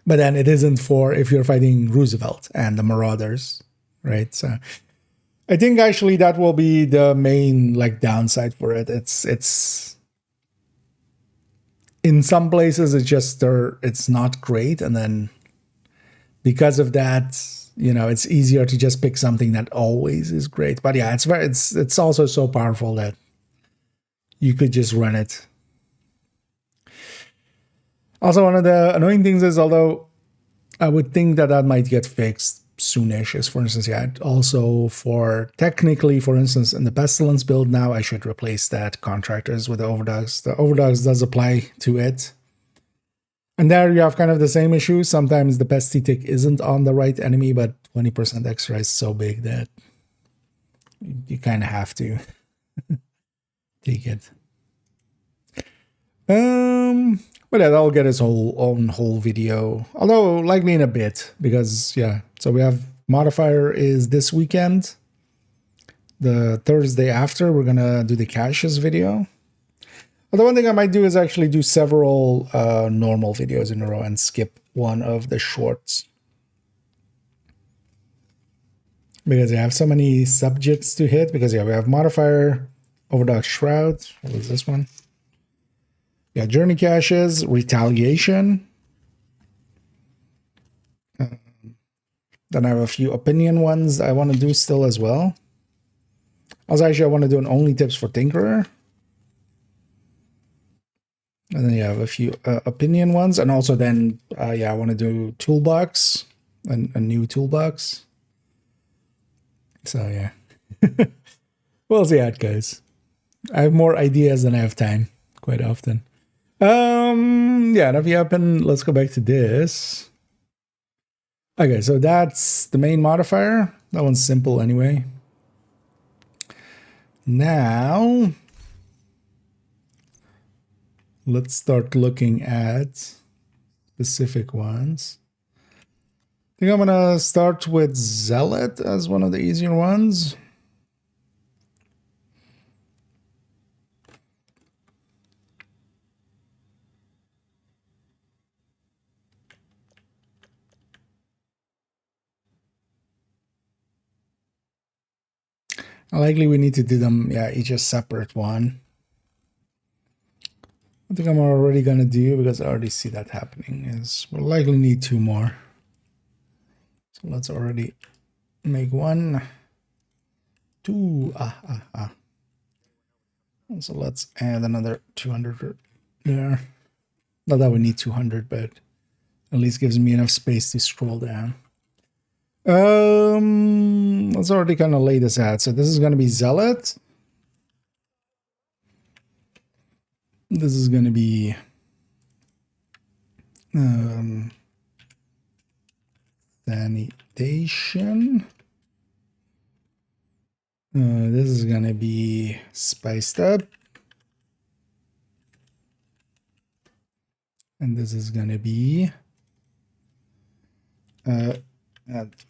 But then it isn't for if you're fighting Roosevelt and the Marauders, right? So I think actually that will be the main like downside for it. It's in some places it's just it's not great, and then because of that, you know, it's easier to just pick something that always is great. But yeah, it's also so powerful that you could just run it. Also, one of the annoying things is, although I would think that might get fixed soonish, is, for instance, yeah, also for technically, for instance, in the Pestilence build now, I should replace that contractors with the Overdogs. The Overdogs does apply to it. And there you have kind of the same issue. Sometimes the Pesty Tick isn't on the right enemy, but 20% extra is so big that you kind of have to take it. But yeah, that'll get its own whole video. Although likely in a bit, because yeah. So we have modifier is this weekend. The Thursday after, we're gonna do the caches video. Although one thing I might do is actually do several normal videos in a row and skip one of the shorts. Because I have so many subjects to hit. Because yeah, we have modifier, Overdog Shroud. What was this one? Yeah, journey caches, retaliation. Then I have a few opinion ones I want to do still as well. Also, actually, I want to do an only tips for Tinkerer. And then you have a few opinion ones. And also then, yeah, I want to do toolbox, a new toolbox. So, yeah. We'll see how it goes. I have more ideas than I have time, quite often. Yeah, and if you happen, let's go back to this. Okay, so that's the main modifier. That one's simple anyway. Now, let's start looking at specific ones. I think I'm gonna start with Zealot as one of the easier ones. Likely we need to do them, yeah, each a separate one. I think I'm already gonna do, because I already see that happening, is we'll likely need 2 more. So let's already make 1, 2, So let's add another 200 there. Not that we need 200, but at least gives me enough space to scroll down. Let's already kind of lay this out. So this is going to be Zealot. This is going to be sanitation. This is going to be spiced up. And this is going to be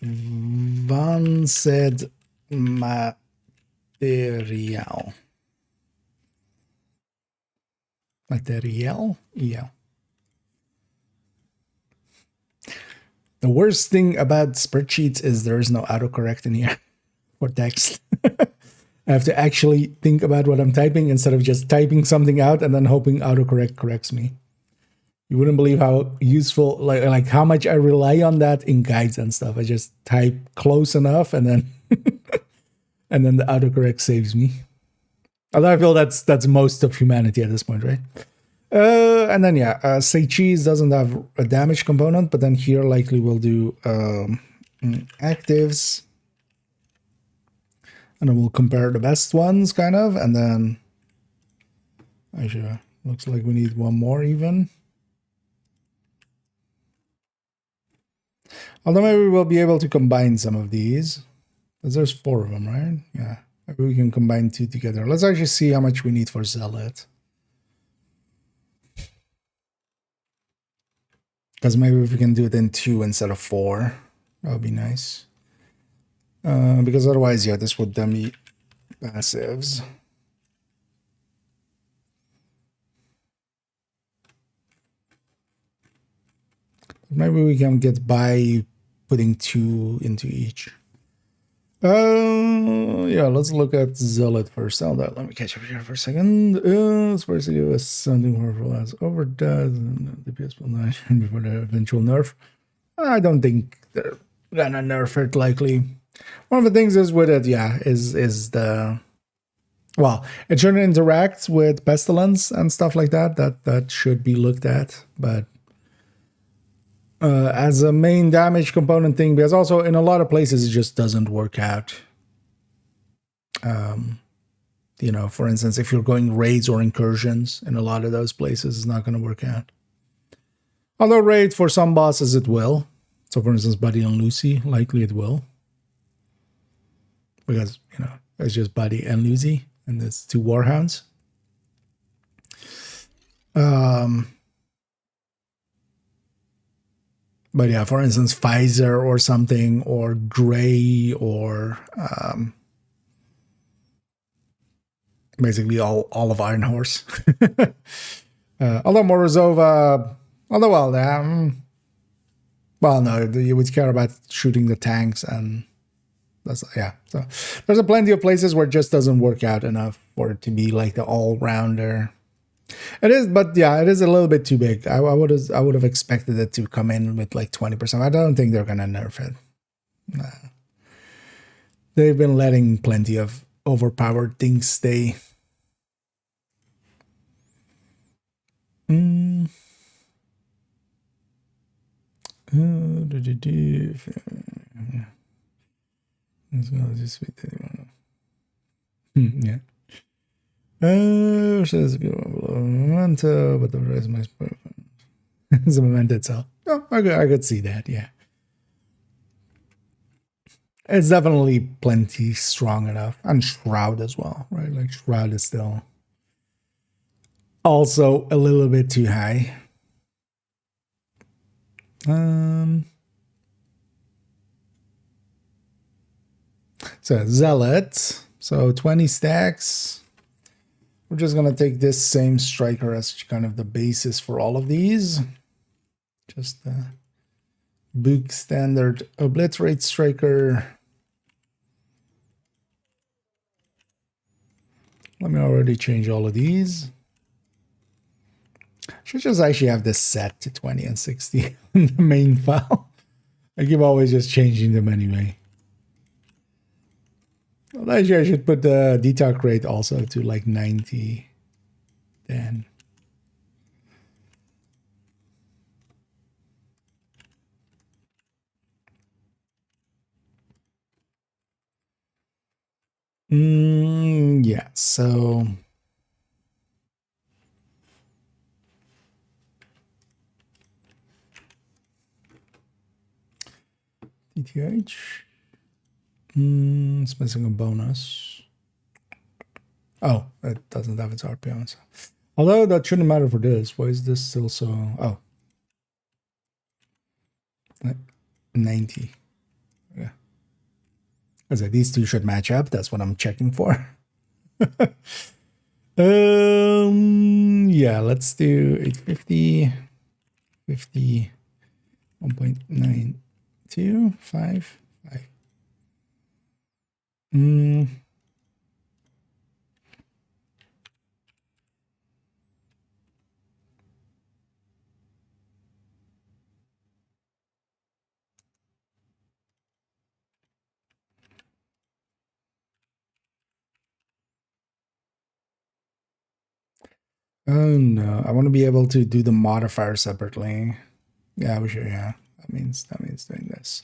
advanced material. Material? Yeah. The worst thing about spreadsheets is there is no autocorrect in here for text. I have to actually think about what I'm typing instead of just typing something out and then hoping autocorrect corrects me. You wouldn't believe how useful, like how much I rely on that in guides and stuff. I just type close enough and then and then the autocorrect saves me. Although I feel that's most of humanity at this point, right? And then yeah, say cheese doesn't have a damage component, but then here likely we'll do actives, and then we'll compare the best ones, kind of, and then actually looks like we need one more even. Although maybe we'll be able to combine some of these, because there's 4 of them, right? Yeah, maybe we can combine 2 together. Let's actually see how much we need for Zealot. Because maybe if we can do it in 2 instead of 4, that would be nice. Because otherwise, yeah, this would then be passives. Maybe we can get by putting 2 into each. Yeah, let's look at Zealot first. Let me catch up here for a second. First, it was something powerful as overdose and DPS will not before the eventual nerf. I don't think they're gonna nerf it likely. One of the things is with it, yeah, is the, well, it shouldn't interact with pestilence and stuff like that. That should be looked at, but as a main damage component thing, because also in a lot of places it just doesn't work out. You know, for instance, if you're going raids or incursions, in a lot of those places it's not going to work out. Although raid for some bosses it will. So for instance, Buddy and Lucy, likely it will. Because, you know, it's just Buddy and Lucy, and it's 2 Warhounds. But yeah, for instance, Pfizer or something, or Gray, or basically all of Iron Horse. Although Morozova, although well, no, you would care about shooting the tanks, and that's, yeah. So there's a plenty of places where it just doesn't work out enough for it to be like the all-rounder. It is, but yeah, it is a little bit too big. I would have expected it to come in with like 20%. I don't think they're gonna nerf it. Nah. They've been letting plenty of overpowered things stay. Yeah. Says memento, but the rest is it's a memento itself. Oh, I could see that, yeah. It's definitely plenty strong enough. And Shroud as well, right? Like Shroud is still also a little bit too high. So Zealot. So 20 stacks. We're just going to take this same striker as kind of the basis for all of these. Just the book standard obliterate striker. Let me already change all of these. Should just actually have this set to 20 and 60 in the main file. I keep always just changing them anyway. Well, actually, I should put the detox rate also to like 90. Then. Yeah, so DTH. It's missing a bonus. Oh, it doesn't have its RP on. So. Although that shouldn't matter for this. Why is this still so... Oh. 90. Yeah. I said these two should match up. That's what I'm checking for. Yeah, let's do 850, 50, 1.92, 5. Oh no, I want to be able to do the modifier separately. Yeah, we should, yeah. That means doing this.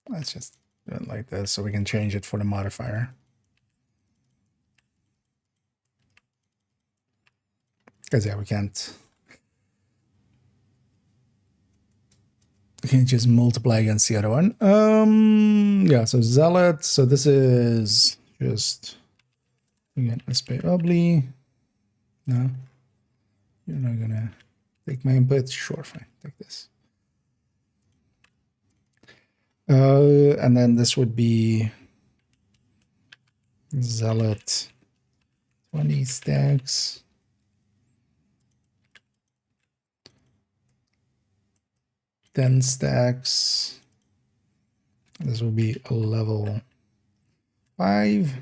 Let's just do it like this so we can change it for the modifier. Because yeah, we can't just multiply against the other one. Yeah, so Zealot. So this is just again SP obli. No, you're not gonna take my input. Sure, fine. Take this. And then this would be Zealot 20 stacks. Ten stacks. This will be a level 5.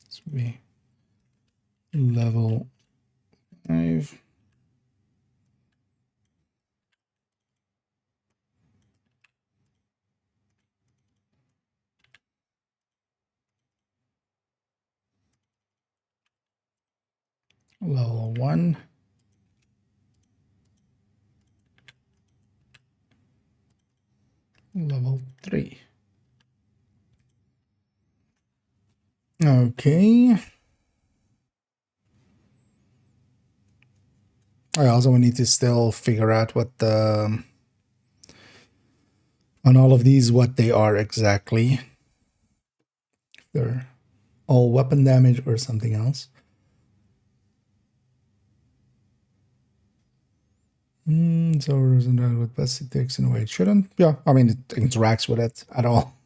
This will be level 5. Level 1. Level 3. Okay. I also need to still figure out what the on all of these what they are exactly. If they're all weapon damage or something else. So isn't that what best it takes in a way it shouldn't? Yeah, I mean it interacts with it at all.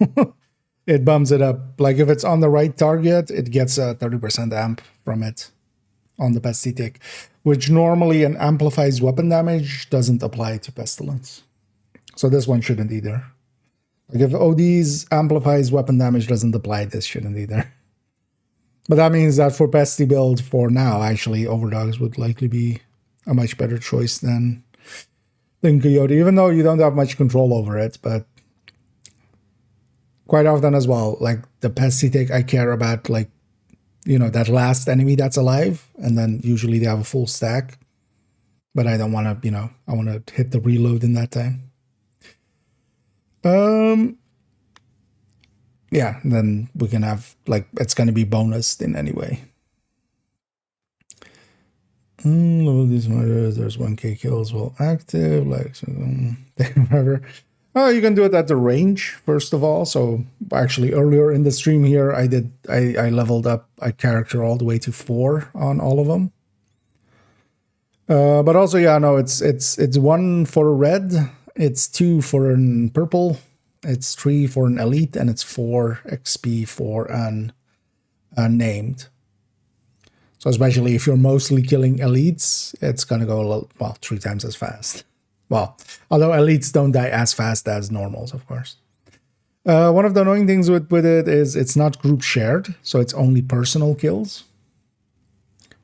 It bumps it up. Like if it's on the right target, it gets a 30% amp from it on the pestilence, which normally an amplifies weapon damage doesn't apply to pestilence. So this one shouldn't either. Like if OD's amplifies weapon damage doesn't apply, this shouldn't either. But that means that for pesty build for now, actually overdogs would likely be a much better choice than Coyote, even though you don't have much control over it, but quite often as well, like the pestilence, I care about like, you know, that last enemy that's alive, and then usually they have a full stack, but I don't want to, you know, I want to hit the reload in that time. Yeah, then we can have like, it's going to be bonused in any way. These murders, there's 1k kills while active, like so, whatever. Oh, you can do it at the range first of all. So actually earlier in the stream here, I leveled up a character all the way to 4 on all of them. But also, yeah, no, it's 1 for a red, it's 2 for an purple, it's 3 for an elite, and it's 4 XP for an named. So especially if you're mostly killing elites, it's gonna go a little, well, 3 times as fast. Well, although elites don't die as fast as normals, of course. One of the annoying things with it is it's not group shared, so it's only personal kills,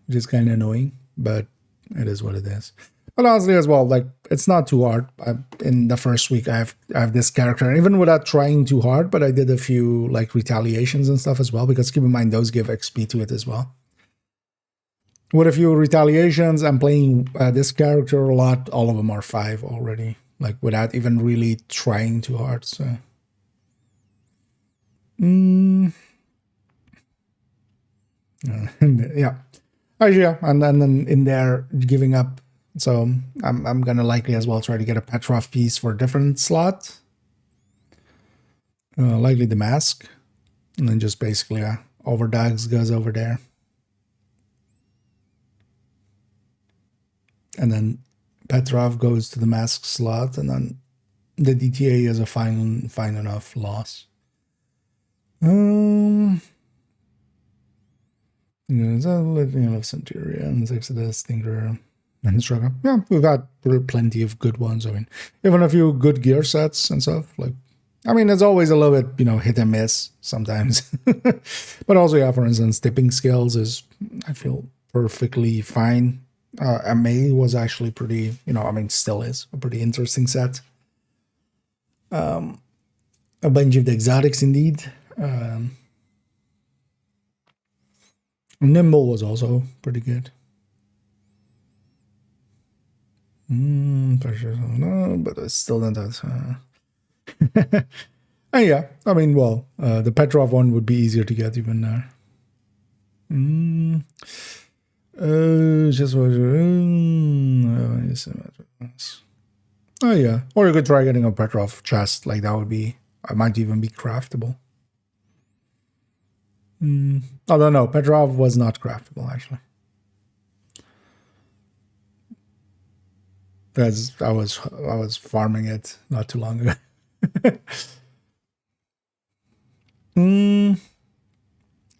which is kind of annoying, but it is what it is. But honestly, as well, like it's not too hard. In the first week, I have this character, and even without trying too hard, but I did a few like retaliations and stuff as well, because keep in mind those give XP to it as well. with a few retaliations. I'm playing this character a lot. All of them are 5 already, like without even really trying too hard. So, yeah, actually, yeah, and then in there giving up. So I'm gonna likely as well try to get a Petrov piece for a different slot, likely the mask, and then just basically overdogs goes over there. And then Petrov goes to the mask slot, and then the DTA is a fine enough loss. Centurions, Exodus, Stinger, and Struggle. Yeah, we've got plenty of good ones. I mean, even a few good gear sets and stuff. Like, I mean, it's always a little bit, hit and miss sometimes. But also, yeah, for instance, tipping skills is, I feel, perfectly fine. MA was actually pretty, I mean, still is a pretty interesting set. A bunch of the exotics, indeed. Nimble was also pretty good. Pressure, no, but it's still not that. And yeah, I mean, well, the Petrov one would be easier to get even there. Just what? Oh yeah, or you could try getting a Petrov chest. Like that would be, I might even be craftable. I don't know. Petrov was not craftable actually. Because I was farming it not too long ago.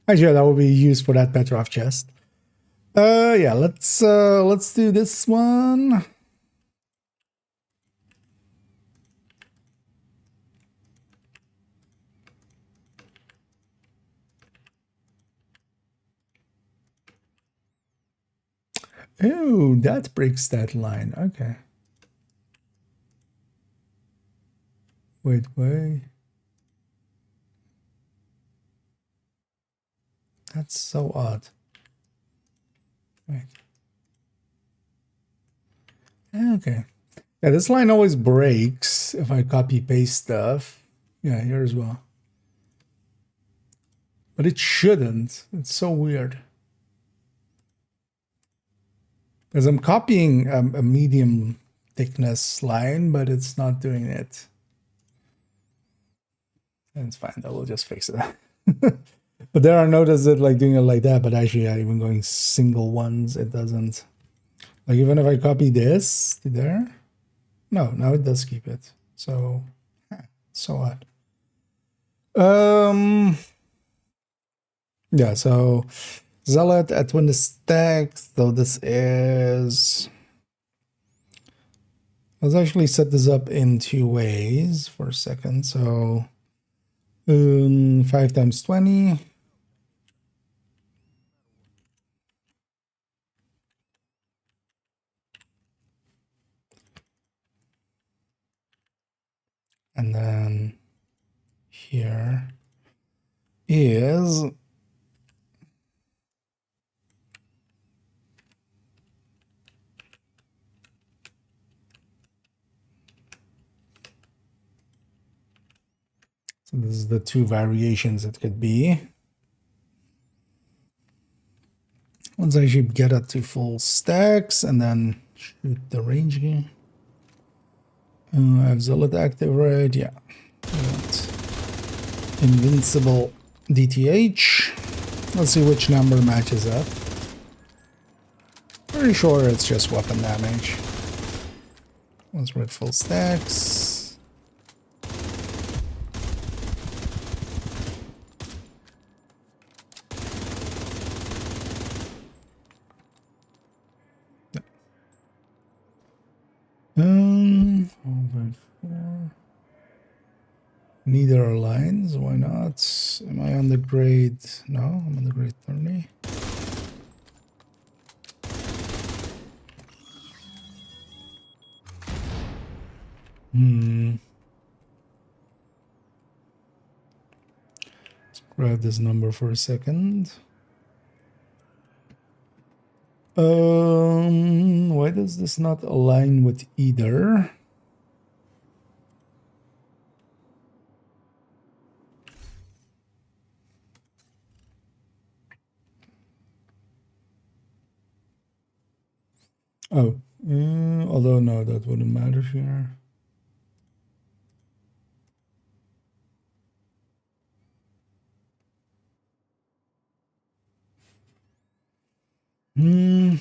Actually, that would be used for that Petrov chest. Yeah, let's do this one. Oh, that breaks that line. Okay. Wait. That's so odd. Wait. Okay. Yeah, this line always breaks if I copy paste stuff. Yeah, here as well. But it shouldn't. It's so weird. Because I'm copying a medium thickness line, but it's not doing it. And it's fine. I will just fix it. But there I noticed it like doing it like that, but actually, yeah, even going single ones, it doesn't. Like even if I copy this to there, no, now it does keep it. So, so odd. Yeah, so Zealot at 20 stacks. So this is. Let's actually set this up in 2 ways for a second. So 5 times 20. And then here is so this is the 2 variations it could be. Once I should get it to full stacks and then shoot the range again. I have Zealot active, right? Yeah. Invincible DTH. Let's see which number matches up. Pretty sure it's just weapon damage. Once we're at full stacks. Neither aligns. Why not? Am I on the grade? No, I'm on the grade 30. Let's grab this number for a second. Why does this not align with either? Oh, although no, that wouldn't matter here. I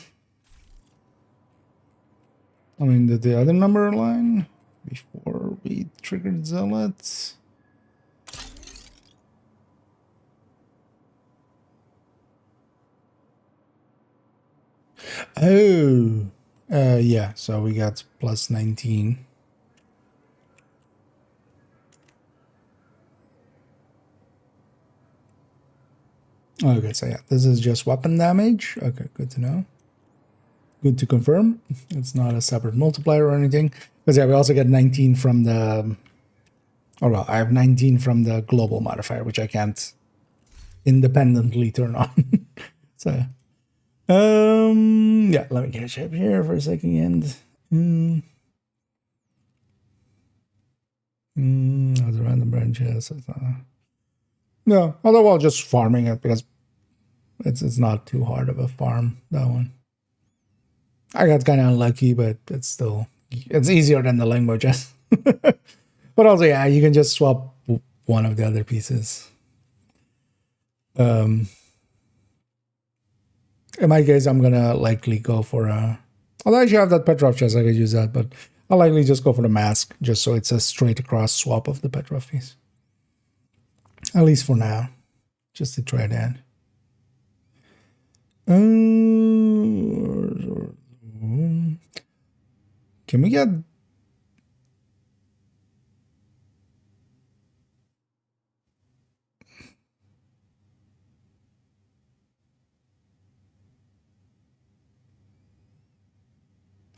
mean, did the other number align before we triggered zealots? Oh, yeah. So we got plus 19. Okay, so yeah, this is just weapon damage. Okay, good to know. Good to confirm. It's not a separate multiplier or anything. Because yeah, we also get 19 from the... Oh, well, I have 19 from the global modifier, which I can't independently turn on. So, yeah, let me catch up here for a second. Other random branches. No, although I'll just farming it because it's not too hard of a farm, that one. I got kind of unlucky, but it's easier than the languages. But also, yeah, you can just swap one of the other pieces. In my case, I'm gonna likely go for a... Although I actually have that Petrov chest, I could use that, but I'll likely just go for the mask, just so it's a straight across swap of the Petrov piece. At least for now. Just to try that. Can we get...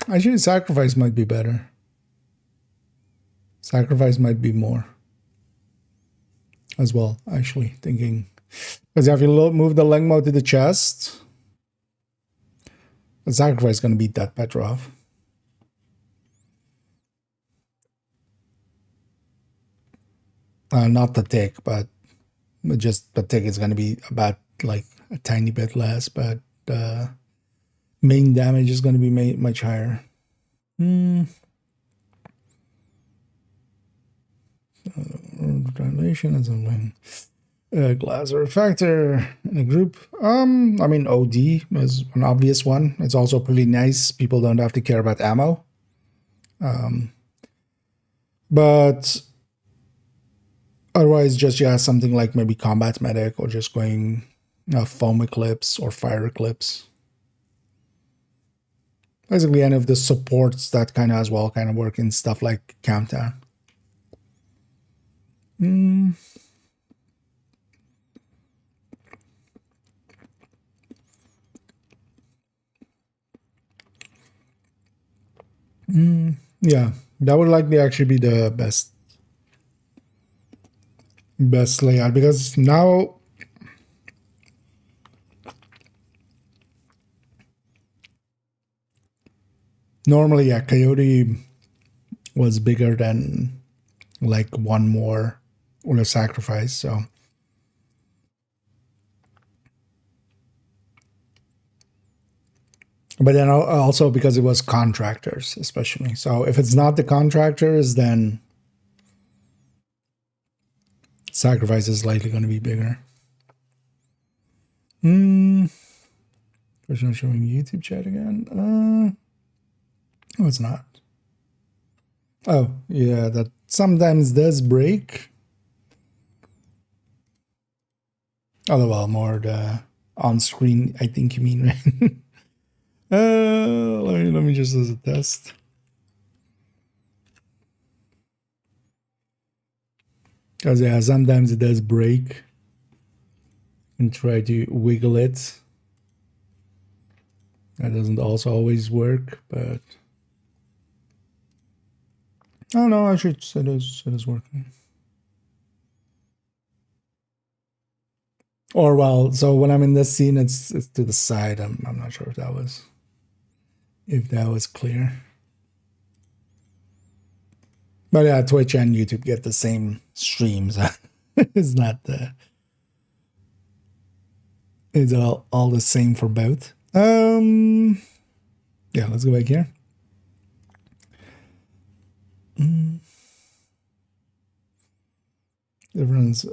Actually, sacrifice might be better. Sacrifice might be more. As well, actually, thinking. Because if you move the Lengmo to the chest, the sacrifice is going to beat that Petrov. Not the tick, but just the tick is going to be about like a tiny bit less, but main damage is going to be much higher. Translation is something. Glass refractor in a group. I mean, OD is an obvious one. It's also pretty nice. People don't have to care about ammo. But otherwise, just something like maybe combat medic or just going foam eclipse or fire eclipse. Basically, any of the supports that kind of as well kind of work in stuff like countdown. Yeah, that would likely actually be the best layout, because now normally Coyote was bigger than like one more or a sacrifice, so but then also because it was contractors especially, so if it's not the contractors, then sacrifice is likely going to be bigger. Person showing YouTube chat again. No, it's not. Oh, yeah, that sometimes does break. Oh, well, more the on-screen, I think you mean, right? Let me just as a test. Because, yeah, sometimes it does break. And try to wiggle it. That doesn't also always work, but... Oh, no, actually, it is working. Or well, so when I'm in this scene, it's to the side. I'm not sure if that was clear. But yeah, Twitch and YouTube get the same streams. It's not the. It's all the same for both. Yeah, let's go back here. Difference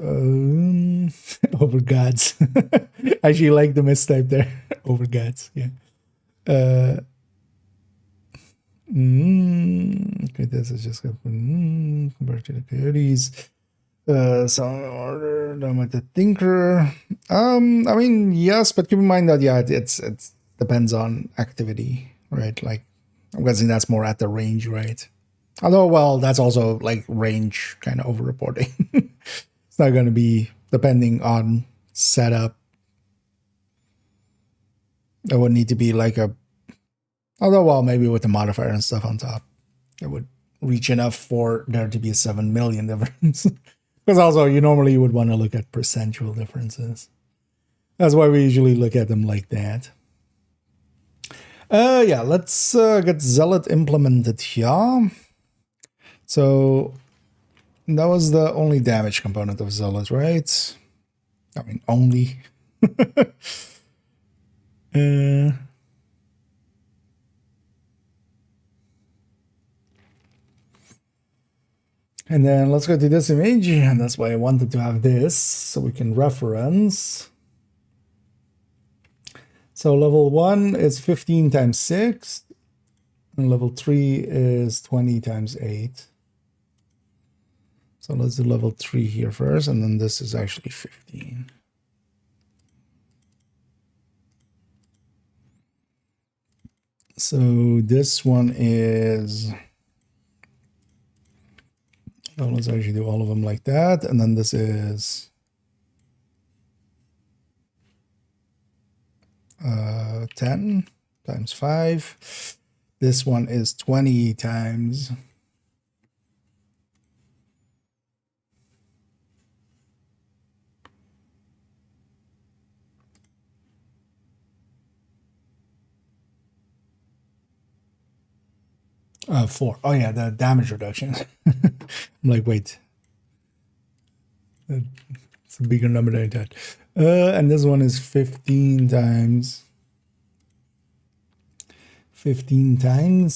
over gods. I actually like the mistype there. Over gods, yeah. Okay, this is just compared to the coyotes. Sound order, done with the thinker. I mean, yes, but keep in mind that yeah, it's depends on activity, right? Like I'm guessing that's more at the range, right? Although, well, that's also like range kind of over reporting. It's not going to be depending on setup. It would need to be like a, although, well, maybe with the modifier and stuff on top, it would reach enough for there to be a 7 million difference. Because also, you normally would want to look at percentual differences. That's why we usually look at them like that. Yeah, let's get Zealot implemented here. So that was the only damage component of Zealot, right? I mean, only. And then let's go to this image, and that's why I wanted to have this, so we can reference. So level 1 is 15 times 6, and level 3 is 20 times 8. So let's do level 3 here first, and then this is actually 15. So this one is... Oh, let's actually do all of them like that, and then this is 10 times 5. This one is 20 times 4. Oh yeah, the damage reduction. I'm like, wait, it's a bigger number than I thought. And this one is 15 times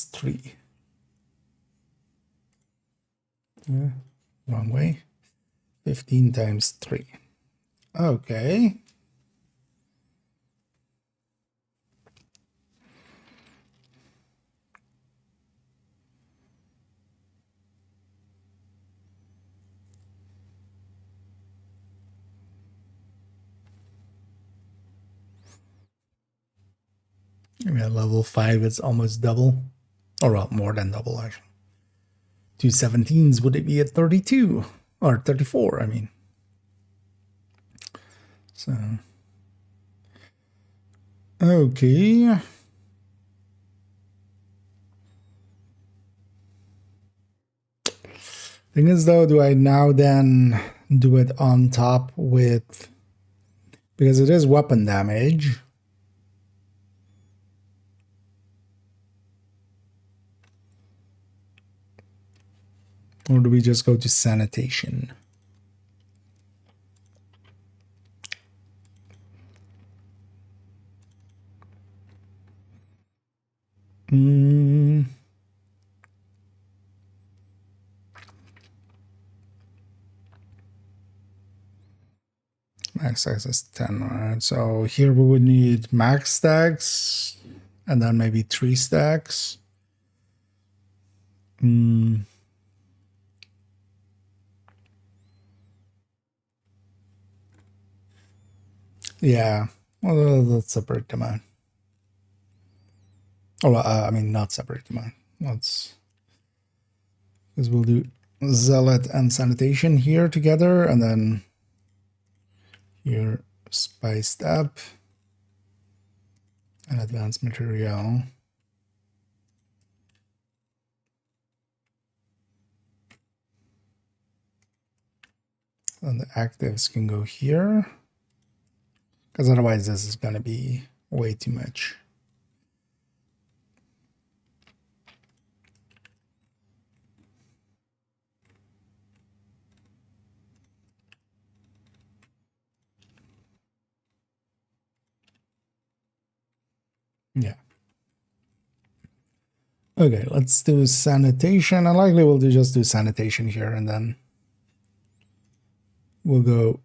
3. Wrong way. 15 times 3. Okay. Yeah, level 5, it's almost double. Or well, more than double, actually. 2 17s, would it be at 32? Or 34, I mean. So. Okay. Thing is, though, do I now then do it on top with... Because it is weapon damage. Or do we just go to sanitation? Max stacks is 10, right? So here we would need max stacks and then maybe 3 stacks. Yeah, well, let's separate them out. Oh, I mean, not separate them out. Let's, because we'll do Zealot and Sanitation here together, and then here Spiced Up and Advanced Material. And the actives can go here. because otherwise this is going to be way too much. Yeah. Okay, let's do sanitation. And likely we'll just do sanitation here, and then we'll go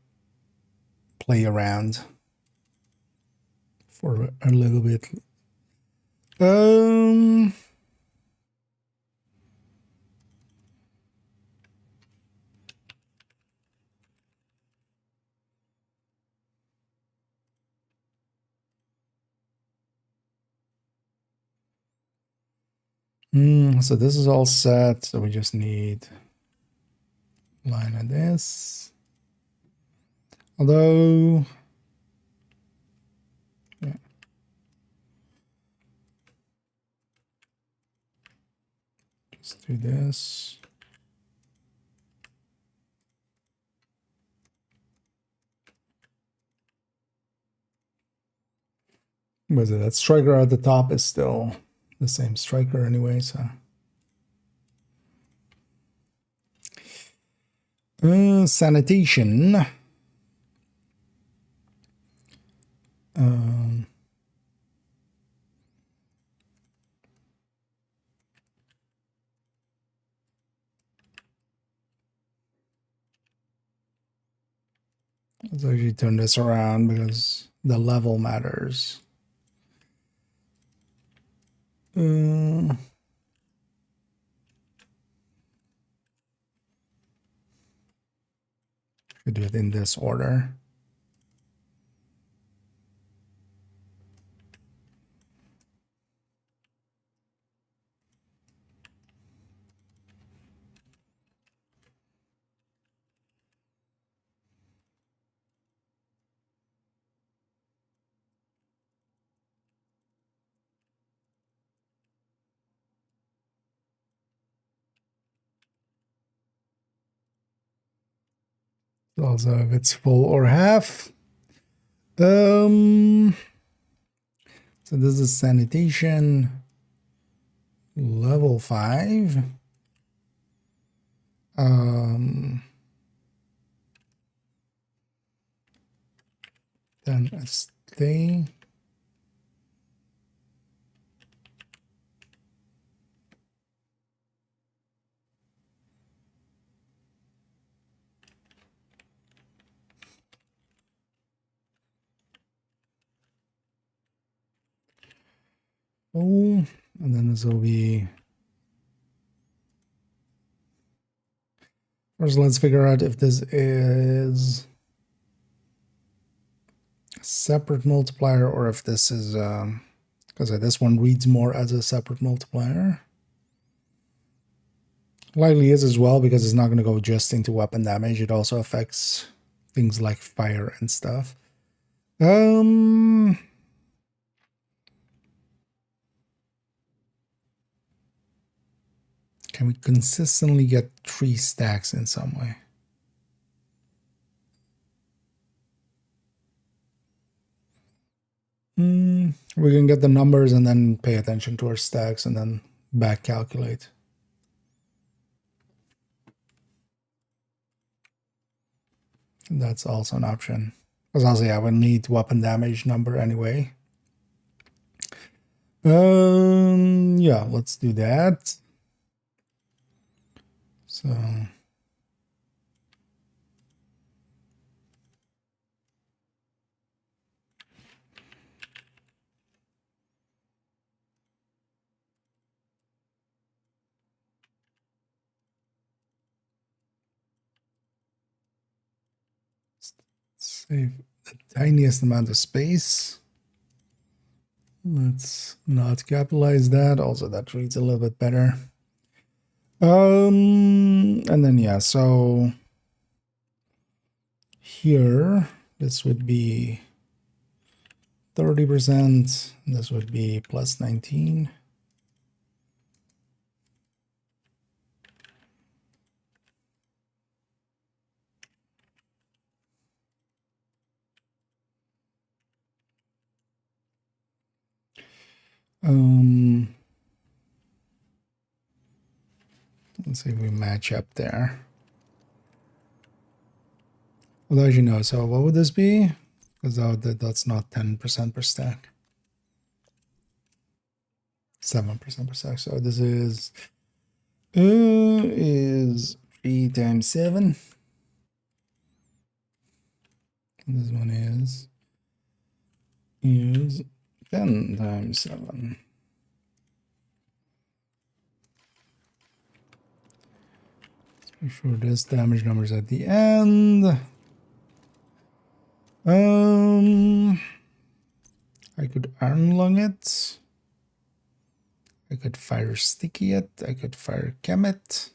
play around for a little bit. So this is all set. So we just need line of this. Although, yeah. Just do this. But that striker at the top is still the same striker anyway, so. Sanitation. Let's actually turn this around because the level matters. Could do it in this order. Also, if it's full or half. So this is sanitation level 5. Then a stay. Oh, and then this will be. First, let's figure out if this is a separate multiplier or if this is, because this one reads more as a separate multiplier. Likely is as well because it's not going to go just into weapon damage. It also affects things like fire and stuff. Can we consistently get 3 stacks in some way? We can get the numbers and then pay attention to our stacks and then back calculate. That's also an option. Because also, yeah, we need weapon damage number anyway. Yeah, let's do that. So save the tiniest amount of space. Let's not capitalize that. Also, that reads a little bit better. And then yeah, so here this would be 30%. This would be plus 19. Let's see if we match up there. Although, as you know, so what would this be? Because that's not 10% per stack. 7% per stack. So this is 3 times 7. And this one is 10 times 7. Let's make sure this damage numbers at the end. I could iron lung it. I could fire sticky it. I could fire chem it.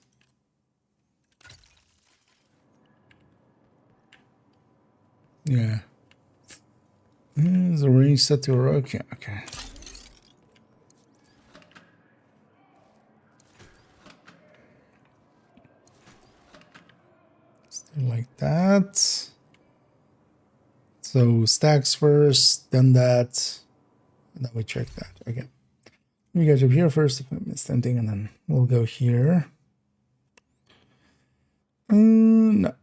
Yeah. Is the range set to okay? Okay. Stay like that. So stacks first, then that, and then we check that. Okay. You guys up here first if I missed anything, and then we'll go here. No.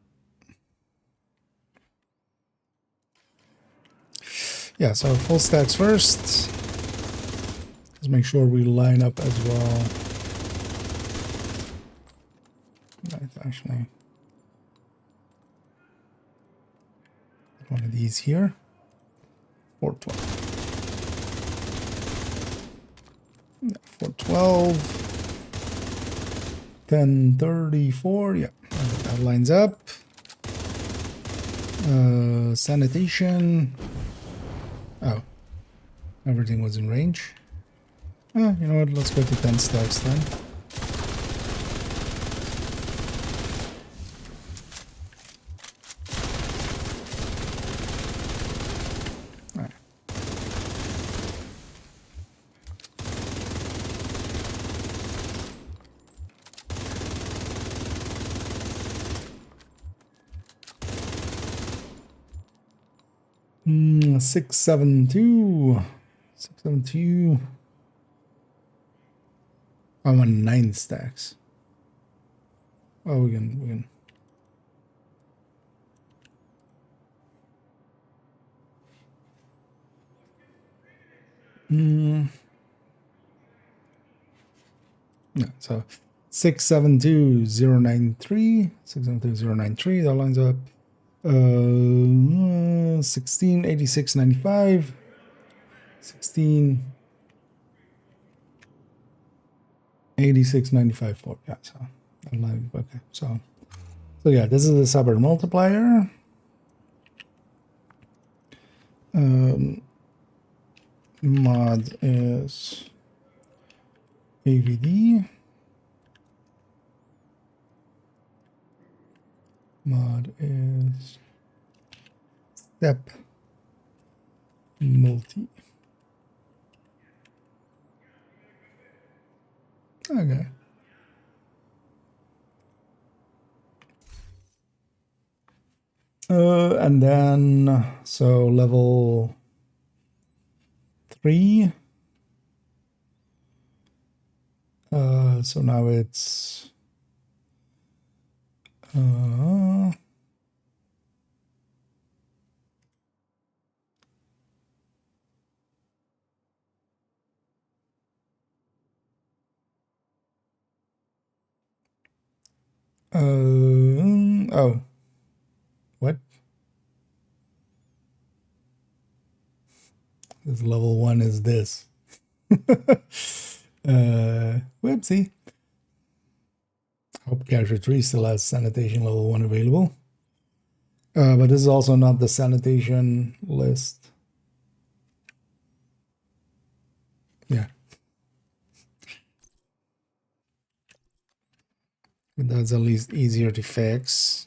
Yeah, so full stacks first. Let's make sure we line up as well. Right, actually. One of these here. 412. Yeah, 412. 1034. Yeah, that lines up. Sanitation. Oh, everything was in range. You know what? Let's go to 10 stacks then. Mm, 672. 672. I want 9 stacks. Oh, we can. Yeah, so 672093, 672093, that lines up. 168695, 168695 4. Yeah, so okay, so yeah, this is the suburb multiplier. Mod is AVD. Mod is step multi. Okay. And then so level 3. So now it's oh, what? This level 1 is this. Whoopsie. Hope Capture 3 still has sanitation level 1 available. But this is also not the sanitation list. Yeah. But that's at least easier to fix.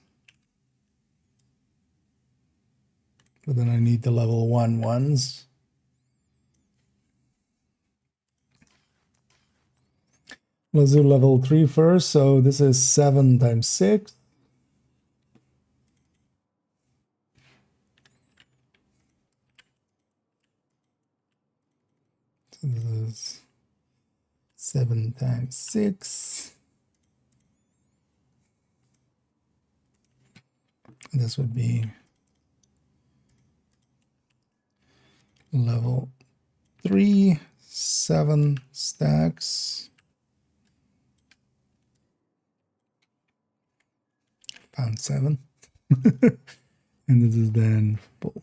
But then I need the level 1 ones. Let's do level 3 first. So this is 7 times 6. So this is 7 times 6. This would be level 3, 7 stacks. Found 7. And this is then full.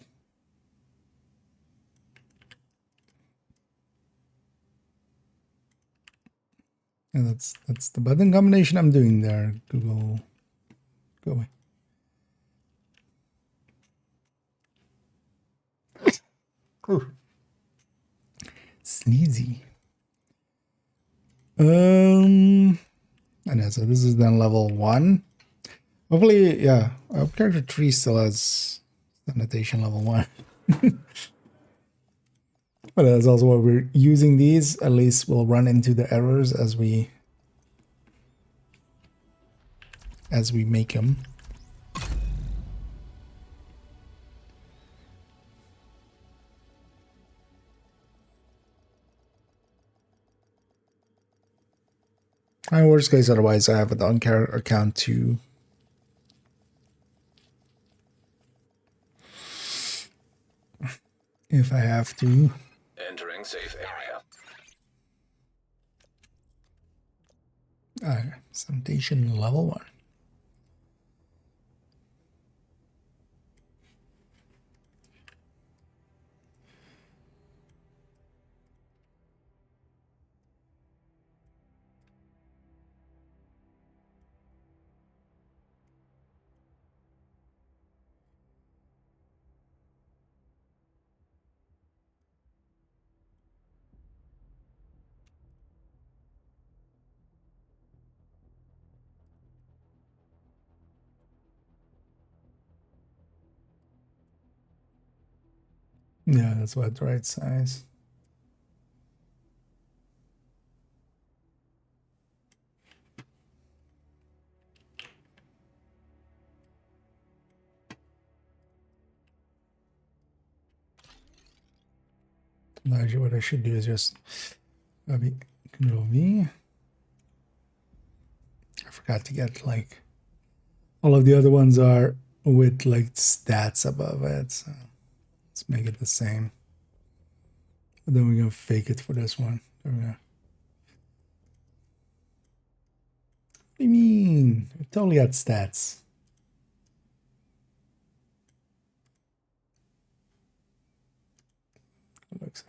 And that's the button combination I'm doing there. Google, go away. Ooh. Sneezy. And yeah, so this is then level 1. Hopefully, yeah, our character 3 still has sanitation level 1. But that's also why we're using these. At least we'll run into the errors as we make them. And worst case, otherwise, I have an on-character account too. If I have to. Entering safe area. Sanitation level 1. Yeah, that's what the right size. Now, actually, what I should do is just maybe Control V. I forgot to get like all of the other ones are with like stats above it. So let's make it the same. But then we're gonna fake it for this one. There we go. What do you mean? I totally had stats. Looks.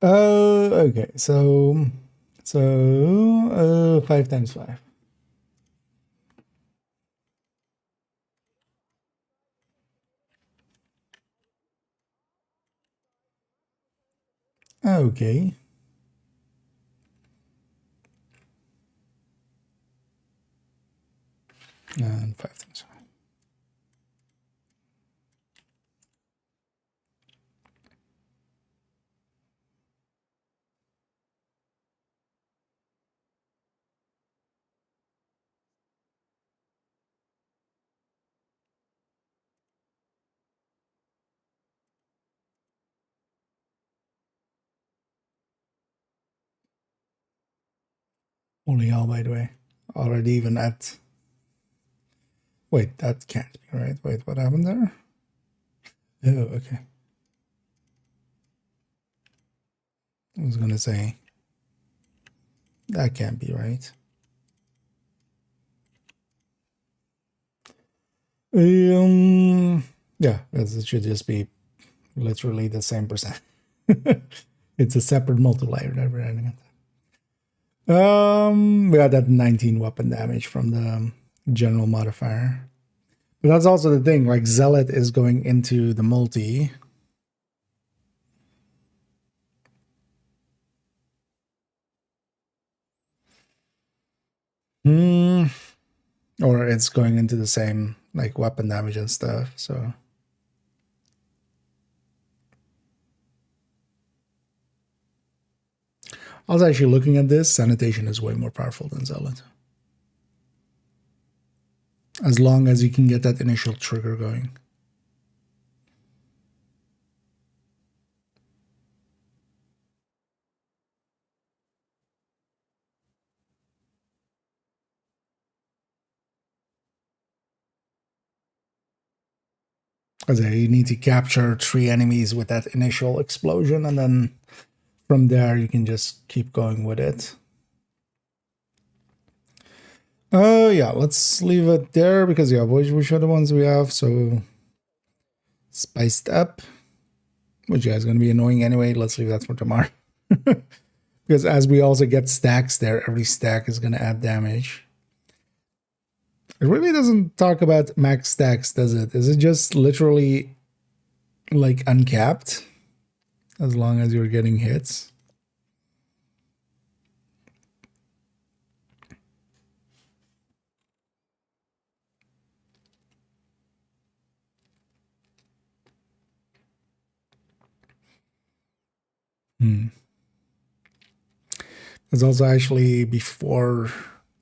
Okay, so 5 times 5. Okay. And 5 times 5. Only hell, by the way. Already even at... Wait, that can't be right. Wait, what happened there? Oh, okay. I was gonna say... That can't be right. Yeah, it should just be literally the same percent. It's a separate multiplier that we're adding it. We got that 19 weapon damage from the general modifier. But that's also the thing, like Zealot is going into the multi. Or it's going into the same like weapon damage and stuff, so. I was actually looking at this. Sanitation is way more powerful than Zealot. As long as you can get that initial trigger going. Because you need to capture 3 enemies with that initial explosion, and then from there you can just keep going with it. Yeah, let's leave it there because yeah, which are the ones we have? So spiced up, which yeah, is going to be annoying anyway. Let's leave that for tomorrow. Because as we also get stacks there, every stack is going to add damage. It really doesn't talk about max stacks, does it? Is it just literally like uncapped as long as you're getting hits? There's also actually before,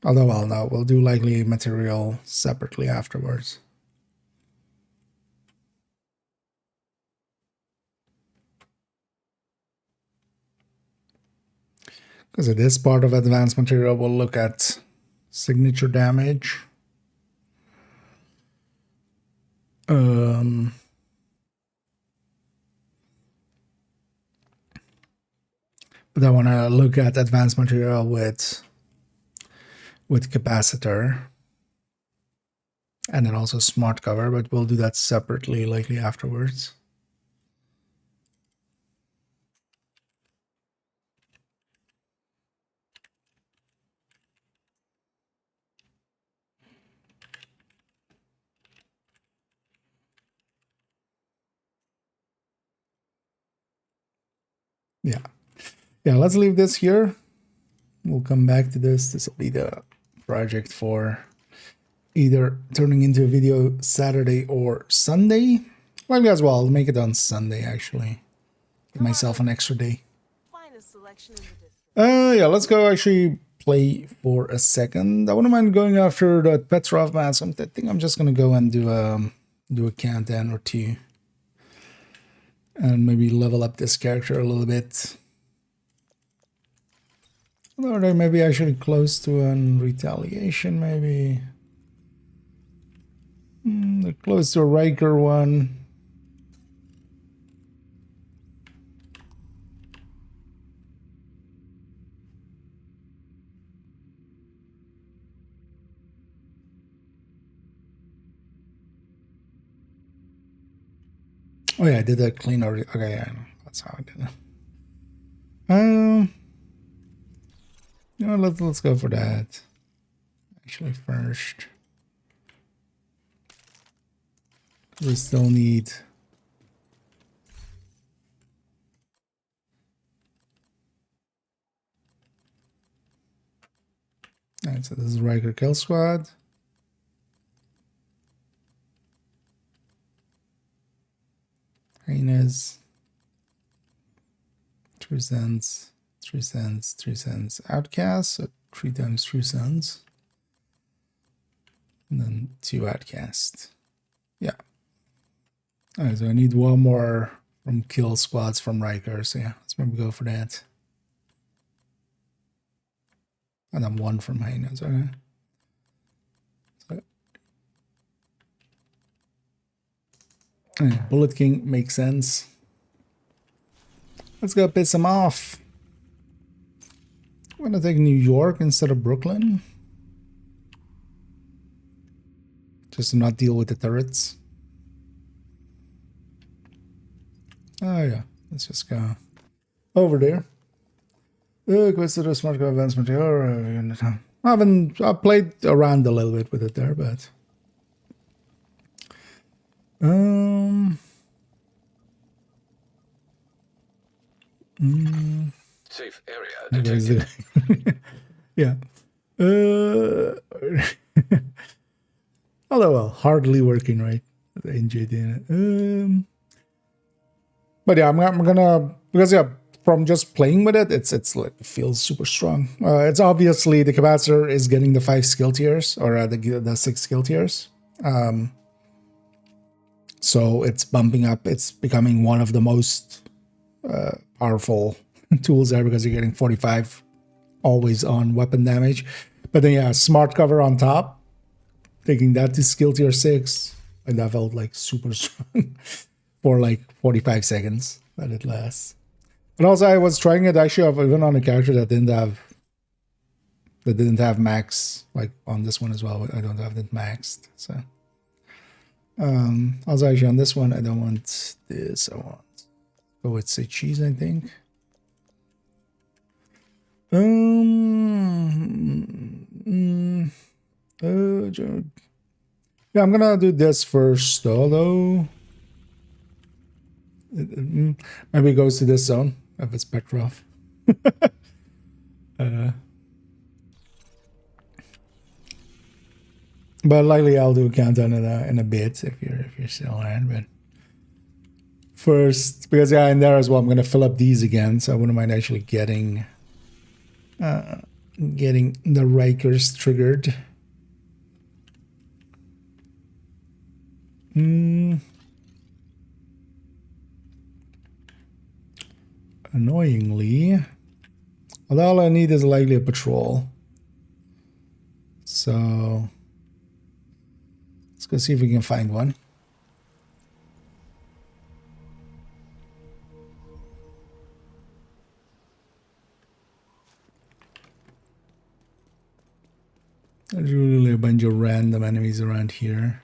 although well, no, we'll do likely material separately afterwards. Because at this part of advanced material, we'll look at signature damage. But I want to look at advanced material with capacitor. And then also smart cover, but we'll do that separately likely afterwards. Yeah, let's leave this here. We'll come back to this. This will be the project for either turning into a video Saturday or Sunday. Well, as well, I'll make it on Sunday actually. Give myself an extra day. Yeah, let's go actually play for a second. I wouldn't mind going after the Petrov mask. I think I'm just gonna go and do a countdown or 2. And maybe level up this character a little bit. Or they may be actually close to an retaliation, maybe. They're close to a Riker one. Oh yeah, I did a clean already. Okay, yeah, that's how I did it. You know, let's go for that. Actually, first, we still need. Alright, so this is Riker Kill Squad. Hyenas. 3 cents. 3 cents, 3 cents. Outcast, so 3 times 3 cents. And then 2 outcast. Yeah. Alright, so I need 1 more from kill squads from Riker. So yeah, let's maybe go for that. And then 1 from Hyenas, okay. So, Bullet King makes sense. Let's go piss him off. I'm gonna take New York instead of Brooklyn. Just to not deal with the turrets. Oh yeah, let's just go over there. Quest to smart advanced material. I've played around a little bit with it there, but Safe area detected. Yeah. Although, well, hardly working, right? But yeah, I'm gonna, because yeah, from just playing with it, it's like, it feels super strong. It's obviously the capacitor is getting the 5 skill tiers, or the 6 skill tiers. So it's bumping up. It's becoming one of the most powerful tools there, because you're getting 45 always on weapon damage. But then yeah, smart cover on top, taking that to skill tier 6. And that felt like super strong for like 45 seconds that it lasts. And also I was trying it actually even on a character that didn't have max, like on this one as well. I don't have it maxed. So also actually on this one I don't want this. I want go with say cheese, I think. Yeah, I'm gonna do this first though. Maybe it goes to this zone if it's Petrov. But likely I'll do a countdown in a bit if you're still on. But first, because yeah, in there as well, I'm gonna fill up these again, so I wouldn't mind actually getting the Rikers triggered. Annoyingly, all I need is likely a patrol. So let's go see if we can find one. There's really a bunch of random enemies around here.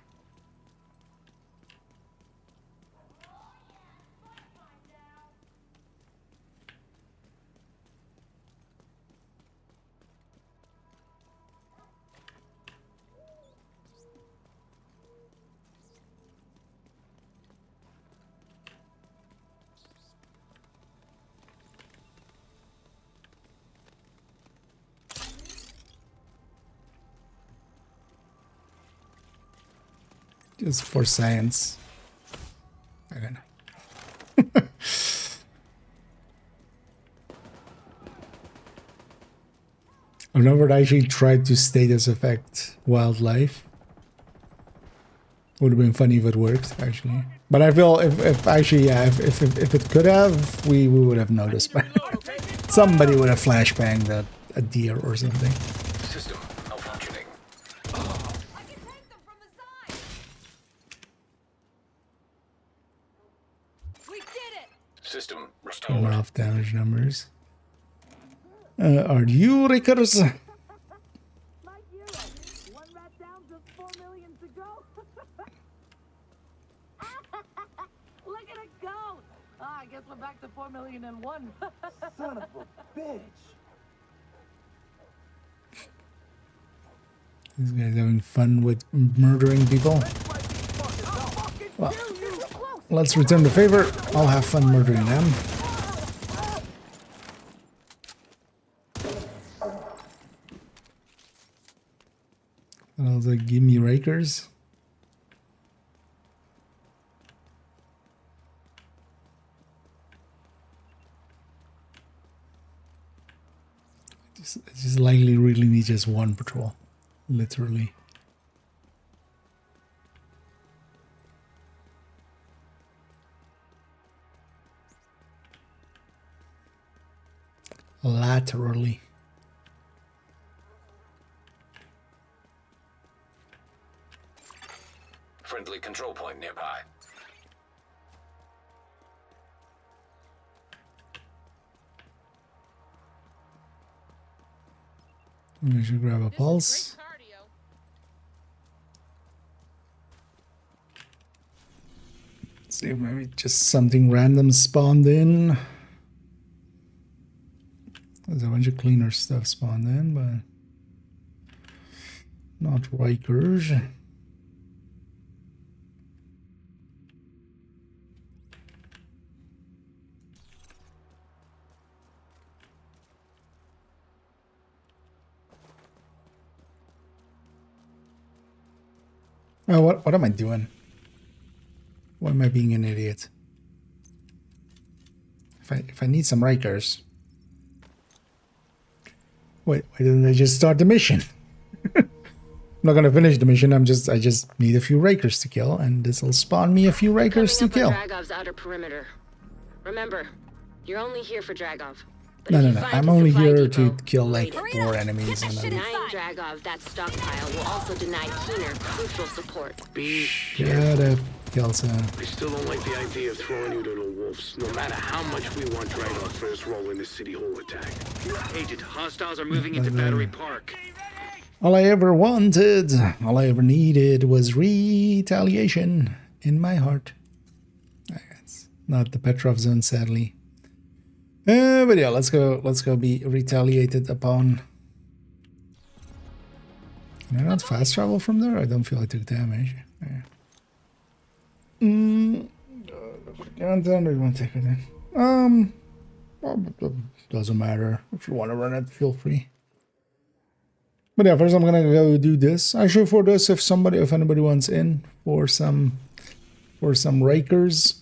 Just for science. I don't know. I've never actually tried to status affect wildlife. Would have been funny if it worked, actually. But I feel if actually, yeah, if it could have, we would have noticed. Somebody would have flashbanged a deer or something. System malfunctioning. I can take them from the side. We did it. System Turn restored. off damage numbers. Are you Rickers? Like you, one rat down, just 4 million to go. Look at it go! Ah, I guess we're back to 4,000,001. Son of a bitch. These guys having fun with murdering people. Well, let's return the favor. I'll have fun murdering them. And I was like, give me rakers. Just likely really need just one patrol. Literally. Laterally. Friendly control point nearby. We should grab a pulse. See if maybe just something random spawned in. There's a bunch of cleaner stuff spawned in, but not Rikers. Oh, what am I doing? Why am I being an idiot? If I need some Rikers. Wait, why didn't I just start the mission? I'm not gonna finish the mission. I just need a few Rikers to kill, and this will spawn me a few Rikers to kill. Dragov's outer perimeter. Remember, you're only here for Dragov. No, no, if you no. find I'm a only supply here depot, to kill like raid it. 4 enemies and then Denying Dragov that stockpile will also deny Keener crucial support. shut up, Kelsa. I still don't like the idea of throwing you to the wolves, no matter how much we want Dragov for his role in the City Hall attack. Agent, hostiles are moving into Battery Park. All I ever wanted, all I ever needed was retaliation in my heart. It's not the Petrov zone, sadly. But yeah, let's go be retaliated upon. Can I not fast travel from there? I don't feel I took damage. Yeah. Countdown, or you want to take it in? Doesn't matter. If you want to run it, feel free. But yeah, first I'm gonna go do this. Actually, for this, if anybody wants in for some rakers,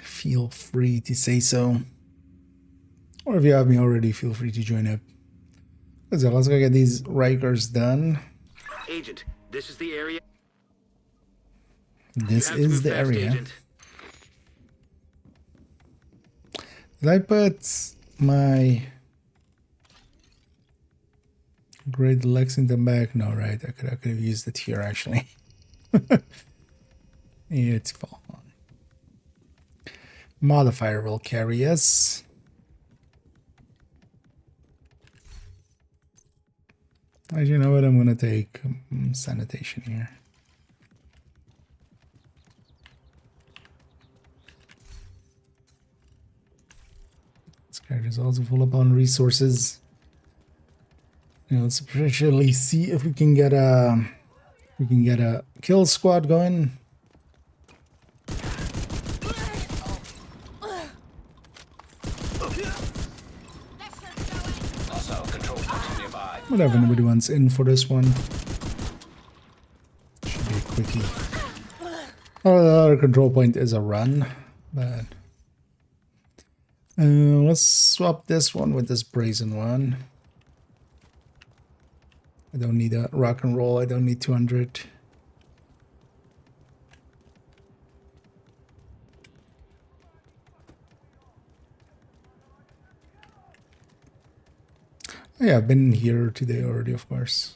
feel free to say so. Or if you have me already, feel free to join up. Let's go get these rakers done. Agent, this is the area. This is the area. Agent. Did I put my Great Lexington back? No, right? I could have used it here actually. It's fine. Modifier will carry us. Actually, you know what? I'm gonna take sanitation here. This character is also full upon resources. You know, let's potentially see if we can get a kill squad going. Whatever nobody wants in for this one. Should be a quickie. Oh, the other control point is a run, but let's swap this one with this brazen one. I don't need a rock and roll. I don't need 200. Yeah, I've been here today already, of course,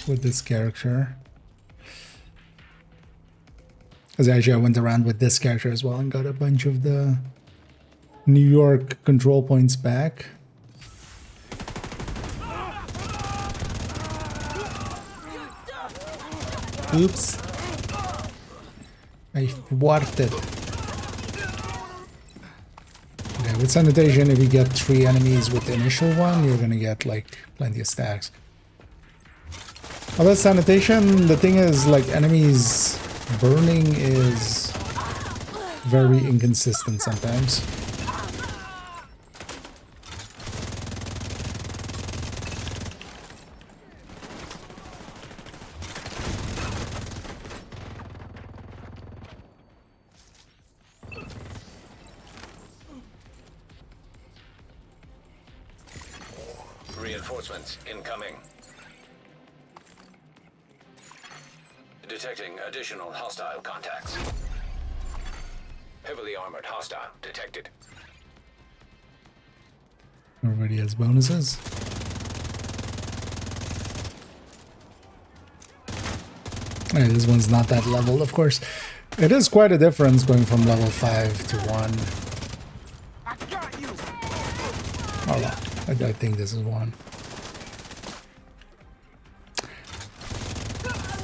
with this character. Because actually I went around with this character as well and got a bunch of the New York control points back. Oops. I thwarted. Okay, with sanitation, if you get 3 enemies with the initial one, you're gonna get like plenty of stacks. Although sanitation, the thing is, like, enemies burning is very inconsistent sometimes. Reinforcements incoming. Detecting additional hostile contacts. Heavily armored hostile detected. Everybody has bonuses. Alright, this one's not that leveled, of course. It is quite a difference going from level 5 to 1. Oh, well, I think this is 1.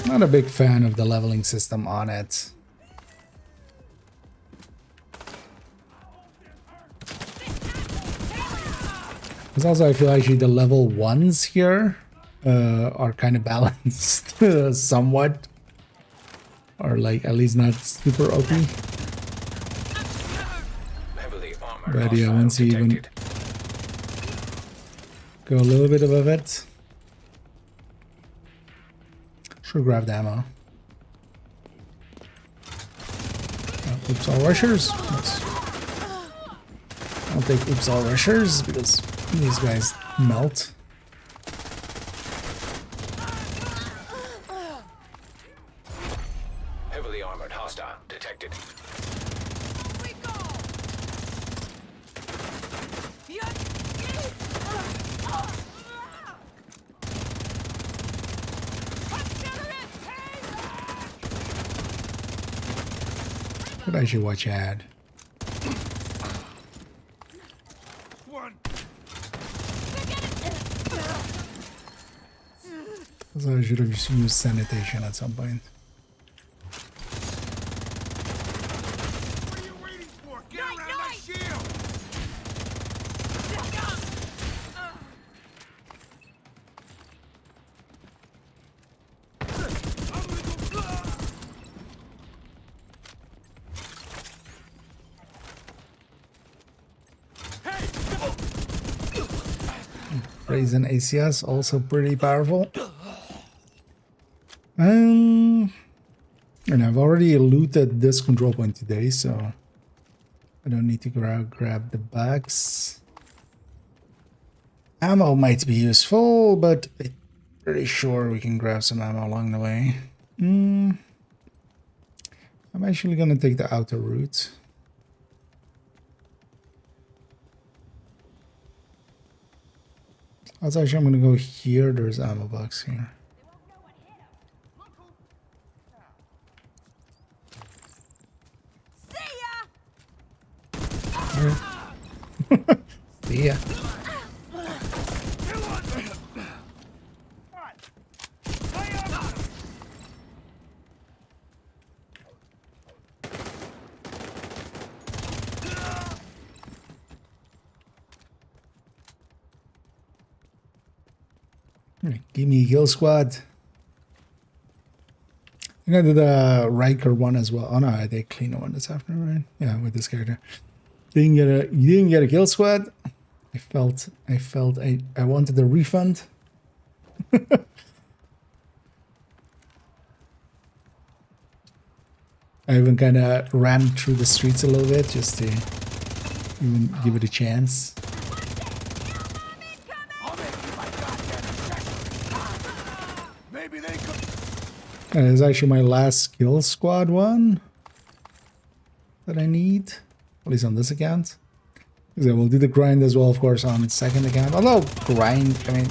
Not a big fan of the leveling system on it. Because also I feel actually the level 1s here are kind of balanced somewhat. Or like at least not super OP. But yeah, once you even go a little bit above it. Sure, grab the ammo. Oh, oops, all rushers. Nice. I'll take oops, all rushers because these guys melt. Heavily armored hostile detected. But I should watch ahead. So I should have used sanitation at some point. What are you waiting for? Get around that shield! Brazen ACS also pretty powerful. And I've already looted this control point today, so I don't need to grab the bags. Ammo might be useful, but I'm pretty sure we can grab some ammo along the way. I'm actually gonna take the outer route. Also, actually, I'm gonna go here. There's ammo box here. See ya. Give me a kill squad. I think I did a Riker one as well. Oh no, I did clean one this afternoon, right? Yeah, with this character. You didn't get a kill squad. I felt I wanted a refund. I even kind of ran through the streets a little bit just to even give it a chance. Maybe they could. And it's actually my last kill squad one that I need, at least on this account. Because I will do the grind as well, of course, on second account. Although grind, I mean,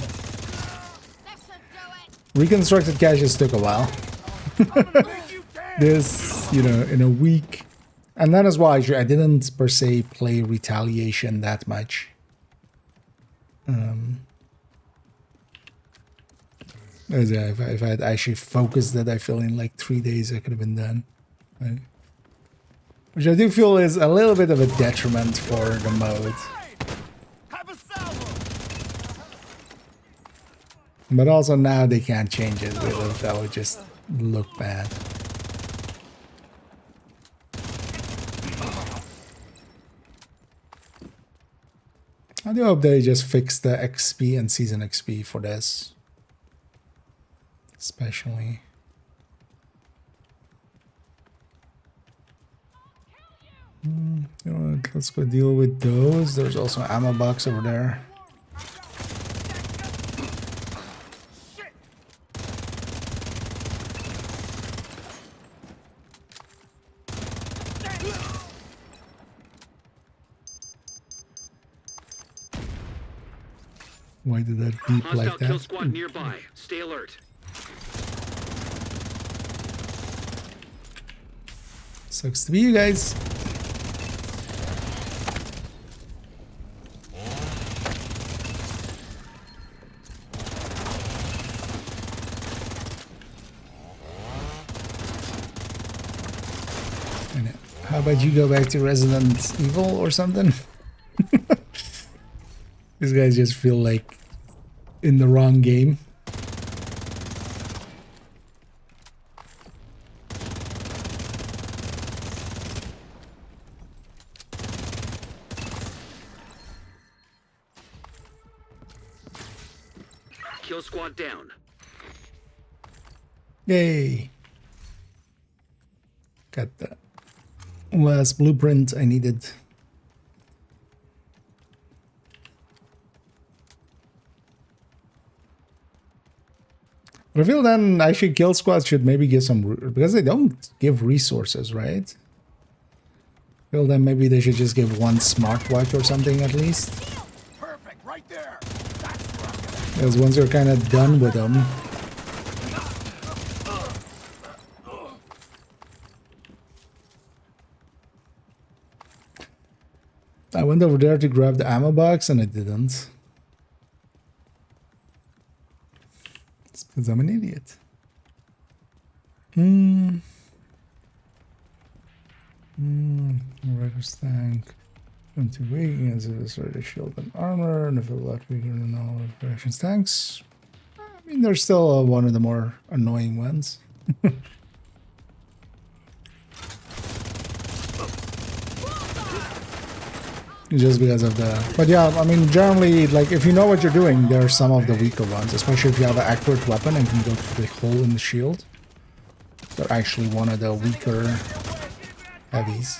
reconstructed caches took a while. This, you know, in a week, and that is why I didn't per se play Retaliation that much. If I had actually focused it, I feel in like 3 days I could have been done. Right? Which I do feel is a little bit of a detriment for the mode. But also now they can't change it. That would just look bad. I do hope they just fix the XP and season XP for this. Especially. You know what, let's go deal with those. There's also an ammo box over there. Why did that beep like that? Kill squad nearby. Stay alert. Sucks to be you guys. How about you go back to Resident Evil or something? These guys just feel like in the wrong game. Kill squad down. Yay. Got the last blueprint I needed. But I feel then actually kill squads should maybe give some, because they don't give resources, right? I feel then maybe they should just give one smartwatch or something at least. Perfect, right there. Because once you're kind of done with them, I went over there to grab the ammo box and I didn't. It's because I'm an idiot. Rider's tank. 20 weak against the shield and armor, and if a lot weaker than all of Russian's tanks. I mean, they're still one of the more annoying ones. Just because of the... But yeah, I mean, generally, like, if you know what you're doing, there are some of the weaker ones, especially if you have an accurate weapon and can go through the hole in the shield. They're actually one of the weaker heavies.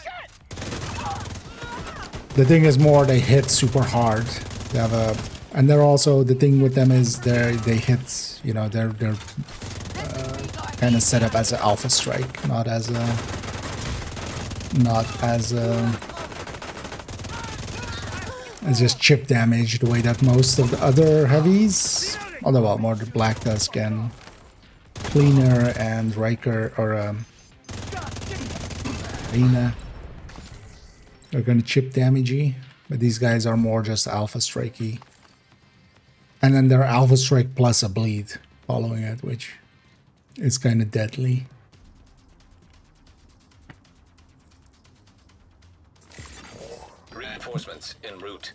The thing is more, they hit super hard. They have a... And they're also... The thing with them is they hit... You know, they're kind of set up as an alpha strike, not as a... It's just chip damage the way that most of the other heavies, although well, more the Black Tusk and Cleaner and Riker or Arena are going to chip damagey, but these guys are more just alpha strikey. And then they're alpha strike plus a bleed following it, which is kind of deadly. Reinforcements en route.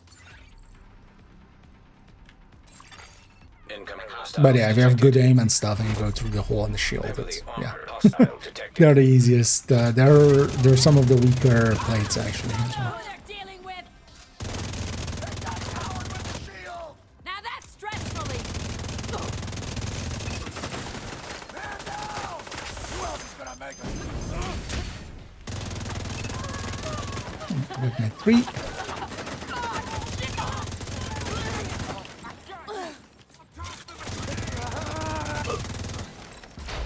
But yeah, if you have good aim and stuff and you go through the hole in the shield, it's, yeah. They're the easiest. They're some of the weaker plates actually. So. With my 3.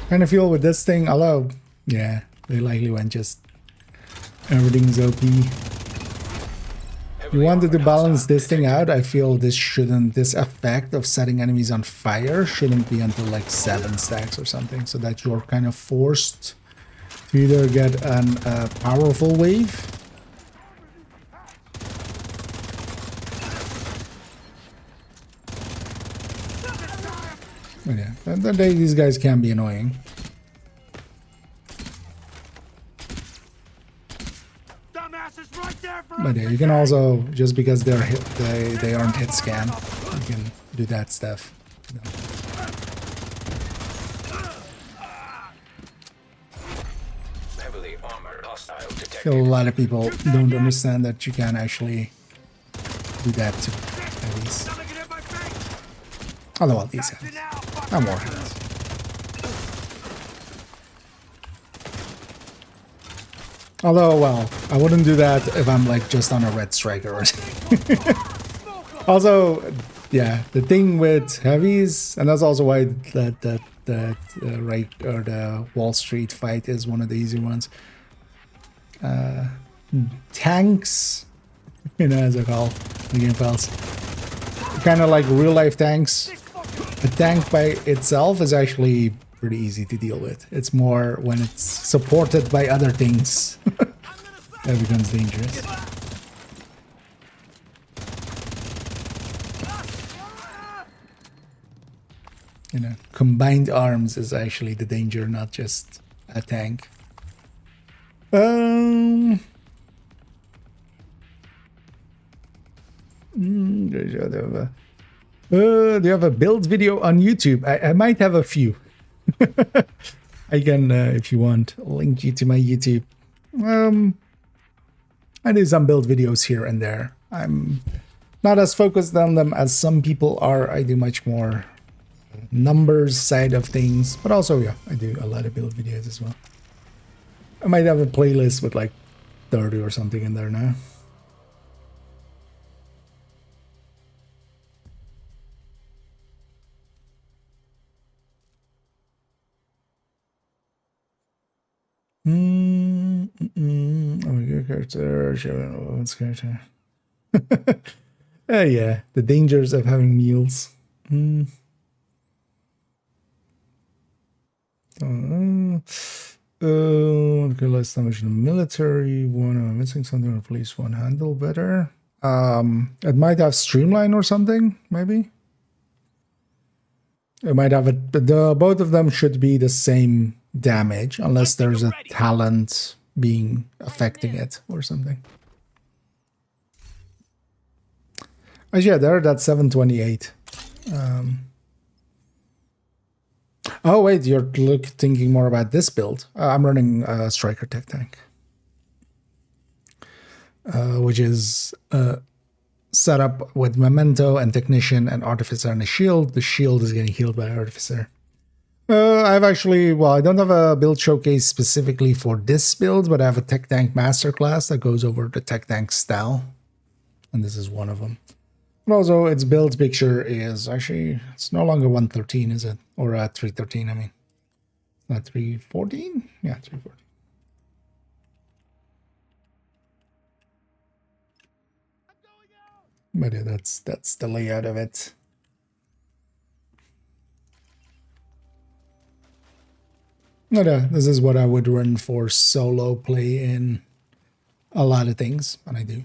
Kind of feel with this thing, although, yeah, they likely went just everything's OP. You wanted to balance this thing out, I feel this effect of setting enemies on fire shouldn't be until like 7 stacks or something, so that you're kind of forced to either get a powerful wave but yeah, these guys can be annoying. But yeah, you can also, just because they're they aren't hit scan, you can do that stuff. Heavily armored hostile detected. I feel a lot of people don't understand that you can actually do that to heavies. Although, well, these heavies. Not more heavies. Although, well, I wouldn't do that if I'm like just on a red striker or something. Also, yeah, the thing with heavies, and that's also why the Wall Street fight is one of the easy ones. Tanks, you know, as I call the game files, kind of like real life tanks. A tank by itself is actually pretty easy to deal with. It's more when it's supported by other things that becomes dangerous. You know, combined arms is actually the danger, not just a tank. Do you have a build video on YouTube? I might have a few. I can, if you want, link you to my YouTube. I do some build videos here and there. I'm not as focused on them as some people are. I do much more numbers side of things, but also, yeah, I do a lot of build videos as well. I might have a playlist with like 30 or something in there now. Oh, good character, showing character. Yeah, the dangers of having meals. Okay, let's damage the military. One, am I missing something? Replace one handle better. It might have streamline or something, maybe. It might have it. Both of them should be the same damage, unless there's a talent being affecting it or something. Oh yeah, there, that's 728. Oh wait, you're thinking more about this build. I'm running Striker Tech Tank, which is set up with Memento and Technician and Artificer and a shield. The shield is getting healed by Artificer. I've actually, well, I don't have a build showcase specifically for this build, but I have a Tech Tank Masterclass that goes over the Tech Tank style, and this is one of them. And also, its build picture is actually, it's no longer 113, is it? Or 313, I mean. Not 314? Yeah, 314. But yeah, that's the layout of it. But this is what I would run for solo play in a lot of things, and I do.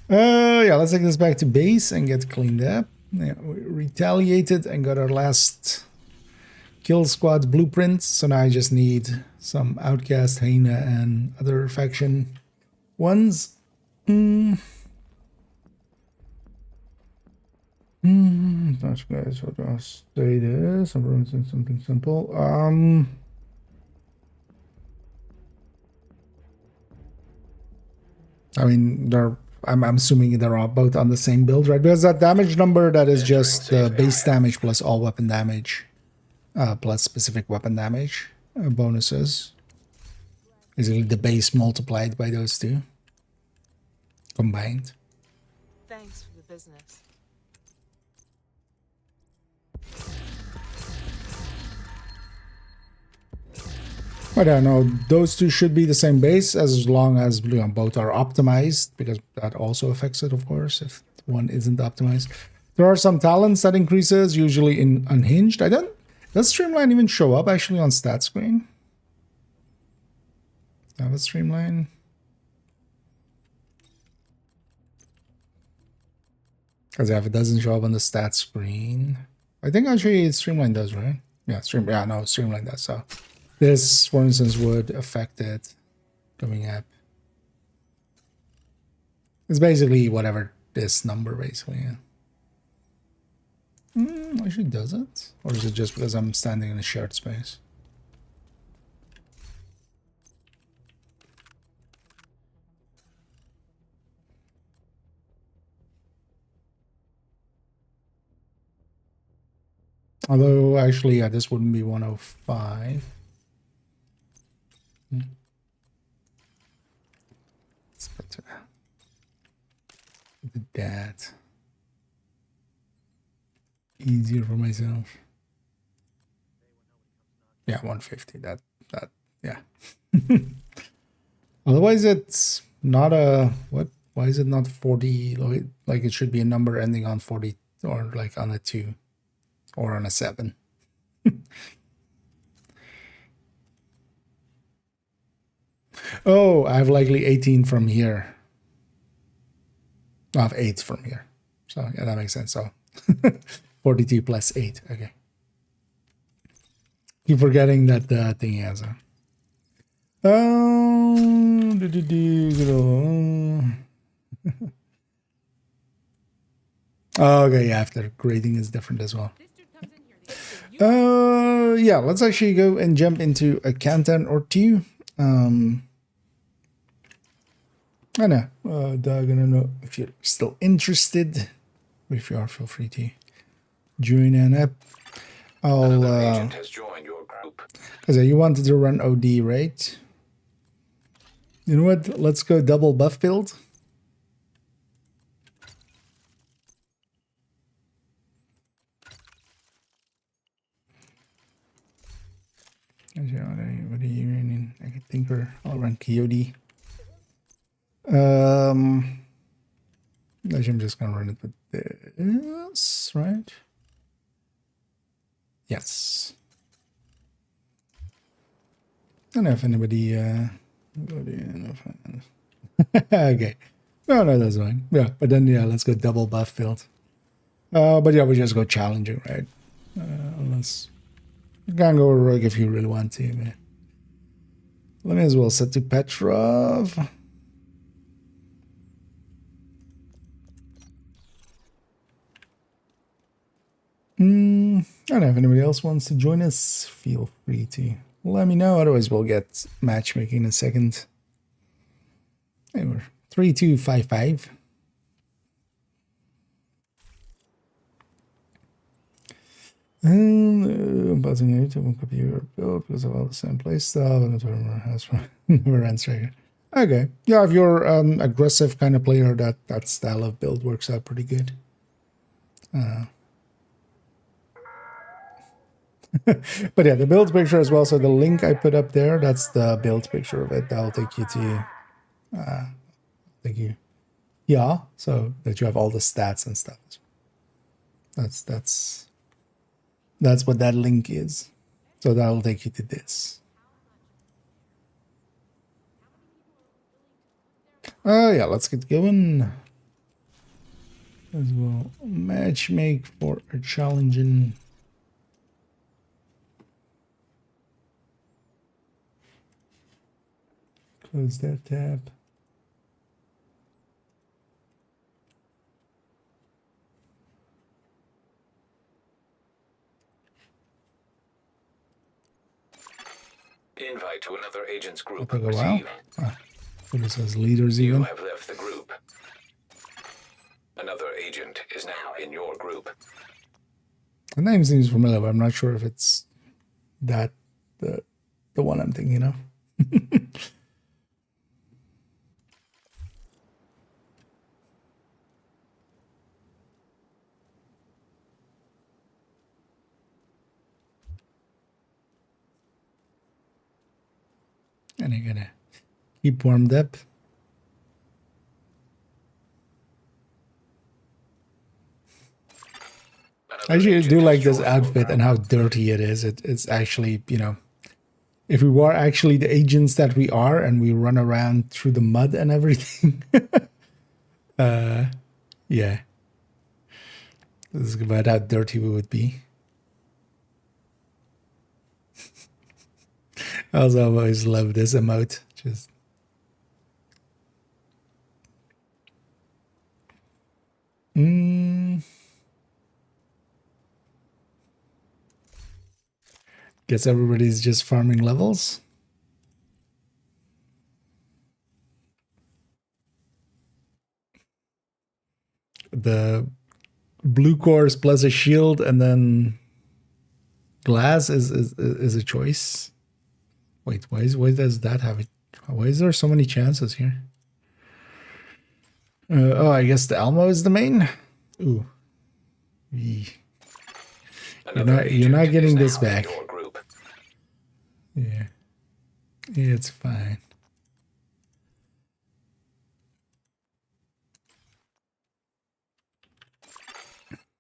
Yeah, let's take this back to base and get cleaned up. Yeah, we retaliated and got our last kill squad blueprint. So now I just need some Outcast, Hyena, and other faction ones. That's guys, what do I say this? I'm running something simple. I mean, I'm assuming they're all both on the same build, right? Because that damage number, that is just the base damage plus all weapon damage, plus specific weapon damage bonuses. Basically the base multiplied by those two combined. Thanks for the business. I don't know, those two should be the same base as long as both are optimized, because that also affects it, of course, if one isn't optimized. There are some talents that increases, usually in Unhinged. Does Streamline even show up actually on stat screen? Have a Streamline. Because if it doesn't show up on the stat screen, I think actually Streamline does, right? Yeah, Streamline does, so. This, for instance, would affect it coming up. It's basically whatever this number, basically, yeah. Actually, does it? Or is it just because I'm standing in a shared space? Although, actually, yeah, this wouldn't be 105. Let's put that easier for myself. Yeah, 150. That yeah. Otherwise, it's not a what? Why is it not 40? Like it should be a number ending on 40 or like on a 2 or on a 7. Oh, I have likely 18 from here. I have 8 from here. So yeah, that makes sense. So 42 plus 8. Okay. Keep forgetting that thing has a. Okay, yeah, after grading is different as well. Yeah, let's actually go and jump into a Canton or two. I know, Doug, I don't know if you're still interested, but if you are, feel free to join an app. Agent has joined your group. Okay, you wanted to run OD, right? You know what? Let's go double buff build. What are you running? I can think I'll run Coyote. Actually, I'm just gonna run it with this, right? Yes. I don't know if anybody got in. Okay. No, no, that's fine. Yeah, but then yeah, let's go double buff build. But yeah, we just go challenging, right? Unless you can go rogue if you really want to, man. Let me as well set to Petrov. I don't know if anybody else wants to join us. Feel free to let me know. Otherwise, we'll get matchmaking in a second. Hey, we're 3255. And buzzing YouTube and computer build because of all the same play style and the never answer. Okay, yeah, if you're aggressive kind of player, that style of build works out pretty good. But yeah, the build picture as well. So the link I put up there, that's the build picture of it. That'll take you to, yeah, so that you have all the stats and stuff. That's what that link is. So that'll take you to this. Yeah, let's get going. As well, matchmake for a challenging. Close that tab. Invite to another agent's group. That'll take a while. So this says leaders even. You have left the group. Another agent is now in your group. The name seems familiar, but I'm not sure if it's that the one I'm thinking of. And I'm gonna keep warmed up. I actually do like this outfit and how dirty it is. It's actually, you know, if we were actually the agents that we are and we run around through the mud and everything. Yeah. This is about how dirty we would be. I also always love this emote. Just guess everybody's just farming levels. The blue cores plus a shield and then glass is a choice. Wait, why does that have it? Why is there so many chances here? Oh, I guess the Elmo is the main. Ooh, you're not getting this back. Yeah, it's fine.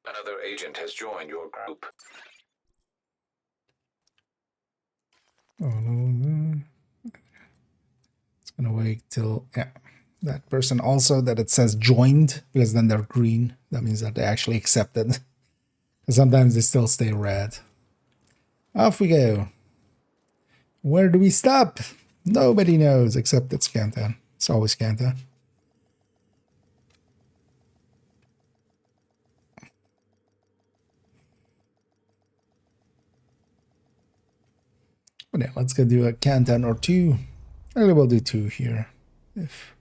Another agent has joined your group. Oh no, it's gonna wait till that person also that it says joined, because then they're green. That means that they actually accepted. Sometimes they still stay red. Off we go. Where do we stop? Nobody knows except it's Kanta. It's always Kanta. But yeah, let's go do a Kantan or two. Actually, we'll do two here. If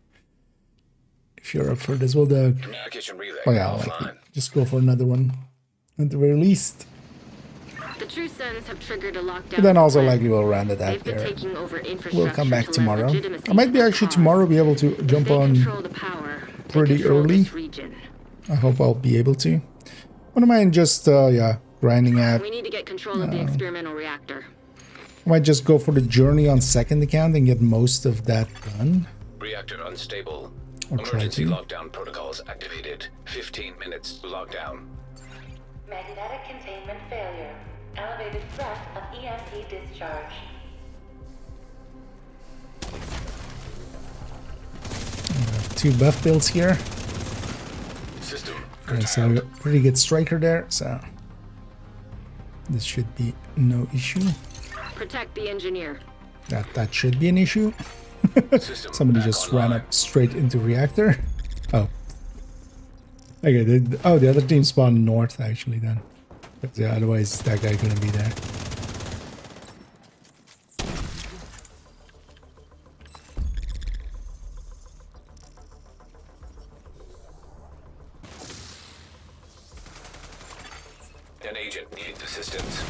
you're up for this, we'll do. Oh yeah, just go for another one at the very least. The True Sons have triggered a lockdown. But then also likely we'll round it out there. We'll come back tomorrow. I might be actually tomorrow be able to jump on pretty early. I hope I'll be able to. Wouldn't mind just grinding out. We need to get control of the experimental reactor. I might just go for the journey on second account and get most of that done. Reactor unstable. Or emergency lockdown protocols activated. 15 minutes to lockdown. Magnetic containment failure. Elevated threat of EMP discharge. 2 buff builds here. System. So pretty good striker there, so this should be no issue. Protect the engineer. That should be an issue. Somebody just ran up straight into reactor. Oh. Okay, the other team spawned north actually then. But yeah, otherwise that guy couldn't be there. An agent needs assistance.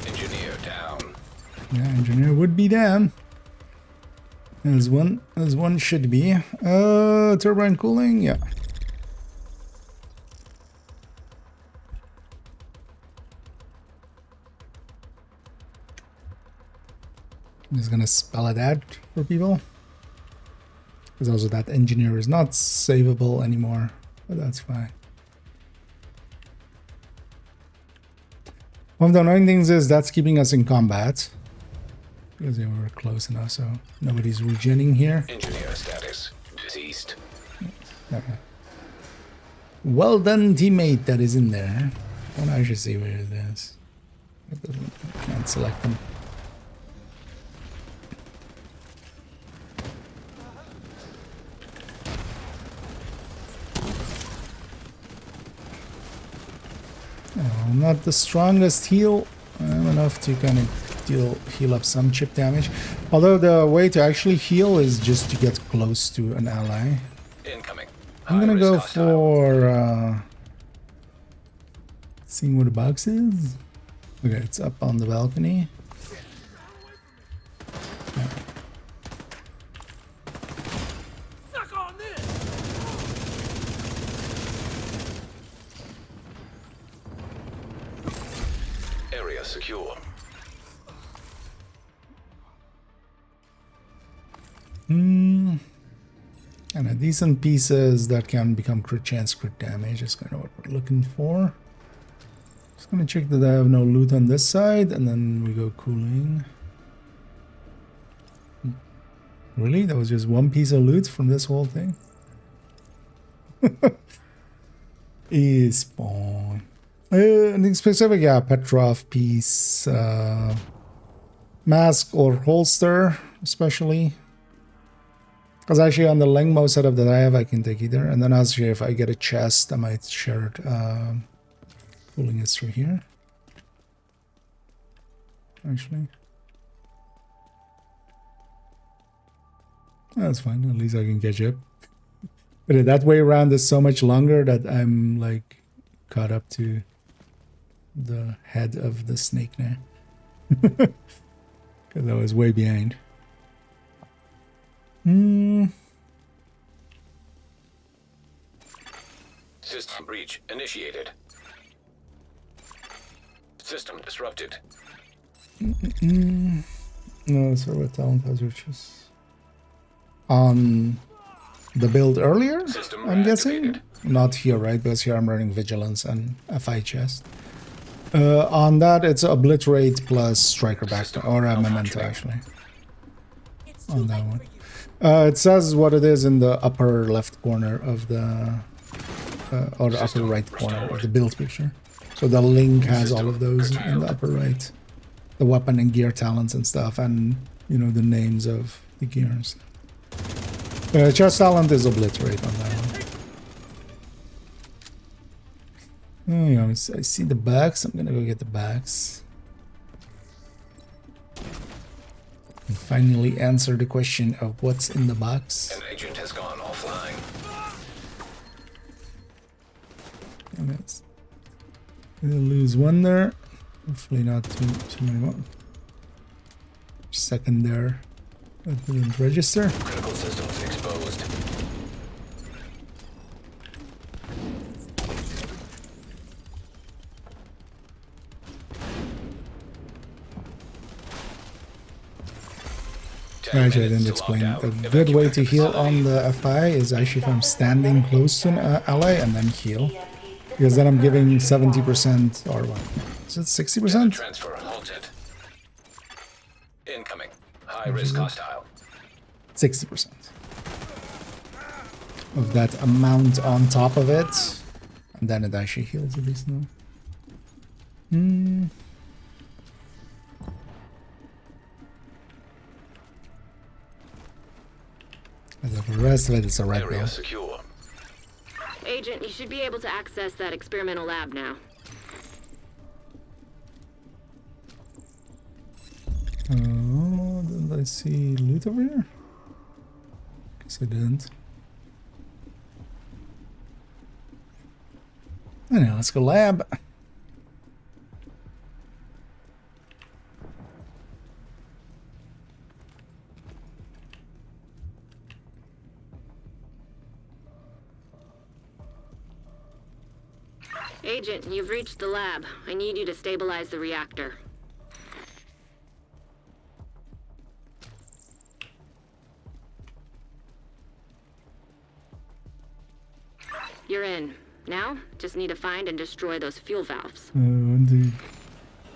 Engineer down. Yeah, engineer would be down. As one should be. Turbine cooling, yeah. I'm just gonna spell it out for people. Because also that engineer is not savable anymore, but that's fine. One of the annoying things is that's keeping us in combat. Because they were close enough, so nobody's regenning here. Engineer status. Deceased. Okay. Well done, teammate that is in there. I want to actually see where it is. I can't select them. Oh, I'm not the strongest heal. I'm enough to kind of heal up some chip damage. Although the way to actually heal is just to get close to an ally. Incoming. I'm gonna go for seeing where the box is. Okay, it's up on the balcony. Yeah. Area secure. And a decent pieces that can become crit chance, crit damage is kind of what we're looking for. Just gonna check that I have no loot on this side, and then we go cooling. Really? That was just one piece of loot from this whole thing? Is spawn. Anything specific? Yeah, Petrov piece, mask or holster, especially. Because actually on the Lengmo setup that I have, I can take either. And then actually if I get a chest, I might share it. Cooling is through here. Actually. That's fine, at least I can catch up. But that way around is so much longer that I'm like caught up to the head of the snake now. Because I was way behind. System breach initiated. System disrupted. No, server talent has riches. On the build earlier, I'm guessing? Not here, right? Because here I'm running Vigilance and FI chest. On that, it's Obliterate plus Striker back, or a Memento actually. On that one. It says what it is in the upper left corner of the, or the upper right corner of the build picture. So the link has all of those in the upper right. The weapon and gear talents and stuff, and, you know, the names of the gears. Chest talent is Obliterate on that one. Oh, yeah, I see the backs. I'm gonna go get the backs. And finally answer the question of what's in the box. An agent has gone offline. Okay. We'll lose one there. Hopefully not too many more. Second there. That didn't register. Critical systems exposed. Actually, I didn't explain. A good way to heal on the FI is actually if I'm standing close to an ally and then heal. Because then I'm giving 70% or what? Is it 60%? Transfer halted. Incoming. High risk hostile. 60% of that amount on top of it, and then it actually heals at least now. And the rest of it is a red Area bill. secure. Agent, you should be able to access that experimental lab now. Did I see loot over here? Guess I didn't. Anyhow, let's go lab. Agent, you've reached the lab. I need you to stabilize the reactor. You're in. Now, just need to find and destroy those fuel valves. 1, 2,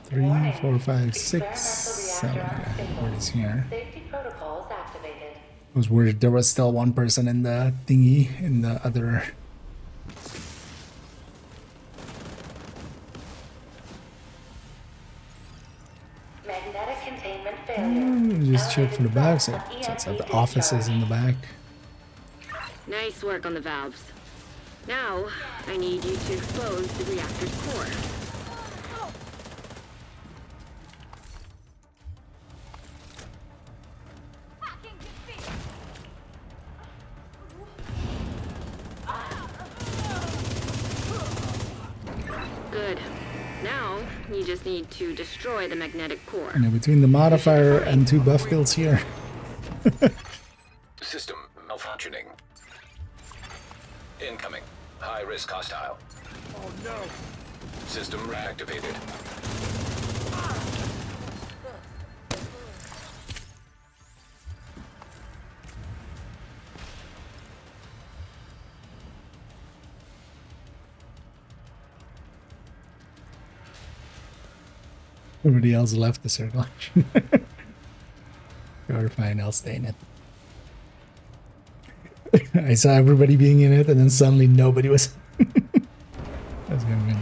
3, 4, 5, 6, 7. What is here? Safety protocols activated. I was worried there was still one person in the thingy, in the other. Magnetic containment failure. Just check for the back, so it's at the offices in the back. Nice work on the valves. Now, I need you to expose the reactor's core. Good. Now, you just need to destroy the magnetic core. And between the modifier and 2 buff builds here. System malfunctioning. Incoming. High risk hostile. Oh no. System reactivated. Everybody else left the circle. You're fine, I'll stay in it. I saw everybody being in it, and then suddenly nobody was. That's gonna win.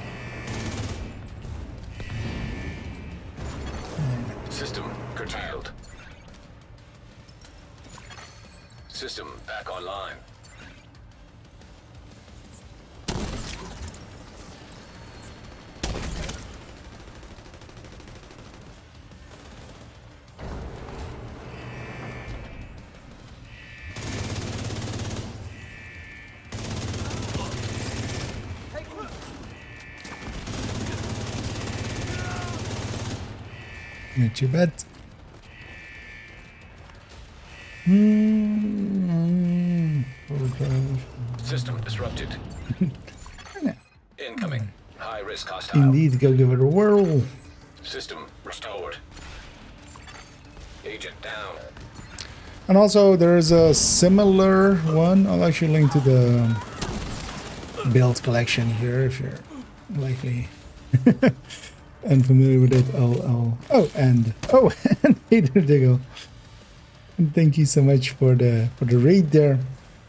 System curtailed. System back online. Not you bet. System disrupted. Incoming. High risk hostile. Indeed, go give it a whirl. System restored. Agent down. And also, there's a similar one. I'll actually link to the build collection here if you're likely unfamiliar with it. And Hater Diggle. And thank you so much for the raid there.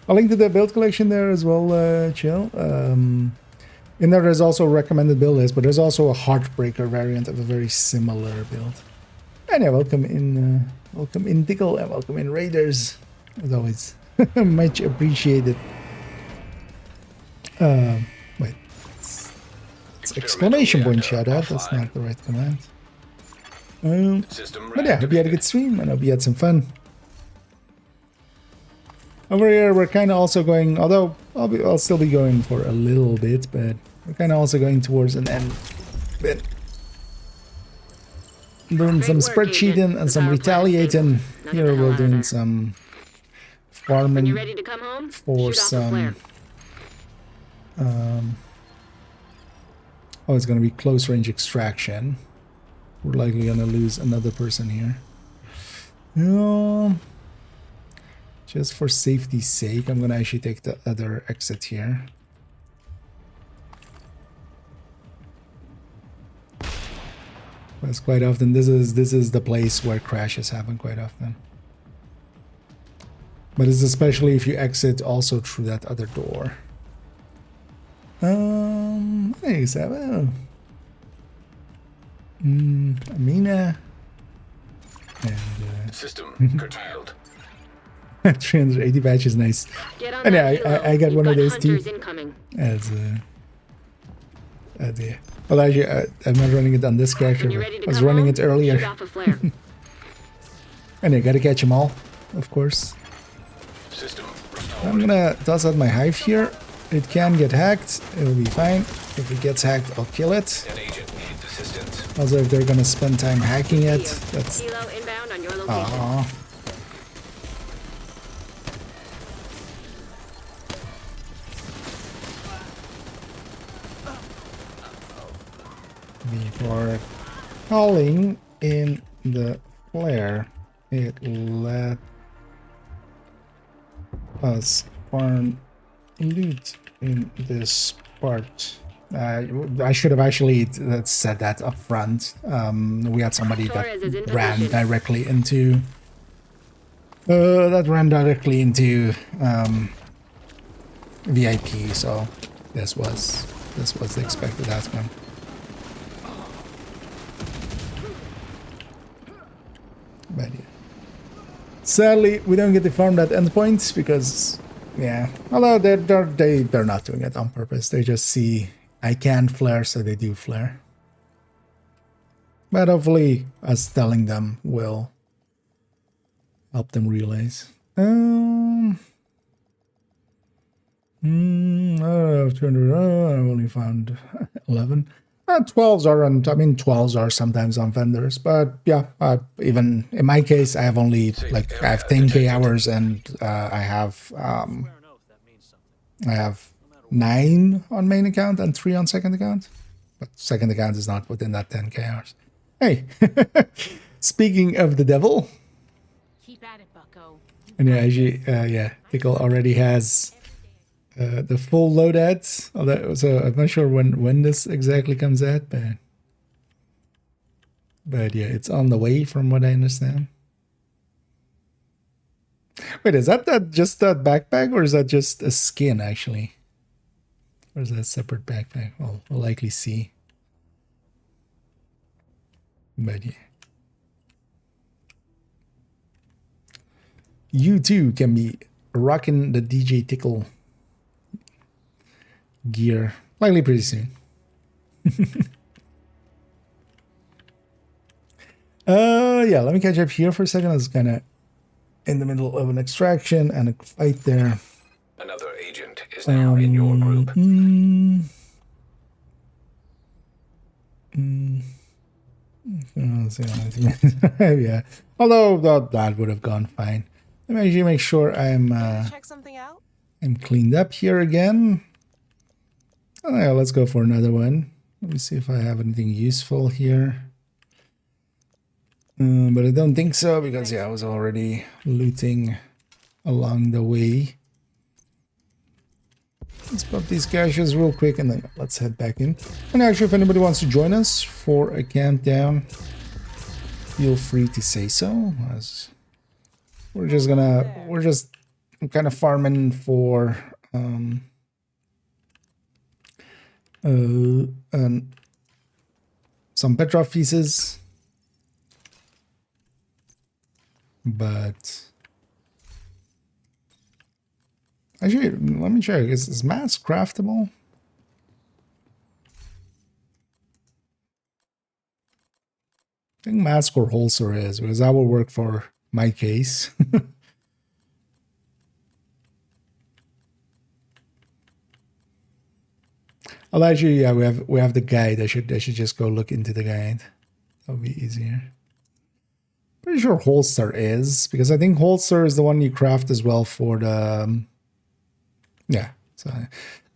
I'll link to the build collection there as well, Chill. In there's also a recommended build list, but there's also a Heartbreaker variant of a very similar build. And yeah, welcome in Diggle, and welcome in Raiders, as always. Much appreciated. Wait, it's exclamation point shout out. That's not the right command. But yeah, hope you had a good stream, and hope you had some fun. Over here, we're kind of also going, although I'll still be going for a little bit, but we're kind of also going towards an end bit. Doing some spreadsheeting and some retaliating. Here we're doing some farming for some. Oh, it's going to be close range extraction. We're likely going to lose another person here. Just for safety's sake, I'm going to actually take the other exit here. That's quite often. This is the place where crashes happen quite often. But it's especially if you exit also through that other door. Hey, Sabo. Amina. And, System curtailed. 380 batch is nice. And yeah, I got one of those too. As yeah. Well, actually, I'm not running it on this character. But I was running it earlier. And I gotta catch them all, of course. System I'm gonna toss out my hive here. It can get hacked. It'll be fine. If it gets hacked, I'll kill it. An agent needs assistance. Also, if they're gonna spend time hacking it, that's. Inbound on your location. Aww. Before calling in the flare, it let us farm loot in this part. I should have actually said that up front. We had somebody that ran directly into VIP, so this was the expected outcome. But yeah. Sadly, we don't get to farm that endpoint because, yeah, although they're not doing it on purpose. They just see I can flare, so they do flare. But hopefully, us telling them will help them realize. I've only found 11. 12s are on. I mean, 12s are sometimes on vendors, but yeah. Even in my case, I have only I have 10k hours, and I have 9 on main account and 3 on second account. But second account is not within that 10k hours. Hey, speaking of the devil, Keep at it, Bucko. and yeah, actually, yeah, Tickle already has. The full loadouts, so I'm not sure when this exactly comes out, but yeah, it's on the way from what I understand. Wait, is that just that backpack, or is that just a skin actually, or is that a separate backpack? Well, we'll likely see. But yeah, you too can be rocking the DJ Tickle gear likely pretty soon. Yeah, let me catch up here for a second. I was kind of in the middle of an extraction and a fight there. Another agent is now in your group. Yeah, although that would have gone fine. Let me actually make sure I'm check something out. I'm cleaned up here again. Oh, yeah, let's go for another one. Let me see if I have anything useful here. But I don't think so, because yeah, I was already looting along the way. Let's pop these caches real quick and then let's head back in. And actually, if anybody wants to join us for a countdown, feel free to say so. As we're just kind of farming for some Petrov pieces, but actually, let me check. Is mass craftable? I think mask or holster is, because that will work for my case. Well, actually, yeah, we have the guide. I should just go look into the guide. That'll be easier. Pretty sure holster is, because I think holster is the one you craft as well for the yeah. So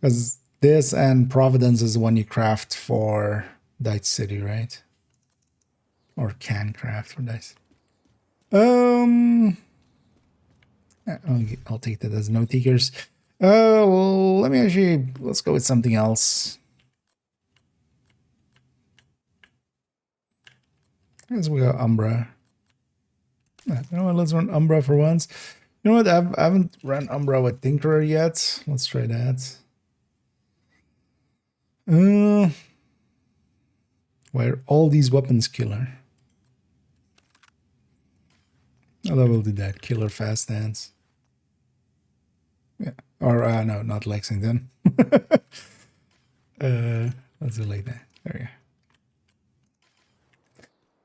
because this and Providence is the one you craft for Dice City, right? Or can craft for Dice. I'll take that as no takers. Let me actually, let's go with something else. I guess we got Umbra. You know what, let's run Umbra for once. You know what? I haven't run Umbra with Tinkerer yet. Let's try that. Where all these weapons killer? Oh, that will do that. Killer fast dance. Yeah. Or no, not Lexington. Let's do like that. There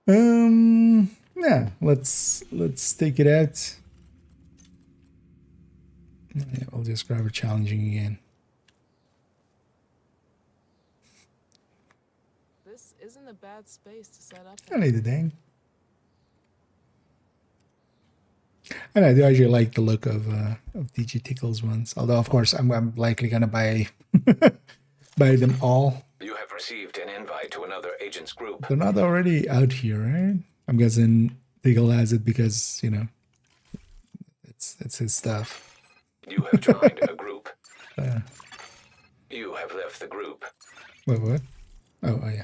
we go. Yeah, let's take it out. Yeah, I'll just grab a challenging again. This isn't a bad space to set up. I need the dang. And I do actually like the look of DG Tickle's ones. Although, of course, I'm likely gonna buy buy them all. You have received an invite to another agent's group. They're not already out here, right? I'm guessing Tickle has it because, you know, it's his stuff. You have joined a group. You have left the group. Wait, what? Oh yeah.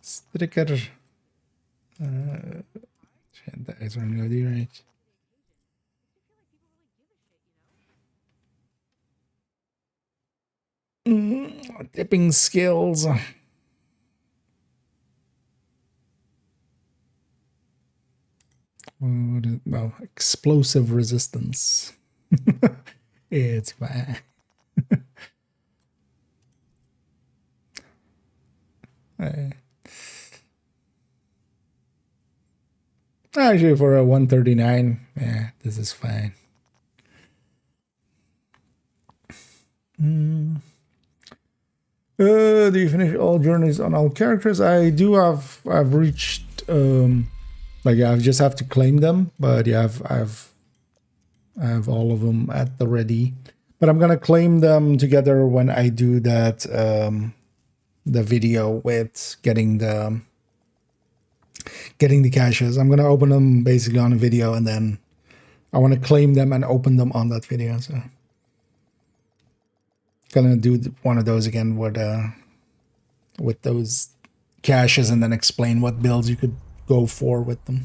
Striker. That is what I'm gonna do, right? Dipping skills. Well, explosive resistance. It's fine. Actually, for a 139, yeah, this is fine. Do you finish all journeys on all characters? I do have. I've reached. Like I just have to claim them, but yeah, I have all of them at the ready. But I'm gonna claim them together when I do that. The video with getting the caches. I'm gonna open them basically on a video, and then I want to claim them and open them on that video. So gonna do one of those again with those caches, and then explain what builds you could go for with them.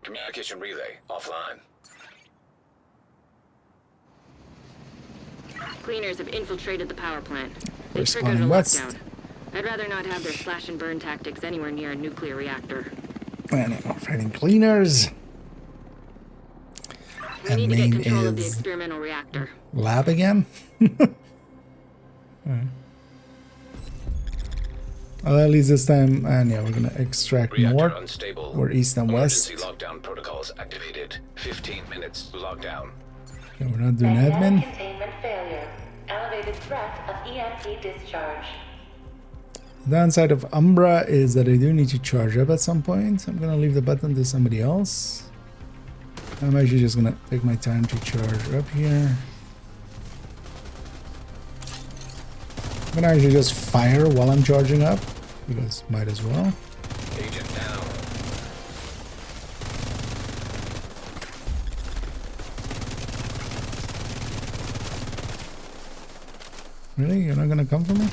Communication relay offline. Cleaners have infiltrated the power plant. They We're triggered a spawning west. lockdown. I'd rather not have their slash and burn tactics anywhere near a nuclear reactor. And I'm fighting cleaners. We And need to get main control of the is experimental reactor. lab again. Well, at least this time, and yeah, we're gonna extract Reactor more. unstable. We're east and west. Emergency lockdown protocols activated. 15 minutes lockdown. Okay, we're not doing Magnetic admin. containment failure. Elevated threat of EMP discharge. The downside of Umbra is that I do need to charge up at some point. I'm gonna leave the button to somebody else. I'm actually just gonna take my time to charge up here. I'm gonna actually just fire while I'm charging up, because might as well. Agent down. Really? You're not gonna come for me?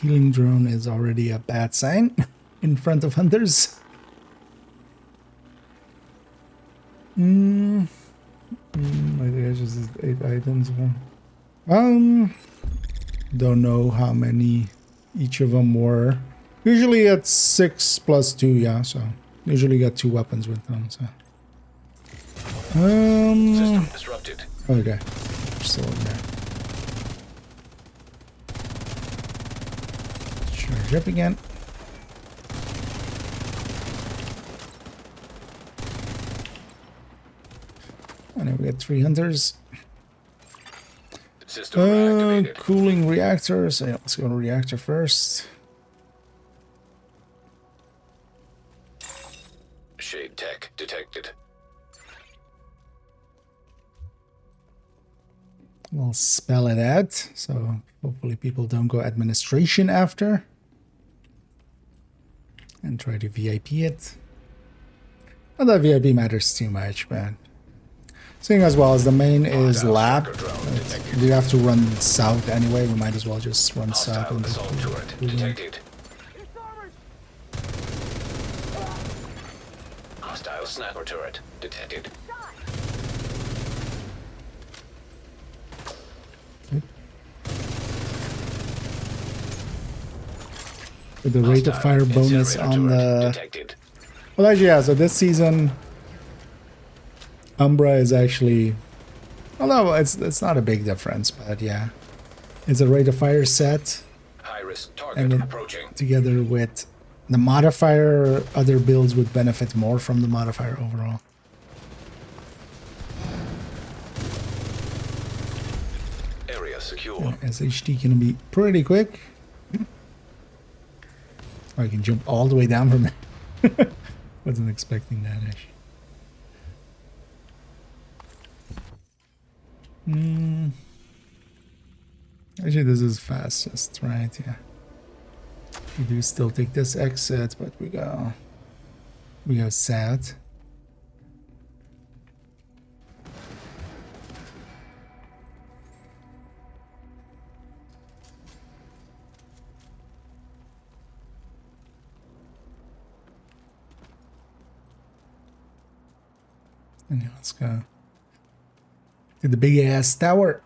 Healing drone is already a bad sign in front of hunters. I think I just did 8 items. Don't know how many each of them were. Usually it's 6 plus 2, yeah, so usually got 2 weapons with them, so. System disrupted. Okay. Still in there. Charge up again. And then we got 3 hunters. System reactivated. Cooling reactors. Yeah, let's go to reactor first. Shade tech detected. We'll spell it out, so hopefully people don't go administration after. And try to VIP it. Not that VIP matters too much, but seeing as well as the main is lab, you have to run south anyway. We might as well just run south. And Assault turret detected. Hostile sniper turret detected. With the rate of fire bonus on the... Well, actually, yeah, so this season, Umbra is actually... Although it's not a big difference, but yeah. It's a rate of fire set. High-risk target And then approaching. together with the modifier, other builds would benefit more from the modifier overall. Area secure. Yeah, SHT can be pretty quick. I can jump all the way down from there. Wasn't expecting that, actually. Actually, this is fastest, right? Yeah. We do still take this exit, but we go south. And yeah, let's go to the big ass tower.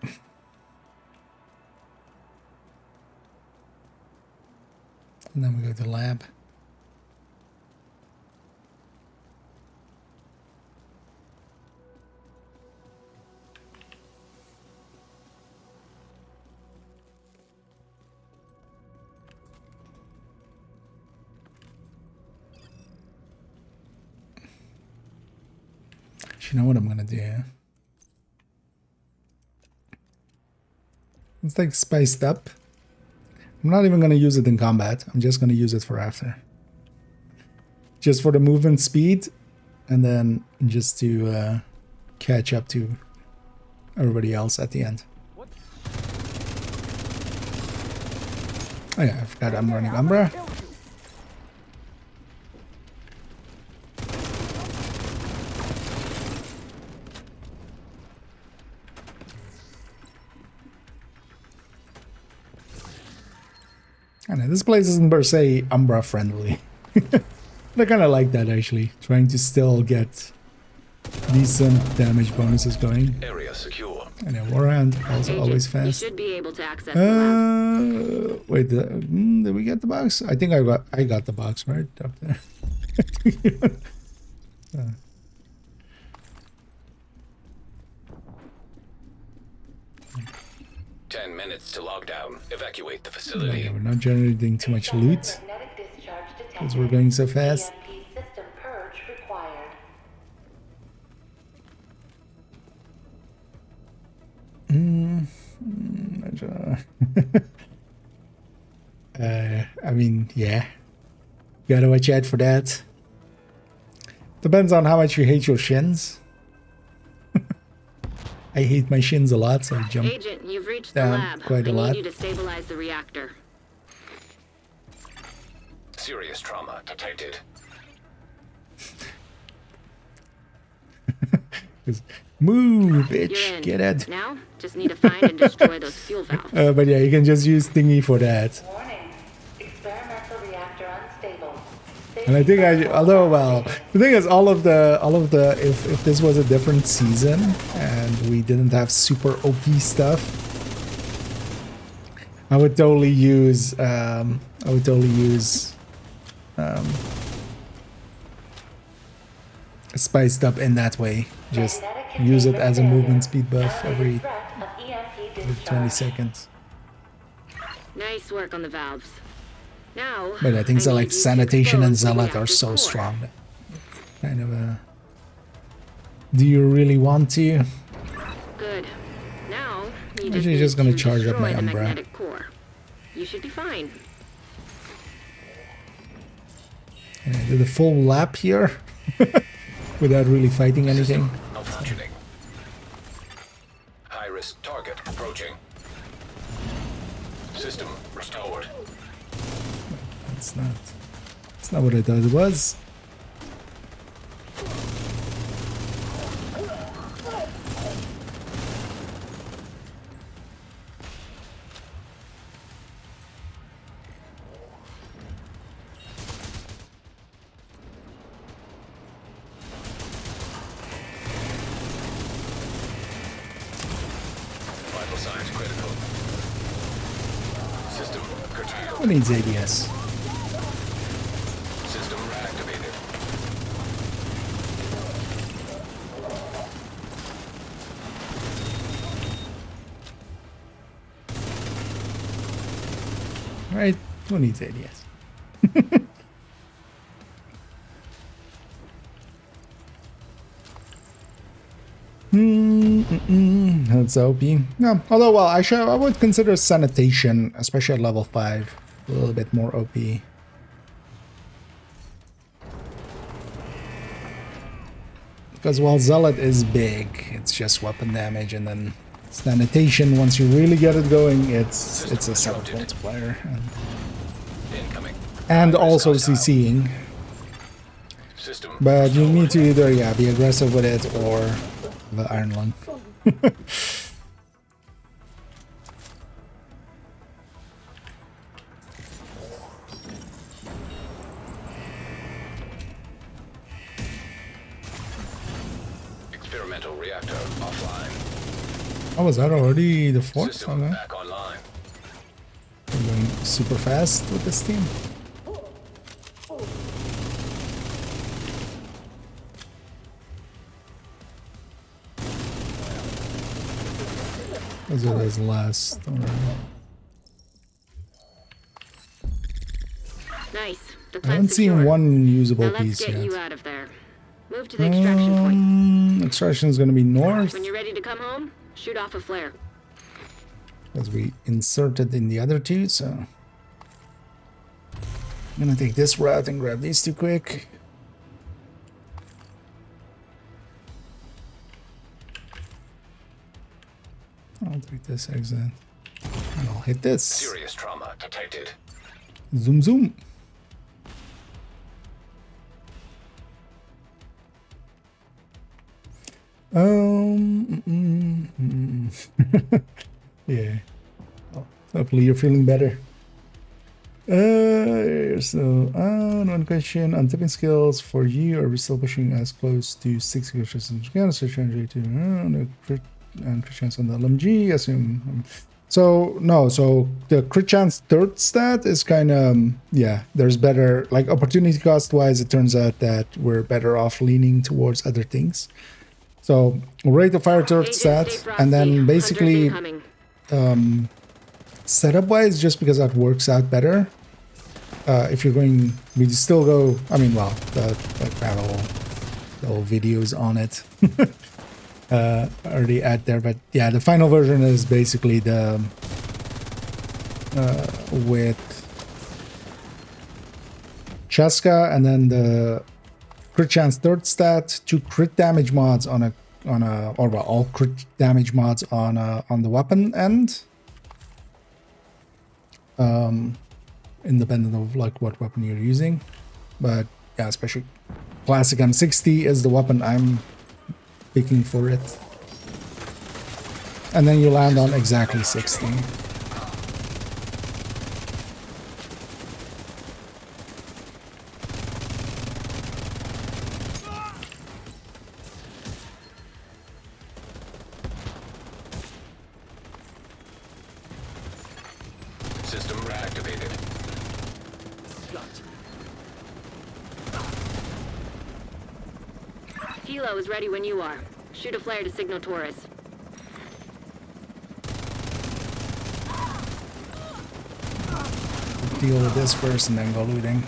And then we go to the lab. You know what I'm gonna do? It's like spiced up. I'm not even gonna use it in combat. I'm just gonna use it for after. Just for the movement speed, and then just to catch up to everybody else at the end. Oh yeah, I forgot I'm running Umbra. I know, this place isn't per se Umbra friendly. I kind of like that actually, trying to still get decent damage bonuses going. Area secure. And a warhand also always fast. You should be able to access the lab. Wait, did we get the box? I think I got the box right up there. 10 minutes to lockdown. Evacuate the facility. Yeah, we're not generating too much loot because we're going so fast. System purge required. I mean, yeah. Gotta watch out for that. Depends on how much you hate your shins. I hate my shins a lot, so I jump Agent, you've reached down the lab. quite a lot. I need you to stabilize the reactor. Serious trauma detected. Move, bitch! Get it. Now, just need to find and destroy those fuel valves. But yeah, you can just use thingy for that. Warning. Experimental reactor unstable. And I think although, well, the thing is, all of the, if this was a different season and we didn't have super OP stuff, I would totally use, spiced up in that way. Just use it as a movement speed buff every 20 seconds. Nice work on the valves. Now, But I think so, like need you to Sanitation and expose the Zealot are reactor's so core. strong. Kind of a... Do you really want to? Good. Now, you I'm just actually need just gonna to charge up my destroy the Umbra. magnetic core. You should be fine. And I did a full lap here without really fighting anything. Malfunctioning. High-risk target approaching. System restored. It's not what I thought it was. signs critical. System curtailed. Who needs ADS? System reactivated. Right? Who needs ADS? That's OP. No, although, well, I would consider sanitation, especially at level 5, a little bit more OP. Because while Zealot is big, it's just weapon damage, and then sanitation, once you really get it going, it's a separate multiplier. And also CCing. But you need to either, yeah, be aggressive with it or the Iron Lung. Experimental reactor offline. Oh, was that already the fourth? System Okay. back online. We're going super fast with this team. As it is last. Nice. The I haven't plant's seen secure. one usable Now let's piece get yet. you out of there. Move to the extraction point. Extraction is going to be north, When you're ready to come home, shoot off a flare. as we inserted in the other two, so I'm going to take this route and grab these two quick. I'll take this exit. And I'll hit this. Serious trauma detected. Zoom zoom. Yeah. Oh, hopefully you're feeling better. One question on tipping skills for you. Are we still pushing as close to 6 systems again? So change to no crit and crit chance on the LMG. Assume. So no. So the crit chance third stat is kind of yeah. There's better like opportunity cost wise. It turns out that we're better off leaning towards other things. So rate of fire third stat, and then basically setup wise, just because that works out better. If you're going, we still go. I mean, well, the whole videos on it already out there, but yeah, the final version is basically the with Cheska, and then the crit chance third stat, 2 crit damage mods on a or well, all crit damage mods on the weapon end. Independent of like what weapon you're using, but yeah, especially classic M60 is the weapon I'm picking for it, and then you land on exactly 60. System reactivated. Hilo is ready when you are. Shoot a flare to signal Taurus. Deal with this first and then go looting.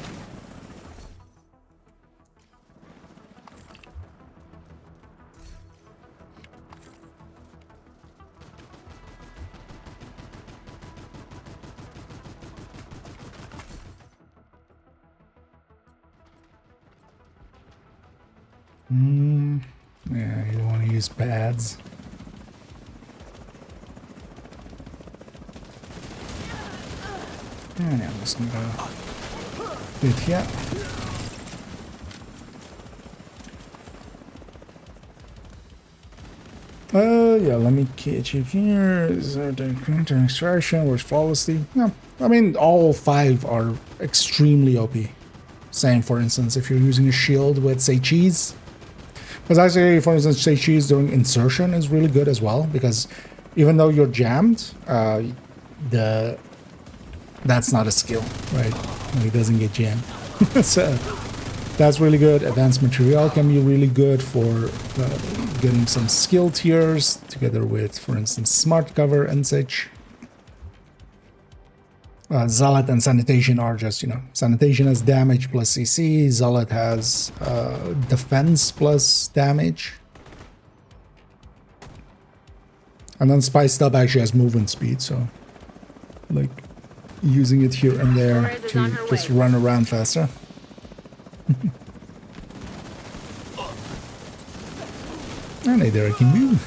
Yeah, you don't want to use pads. And I'm just gonna go good here. Yeah, let me catch you here. Is there the counter extraction or flawlessly? No, I mean, all 5 are extremely OP. Same, for instance, if you're using a shield with, say, cheese. Because actually, for instance, say cheese during insertion is really good as well, because even though you're jammed, that's not a skill, right? It doesn't get jammed. So that's really good. Advanced material can be really good for getting some skill tiers together with, for instance, smart cover and such. Zealot and sanitation are just, sanitation has damage plus CC. Zealot has defense plus damage. And then Spy Stub actually has movement speed, so like using it here and there to just run around faster. And hey there, I can move.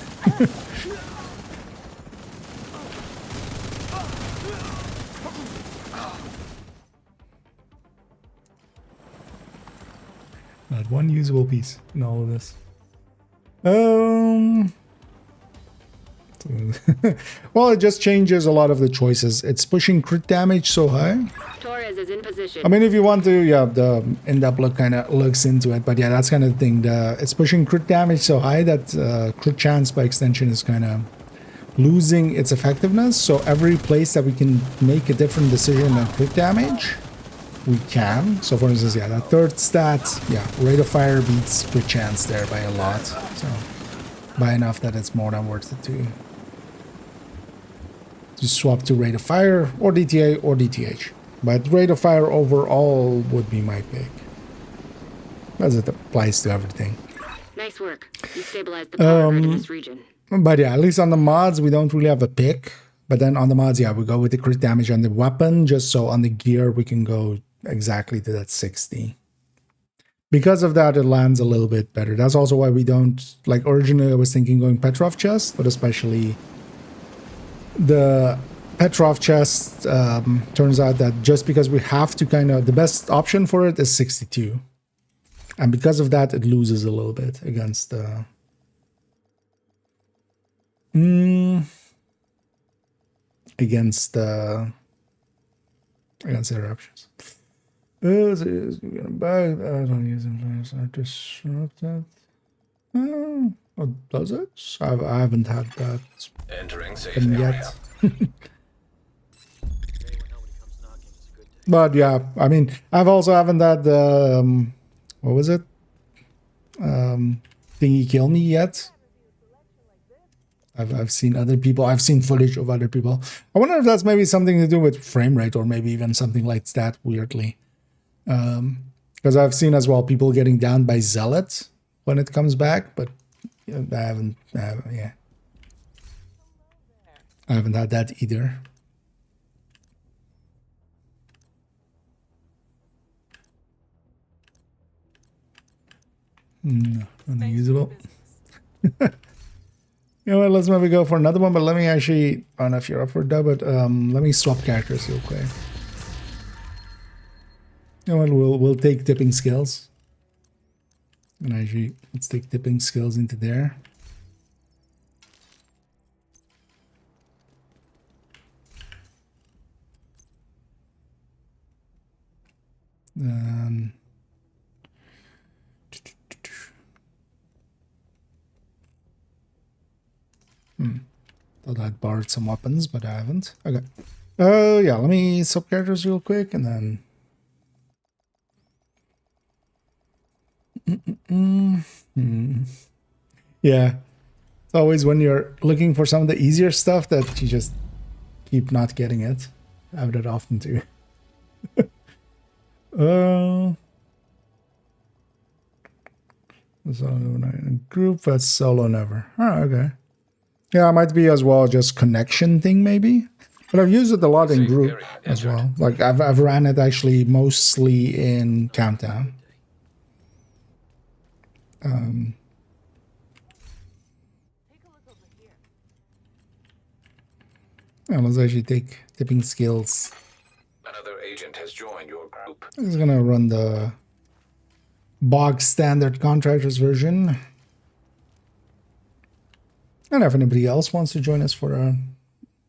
Not one usable piece in all of this. Well, it just changes a lot of the choices. It's pushing crit damage so high. Torres is in position. I mean, if you want to, yeah, the in-depth look kind of looks into it, but yeah, that's kind of the thing. It's pushing crit damage so high that crit chance by extension is kind of losing its effectiveness. So every place that we can make a different decision on crit damage, we can. So for instance, yeah, that third stat, yeah, rate of fire beats crit chance there by a lot. So by enough that it's more than worth it to swap to rate of fire or DTA or DTH. But rate of fire overall would be my pick, as it applies to everything. Nice work. You stabilized the power grid in this region. But yeah, at least on the mods, we don't really have a pick. But then on the mods, yeah, we go with the crit damage on the weapon, just so on the gear we can go exactly to that 60. Because of that, it lands a little bit better. That's also why we don't, like originally I was thinking going Petrov chest, but especially the Petrov chest turns out that just because we have to kind of, the best option for it is 62. And because of that, it loses a little bit against the... against other options. Back. I don't use them. I disrupted. Oh, does it? I haven't had that. Entering safe yet. But yeah, I mean, I've also haven't had the what was it? Thingy kill me yet. I've seen other people. I've seen footage of other people. I wonder if that's maybe something to do with frame rate or maybe even something like that. Weirdly, because I've seen as well people getting down by Zealot when it comes back, but I haven't had that either. No, unusable. You know what, let's maybe go for another one, but let me actually, I don't know if you're up for that, but let me swap characters real quick. You know what, we'll take tipping skills. And actually, let's take tipping skills into there. Thought I'd borrowed some weapons, but I haven't. Okay. Yeah, let me swap characters real quick and then... Yeah. It's always when you're looking for some of the easier stuff that you just keep not getting it. I have that often too. Group, that's solo never. Oh, okay. Yeah, it might be as well just connection thing maybe. But I've used it a lot in group as well. Like I've ran it actually mostly in Countdown. Yeah, let's actually take tipping skills. Another agent has joined your group. I'm just gonna run the bog standard contractors version. And if anybody else wants to join us for a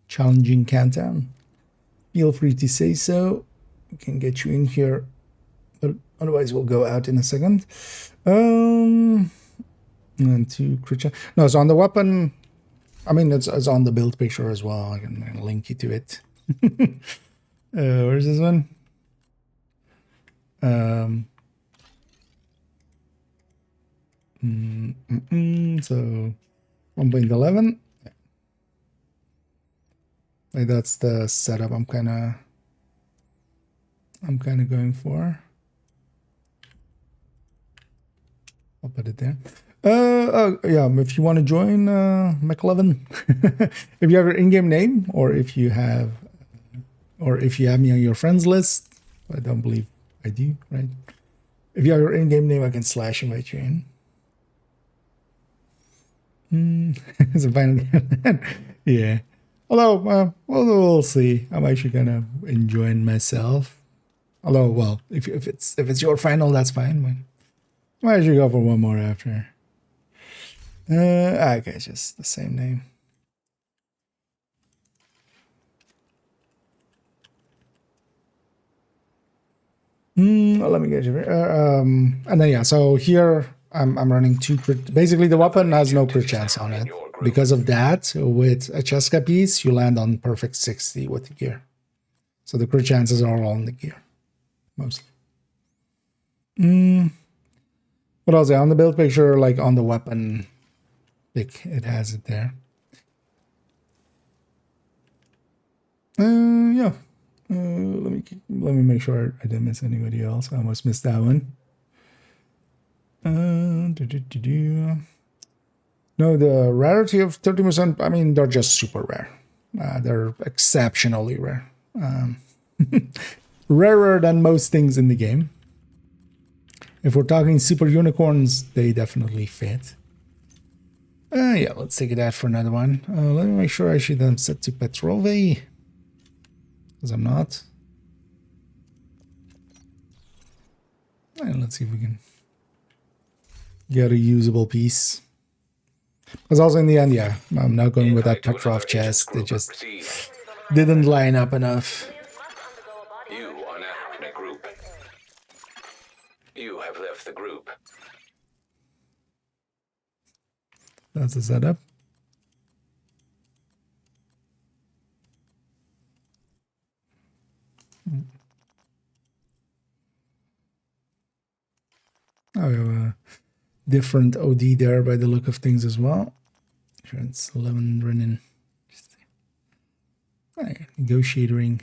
challenging Countdown, feel free to say so. We can get you in here, but otherwise we'll go out in a second. And to crit. No, so on the weapon, I mean, it's on the build picture as well. I can link you to it. Where's this one? So 1.11. Like that's the setup I'm kind of going for. I'll put it there. Yeah, if you want to join McLovin, if you have your in-game name, or if you have me on your friends list, I don't believe I do, right? If you have your in-game name, I can / invite you in. It's a final game. Yeah. Although, we'll see. I'm actually kind of enjoying myself. Although, well, if it's your final, that's fine. Why should you go for one more after? Okay, it's just the same name. Let me get you. And then yeah, so here I'm running 2 crit. Basically, the weapon has no crit chance on it. Because of that, with a Cheska piece, you land on perfect 60 with the gear. So the crit chances are all on the gear, mostly. What else? On the build picture, like on the weapon, it has it there. Yeah. Let me make sure I didn't miss anybody else. I almost missed that one. No, the rarity of 30%. I mean, they're just super rare. They're exceptionally rare. Rarer than most things in the game. If we're talking super unicorns, they definitely fit. Yeah, let's take it out for another one. Let me make sure I should then set to Petrove. Because I'm not. And let's see if we can get a usable piece. Because also in the end, yeah, I'm not going with that Petrov chest. It just didn't line up enough. You are now in a group. You have left the group. That's the setup. I have a different OD there by the look of things as well. Sure, it's 11 running. Negotiating.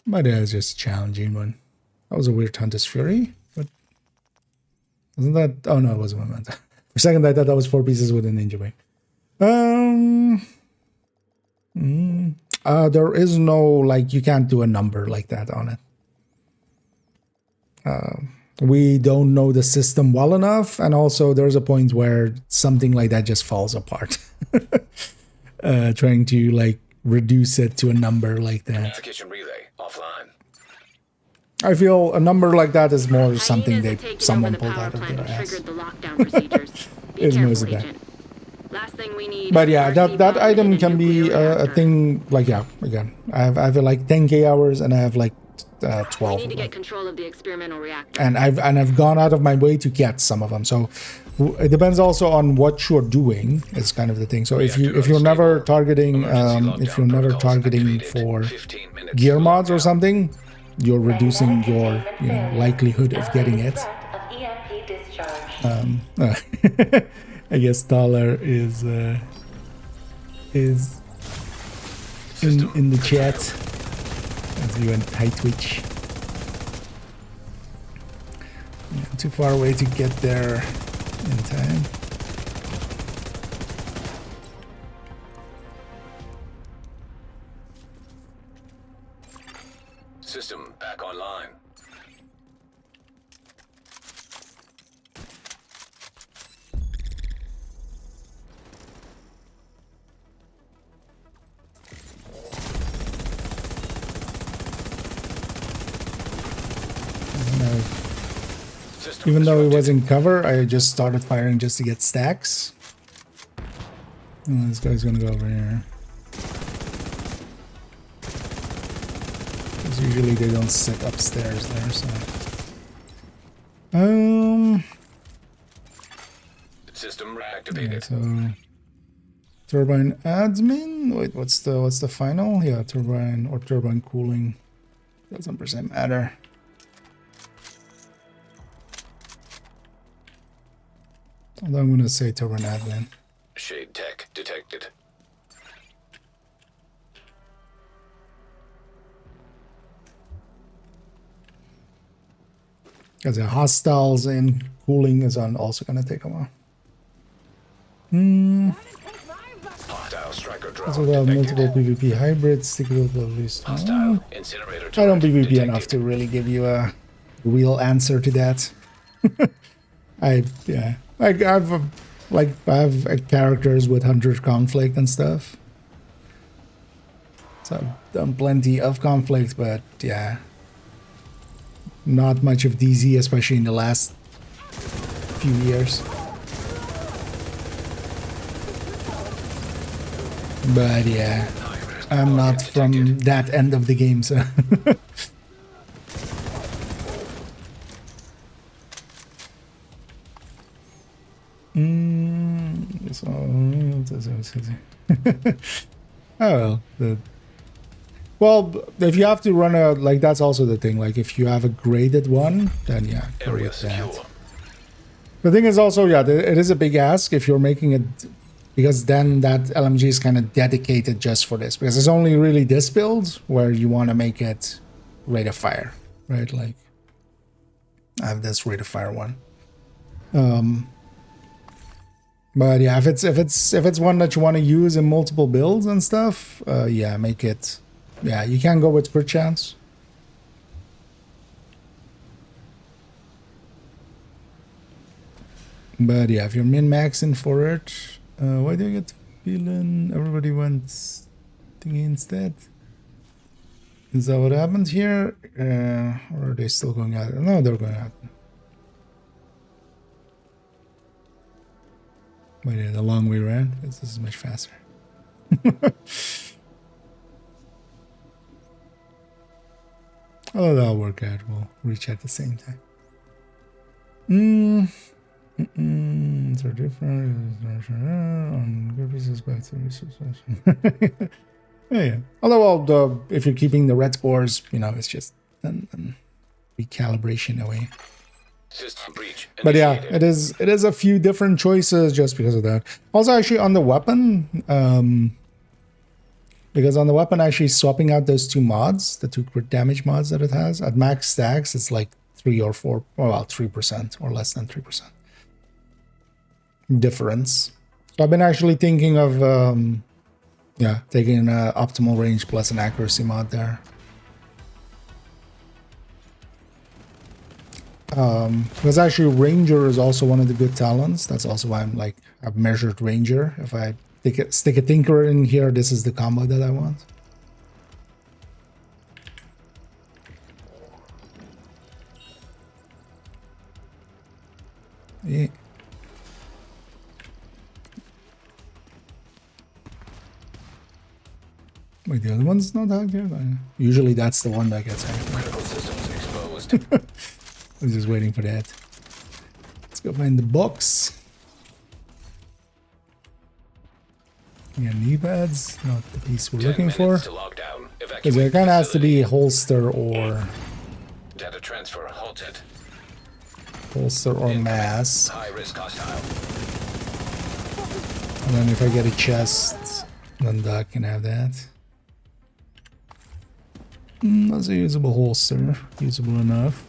But yeah, it's just a challenging one. That was a weird Hunter's Fury, but wasn't that? Oh no, it wasn't Memento. For a second, I thought that was 4 pieces with a ninja wing. There is no, like, you can't do a number like that on it. We don't know the system well enough, and also there's a point where something like that just falls apart. Trying to like reduce it to a number like that. Communication relay offline. I feel a number like that is more something someone pulled out of their ass. Triggered the lockdown procedures. Be careful, Agent. Last thing we need. But yeah, that item can be a thing. Like, yeah, again, I have like 10k hours, and I have like 12. We need to get control of the experimental reactor. And I've gone out of my way to get some of them. So it depends also on what you're doing. Is kind of the thing. So if you're never targeting for gear mods or something, you're reducing your likelihood of getting it. I guess Thaler is in the chat as you and Tight Twitch. Yeah, too far away to get there in time. System back online. Even though it was in cover, I just started firing just to get stacks. And this guy's gonna go over here. Because usually they don't sit upstairs there, so... System reactivated. Yeah, so turbine admin. Wait, what's the final? Yeah, turbine or turbine cooling. Doesn't percent matter. Although I'm gonna say turbine admin. Shade tech detected. Because the hostiles and cooling is also gonna take a while. Hostile striker drone Also, we have detected. multiple PvP hybrids. Stick with at least. Hostile incinerator I don't turret PvP detected. enough to really give you a real answer to that. I have characters with 100 conflict and stuff. So I've done plenty of conflict, but yeah, not much of DZ, especially in the last few years. But yeah, I'm not from that end of the game, so. Oh well, if you have to run a like, that's also the thing. Like, if you have a graded one, then yeah, go Area with that. secure. The thing is also, yeah, it is a big ask if you're making it, because then that LMG is kind of dedicated just for this, because it's only really this build where you want to make it rate of fire, right? Like, I have this rate of fire one. But yeah, if it's one that you want to use in multiple builds and stuff, yeah, make it. Yeah, you can go with crit chance. But yeah, if you're min-maxing for it, why do I get the feeling everybody went thingy instead? Is that what happened here? Or are they still going out? No, they're going out. But yeah, the long way around, this is much faster. Oh, that'll work out. We'll reach at the same time. They're different. On good pieces back to resources. Yeah. Although, well, if you're keeping the red scores, you know, it's just recalibration away. System breach But yeah, initiated. it is a few different choices just because of that. Also, actually, on the weapon, because on the weapon, actually swapping out those two mods, the two crit damage mods that it has, at max stacks, it's like 3 or 4, well, 3% or less than 3% difference. So I've been actually thinking of, yeah, taking an optimal range plus an accuracy mod there. Because actually Ranger is also one of the good talents. That's also why I'm like, I've measured Ranger. If I stick a Tinkerer in here, this is the combo that I want. Yeah. Wait, the other one's not hacked here? Usually that's the one that gets hacked. Critical systems exposed. I was just waiting for that. Let's go find the box. Yeah, knee pads, not the piece we're 10 looking for. minutes to lockdown. Because it kind of has to be holster or Data transfer halted. mass. High risk hostile. And then if I get a chest, then Doc can have that. That's a usable holster. Usable enough.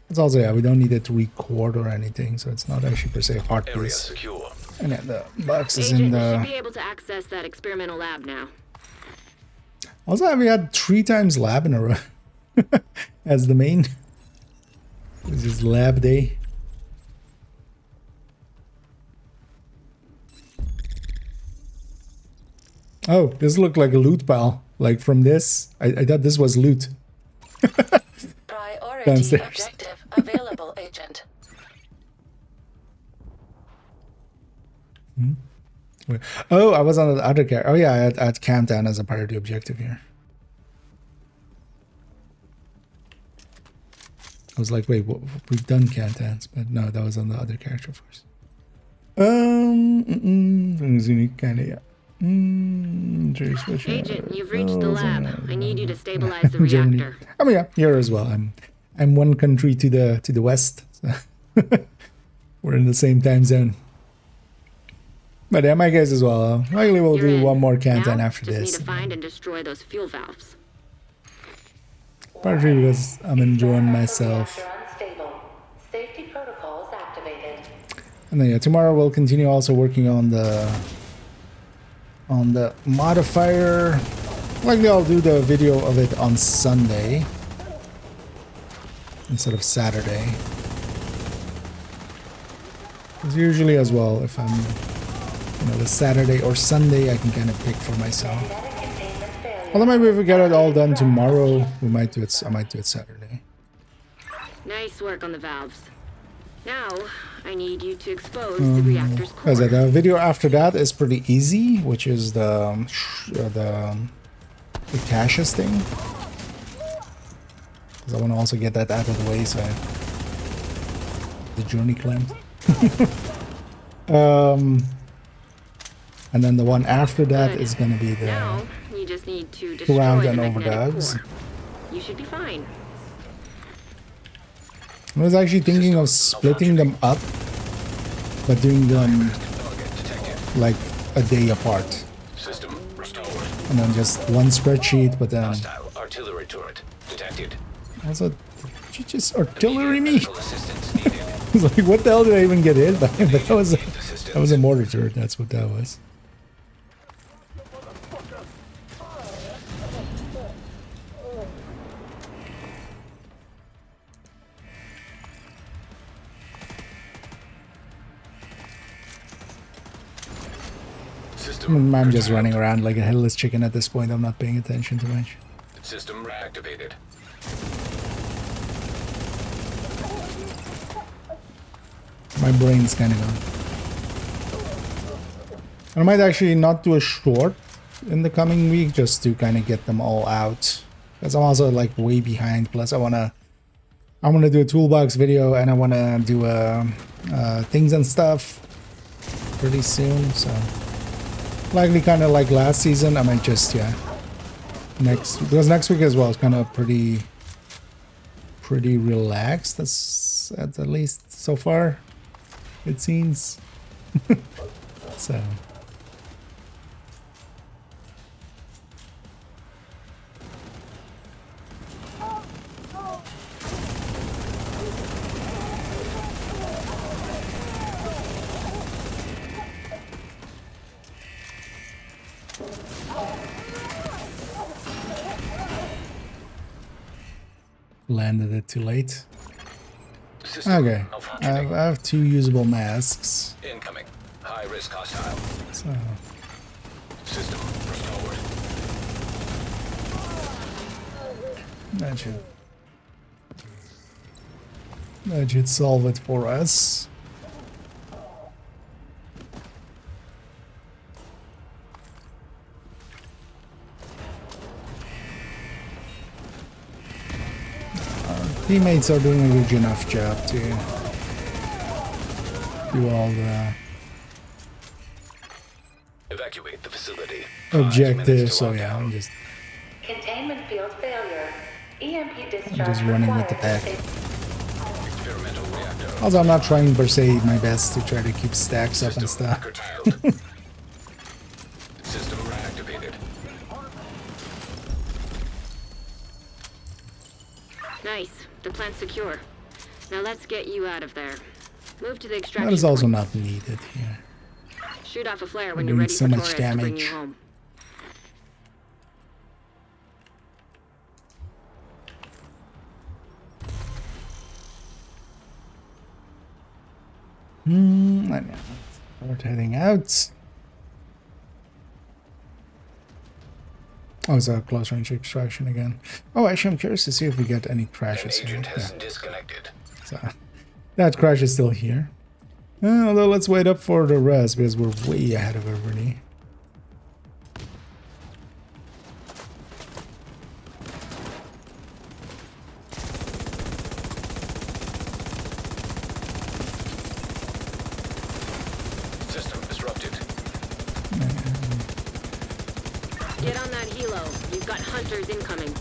It's also, yeah, we don't need it to record or anything, so it's not actually per se a hard Area piece. secure. And then the box is Agent, in we the... should be able to access that experimental lab now. Also, we had 3 times lab in a row as the main. This is lab day. Oh, this looked like a loot pile. Like from this, I thought this was loot. Priority Downstairs. objective available, Agent. Wait. Oh, I was on the other character. Oh yeah, I had countdown as a priority objective here. was like, wait, we've done Cantans, but no, that was on the other character, of course. Unique kind of, yeah. Agent, you've reached the lab. I need you to stabilize the reactor. I mean, yeah, here as well. I'm one country to the west. So we're in the same time zone. But yeah, my guess as well. Likely we'll do one more Canton after this. Just need to find and destroy those fuel valves. Partly because I'm enjoying myself. Safety protocols activated. And then yeah, tomorrow we'll continue also working on the modifier. Likely I'll do the video of it on Sunday instead of Saturday. Because usually as well, if I'm, the Saturday or Sunday, I can kind of pick for myself. Although maybe if we get it all done tomorrow, we might do it. I might do it Saturday. Nice work on the valves. Now I need you to expose the reactor's core. The video after that is pretty easy, which is the caches thing. Because I want to also get that out of the way, so the journey claimed. And then the one after that is going to be the now, you just need to destroy ground and the magnetic overdogs. core. You should be fine. I was actually thinking of splitting them up, but doing them like a day apart. System restored. And then just one spreadsheet, but then Hostile artillery turret detected. also, did you just artillery me? I was like, what the hell did I even get hit by? But that was a mortar turret. That's what that was. I'm just running around like a headless chicken at this point. I'm not paying attention too much. System reactivated. My brain's kind of gone. I might actually not do a short in the coming week just to kind of get them all out. Because I'm also like way behind. Plus I want to do a toolbox video and I want to do things and stuff pretty soon. So likely kind of like last season. I might just, because next week as well is kind of pretty relaxed. That's at least so far, it seems. So landed it too late. Okay, I have 2 usable masks. Incoming. High risk hostile. So System restored. that should solve it for us. Teammates are doing a good enough job to do all the Evacuate the facility. objectives. So yeah, I'm just Containment field failure. EMP discharge. I'm just running with the pack. Experimental reactor. Also, I'm not trying per se my best to try to keep stacks up and stuff. System reactivated. Nice. The plant's secure. Now let's get you out of there. Move to the extraction That is also point. not needed here. Shoot off a flare when Doing you're ready so for much Torres to bring you damage. home. Let me start heading out. Oh, it's a close range extraction again. Oh, actually, I'm curious to see if we get any crashes here. Agent has Yeah. disconnected. So that crash is still here. Although let's wait up for the rest because we're way ahead of everybody. disrupted. Get on that helo. You've got hunters incoming.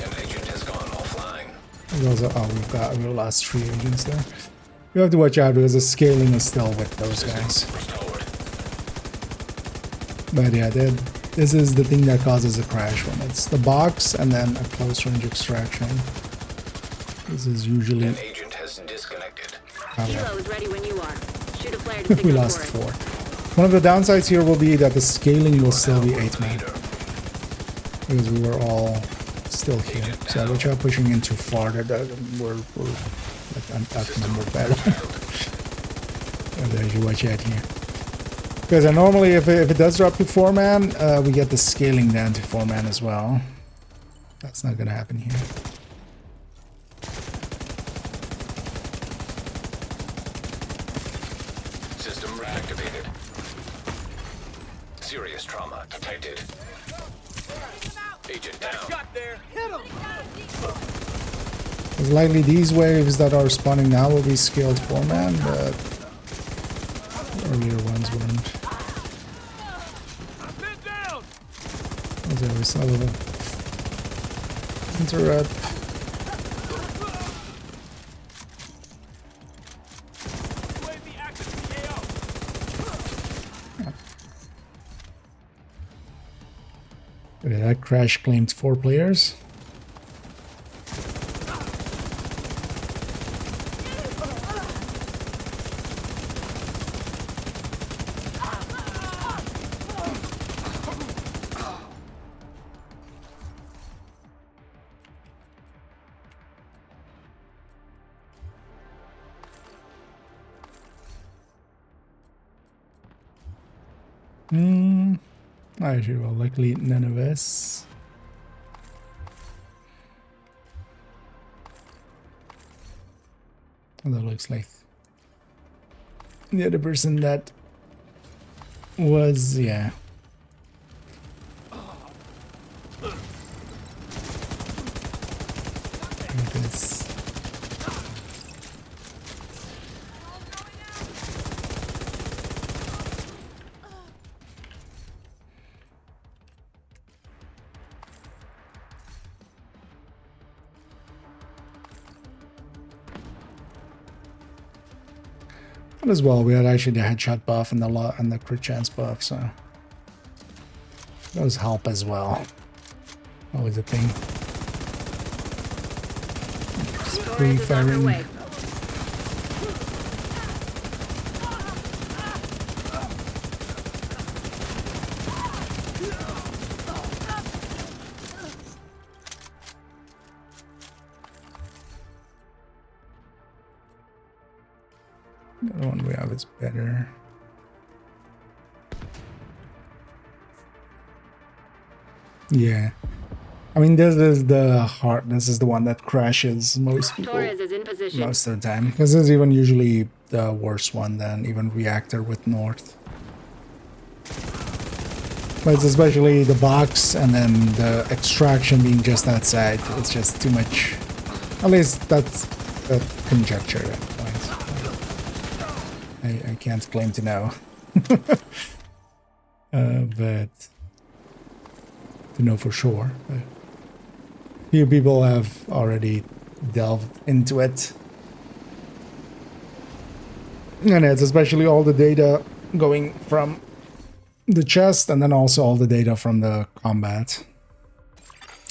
An agent has gone offline. And also, oh, we lost 3 agents there. You have to watch out because the scaling is still with those guys. But yeah, this is the thing that causes a crash when it's the box and then a close range extraction. This is usually. An agent has disconnected. Helo is ready when you are. Shoot a flare to We signal lost for it. 4. One of the downsides here will be that the scaling will still be 8-man. Because we were all still here. So watch out pushing in too far. That we're like outnumbered better. And there you watch out here. Because normally if it does drop to 4-man, we get the scaling down to 4-man as well. That's not gonna happen here. System reactivated. Serious trauma detected. Agent down. It's likely these waves that are spawning now will be scaled 4-man, but earlier ones weren't. There we saw a little interrupt. Okay, that crash claimed 4 players. Actually, well, luckily none of us. Oh, that looks like the other person that was, yeah. It is. As well, we had actually the headshot buff and the crit chance buff, so those help as well. Always a thing. Pre-firing. The one we have is better. Yeah. I mean, this is the one that crashes most people Torres is in position. most of the time. This is even usually the worst one than even Reactor with North. But it's especially the box and then the extraction being just outside. It's just too much. At least that's the conjecture at points. I can't claim to know. But to know for sure. But few people have already delved into it. And it's especially all the data going from the chest and then also all the data from the combat.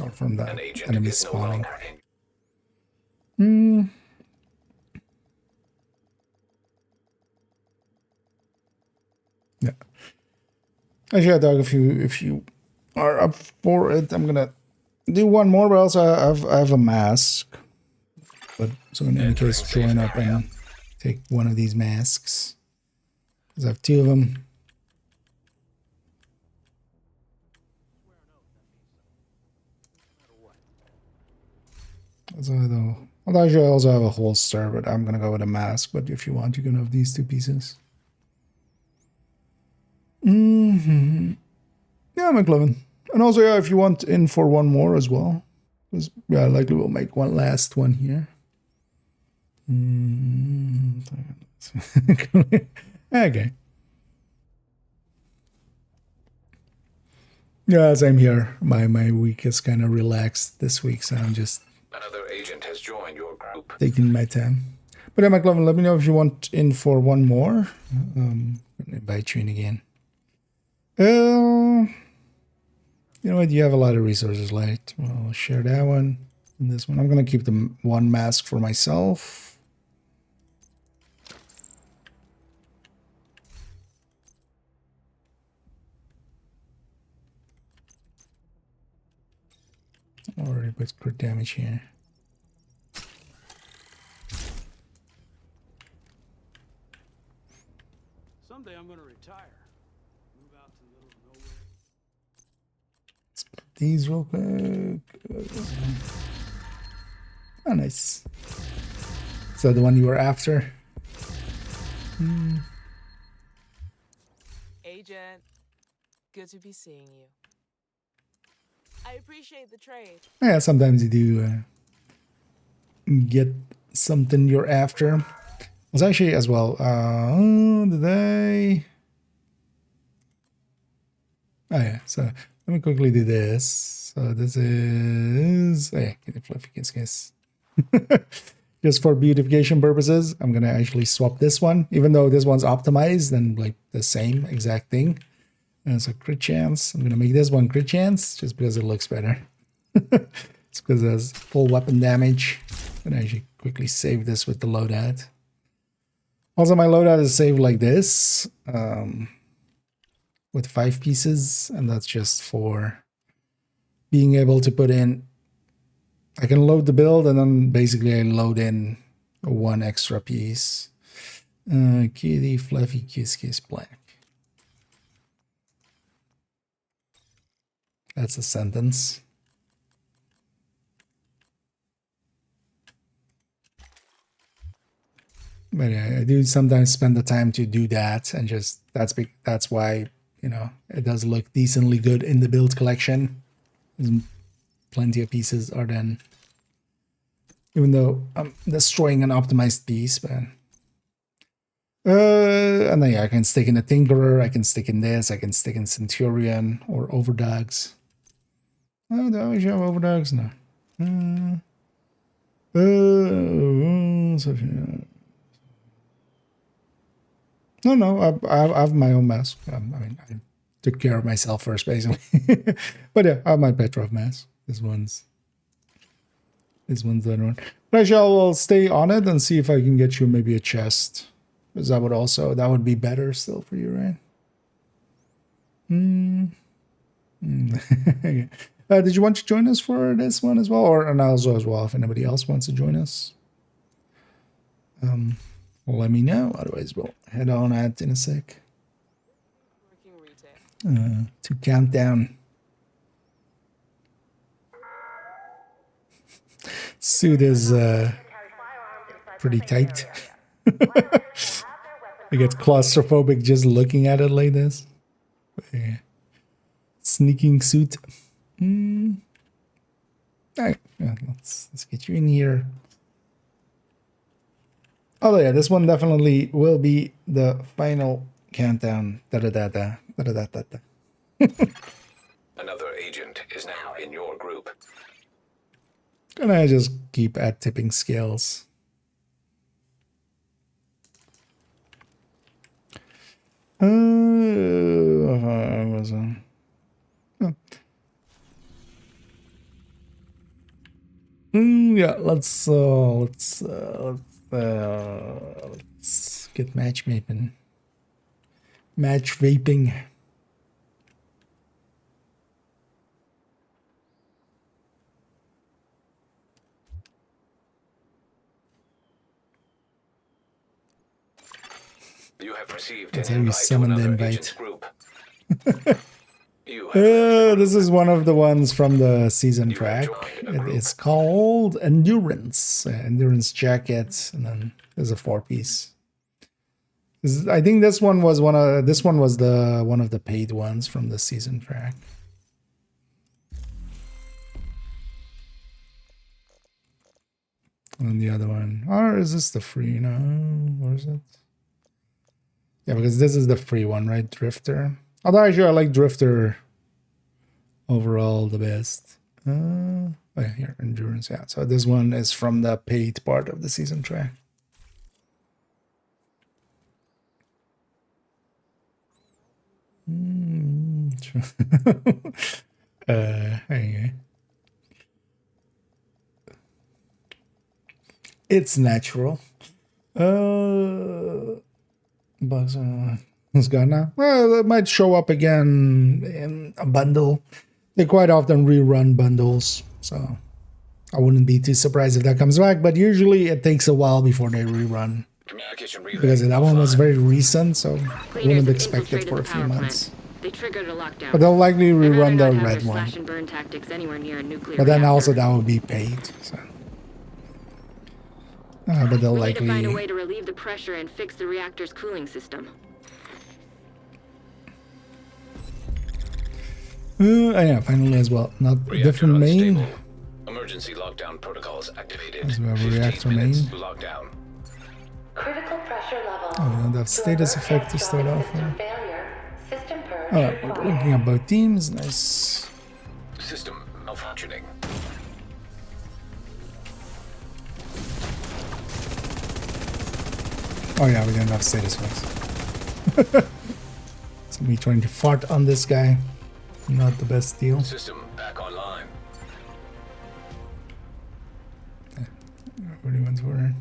Or from the enemy spawning. Yeah. Actually, dog, if you are up for it, I'm gonna do one more, but also I have a mask. But so in any case, join up and take one of these masks. Because I have 2 of them. Actually, I also have a holster, but I'm gonna go with a mask. But if you want, you can have these 2 pieces. Yeah, McLovin. And also, yeah, if you want in for one more as well. Because, yeah, likely we'll make one last one here. Okay. Yeah, same here. My week is kind of relaxed this week, so I'm just Another agent has joined your group. taking my time. But yeah, McLovin, let me know if you want in for one more. Invite you in again. You know what? You have a lot of resources, right? Well, I'll share that one and this one. I'm gonna keep the one mask for myself. Already put crit damage here. Someday I'm gonna retire. Move out to the middle of nowhere. Let's put these real quick. Oh, nice. So the one you were after? Agent, good to be seeing you. I appreciate the trade. Yeah, sometimes you do get something you're after. It's actually as well. Did I? Oh yeah. So let me quickly do this. So this is fluffy kiss. Just for beautification purposes, I'm gonna actually swap this one, even though this one's optimized and like the same exact thing. And so crit chance. I'm gonna make this one crit chance just because it looks better. It's because it has full weapon damage. I'm gonna actually quickly save this with the loadout. Also, my loadout is saved like this, with 5 pieces, and that's just for being able to put in. I can load the build, and then basically I load in 1 extra piece. Kitty, fluffy, kiss, black. That's a sentence. But yeah, I do sometimes spend the time to do that, and just that's why, you know, it does look decently good in the build collection. There's plenty of pieces are then, even though I'm destroying an optimized piece, but and then yeah, I can stick in a Tinkerer, I can stick in this, I can stick in Centurion or Overdogs. Oh, do I have Overdogs? No. No, I have my own mask. I mean, I took care of myself first, basically. But yeah, I have my Petrov mask. This one's the other one. But actually, I'll stay on it and see if I can get you maybe a chest. Because that would be better still for you, right? Okay. Did you want to join us for this one as well? Or and also as well, if anybody else wants to join us? Let me know. Otherwise, we'll head on out in a sec. To countdown. Suit is pretty tight. I get claustrophobic just looking at it like this. Yeah. Sneaking suit. Alright, yeah, let's get you in here. Oh yeah, this one definitely will be the final countdown. Da-da-da-da. Da-da-da-da-da. Another agent is now in your group. Can I just keep at tipping scales? Yeah, let's get match vaping. Match vaping. You have received That's an how you invite to summon the another invite. agent's group. This is one of the ones from the season track. It is called Endurance. Endurance jacket, and then there's a 4-piece. I think this one was one of the paid ones from the season track. And the other one, or is this the free? No, where is it? Yeah, because this is the free one, right? Drifter. Although actually I like Drifter overall the best. Oh yeah, here, endurance. Yeah, so this one is from the paid part of the season track. Anyway. It's natural. Bugs is gone now. Well, it might show up again in a bundle. They quite often rerun bundles, so I wouldn't be too surprised if that comes back. But usually it takes a while before they rerun. Because that one was very recent, so I wouldn't expect it for a few months. They triggered a lockdown. But they'll likely I'd rather rerun the not have red their one. slash and burn tactics anywhere near a nuclear But then reactor. also that would be paid. So. But they'll We need likely. to find a way to relieve the pressure and fix the reactor's cooling system. Yeah, finally as well. Not a different main. Emergency lockdown protocols activated. As we have a reactor main. Lockdown. Critical pressure level. Oh, we don't have status effect to start off with. Failure. System purge Alright, we're looking at both teams. Nice. System malfunctioning. Oh yeah, we didn't have status effects. So me trying to fart on this guy. Not the best deal. System back online. Everyone's were.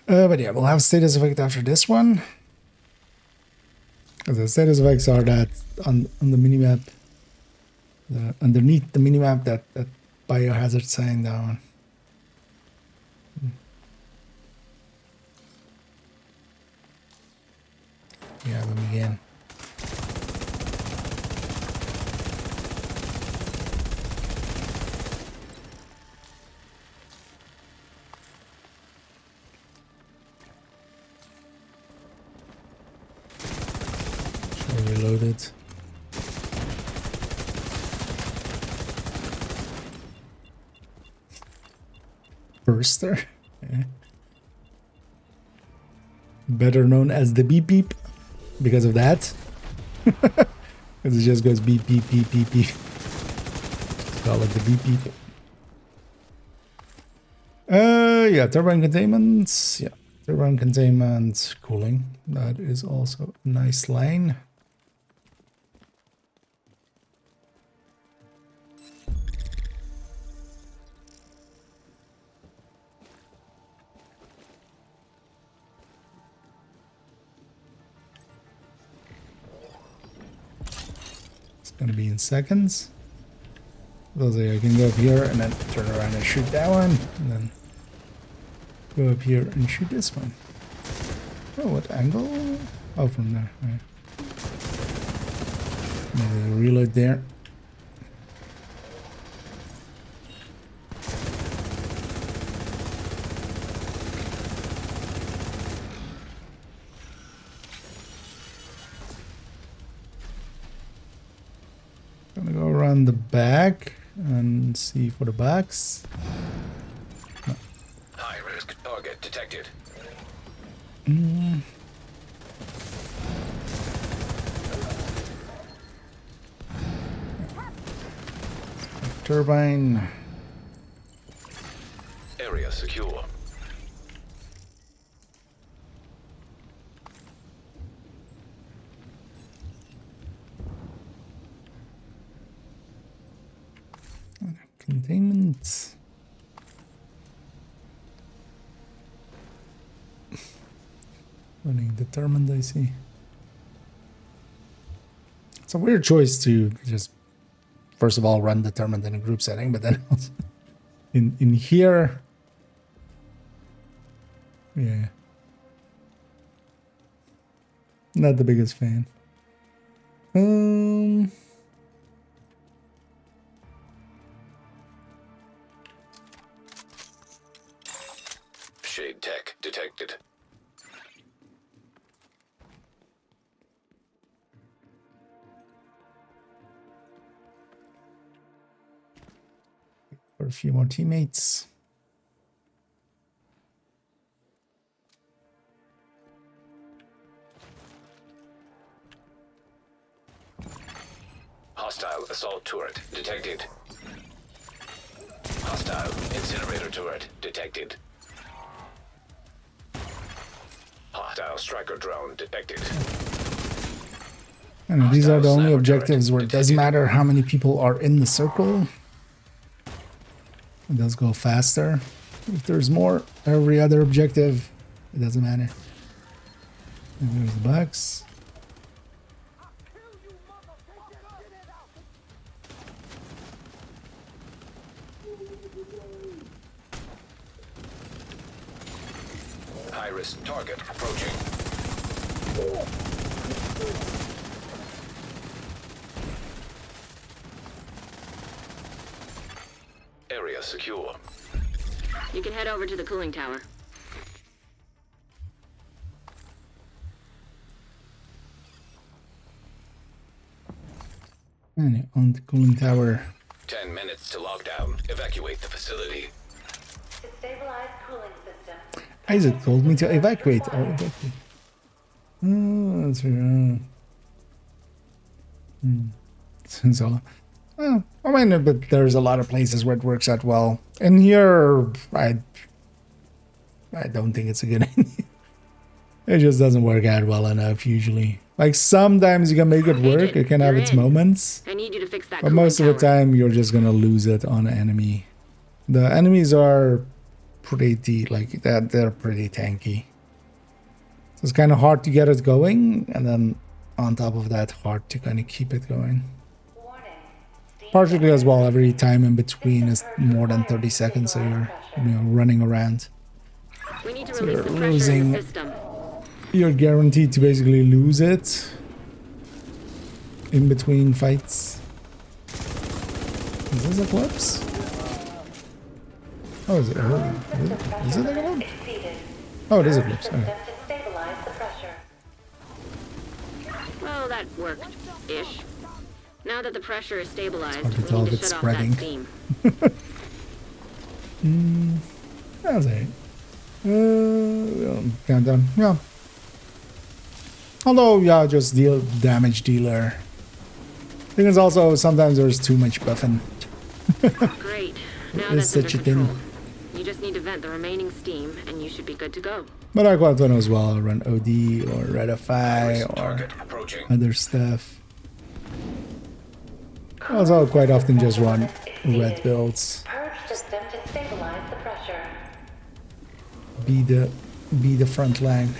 But yeah, we'll have status effect after this one. Because the status effects are that on the minimap, underneath the minimap, that biohazard sign down. Yeah, let me again. Reloaded. Burster. Yeah. Better known as the beep beep because of that. Because it just goes beep beep beep beep beep. Just call it the beep beep. Yeah, turbine containment. Yeah, turbine containment, cooling. That is also a nice line. Gonna be in seconds. Those are, I can go up here and then turn around and shoot that one, and then go up here and shoot this one. Oh, what angle? Oh, from there. Right. Maybe reload there. Gonna go around the back and see for the backs. No. High risk target detected. Turbine. Area secure. Containment. Running determined, I see. It's a weird choice to just, first of all, run determined in a group setting, but then also in here, yeah, not the biggest fan. Shade tech detected. For for a few more teammates. Hostile assault turret detected. Hostile incinerator turret detected. Hostile striker drone detected. And these are the only objectives where it doesn't matter how many people are in the circle. It does go faster. If there's more, every other objective, it doesn't matter. And there's the box. High-risk target approaching. Area secure. You can head over to the cooling tower. And on the cooling tower. 10 minutes to lockdown. Evacuate the facility. To stabilize cooling system. Isaac told me to evacuate. I'll evacuate. Oh, that's right. So, well, I mean, but there's a lot of places where it works out well. And here, I don't think it's a good idea. It just doesn't work out well enough usually. Like sometimes you can make it work. It can have its moments. I need you to fix that. But most of the time, you're just gonna lose it on an enemy. The enemies are pretty like that. They're pretty tanky. So it's kind of hard to get it going, and then on top of that, hard to kind of keep it going. Partially as well, every time in between is more than 30 seconds, so you're running around. We need to So release you're the pressure losing. in the system. You're guaranteed to basically lose it in between fights. Is this Eclipse? Oh, is it? Is it Eclipse? Oh, it is Eclipse. Okay. Well, that worked-ish. Now that the pressure is stabilized, Hard to we tell need if to it's shut spreading. off that steam. That's it. Countdown. Yeah. Although, yeah, just deal damage dealer. Thing is also sometimes there's too much buffing. Great. Now It's that's such under a control. thing. You just need to vent the remaining steam, and you should be good to go. But I quite often as well run OD or Redify or other stuff. I also quite often just run red builds. Purge system to stabilize the pressure. Be the front line.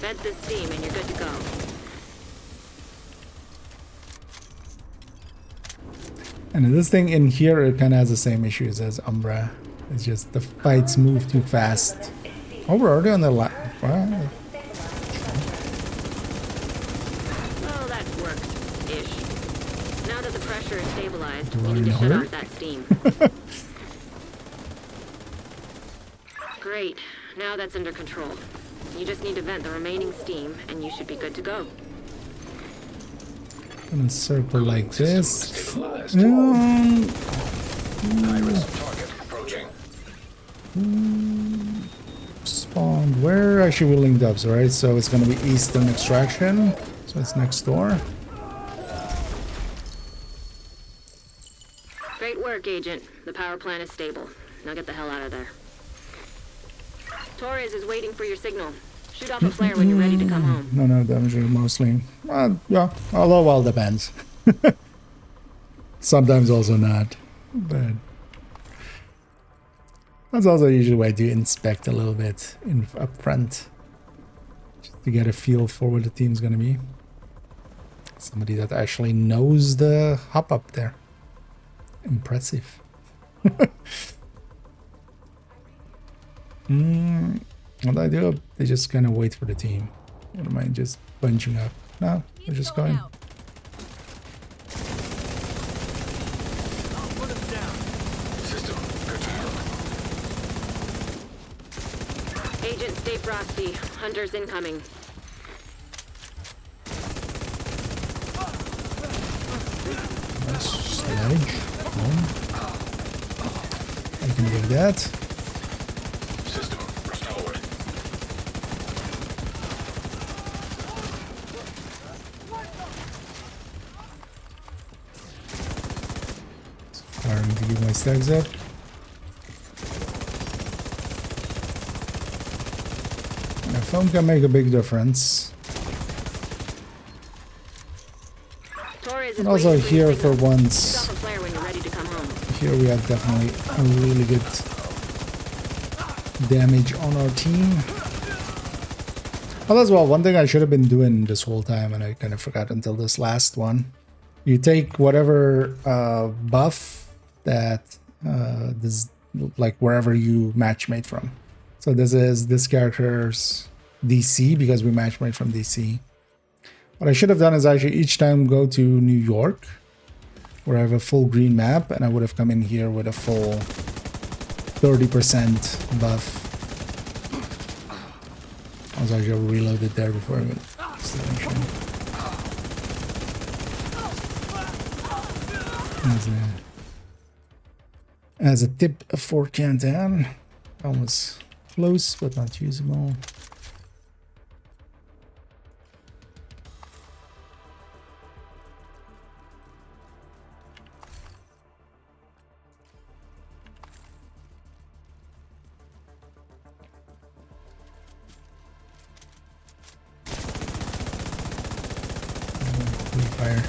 Vent this steam, and you're good to go. And this thing in here, it kind of has the same issues as Umbra. It's just the fights move too fast. Oh, we're already on the lap. Wow. Well, that worked-ish. Now that the pressure is stabilized, we We're need to in a shut hurry? off that steam. Great. Now that's under control. You just need to vent the remaining steam, and you should be good to go. Gonna circle like this. High-risk target approaching. Spawned. Where actually we linked up, right? So it's gonna be Eastern Extraction. So it's next door. Great work, Agent. The power plant is stable. Now get the hell out of there. Torres is waiting for your signal. Shoot off a flare when you're ready to come home. No damage mostly. Yeah, although well depends. Sometimes also not. But that's also usually why I do inspect a little bit up front. Just to get a feel for what the team's gonna be. Somebody that actually knows the hop up there. Impressive. What do I do? They just kind of wait for the team. What am I just bunching up? No, they're just going. System curtailed. Agent, stay frosty. Hunters incoming. Sledge. Boom. I can do that. System restored. Starting to get my stacks up. Now, foam can make a big difference. And also here for once, here we have definitely a really good damage on our team. Well, as well, one thing I should have been doing this whole time, and I kind of forgot until this last one. You take whatever buff that this, like wherever you matchmade from. So this is this character's DC because we matchmade from DC. What I should have done is actually each time go to New York, where I have a full green map, and I would have come in here with a full 30% buff. I was actually reloaded there before I went. As a tip for Cantan, that was close but not usable. Fire.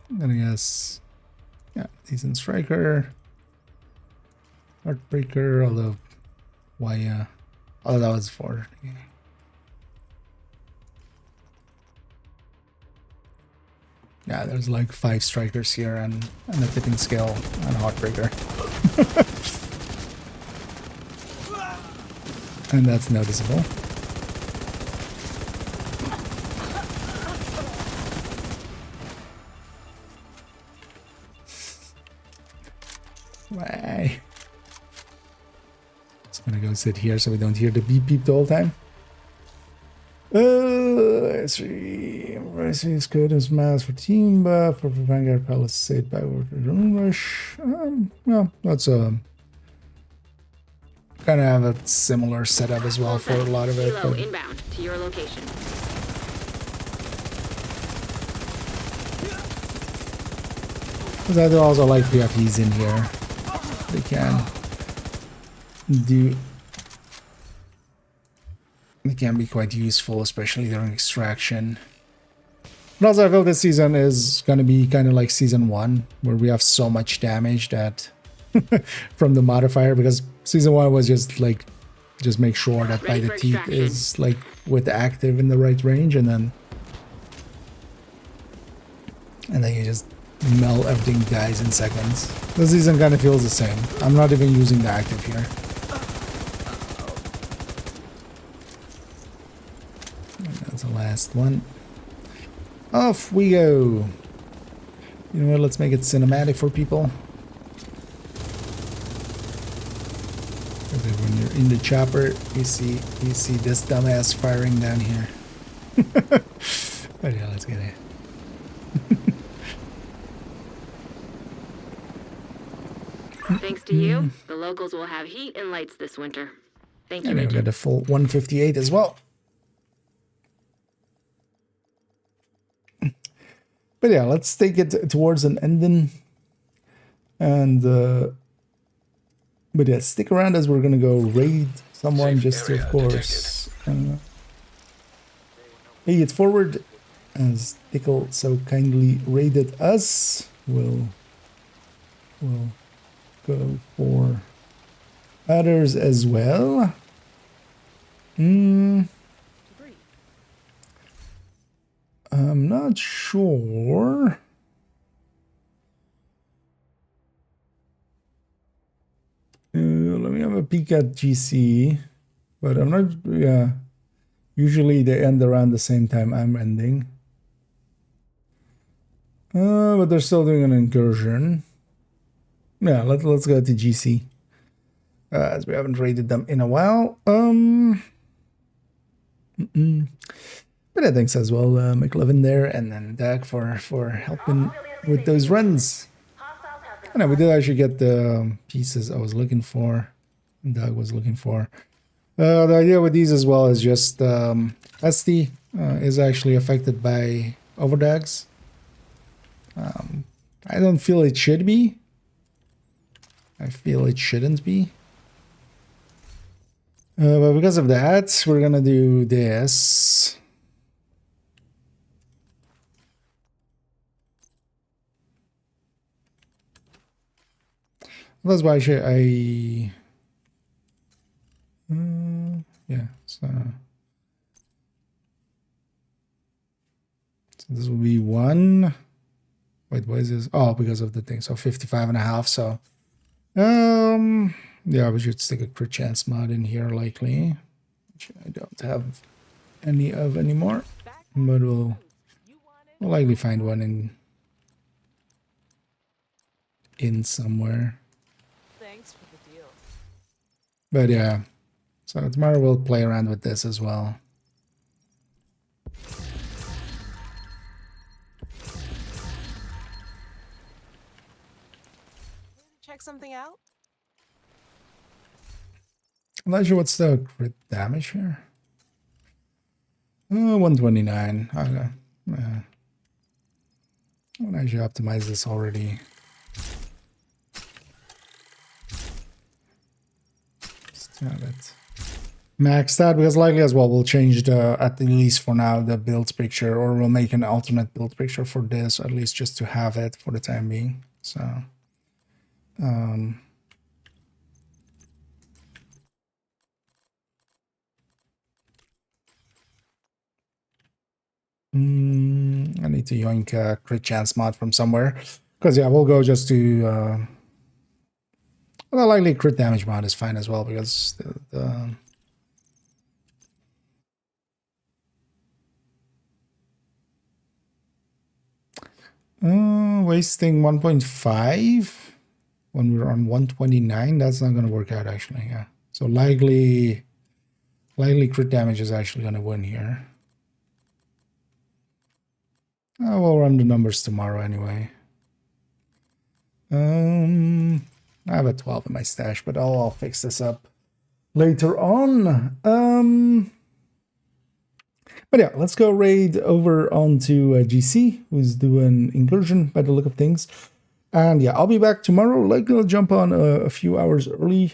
Then I guess, yeah, decent striker, heartbreaker. Although, why? Oh, that was for. Yeah, there's like 5 strikers here and a tipping scale and a heartbreaker. And that's noticeable. Why? Just gonna go sit here so we don't hear the beep beep the whole time. Embracing is good as mass for team buff, for Vanguard Palisade by Drone Rush. Well, that's kind of have a similar setup as well for a lot of it. Kilo inbound to your location. Because I do also like PFEs in here. They can do. It can be quite useful, especially during extraction. But also I feel this season is going to be kind of like season 1, where we have so much damage that from the modifier, because season 1 was just like, just make sure that by the teeth is like with active in the right range, and then you just melt everything, dies in seconds. This season kind of feels the same. I'm not even using the active here. That's the last one. Off we go. You know what? Let's make it cinematic for people. Okay, when you're in the chopper, you see this dumbass firing down here. But yeah, let's get it. Thanks to you, the locals will have heat and lights this winter. Thank you, And Agent. I got a full 158 as well. But yeah, let's take it towards an ending. And but yeah, stick around as we're gonna go raid someone just to, of course, pay it forward as Tickle so kindly raided us. We'll go for others as well. I'm not sure. Let me have a peek at GC, but I'm not. Yeah, usually they end around the same time I'm ending. But they're still doing an incursion. Yeah, let's go to GC. As we haven't raided them in a while. But I thanks as well, McLovin there, and then Doug for helping with those runs. I know we did actually get the pieces I was looking for. Doug was looking for. The idea with these as well is just SD is actually affected by overdags. I don't feel it should be. I feel it shouldn't be. But because of that, we're gonna do this. That's why yeah, so this will be one. Wait, what is this? Oh, because of the thing. So 55.5. So yeah, we should stick a crit chance mod in here likely, which I don't have any of anymore, but we'll likely find one in somewhere. Thanks for the deal. But yeah, so tomorrow we'll play around with this as well. Check something out? I'm not sure what's the crit damage here. 129. Okay. I'll actually optimize this already. Just have it maxed out, because likely as well we'll change the, at least for now, the build picture, or we'll make an alternate build picture for this, at least just to have it for the time being. So I need to yoink a crit chance mod from somewhere, because yeah, we'll go just to well, likely crit damage mod is fine as well, because the wasting 1.5 when we're on 129, that's not going to work out actually. Yeah, so likely crit damage is actually going to win here. We'll run the numbers tomorrow anyway. I have a 12 in my stash, but I'll fix this up later on. But yeah, let's go raid over onto GC, who's doing incursion by the look of things. And yeah, I'll be back tomorrow. Likely I'll jump on a few hours early.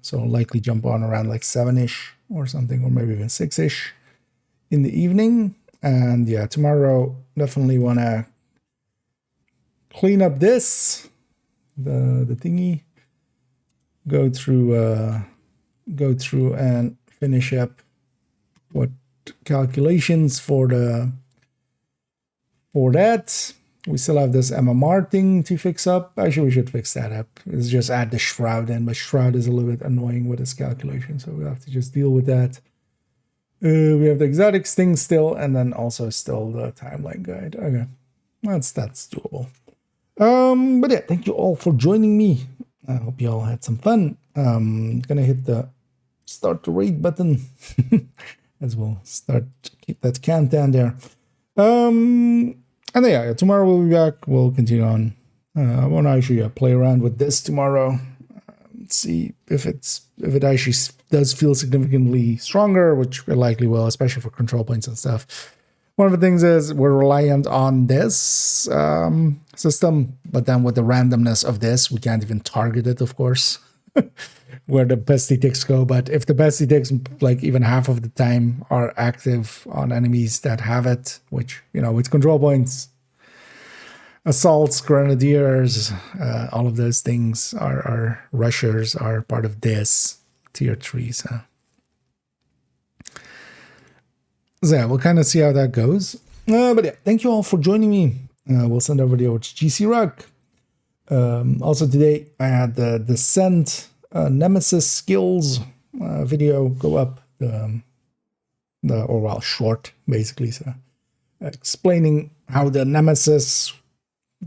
So I'll likely jump on around like 7-ish or something, or maybe even 6-ish in the evening. And yeah, tomorrow definitely want to clean up this, the thingy, go through and finish up what calculations for that. We still have this MMR thing to fix up. Actually, we should fix that up. It's just add the shroud in, but shroud is a little bit annoying with its calculation, so we have to just deal with that. We have the exotics thing still, and then also still the timeline guide. Okay, that's doable. But yeah, thank you all for joining me. I hope you all had some fun. Gonna hit the start the raid button as we'll start keep that countdown there. And yeah, tomorrow we'll be back. We'll continue on. I want to actually play around with this tomorrow. See if it actually does feel significantly stronger, which it likely will, especially for control points and stuff. One of the things is we're reliant on this system, but then with the randomness of this, we can't even target it, of course, where the bestie ticks go. But if the bestie ticks, like even half of the time, are active on enemies that have it, which, you know, with control points, assaults, grenadiers, all of those things are rushers, are part of this tier 3. So yeah, we'll kind of see how that goes. But yeah, thank you all for joining me. We'll send over the GC Rock. Also today I had the Descent Nemesis skills video go up, short basically, so explaining how the Nemesis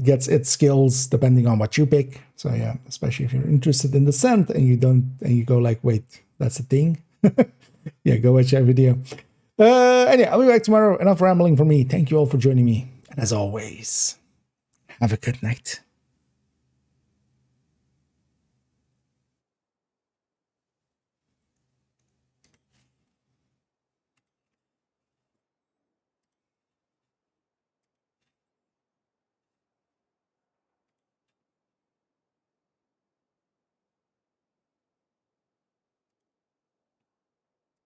gets its skills depending on what you pick. So yeah, especially if you're interested in the scent and you go like, wait, that's a thing. Yeah, go watch that video. Anyway, I'll be back tomorrow. Enough rambling from me. Thank you all for joining me. And as always, have a good night.